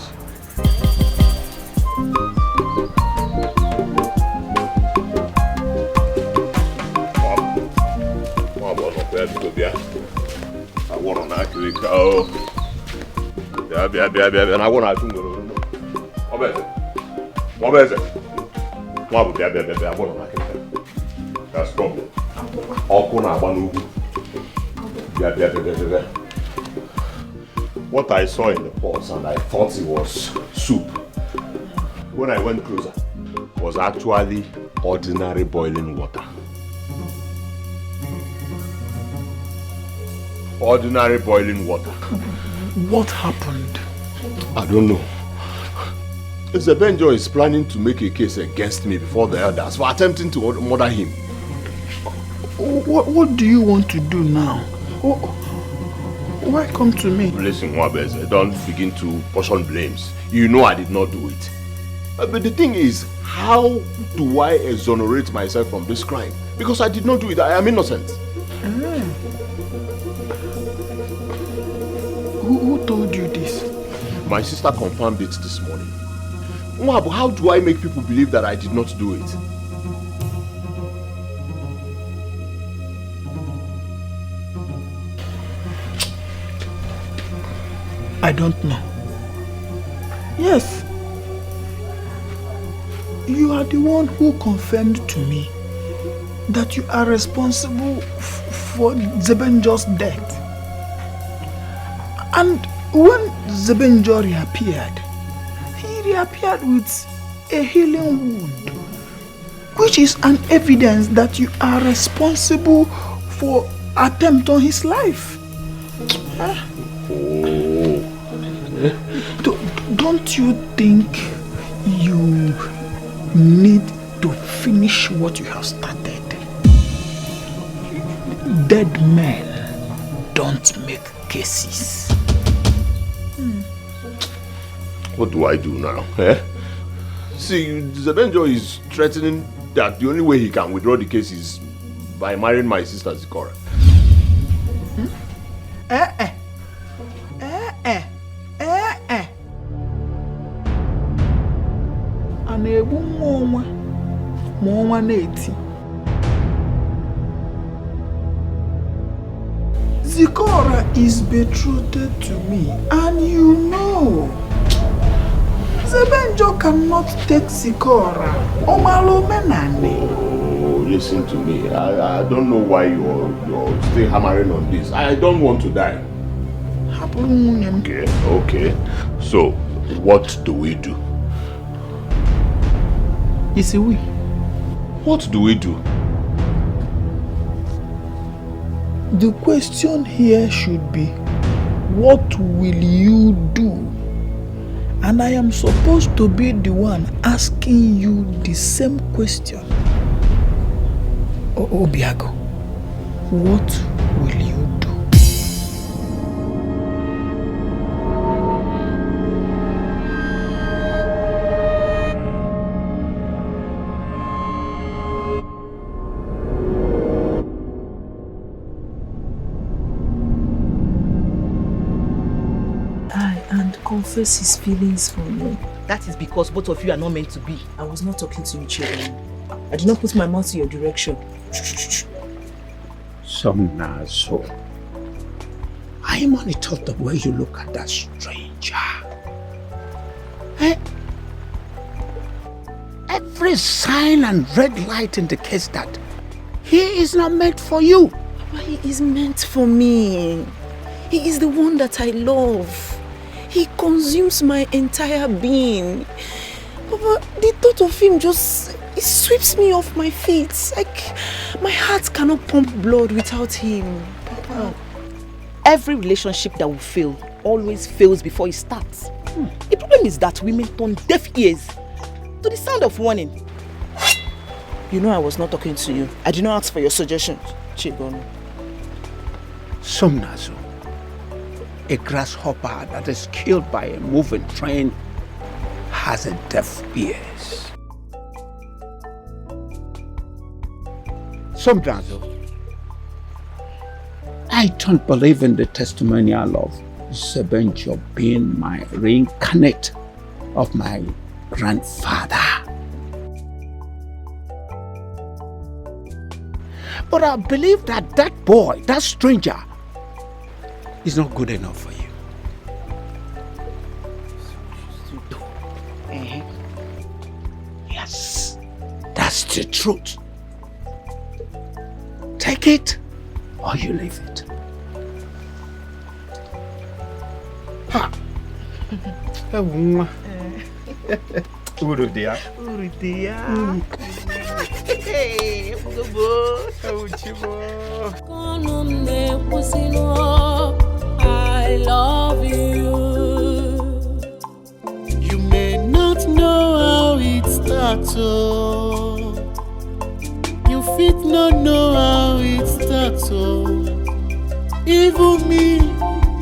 I want to actually go. Yeah, and I want to do it. What is it? I want to that's problem. What I saw in the pot and I thought it was soup. When I went closer, it was actually ordinary boiling water. Ordinary boiling water. What happened? I don't know. Zebenjo is planning to make a case against me before the elders for attempting to murder him. What do you want to do now? Why come to me? Listen, Wabeze, don't begin to portion blames. You know I did not do it. But the thing is, how do I exonerate myself from this crime? Because I did not do it. I am innocent. Who told you this? My sister confirmed it this morning. Mwabu, how do I make people believe that I did not do it? I don't know. Yes. You are the one who confirmed to me that you are responsible for Zebenjo's death. And when Zebenjo reappeared, he reappeared with a healing wound, which is an evidence that you are responsible for attempt on his life. Don't you think you need to finish what you have started? Dead men don't make cases. What do I do now? Eh? See, Zebenjo is threatening that the only way he can withdraw the case is by marrying my sister Zikora. Ana-egbu nwa ma ọnwa na-eti. Zikora is betrothed to me, and you know. Zebenjo cannot take Zikora. listen to me. I don't know why you're still hammering on this. I don't want to die. Okay. So, what do we do? It's a we. What do we do? The question here should be, what will you do? And I am supposed to be the one asking you the same question. Obiago, what will you do? Confess his feelings for me. That is because both of you are not meant to be. I was not talking to you, children. I did not put my mouth in your direction. So, I monitor the way you look at that stranger. Every sign and red light indicates that he is not meant for you. Papa, he is meant for me. He is the one that I love. He consumes my entire being. Papa, the thought of him it sweeps me off my feet. Like, my heart cannot pump blood without him. Papa. Every relationship that will fail always fails before it starts. The problem is that women turn deaf ears to the sound of warning. You know I was not talking to you. I did not ask for your suggestions, Chigon. Somnazo. A grasshopper that is killed by a moving train has a deaf ears. Sometimes, I don't believe in the testimonial of Zebenjo being my reincarnate of my grandfather. But I believe that that boy, that stranger, is not good enough for you. Yes, that's the truth. Take it or you leave it. Ha! Urudia. Hey, I love you. You may not know how it starts, oh. You fit not know how it starts, oh. Even me,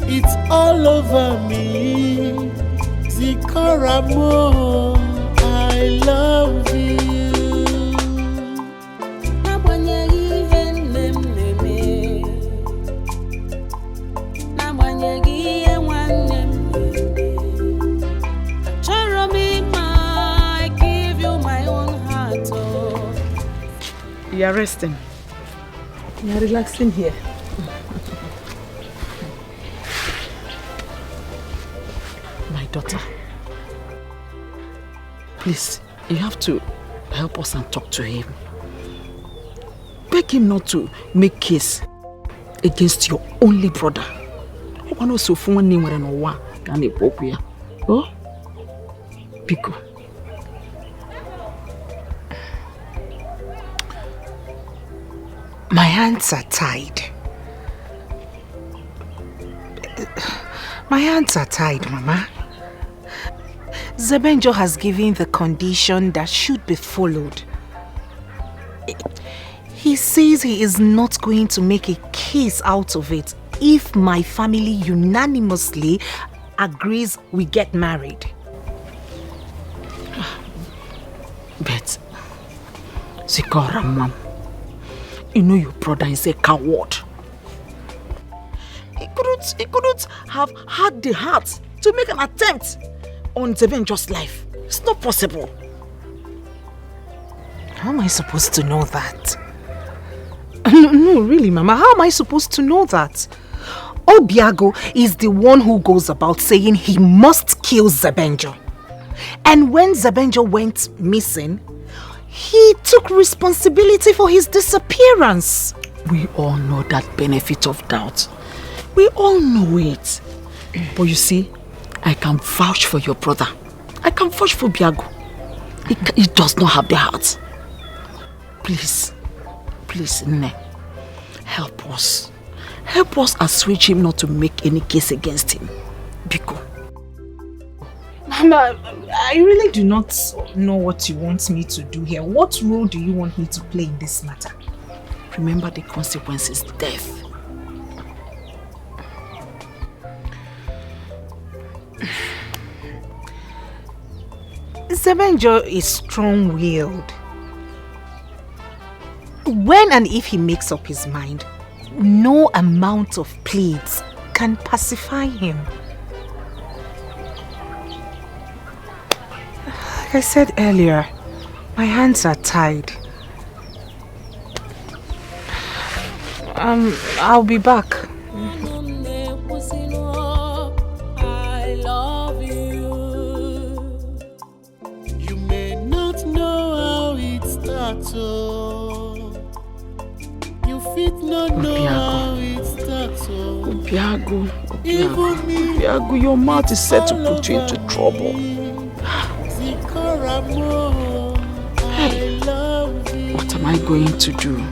it's all over me. Zikaramo, I love you. You are resting. You are relaxing here. My daughter, please, you have to help us and talk to him. Beg him not to make case against your only brother. Oh? Pico. My hands are tied. My hands are tied, Mama. Zebenjo has given the condition that should be followed. He says he is not going to make a case out of it if my family unanimously agrees we get married. But, Zikora, Mom, you know your brother is a coward. He couldn't have had the heart to make an attempt on Zebenjo's life. It's not possible. How am I supposed to know that? No, really, Mama, how am I supposed to know that? Obiago is the one who goes about saying he must kill Zebenjo. And when Zebenjo went missing, He took responsibility for his disappearance. We all know that benefit of doubt. We all know it. But you see, I can vouch for your brother. I can vouch for Biago. He does not have the heart. Please, Nne, help us. Help us assuage him not to make any case against him. Biko. Mama, I really do not know what you want me to do here. What role do you want me to play in this matter? Remember the consequences, death. Avenger is strong-willed. When and if he makes up his mind, no amount of pleads can pacify him. Like I said earlier, my hands are tied. I'll be back. I love you. You may not know how it starts. You fit not know how it starts. Biago, your mouth is set to put you into trouble. Hey, what am I going to do?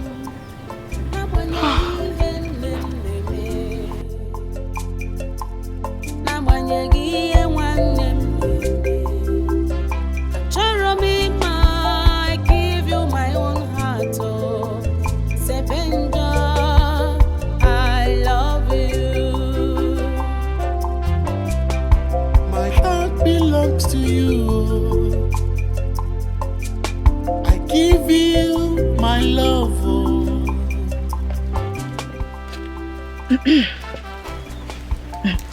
To you, I give you my love.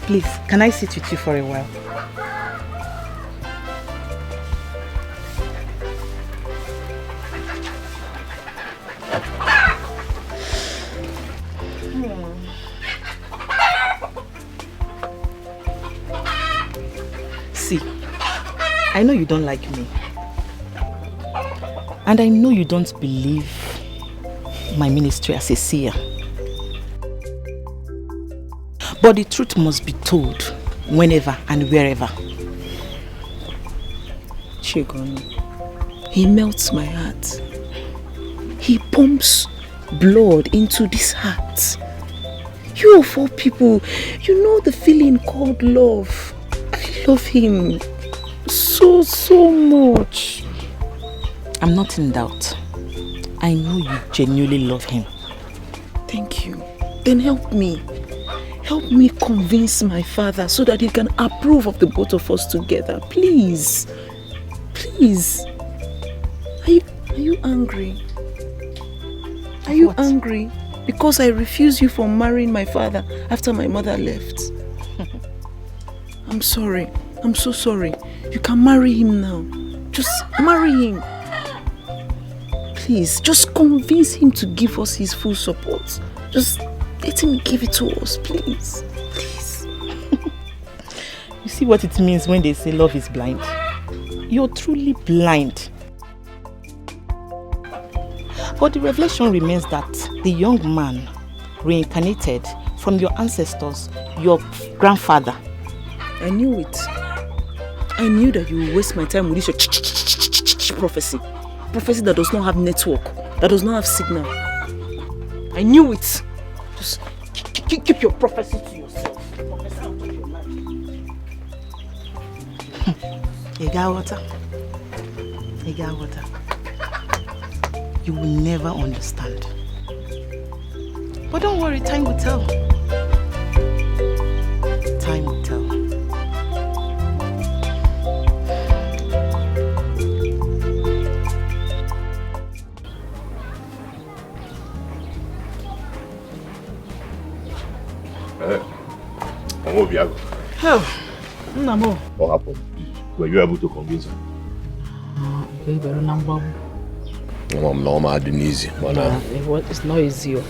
Please, can I sit with you for a while? See, I know you don't like me. And I know you don't believe my ministry as a seer. But the truth must be told whenever and wherever. Chigon, he melts my heart. He pumps blood into this heart. You of all people, you know the feeling called love. I love him so much. I'm not in doubt. I know you genuinely love him. Thank you. Then help me. Help me convince my father so that he can approve of the both of us together. Please. Please. Are you angry? Are you angry? Because I refuse you from marrying my father after my mother left. I'm sorry. I'm so sorry. You can marry him now. Just marry him. Please, just convince him to give us his full support. Just let him give it to us, please. Please. You see what it means when they say love is blind? You're truly blind. But the revelation remains that the young man reincarnated from your ancestors, your grandfather. I knew it. I knew that you would waste my time with this prophecy. Prophecy that does not have network, that does not have signal. I knew it. Just keep your prophecy to yourself. Prophesy out of your life. You got water? You got water? You will never understand. But don't worry, time will tell. Time will tell. Oh, Namo. what happened? Were you able to convince her? It's not easy.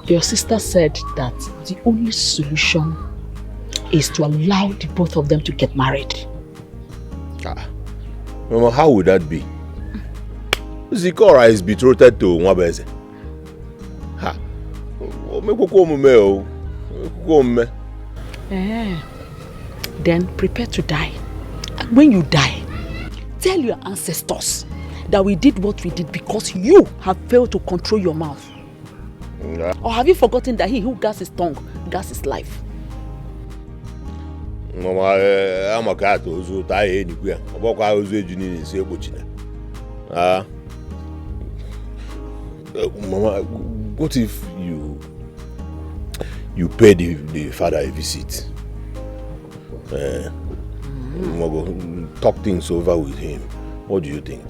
Your sister said that the only solution is to allow the both of them to get married. Mama, how would that be? Zikora is betrothed to Nwabeze. Ha. Then prepare to die. And when you die, tell your ancestors that we did what we did because you have failed to control your mouth. Yeah. Or have you forgotten that he who guards his tongue guards his life? Mama, I'm a cat who die anywhere. About I was waging in his Mama, what if you pay the father a visit? Talk things over with him. What do you think?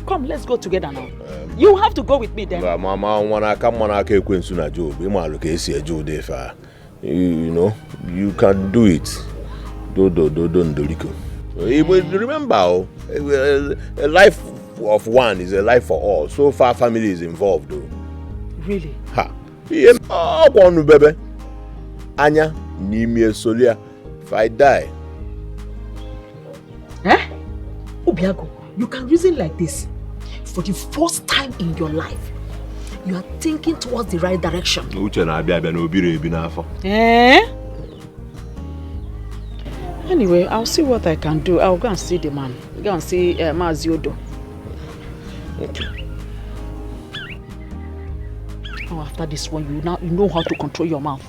Come, let's go together now. You have to go with me then. Mama, when I come on, I can't go into a job. You know, you can do it. Don't. Remember, a life of one is a life for all. So far, family is involved, though. Really? Ha. Oh, baby. Anya, Nimie Solia. If I die. Obiago, you can reason like this. For the first time in your life, you are thinking towards the right direction. Anyway, I'll see what I can do. I'll go and see the man. Go and see Maziodo. Okay. Oh, after this one, you know how to control your mouth.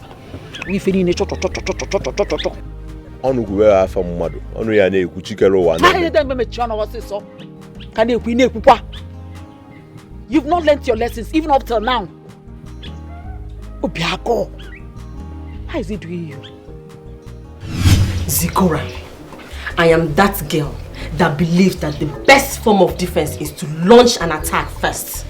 We feeling nature. You've not learnt your lessons even up till now. Obiago, how is he doing you? Zikora, I am that girl that believes that the best form of defense is to launch an attack first.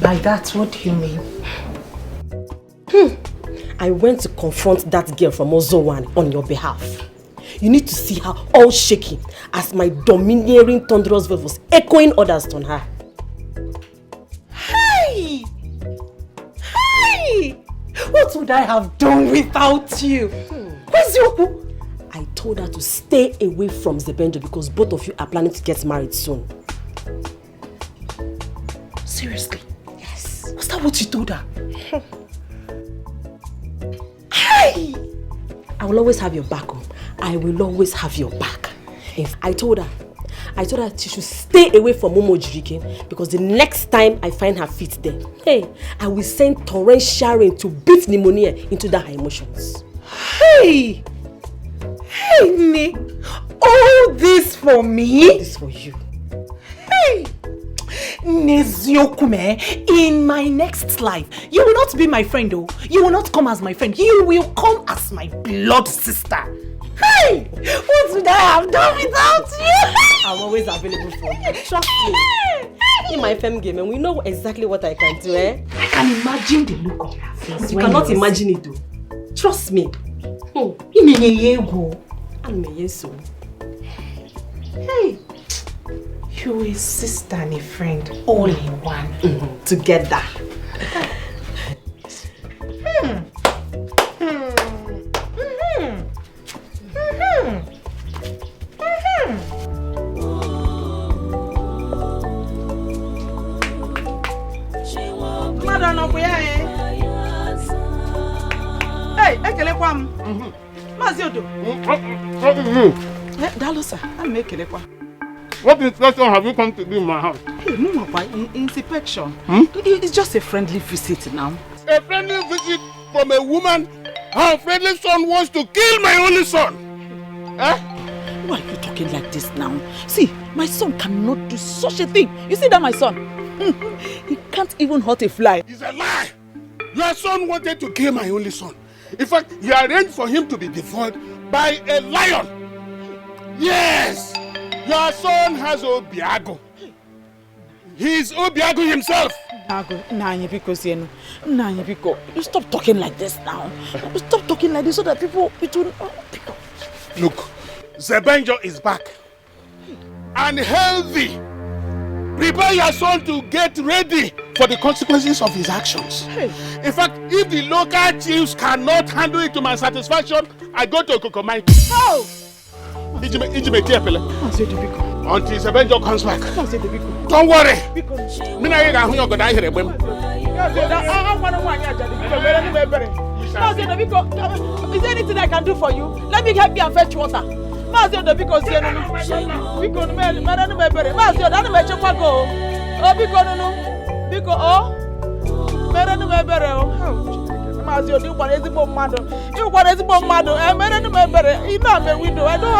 By that, what do you mean? I went to confront that girl from Ozowan on your behalf. You need to see her all shaking as my domineering thunderous voice was echoing orders on her. Hey! What would I have done without you? Where's Yoku? I told her to stay away from Zebenjo because both of you are planning to get married soon. Seriously? Yes. Was that what you told her? Hey! I will always have your back. I will always have your back. I told her she should stay away from Momo Jirike because the next time I find her feet there, I will send torrential rain to beat pneumonia into her emotions. Hey, Nick, all this for me? All this for you. Hey, Neziokume, in my next life, you will not be my friend, though. You will not come as my friend. You will come as my blood sister. Hey, what would I have done without you? I'm always available for you. Trust me. In my femme game, and we know exactly what I can do, I can imagine the look of her face. You cannot imagine it, though. Trust me. Hey, you a sister and a friend, all in one. Together. Hey, Ekelekwam. Maziodo. Dalosa, I'm Ekelekwa. What inspection have you come to do in my house? Hey, no, inspection. It's just a friendly visit now. A friendly visit from a woman? Her friendly son wants to kill my only son. Why are you talking like this now? See, my son cannot do such a thing. You see that, my son? He can't even hurt a fly. It's a lie. Your son wanted to kill my only son. In fact, he arranged for him to be devoured by a lion. Yes! Your son has Obiago. He's Obiago himself. You stop talking like this now. Stop talking like this so that people will pick up. Look, Zebenjo is back. And healthy. Prepare your son to get ready for the consequences of his actions. Hey. In fact, if the local chiefs cannot handle it to my satisfaction, I go to Kokomai. Oh! Until his Avenger comes back. Don't worry. Is there anything I can do for you? Let me help you and fetch water. I don't have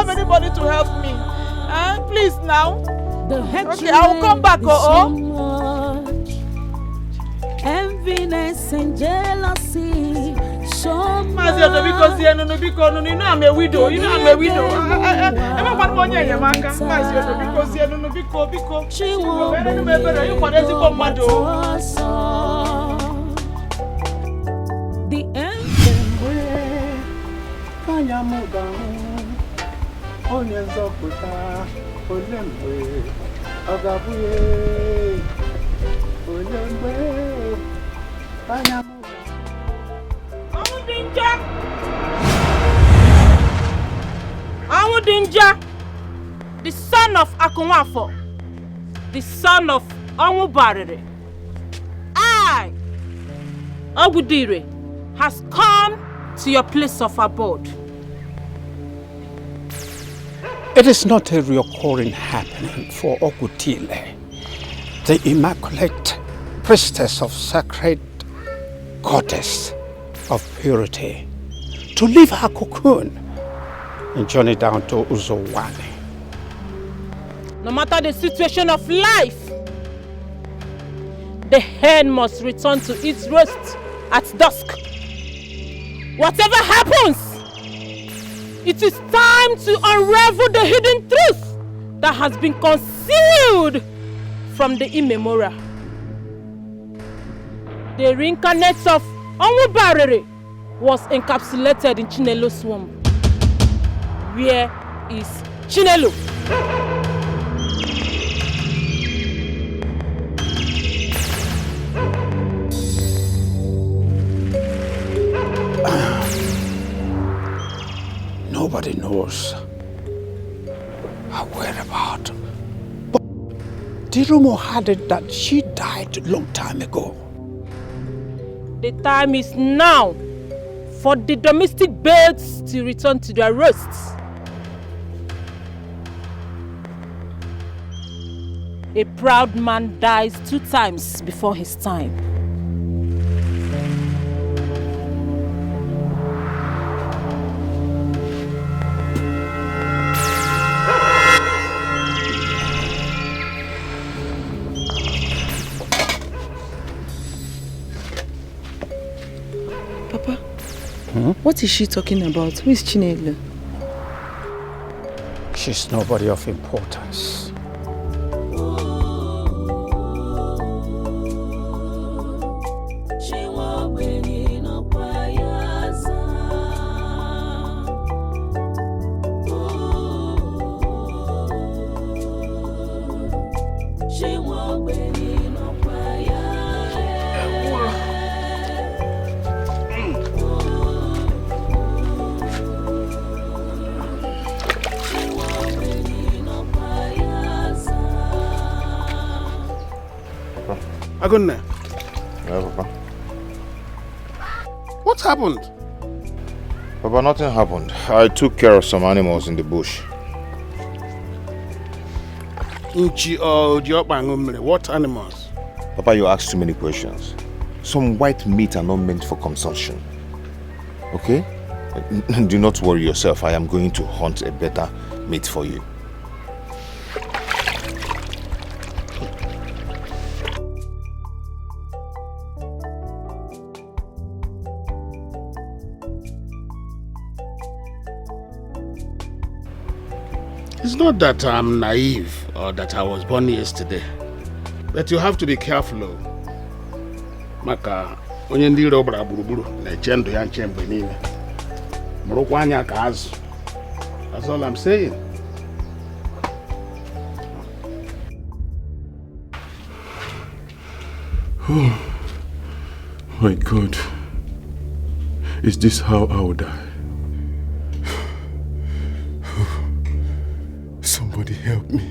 anybody to help me. Please now. Okay, I will come back. Enviness and jealousy. So much. Because you know I'm a widow. You know I'm a widow. I'm a one money. I'm a because you know because she won't remember you for this commando. The end. Kanyamuga. Onyenzo puta. Olemwe. Agabuye. Olemwe. Kanyamuga. Awudinja, the son of Akunwafo, the son of Onwubarere. I, Ogudire, has come to your place of abode. It is not a recurring happening for Ogutile, the immaculate priestess of sacred goddess of purity, to leave her cocoon and journey down to Uzowani. No matter the situation of life, the hen must return to its roost at dusk. Whatever happens, it is time to unravel the hidden truth that has been concealed from the immemorial. The reincarnate of Onwubarere was encapsulated in Chinelo swamp. Where is Chinelo? Nobody knows her whereabouts. But the rumor had it that she died a long time ago. The time is now for the domestic birds to return to their roosts. A proud man dies 2 times before his time. Papa, what is she talking about? Who is Chinelo? She's nobody of importance. Agunne. Yeah, Papa. What happened? Papa, nothing happened. I took care of some animals in the bush. What animals? Papa, you ask too many questions. Some white meat are not meant for consumption. Okay? Do not worry yourself. I am going to hunt a better meat for you. It's not that I'm naive or that I was born yesterday, but you have to be careful. Maka onye ndị iro gbara gburugburu na-eche ndụ ya nche mgbe niile. Mụrụkwa anya ka azụ. That's all I'm saying. Oh my God. Is this how I will die? Somebody help me.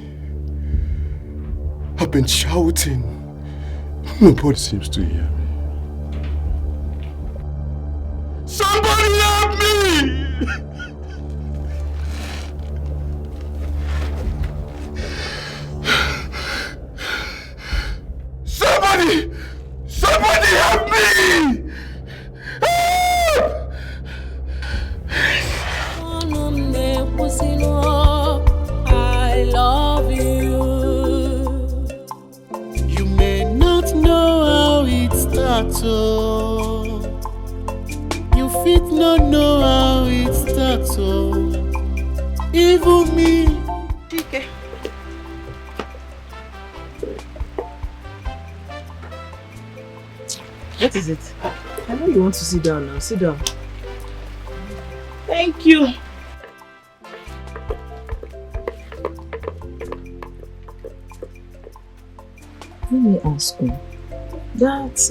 I've been shouting. Nobody seems to hear me. Somebody help me! Somebody help me! I love you. You may not know how it starts, oh. You fit not know how it starts, oh. Even me. Okay. What is it? I know you want to sit down now. Sit down. Thank you. Let me ask you, that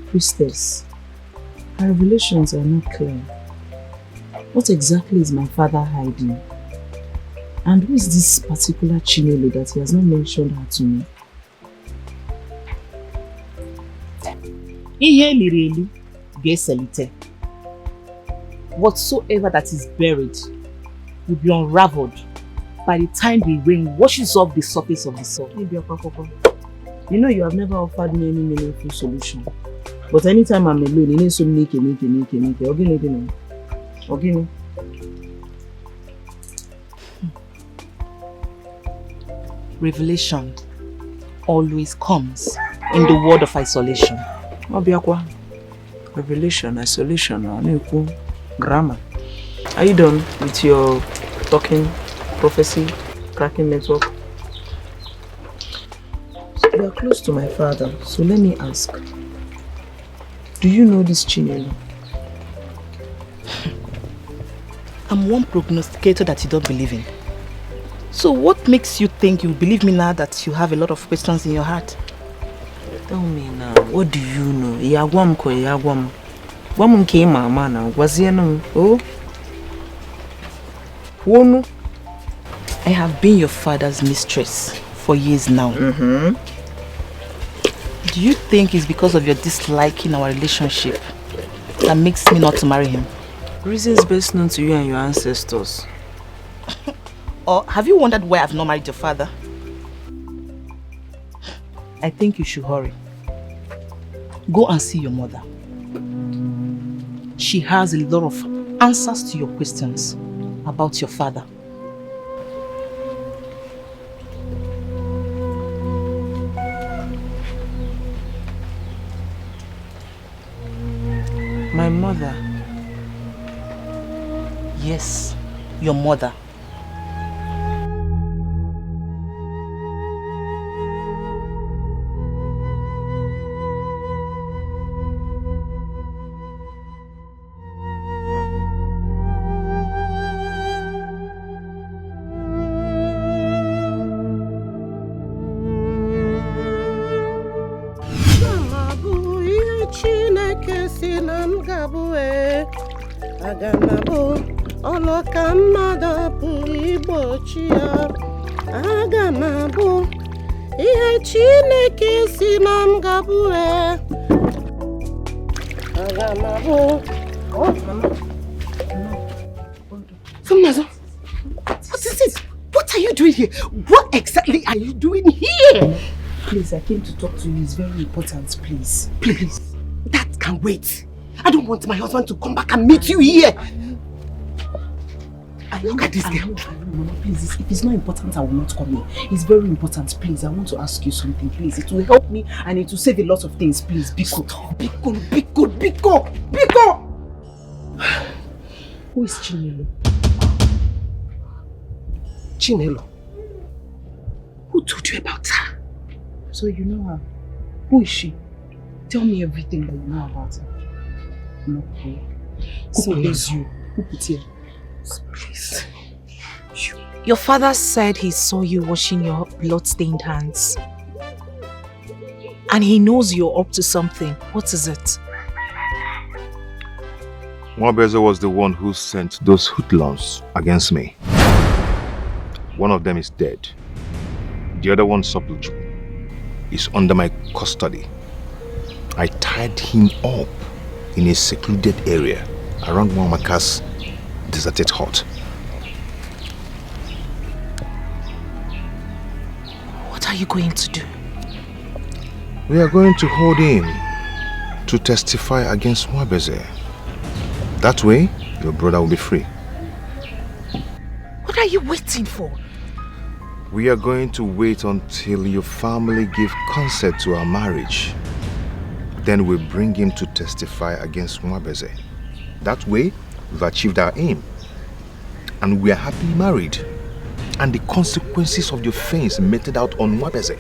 priestess, her revelations are not clear. What exactly is my father hiding? And who is this particular Chinelo that he has not mentioned her to me? Whatsoever that is buried will be unraveled by the time the rain washes off the surface of the soil. You know you have never offered me any meaningful solution. But anytime I'm alone, you need to make it. Okay. Revelation always comes in the word of isolation. Revelation, isolation, grammar. Are you done with your talking, prophecy, cracking network? You are close to my father, so let me ask. Do you know this Chinelo? I'm one prognosticator that you don't believe in. So what makes you think you believe me now that you have a lot of questions in your heart? Tell me now, what do you know? Oh? I have been your father's mistress for years now. Do you think it's because of your disliking our relationship that makes me not to marry him? Reasons best known to you and your ancestors. Or have you wondered why I've not married your father? I think you should hurry. Go and see your mother. She has a lot of answers to your questions about your father. My mother? Yes, your mother. Agamabo, oloka mmada pụrụ igbochi ya. Agamabo, ihe Chineke si na m gabu Agamabo. Oh, Mama. Fumnazo, what is it? What are you doing here? What exactly are you doing here? Please, I came to talk to you. It's very important, please. Please, that can wait. I don't want my husband to come back and meet you here. Look at this girl. Mama, please, if it's not important, I will not come here. It's very important, please. I want to ask you something, please. It will help me and it will save a lot of things, please. Biko. Who is Chinelo? Chinelo? Who told you about her? So you know her. Who is she? Tell me everything that you know about her. No, who is you? Who put here? Please. Your father said he saw you washing your blood-stained hands. And he knows you're up to something. What is it? Mwabeze was the one who sent those hoodlums against me. One of them is dead. The other one, Sopluju, is under my custody. I tied him up in a secluded area around Mwamaka's deserted hut. What are you going to do? We are going to hold him to testify against Mwabeze. That way, your brother will be free. What are you waiting for? We are going to wait until your family give consent to our marriage. Then we'll bring him to testify against Mwabeze. That way, we've achieved our aim. And we are happily married. And the consequences of the offense meted out on Mwabeze.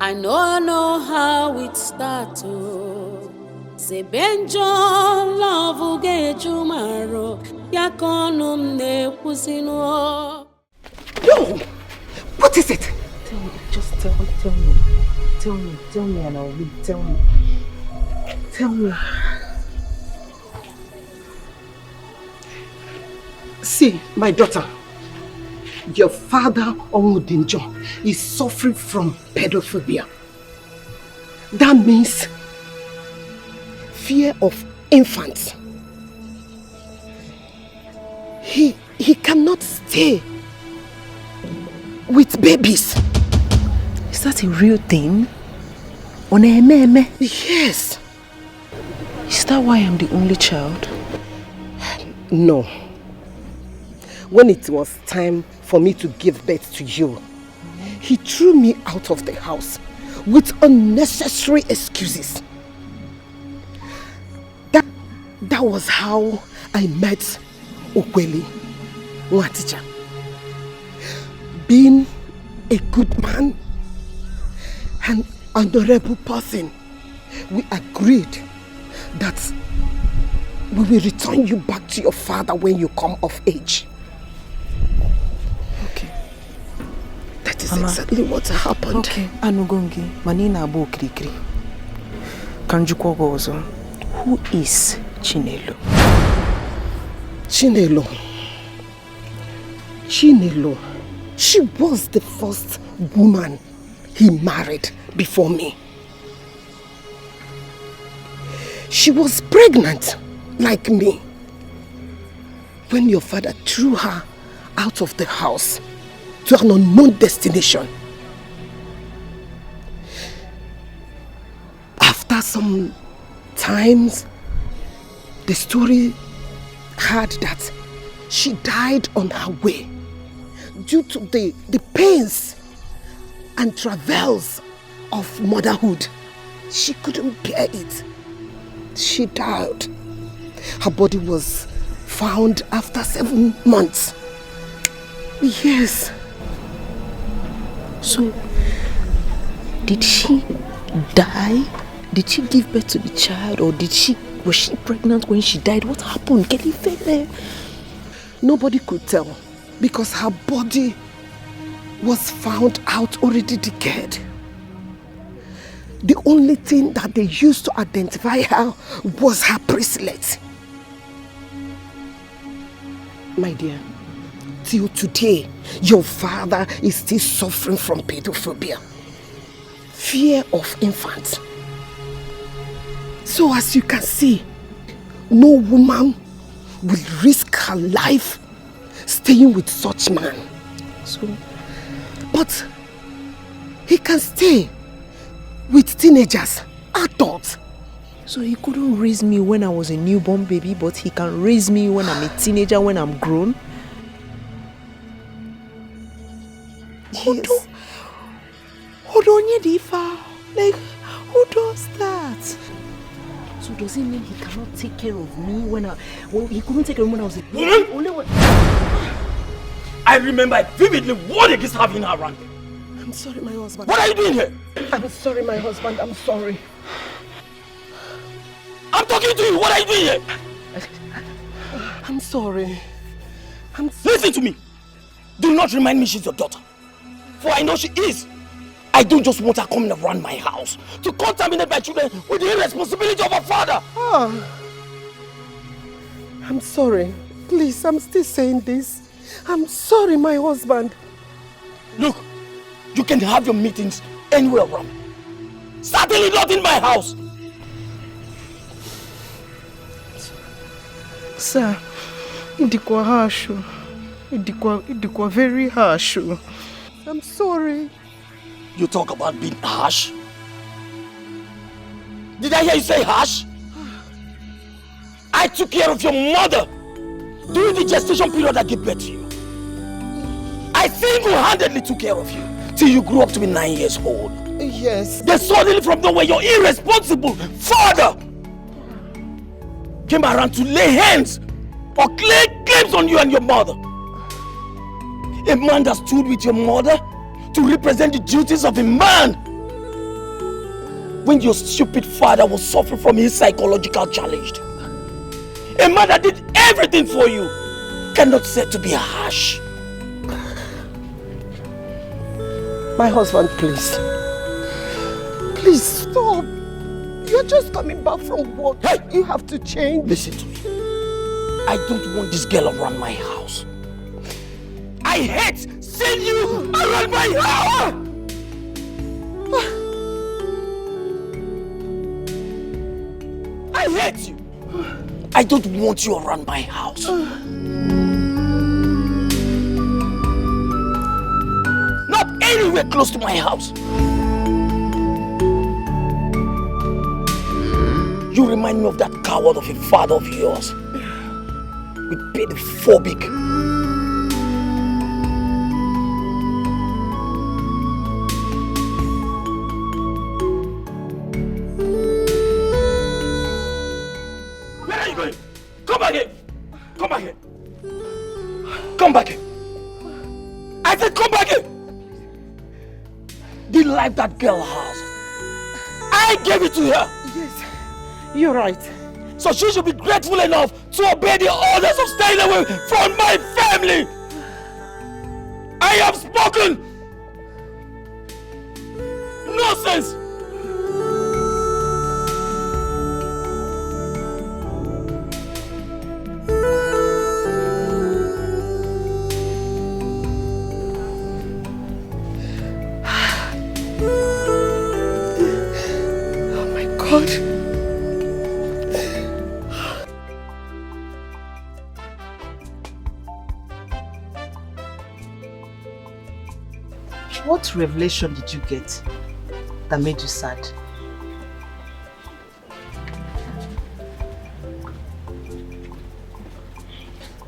I know how it started. Sebenjo love geju maro yakonum ne kusino. No! What is it? Tell me, just tell me and I'll read. Tell me. See, my daughter, your father, Omudinjo, is suffering from pedophobia. That means fear of infants. He cannot stay with babies. Is that a real thing? Onememe? Yes. Is that why I'm the only child? No. When it was time for me to give birth to you, he threw me out of the house with unnecessary excuses. That was how I met Okweli Nwatija. Being a good man and honorable person, we agreed that we will return you back to your father when you come of age. That is exactly what happened. Okay, Anugongi, Manina Abo Krikri. Kanjukwogo Ozo. Who is Chinelo? Chinelo, she was the first woman he married before me. She was pregnant like me when your father threw her out of the house to an unknown destination. After some times, the story had that she died on her way due to the pains and travails of motherhood. She couldn't bear it. She died. Her body was found after 7 months. Yes. So, did she die? Did she give birth to the child, or was she pregnant when she died? What happened? Nobody could tell, because her body was found out already decayed. The only thing that they used to identify her was her bracelet. My dear, till today, your father is still suffering from pedophobia, fear of infants. So as you can see, no woman will risk her life staying with such man. But he can stay with teenagers, adults. So he couldn't raise me when I was a newborn baby, but he can raise me when I'm a teenager, when I'm grown? Yes. Like, who does that? So does it mean he cannot take care of me he couldn't take care of me when I was a baby? Woman! I remember vividly what it is having her around. I'm sorry, my husband. What are you doing here? I'm sorry, my husband. I'm sorry. I'm talking to you. What are you doing here? I'm sorry. Listen to me. Do not remind me she's your daughter. For I know she is. I don't just want her coming around my house to contaminate my children with the irresponsibility of a father. I'm sorry. Please, I'm still saying this. I'm sorry, my husband. Look, you can have your meetings anywhere around. Certainly not in my house. Sir, idikwa harsh. Idikwa very harsh. I'm sorry. You talk about being harsh? Did I hear you say harsh? I took care of your mother during the gestation period I gave birth to you. I single-handedly took care of you till you grew up to be 9 years old. Yes. Then suddenly from nowhere, your irresponsible father came around to lay hands or claim claims on you and your mother. A man that stood with your mother to represent the duties of a man when your stupid father was suffering from his psychological challenge. A man that did everything for you cannot said to be harsh. My husband, please. Please stop. You're just coming back from work. Hey! You have to change. Listen to me. I don't want this girl around my house. I hate seeing you around my house! I hate you. I don't want you around my house. Not anywhere close to my house. You remind me of that coward of a father of yours. With pedophobic. Where are you going? Come back here! Come back here! Come back here! I said come back here! The life that girl has, I gave it to her! Yes, you're right. So she should be grateful enough to obey the orders of staying away from my family! I have spoken! Nonsense! Oh my God. What revelation did you get that made you sad?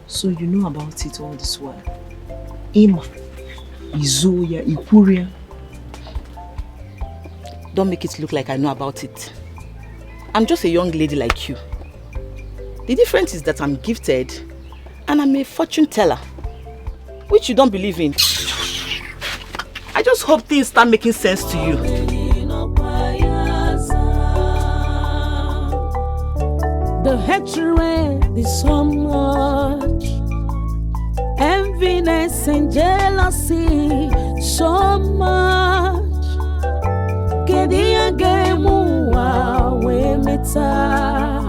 So you know about it all this while? Ima, Izuya, Ipuria. Don't make it look like I know about it. I'm just a young lady like you. The difference is that I'm gifted and I'm a fortune teller, which you don't believe in. I just hope things start making sense to you. The hatred is so much, enviness and jealousy so much. Kedia gemu we meta,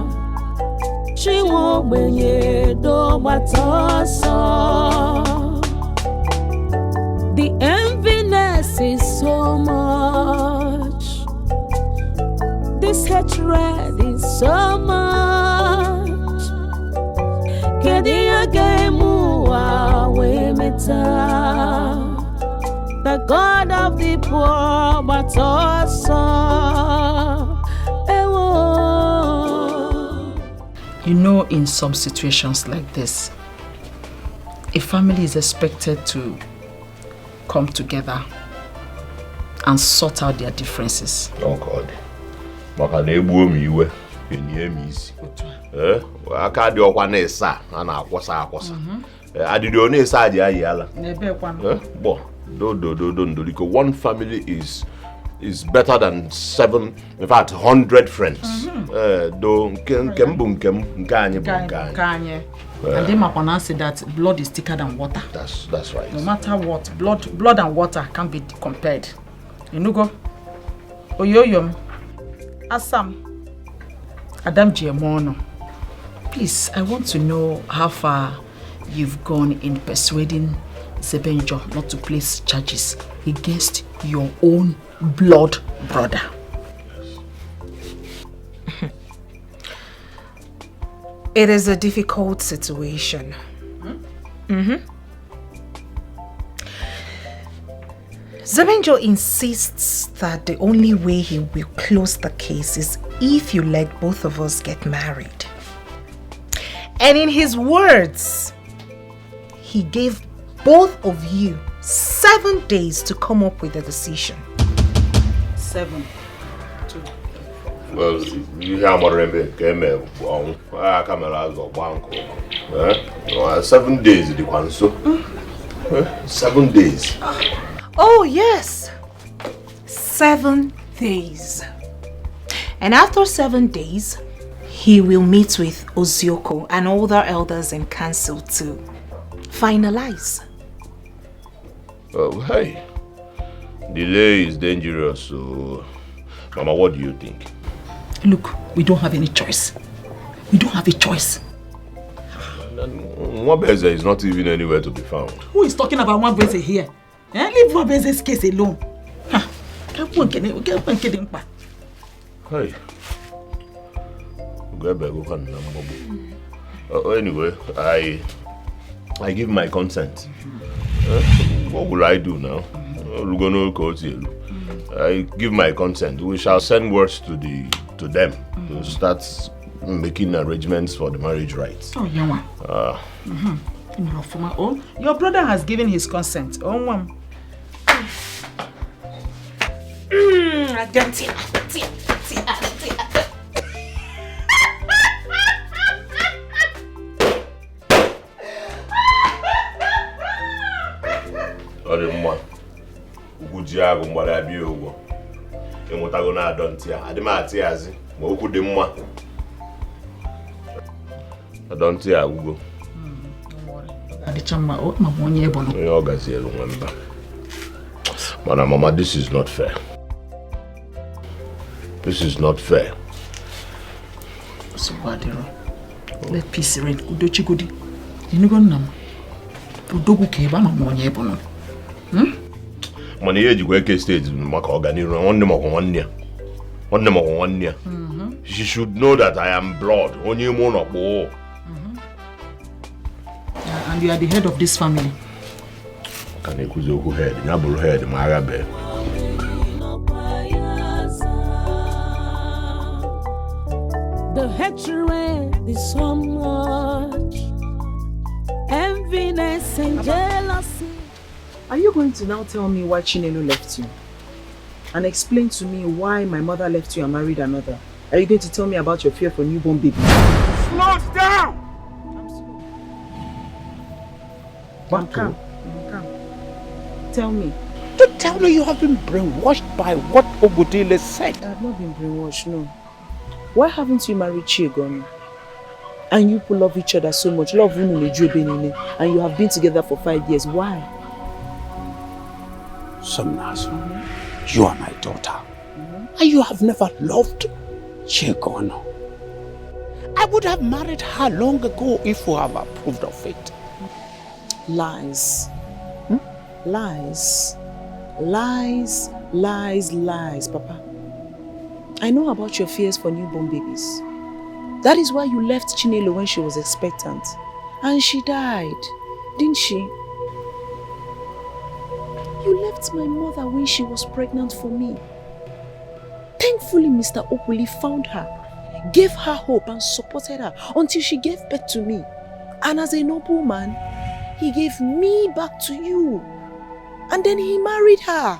chingo benye do batoso. The enviness is so much, this hatred is so much. Kedia gemu we meta, the God of the poor, but also You know, in some situations like this, a family is expected to come together and sort out their differences. Oh God. Maka na egbuo m iwe, enye m isi. Aka dị ọkwa na-esa, a na-akwọsa akwọsa. Adịdị ọ na-esa adị ayi ala. N'ebe kwa. Bo, do. One family is better than 7, in fact, 100 friends. Do nkem bu nkem, nke anyị bụ nke anyị. And they might say that blood is thicker than water. That's right. No matter what, blood and water can't be compared. You know go. Oyoyom, Assam, Adam Jemono. Please, I want to know how far you've gone in persuading Zebenjo not to place charges against your own blood brother. It is a difficult situation. Zebenjo insists that the only way he will close the case is if you let both of us get married. And in his words, he gave both of you 7 days to come up with a decision. 7. Well, you hear more remember came I come as a bank. 7 days the one so. 7 days. Oh yes. 7 days. And after 7 days, he will meet with Ozioko and other elders in council to finalize. Oh, hey. Delay is dangerous, so Mama, what do you think? Look, we don't have any choice. We don't have a choice. Mwabeze is not even anywhere to be found. Who is talking about Mwabeze here? Leave Mwabeze's case alone. Hey. Anyway, I give my consent. What will I do now? I give my consent. We shall send words to them to start making arrangements for the marriage rights. Oh, yeah. Your brother has given his consent. Oh, Mama, this is not fair. This is not fair. So let peace reign. Udochigudi. Inugonam. Udogu keba mamonye bono. Mani yeji kweke stage maka organiru onne mako wannia. Onne mako wannia. She should know that I am blood. Onye mo no po. And you are the head of this family. Can you kuzo who head? Nyaburu head Magabe. The hatred is so much, enviness and jealousy. Are you going to now tell me why Chinelo left you? And explain to me why my mother left you and married another? Are you going to tell me about your fear for newborn baby? Slow down! I'm calm. Tell me. Don't tell me you have been brainwashed by what Ogudile said. I have not been brainwashed, no. Why haven't you married Chiegon? And you people love each other so much. Love and you have been together for 5 years. Why? Somnas, you are my daughter. And you have never loved Chiegon. I would have married her long ago if you have approved of it. Lies. Lies. Lies, lies, lies, Papa. I know about your fears for newborn babies. That is why you left Chinelo when she was expectant. And she died, didn't she? You left my mother when she was pregnant for me. Thankfully, Mr. Opuli found her, gave her hope and supported her until she gave birth to me. And as a noble man, he gave me back to you. And then he married her.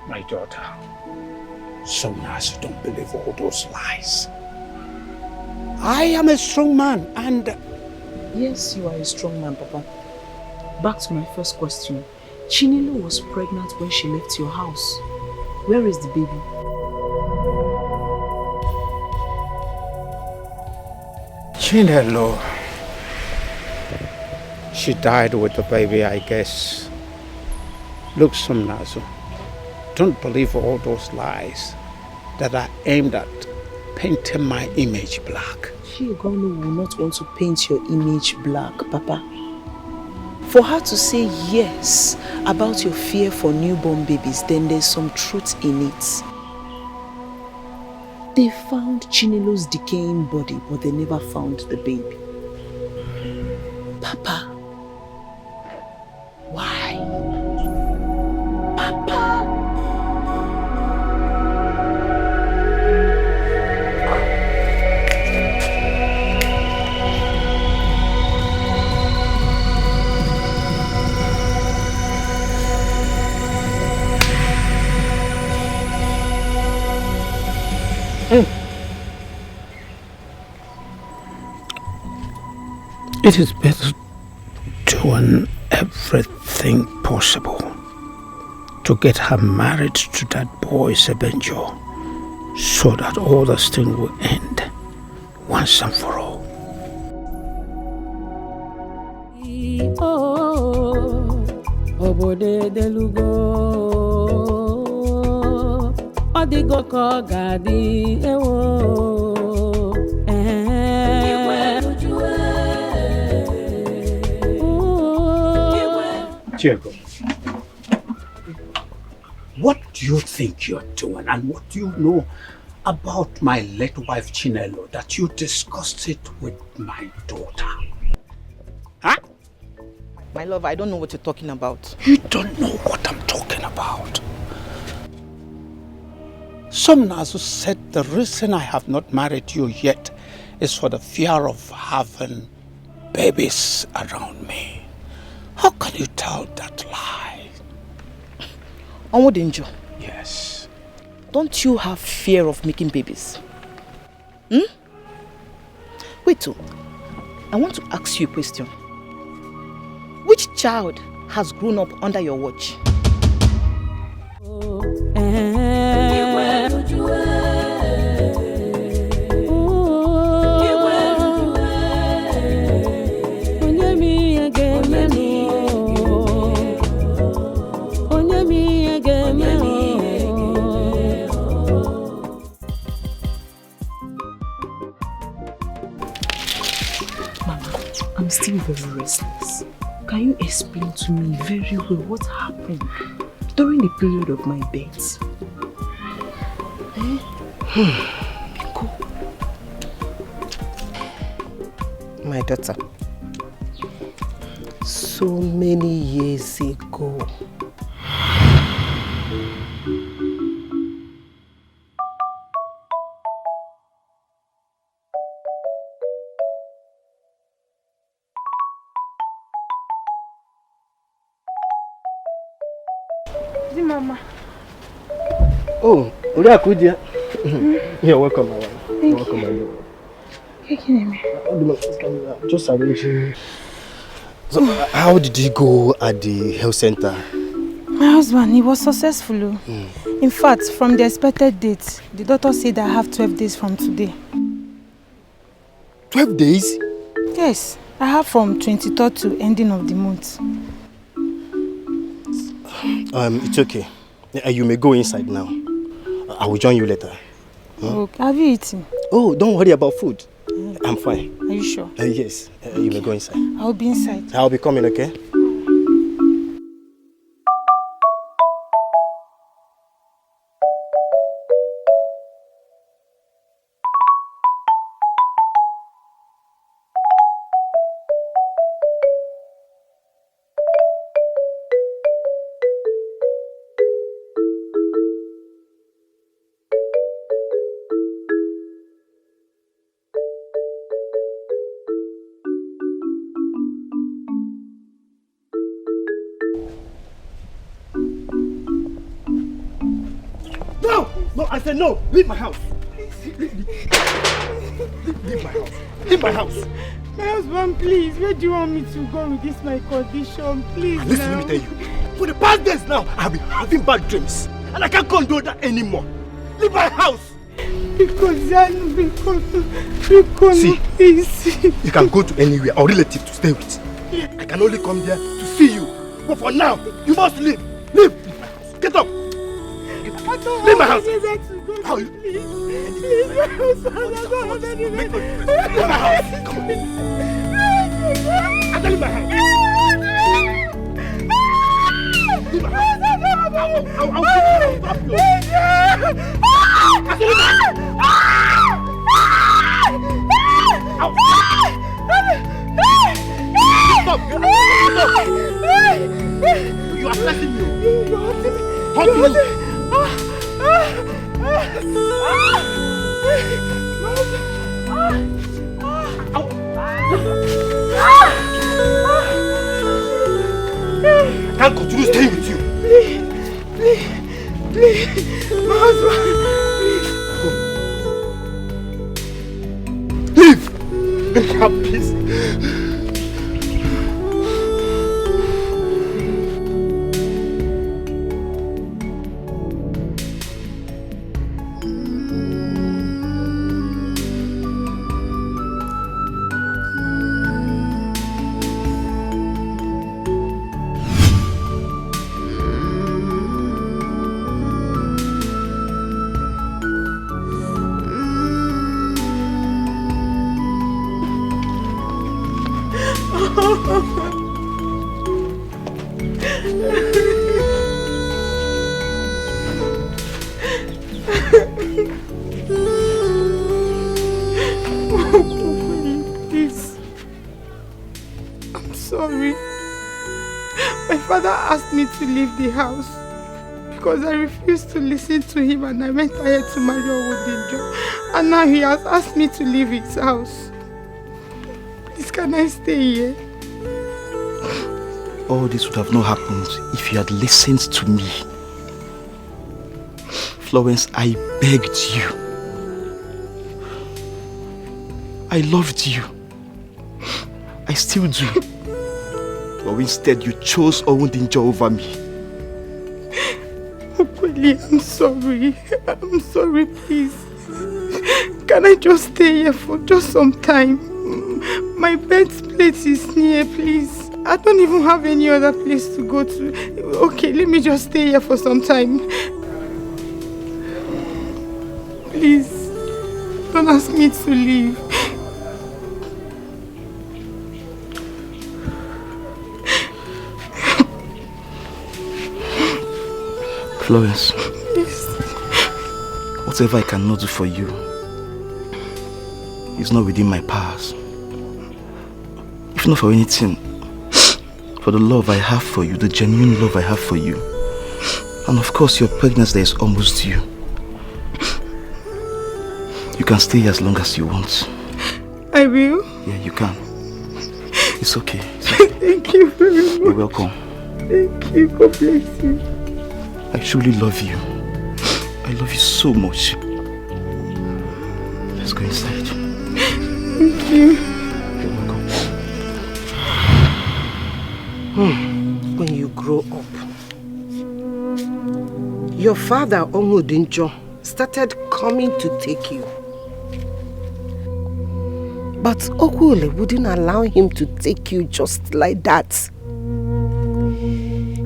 My daughter, sometimes you don't believe all those lies. I am a strong man and... Yes, you are a strong man, Papa. Back to my first question. Chinelo was pregnant when she left your house. Where is the baby? Chinelo. She died with the baby, I guess. Look, Somnazo, don't believe all those lies that are aimed at painting my image black. Chigono will not want to paint your image black, Papa. For her to say yes about your fear for newborn babies, then there's some truth in it. They found Chinelo's decaying body, but they never found the baby. Papa, why? Papa! It is better doing everything possible to get her married to that boy Avenger, so that all this thing will end once and for all. Obode delugo Odigo ko gadi ewo Diego, what do you think you're doing, and what do you know about my late wife Chinelo that you discussed it with my daughter? Huh? My love, I don't know what you're talking about. You don't know what I'm talking about. Somnazu said the reason I have not married you yet is for the fear of having babies around me. How can you tell that lie? Onwodinjo. Yes. Don't you have fear of making babies? Wait, I want to ask you a question. Which child has grown up under your watch? I'm still very restless. Can you explain to me very well what happened during the period of my birth? My daughter, so many years ago, Mama. Oh, Uriakudia. You're welcome, my wife. You're welcome, my love. Just arranging. So, how did you go at the health center? My husband, he was successful. In fact, from the expected date, the doctor said I have 12 days from today. 12 days? Yes, I have from 23rd to ending of the month. It's okay. You may go inside now. I will join you later. Okay. Have you eaten? Oh, don't worry about food. I'm fine. Are you sure? Yes. You may go inside. I'll be inside. I'll be coming, okay? No, I said no. Leave my house. Leave my house. Leave my house. My husband, please, where do you want me to go with this my condition? Please. Listen, let me tell you. For the past days now, I've been having bad dreams. And I can't condone that anymore. Leave my house. See, you can go to anywhere or relative to stay with. I can only come there to see you. But for now, you must leave. Leave my house. Get up. Leave my house. How you? Leave my house. Leave my house. Come on. I tell you my house. Leave my house. I'll stop you. Stop! You are pressing me. How do you? I can't continue staying with you. Please, my husband. Leave. Please. Asked me to leave the house because I refused to listen to him and I went ahead to marry Owodinjo, and now he has asked me to leave his house. Please, can I stay here? All this would have not happened if you had listened to me. Florence, I begged you. I loved you. I still do. But instead you chose Owodinjo over me. Okweli, I'm sorry. I'm sorry, please. Can I just stay here for just some time? My birthplace is near, please. I don't even have any other place to go to. Okay, let me just stay here for some time. Please, don't ask me to leave. Florence, yes. Whatever I cannot do for you is not within my powers. If not for anything, for the love I have for you, the genuine love I have for you, and of course your pregnancy is almost due. You can stay here as long as you want. I will? Yeah, you can. It's okay. It's okay. Thank you very much. You're welcome. Thank you. God bless you. I truly love you. I love you so much. Let's go inside. Thank you. You're welcome. When you grow up, your father, Owodinjo, started coming to take you. But Okwule wouldn't allow him to take you just like that.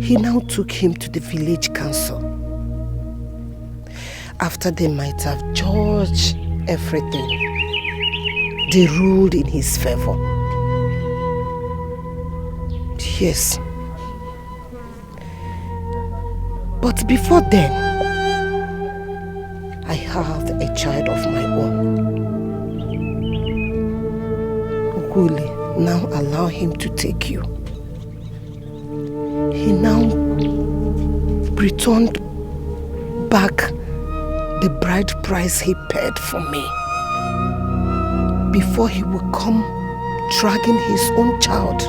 He now took him to the village council. After they might have judged everything, they ruled in his favor. Yes. But before then, I have a child of my own. Okwule now allow him to take you. He now returned back the bride price he paid for me before he would come dragging his own child.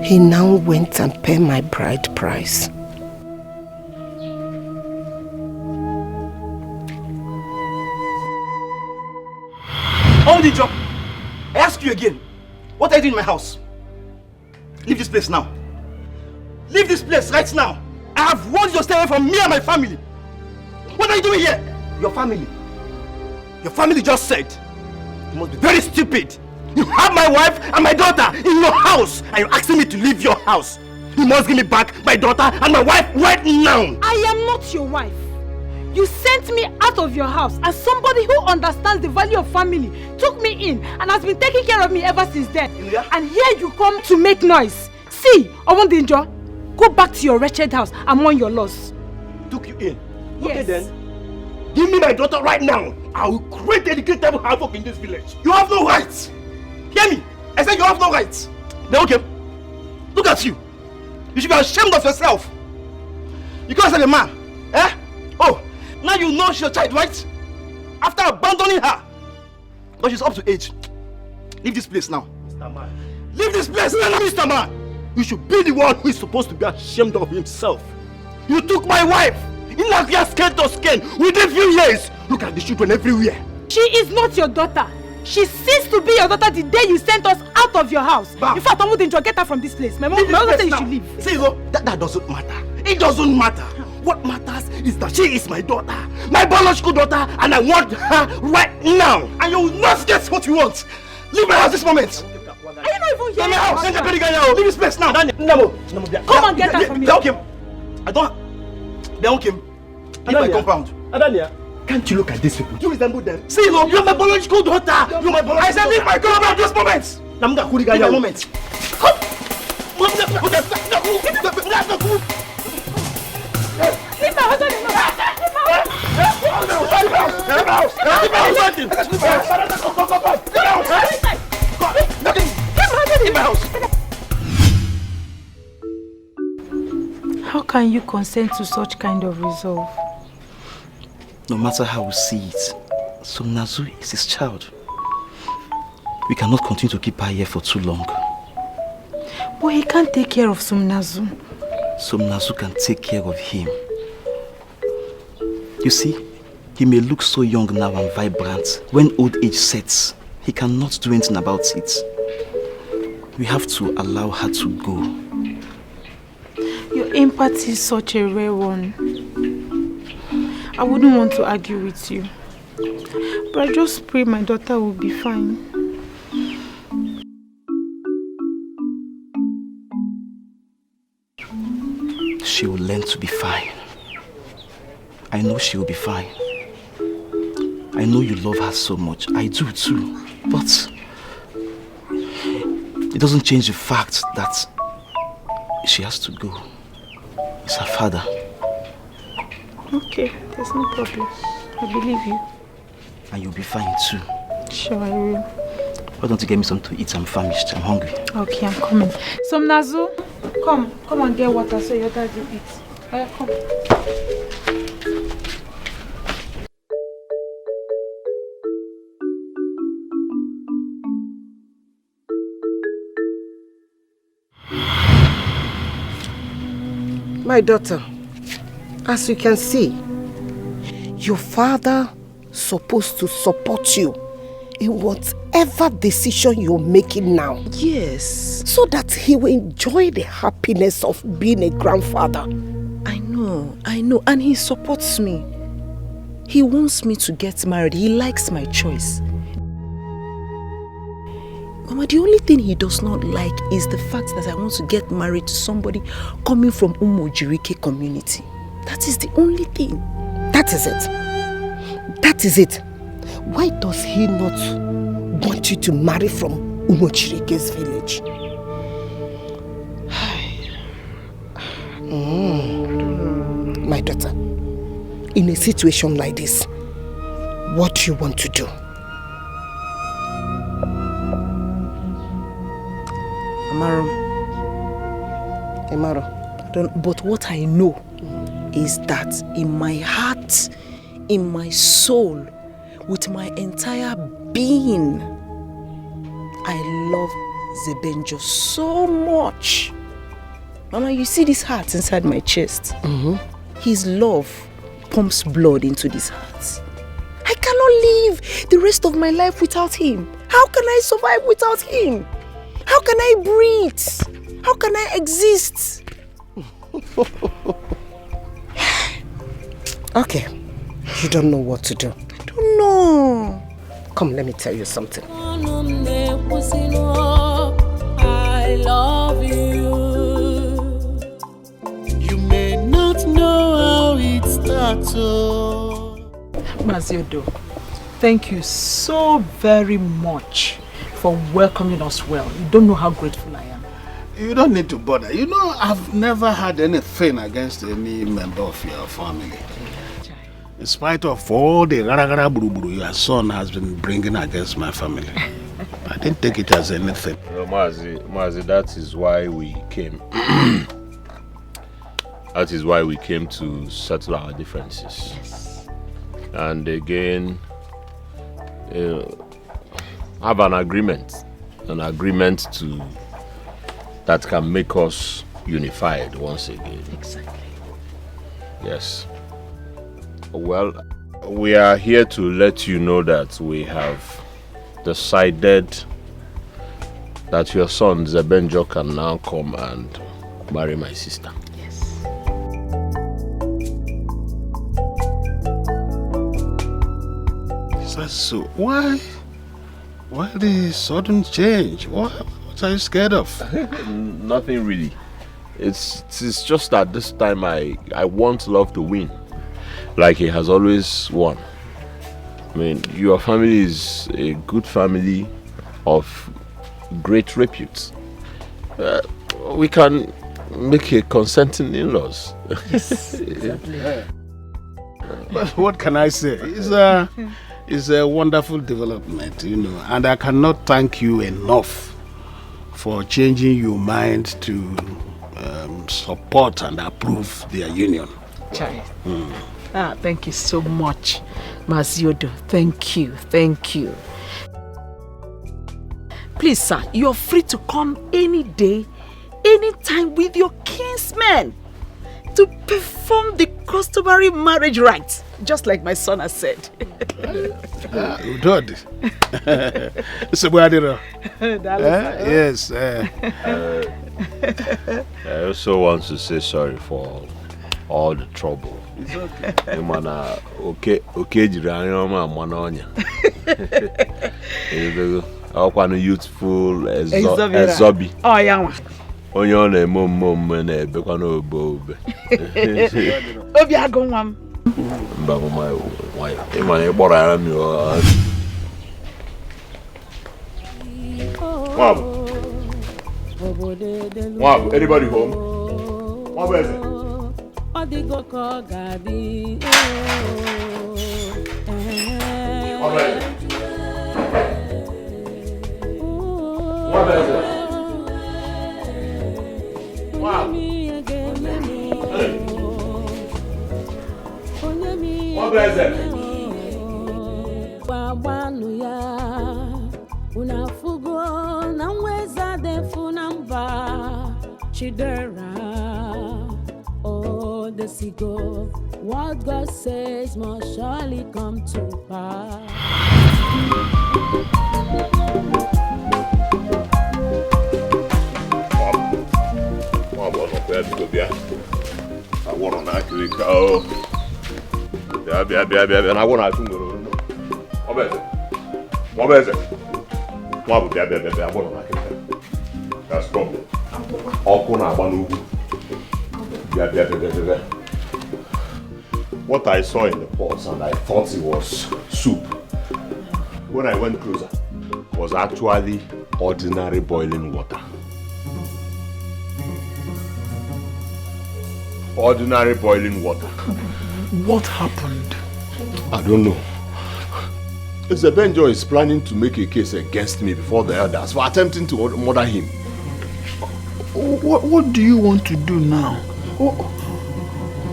He now went and paid my bride price. Owodinjo, I ask you again. What are you doing in my house? Leave this place now. Leave this place right now. I have warned you to stay away from me and my family. What are you doing here? Your family just said you must be very stupid. You have my wife and my daughter in your house and you're asking me to leave your house. You must give me back my daughter and my wife right now. I am not your wife. You sent me out of your house as somebody who understands the value of family, took me in and has been taking care of me ever since then. Yeah. And here you come to make noise. See, Danger, go back to your wretched house and mourn your loss. Took you in? Yes. Okay then. Give me my daughter right now. I will create educated havoc in this village. You have no rights. Hear me? I said you have no rights. Then okay. Look at you. You should be ashamed of yourself. You can't say the man. Eh? Oh, now you know she's your child, right? After abandoning her. But she's up to age. Leave this place now. Mr. Man. Leave this place now, Mr. Man. You should be the one who is supposed to be ashamed of himself. You took my wife. In like your skin to skin within few years. Look at the children everywhere. She is not your daughter. She ceased to be your daughter the day you sent us out of your house. In fact, I wouldn't get her from this place. My mom said you should leave. See, that doesn't matter. It doesn't matter. What matters is that she is my daughter, my biological daughter, and I want her right now. And you will not get what you want. Leave my house this moment. Are you not even here? Leave my house. Leave this place now. Come and get her from me. I don't. They don't come. Leave my compound. Adania. Can't you look at these people? You resemble them. See, look, you're my biological daughter. You're my biological daughter. I said leave my compound this moment. Leave my moment. Come. Leave my husband. How can you consent to such kind of resolve? No matter how we see it, Somnazu is his child. We cannot continue to keep her here for too long. But he can't take care of Somnazu. Somnazu can take care of him. You see, he may look so young now and vibrant. When old age sets, he cannot do anything about it. We have to allow her to go. Your empathy is such a rare one. I wouldn't want to argue with you. But I just pray my daughter will be fine. She will learn to be fine. I know she will be fine. I know you love her so much. I do too. But it doesn't change the fact that she has to go. It's her father. Okay, there's no problem. I believe you. And you'll be fine too. Sure, I will. Why don't you get me something to eat? I'm famished. I'm hungry. Okay, I'm coming. Somnazu, come and get water so your dad will eat. Come. My daughter, as you can see, your father is supposed to support you in whatever decision you're making now. Yes. So that he will enjoy the happiness of being a grandfather. I know. And he supports me. He wants me to get married. He likes my choice. Mama, the only thing he does not like is the fact that I want to get married to somebody coming from Umojirike community. That is the only thing. That is it. That is it. Why does he not want you to marry from Umojirike's village? My daughter, in a situation like this, what do you want to do? Amaro, but what I know is that in my heart, in my soul, with my entire being, I love Zebenjo so much. Mama, you see this heart inside my chest? His love pumps blood into this heart. I cannot live the rest of my life without him. How can I survive without him? How can I breathe? How can I exist? Okay. You don't know what to do. I don't know. Come, let me tell you something. I love you. You may not know how it starts. Maziodo, thank you so very much for welcoming us well. You don't know how grateful I am. You don't need to bother. You know, I've never had anything against any member of your family. In spite of all the rara buru your son has been bringing against my family. I didn't take it as anything. No, Mazi, that is why we came. That is why we came to settle our differences. Yes. And again, have an agreement that can make us unified once again. Exactly. Yes. Well, we are here to let you know that we have decided that your son Zebenjo can now come and marry my sister. Yes. So why the sudden change? What are you scared of? Nothing really. It's just that this time I want love to win, like he has always won. I mean, your family is a good family of great repute. We can make a consenting in-laws. Yes, exactly. But what can I say? It's a wonderful development, you know, and I cannot thank you enough for changing your mind to support and approve their union. Chai. Thank you so much, Maziodo. Thank you. Please, sir, you're free to come any day, anytime with your kinsmen to perform the customary marriage rites, just like my son has said. Udod. Yes. I also want to say sorry for all the trouble. It's okay. Youthful Ezobi. Oh, yeah. Onye ọ na-eme omume na-ebekwa n'obe obe. Obi agụ nwa m. Mba mama, ịma na ịgbọrọ ya m yo. Mwab, anybody home? Mwab eze. Odigo ko gadi. Mwab eze. Mwab eze. Wow. What is it? Oh, the seagull. What God says must surely come to pass. I want to actually go. And I want to do it. What is it? I want to that's problem. What I saw in the pots and I thought it was soup. When I went closer, it was actually ordinary boiling water. Ordinary boiling water. What happened? I don't know. Avenger is planning to make a case against me before the elders for attempting to murder him. What do you want to do now?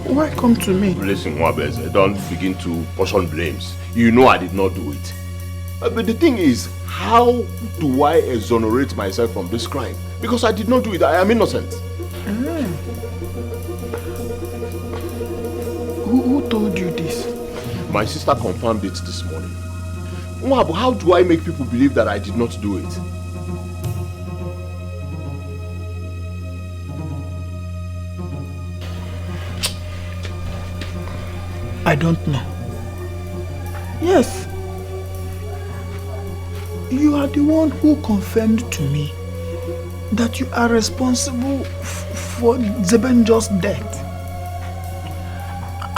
Why come to me? Listen, Wabeze, don't begin to portion blames. You know I did not do it. But the thing is, how do I exonerate myself from this crime? Because I did not do it. I am innocent. Who told you this? My sister confirmed it this morning. Mwab, how do I make people believe that I did not do it? I don't know. Yes. You are the one who confirmed to me that you are responsible for Zebenjo's death.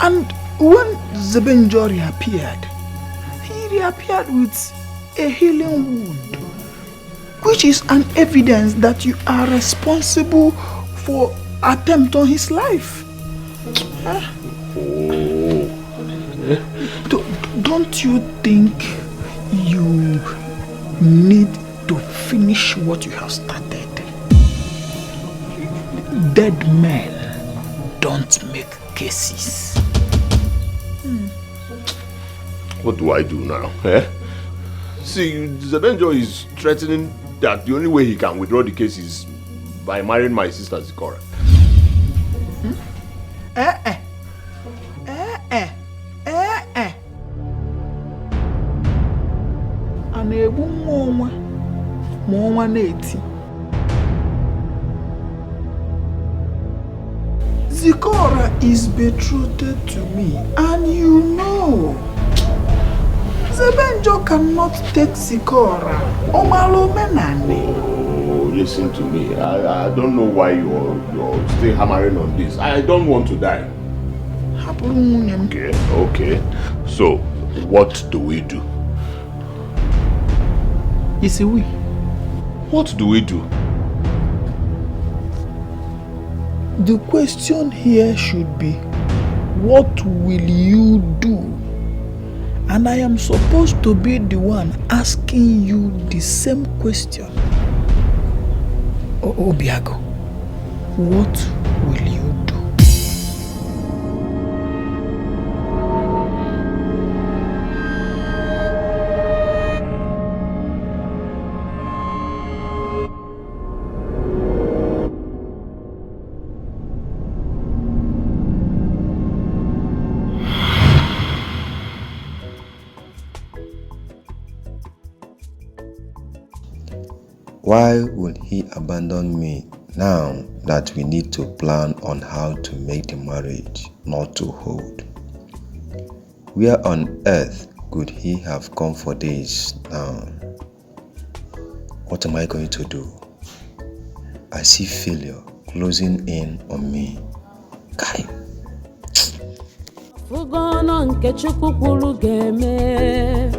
And when Zebenjo reappeared, he reappeared with a healing wound, which is an evidence that you are responsible for attempt on his life. Don't you think you need to finish what you have started? Dead men don't make cases. What do I do now? Eh? See, Zebenjo is threatening that the only way he can withdraw the case is by marrying my sister Zikora. Anebu mwa neti. Zikora is betrothed to me, and you know Zebenjo cannot take Zikora. Oh, listen to me. I don't know why you're still hammering on this. I don't want to die. Okay. So, what do we do? It's a we. What do we do? The question here should be, what will you do? And I am supposed to be the one asking you the same question. Obiago, what will you do? Why would he abandon me now that we need to plan on how to make the marriage not to hold? Where on earth could he have come for this now? What am I going to do? I see failure closing in on me. Kai. Fugono nke Chukwu kwuru ga-eme.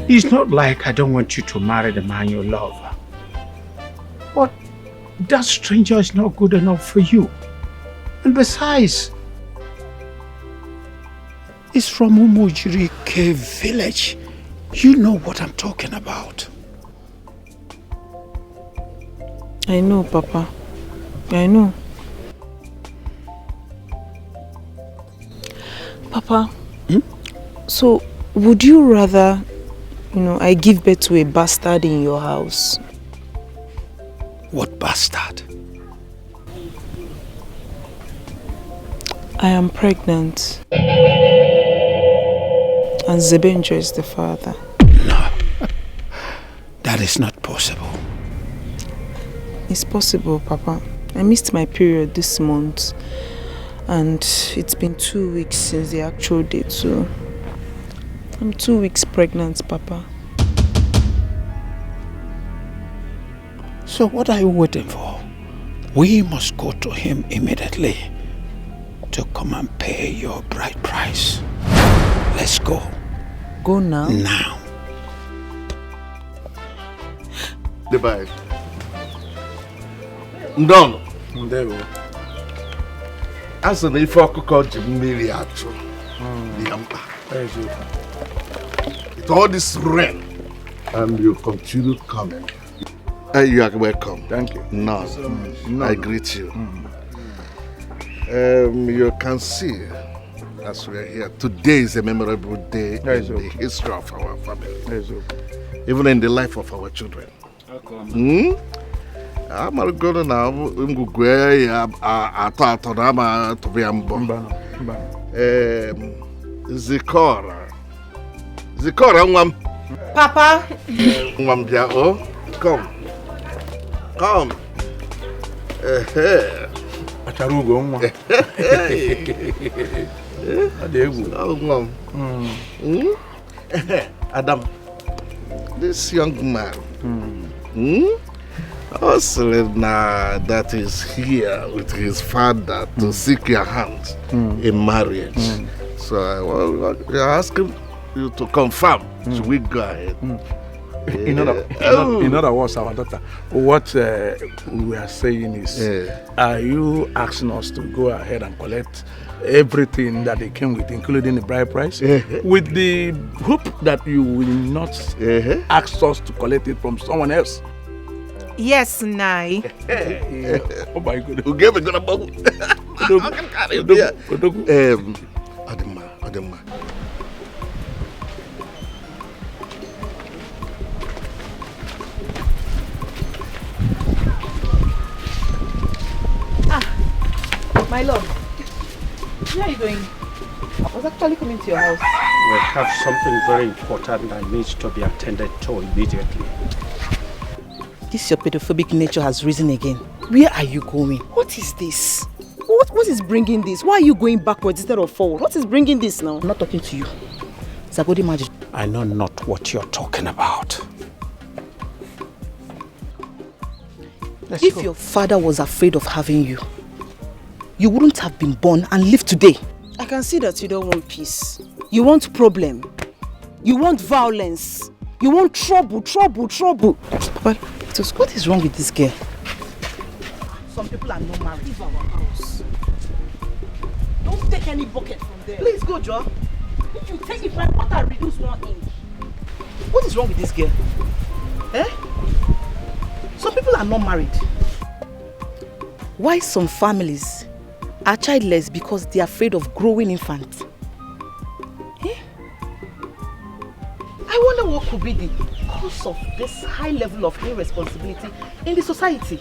It's not like I don't want you to marry the man you love. But that stranger is not good enough for you. And besides, it's from Umujiri Cave village. You know what I'm talking about. I know, Papa. I know. Papa, so would you rather, I give birth to a bastard in your house? What bastard? I am pregnant. And Zebenjo is the father. No. That is not possible. It's possible, Papa. I missed my period this month. And it's been 2 weeks since the actual date, so I'm 2 weeks pregnant, Papa. So what are you waiting for? We must go to him immediately to come and pay your bride price. Let's go. Go now? Now. Goodbye. Ndon. Ndewo. Asị na ife ọkụkọ ji mmiri atụ dị ya mkpa. With all this rain, and you continue coming. You are welcome. Thank you. No, No. I greet you. You can see as we are here, today is a memorable day in the history of our family. Even in the life of our children. I'm not going now. I'm going to be Zikora, Papa. Come. Adam, this young man, that is here with his father to seek your hand in marriage. So we are asking you to confirm. Should we go ahead? In other words, our daughter, what we are saying is, are you asking us to go ahead and collect everything that they came with, including the bride price, with the hope that you will not ask us to collect it from someone else? Yes, Nai. Oh my God. Who gave it to the bubble? Adema. My lord, where are you going? I was actually coming to your house. We have something very important that needs to be attended to immediately. This your pedophobic nature has risen again. Where are you going? What is this? What is bringing this? Why are you going backwards instead of forward? What is bringing this now? I'm not talking to you. Zagodi Magic. I know not what you're talking about. If your father was afraid of having you, you wouldn't have been born and lived today. I can see that you don't want peace. You want problem. You want violence. You want trouble. But what is wrong with this girl? Some people are not married. Leave our house. Don't take any bucket from there. Please go, Joe. If you take it right, water reduce 1 inch. What is wrong with this girl? Some people are not married. Why some families are childless because they are afraid of growing infants? I wonder what could be the cause of this high level of irresponsibility in the society.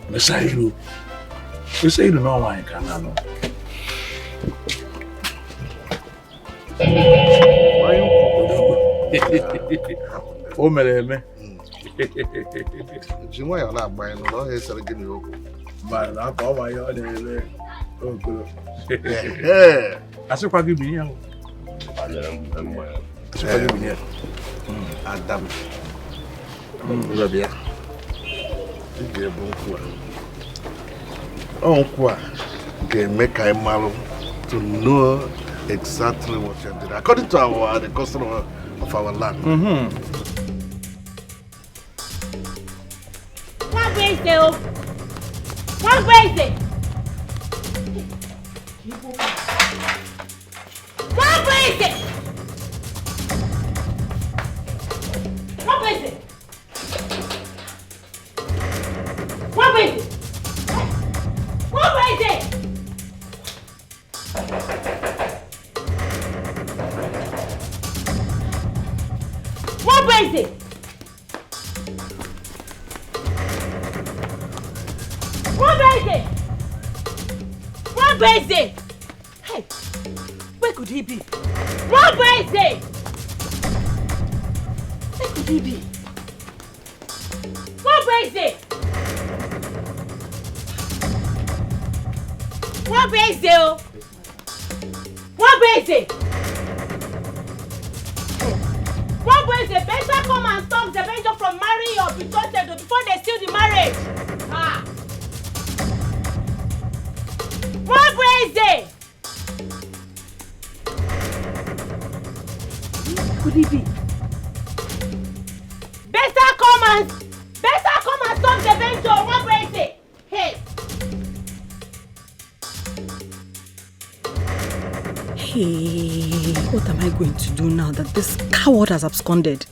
Mesairu no one can know. O mereme. Jinwa ya na agba enu no he sere gini o. Ma na ko wa yo na okoro. Asikwa gi bi yan o. Asikwa gi bi yan. Adam. Rabia. Ige bonku a. Onku a ge make I malu to know exactly what you did according to the custom of our land. What is it? What is it? What is it? What is it? What is it? What is it? What is it? What is it? What is it? Hey, where could he be? What is it? Where could he be? What is it? What is it? What is it? What is it? Better come and stop the Avenger from marrying your betrothed before they steal the marriage. Ah. What is it? Could he be? Better come and stop the Avenger. What is it? Hey. Hey, what am I going to do now that this coward has absconded?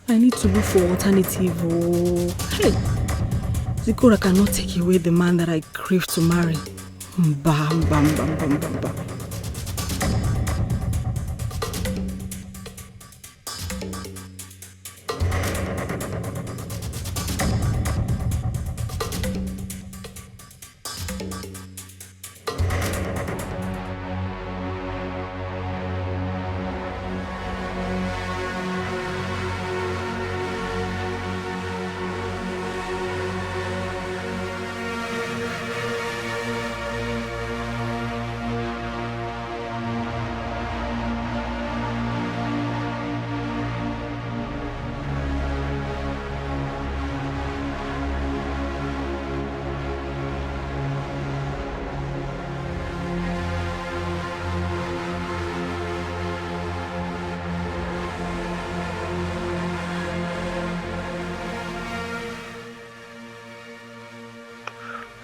I need to look for alternative. Oh, hey, Zikora cannot take away the man that I crave to marry. Bam, bam, bam, bam, bam, bam.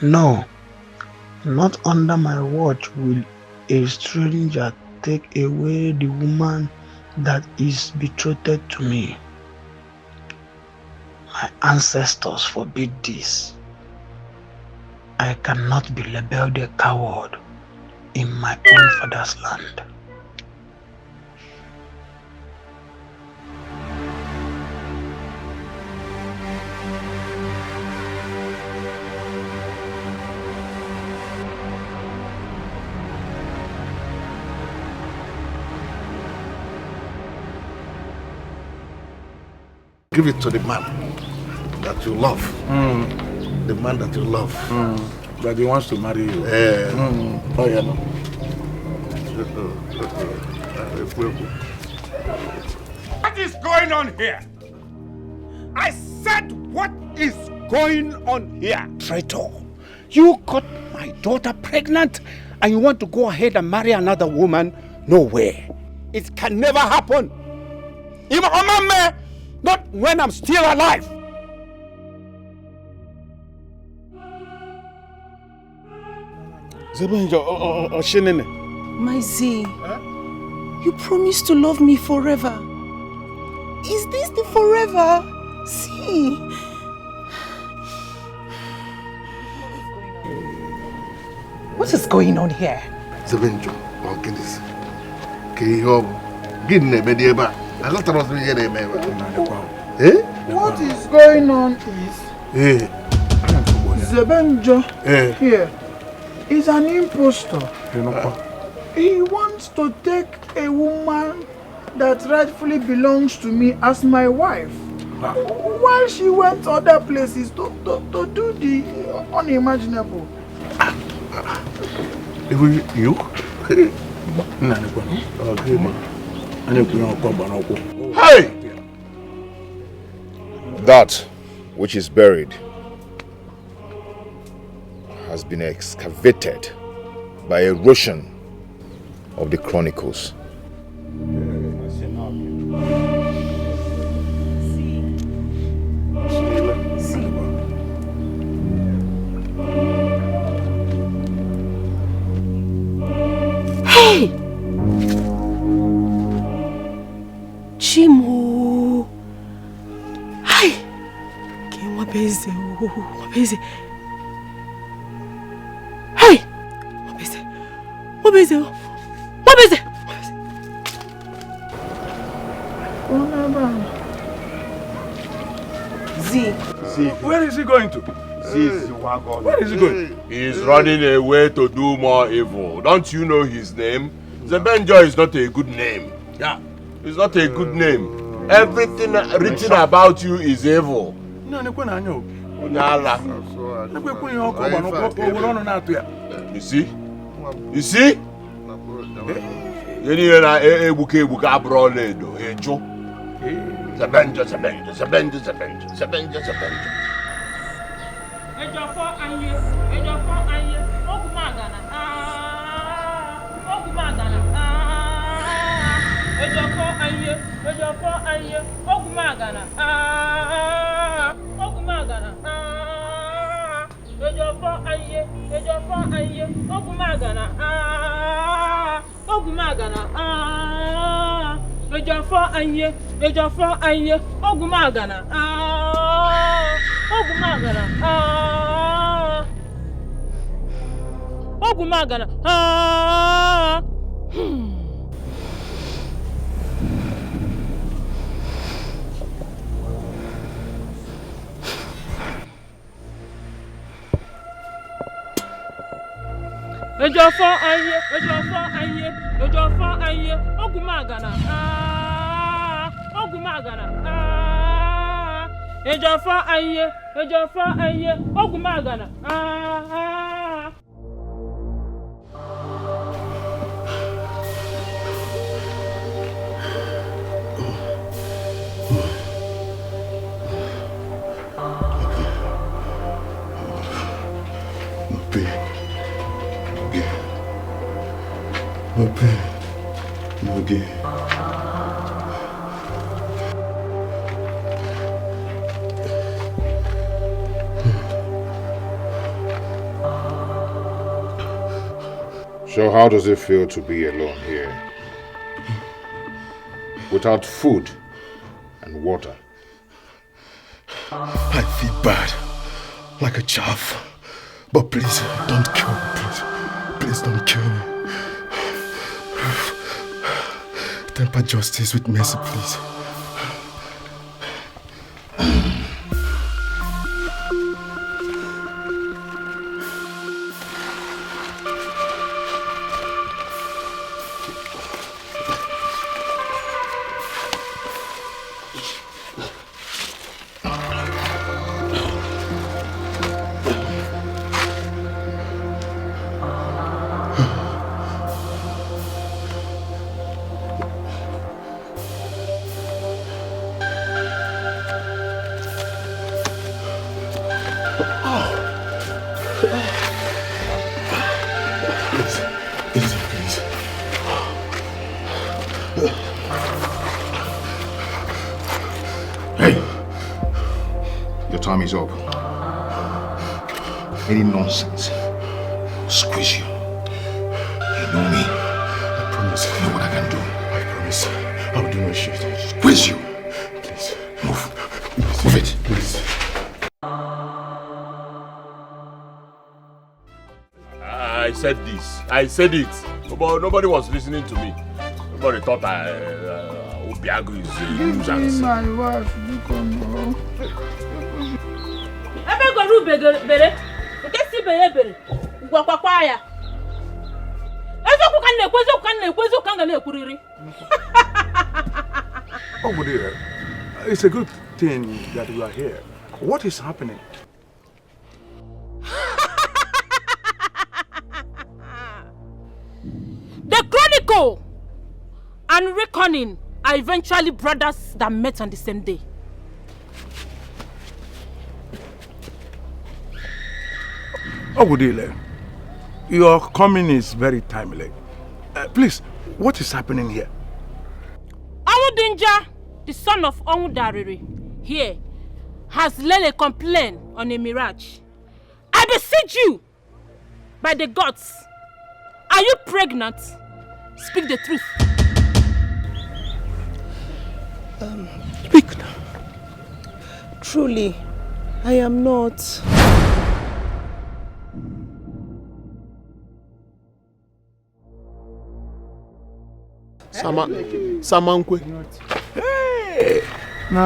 No, not under my watch will a stranger take away the woman that is betrothed to me. My ancestors forbid this. I cannot be labeled a coward in my own father's land. Give it to the man that you love. The man that you love. That he wants to marry you. Oh, yeah, no. What is going on here? I said, what is going on here? Traitor, you got my daughter pregnant and you want to go ahead and marry another woman? No way. It can never happen. Not when I'm still alive. My Z, you promised to love me forever. Is this the forever? See. What is going on here? Avenger, oh goodness. What is going on is Avenger here is an impostor. He wants to take a woman that rightfully belongs to me as my wife, while she went other places to do the unimaginable. You? Hey! That which is buried has been excavated by erosion of the chronicles. Hey! Chimo! Hi! Wabeze, wabeze. Hey! Wabeze, wabeze, wabeze. Z, where is he going to? Where is he going? He's running away to do more evil. Don't you know his name? Avenger is not a good name. Yeah, it's not a good name. Everything written about you is evil. You see? You see? Avenger. Ogumagana. Ejafo anye. Ogumagana. Ogumagana. Ogumagana. Ejafo anye. Ogumagana. Ogumagana. Ejafo anye. Ogumagana. Okay. So how does it feel to be alone here? Without food and water? I feel bad, like a chaff. But please, don't kill me, please. Please don't kill me. Temper justice with mercy, please. Time is up. Any nonsense, squeeze you. You know me. I promise. You know what I can do. I promise. I'll do my shit. Squeeze you. Please. Move. Move it. Please. I said this. I said it. But nobody was listening to me. Nobody thought Obiago is a nuisance. Give me my wife. You come home. Bere. Nke si bere. Gwakwa ya. Ezoku kan na-ekwezo kan ga na-ekwuriri. Oh, dear. It's a good thing that we are here. What is happening? The Chronicle and Reckoning are eventually brothers that met on the same day. Oh, dear. Your coming is very timely. Please, what is happening here? Awudinja, the son of Onwudariri, here, has laid a complaint on a mirage. I beseech you, by the gods, are you pregnant? Speak the truth. Speak now. Truly, I am not. Samankwe. Hey! No,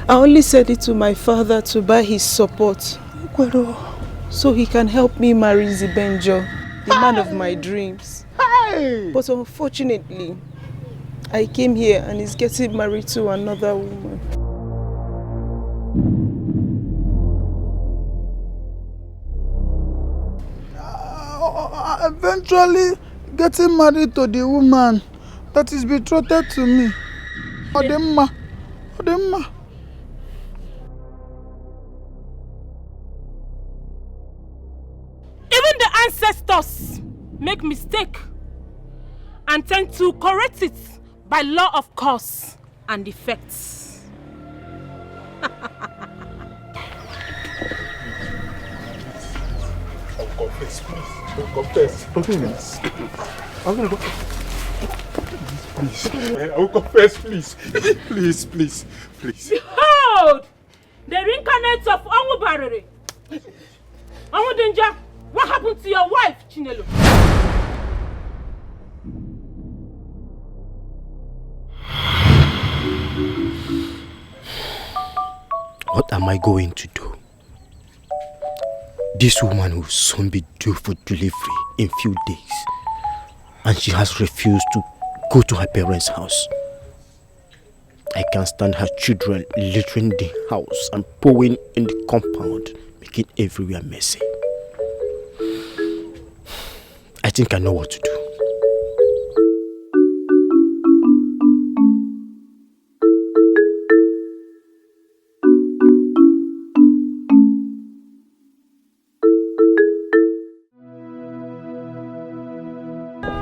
I only said it to my father to buy his support, so he can help me marry Zibenjo, the man of my dreams. But unfortunately, I came here and he's getting married to another woman. Eventually getting married to the woman that is betrothed to me. Odemma. Even the ancestors make mistake and tend to correct it by law of cause and effects. Of confess, please. Don't confess. Please. I'm gonna go. Please. I will confess, please. Please, please, please. Behold! The reincarnates of Ongubarere. Ongudenja, what happened to your wife, Chinelo? What am I going to do? This woman will soon be due for delivery in few days, and she has refused to go to her parents' house. I can't stand her children littering the house and pooing in the compound, making everywhere messy. I think I know what to do.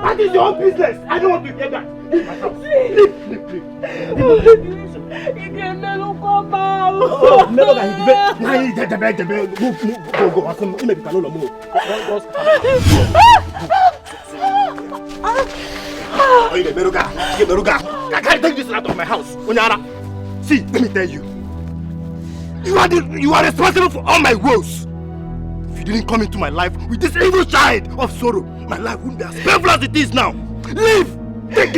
That is your own business. I don't want to hear that. Leave my house. Leave. You can never come out. Oh, never get the bed. Move. Go. You may be calling move. Oh, you Meruga. I can't take this out of my house. Onyara. See, let me tell you. You are responsible for all my woes. If you didn't come into my life with this evil child of sorrow, my life wouldn't be as painful as it is now. Leave! Take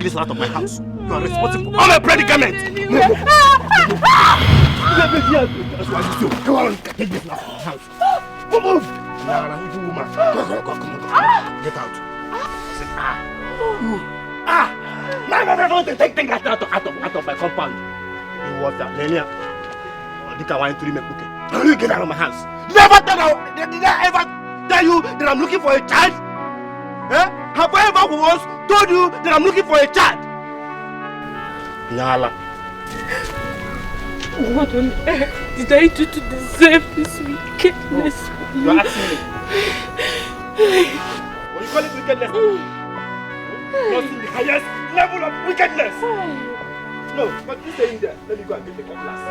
this out of my house. You are responsible for all my predicaments. Let me hear you. That's what you do. Come on, take this out of my house. Move! Nah, evil woman. Come on. Get out. No, take that out of my compound. You want that, Lenia? I want to make cooking. How do you get out of my house? Did I ever tell you that I'm looking for a child? Eh? Have I ever once told you that I'm looking for a child? Nyala. What on earth did I do to deserve this wickedness? You're asking me. What do you call it wickedness? You're seeing the highest level of wickedness. No, but you stay in there. Let me go and get the cutlass.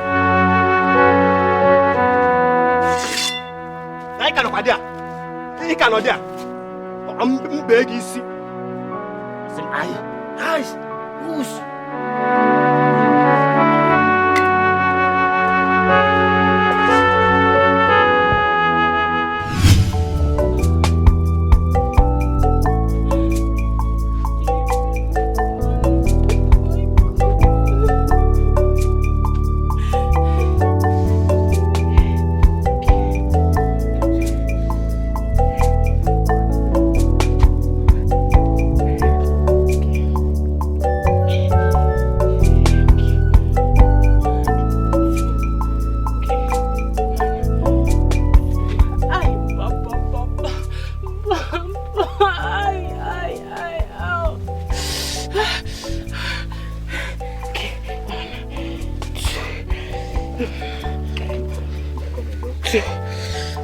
I cannot there. He cannot there. I'm begging you. Say, eyes, whoosh.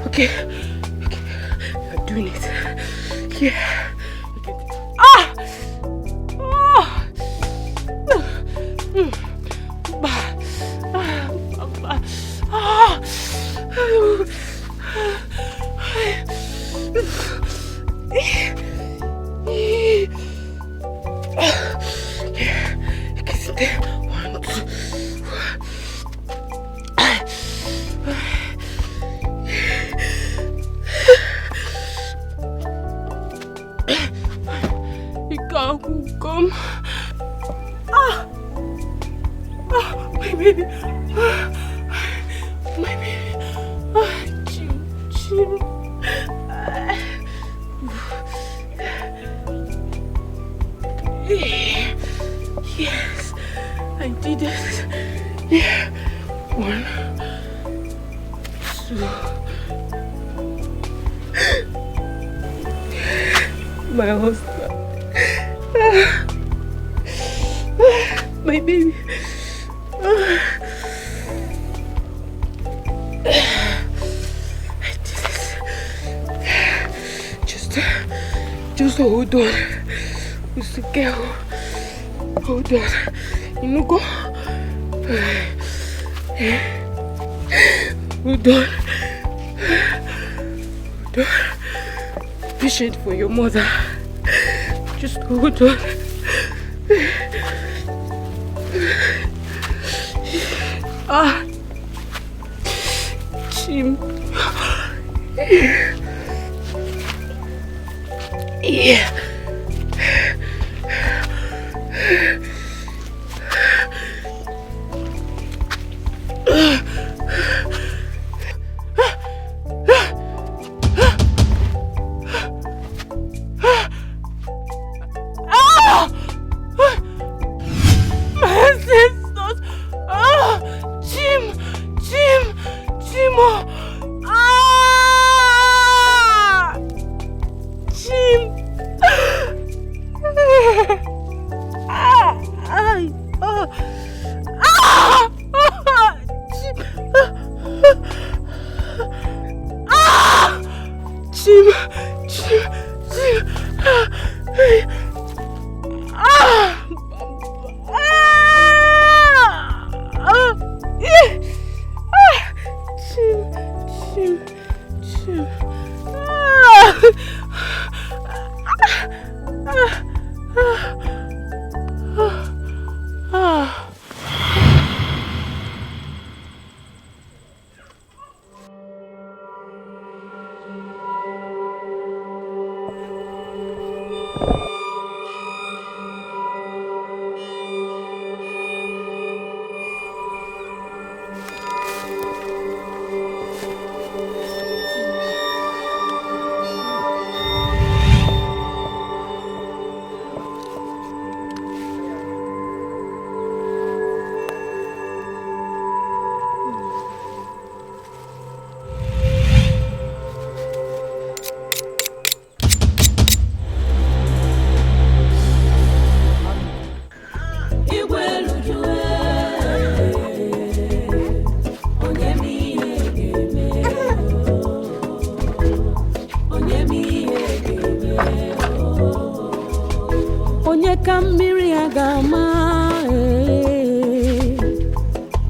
Okay. You're doing it. Yeah. My husband. My baby. Just hold on. It's okay. Hold on. You know, go. Hold on. Hold on. patient for your mother. Just hold on. Chim. Yeah.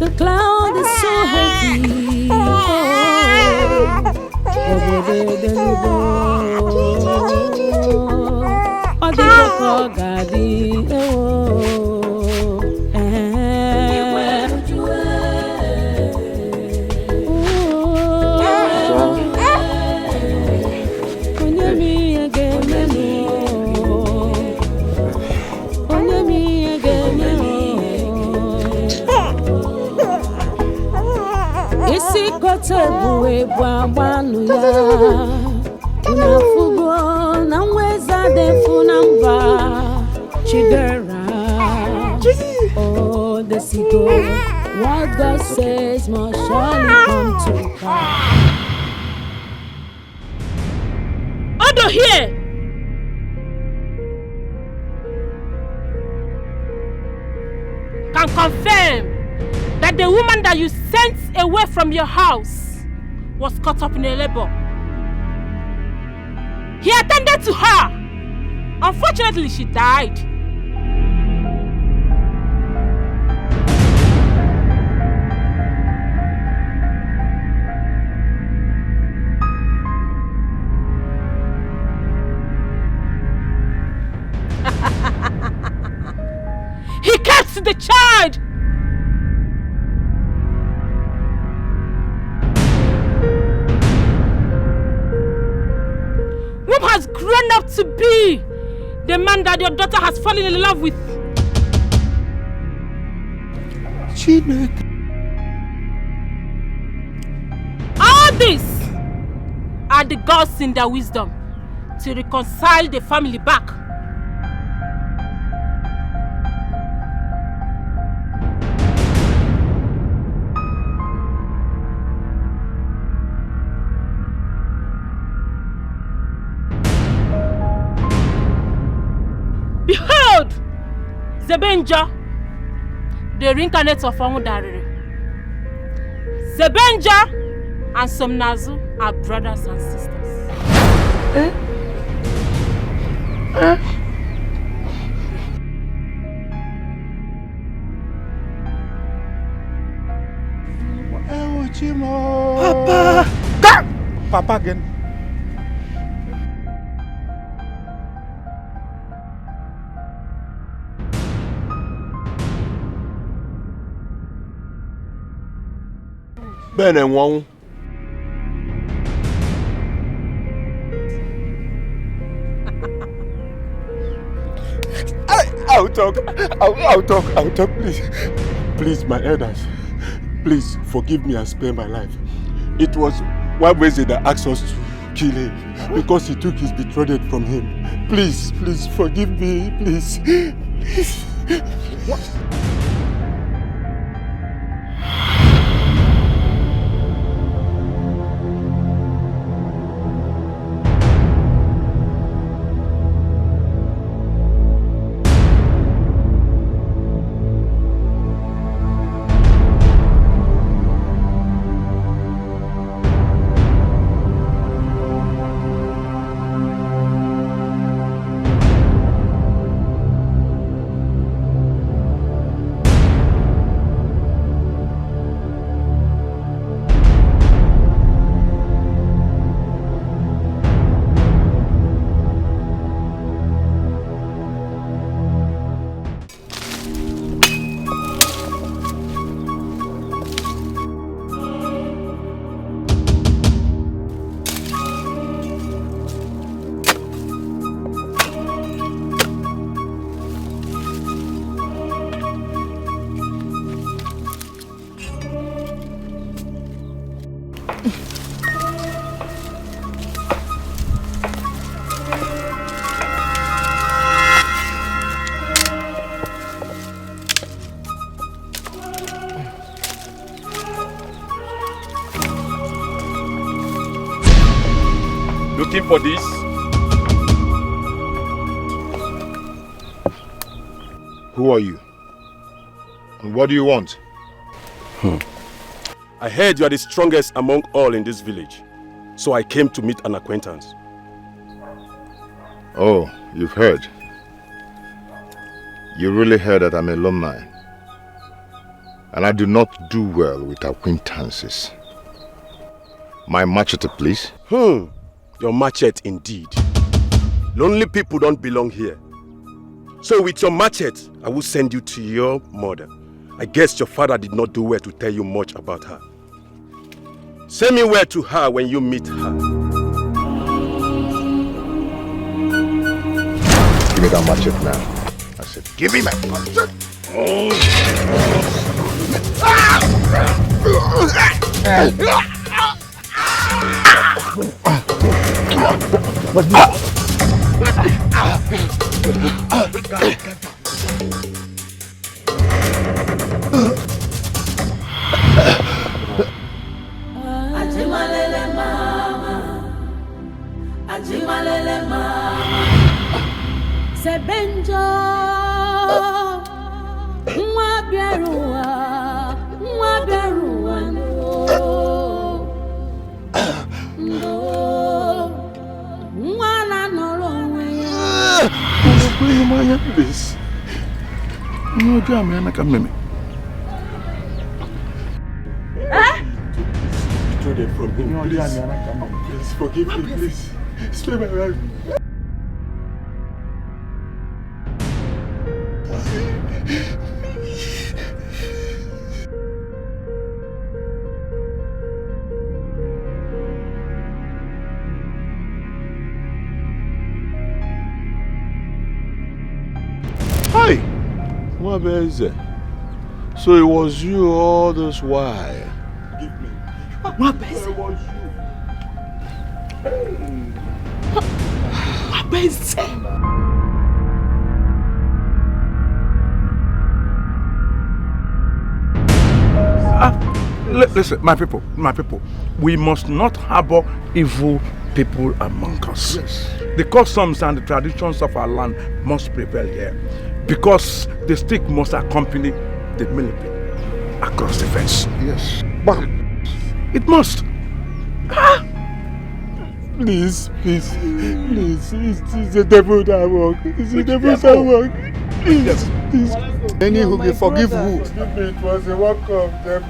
The cloud is so heavy. Tebuwe bwabanu ya unafugo na mweza defuna mba chidera. Oh, the sigo, what God says must surely come to pass. Odo here. Can confirm that the woman that you sent away from your house was caught up in a labor. He attended to her. Unfortunately, she died. He kept the child. Whom has grown up to be the man that your daughter has fallen in love with. All these are the gods in their wisdom to reconcile the family back. Behold, the Avenger, the reincarnate of Amudariri. The Avenger and Somnazu are brothers and sisters. Papa! Papa again. Ben and Wong. I'll talk, please. Please, my elders. Please, forgive me and spare my life. It was one reason that asked us to kill him. Because he took his betrothed from him. Please, forgive me, please. What? Looking for this? Who are you? And what do you want? I heard you are the strongest among all in this village. So I came to meet an acquaintance. Oh, you've heard. You really heard that I'm a alumni. And I do not do well with acquaintances. My machete, please. Your machete indeed. Lonely people don't belong here. So with your machete, I will send you to your mother. I guess your father did not do well to tell you much about her. Send me word to her when you meet her. Give me that machete now. I said, give me my machete. Ajimalele mama, Ajimalele mama, Sebenjo, Mwaberua, Please. No, Jamie, I can't make it from him. Please forgive me, please. Spare my life. Hi! What is it? So it was you all this while? Give me. What is it? What is it? Listen, my people, we must not harbor evil people among us. Yes. The customs and the traditions of our land must prevail here, because the stick must accompany the military across the fence. Yes. But it must. Please, it's the devil that work. It's the devil that work. Please. Any who will forgive who? Forgive me, it was a work of devil.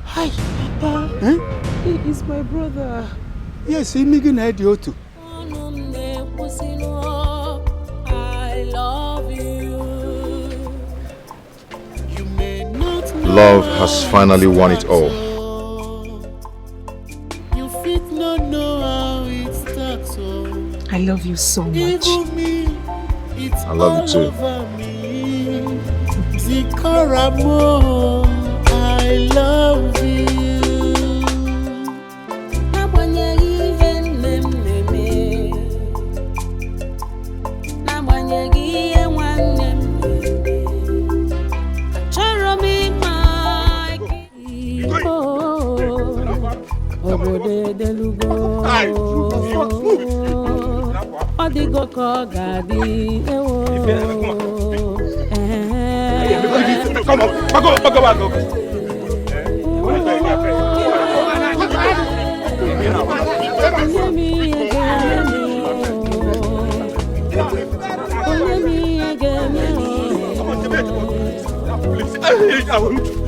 Hi, Papa. Huh? He is my brother. Yes, he making idea too. I love you. You may not know Love has finally won it all. You fit no know how it starts. I love you so much. I love you too. Zikaramo, I love you. Odigo ko gadi ewo. Come on, back up.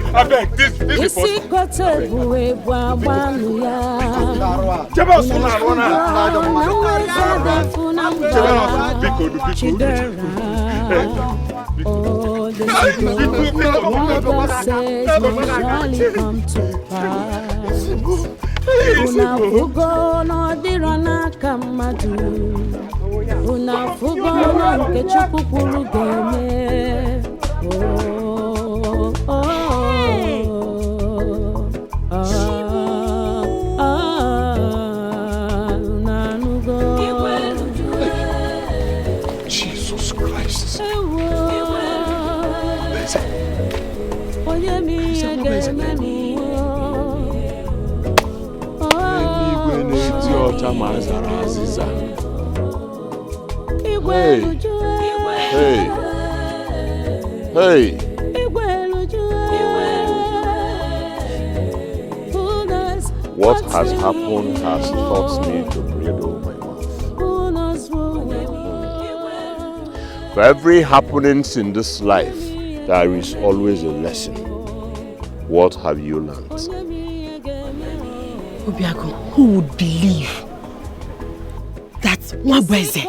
I beg, this is possible. Oh, the what God says will surely come to pass. Una fugo no dirana kamadu. Una fugo no nke chukupuru geme. Jesus Christ. Hey. What has happened has taught me to bridle my mouth. For every happenings in this life, there is always a lesson. What have you learned? Obiago, who would believe that Nwabweze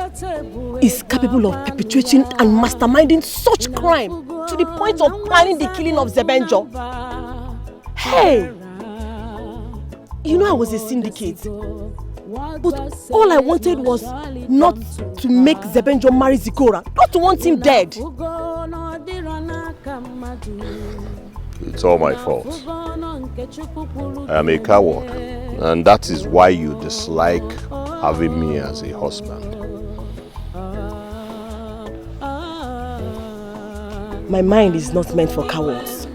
is capable of perpetrating and masterminding such crime to the point of planning the killing of Avenger? Hey! You know I was a syndicate, but all I wanted was not to make Avenger marry Zikora, not to want him dead. It's all my fault. I am a coward, and that is why you dislike having me as a husband. My mind is not meant for cowards.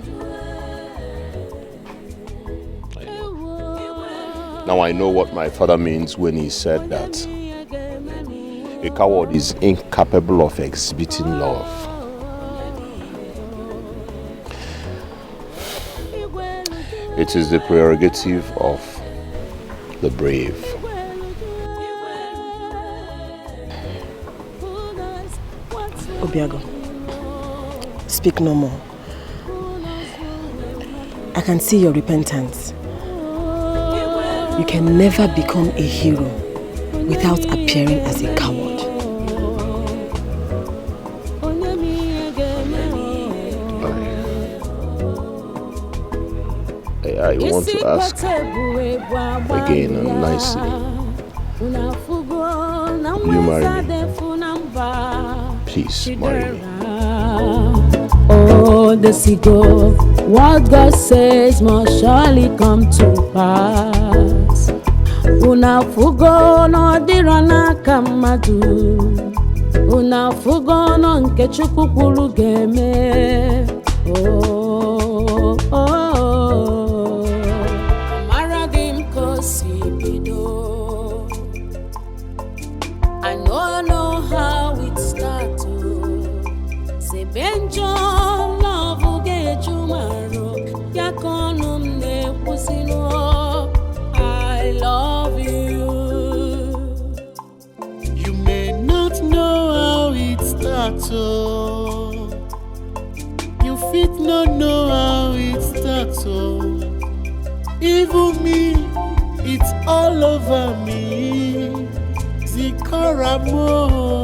Now I know what my father means when he said that a coward is incapable of exhibiting love. It is the prerogative of the brave. Obiago, speak no more. I can see your repentance. You can never become a hero without appearing as a coward. I want to ask again and nicely. Will you marry me? Please marry me. Oh, the seagull, what God says must surely come to pass. Una fugo no dirana kamadu. Una fugo no nke chukupulu geme. Oh, oh. Amaradim kosibido. I know how it starts. Sebenjo love get tomorrow. Yakonum ne pusino. I love you. You may not know how it starts. You fit not know how it starts. Even me, it's all over me. Zikaramo.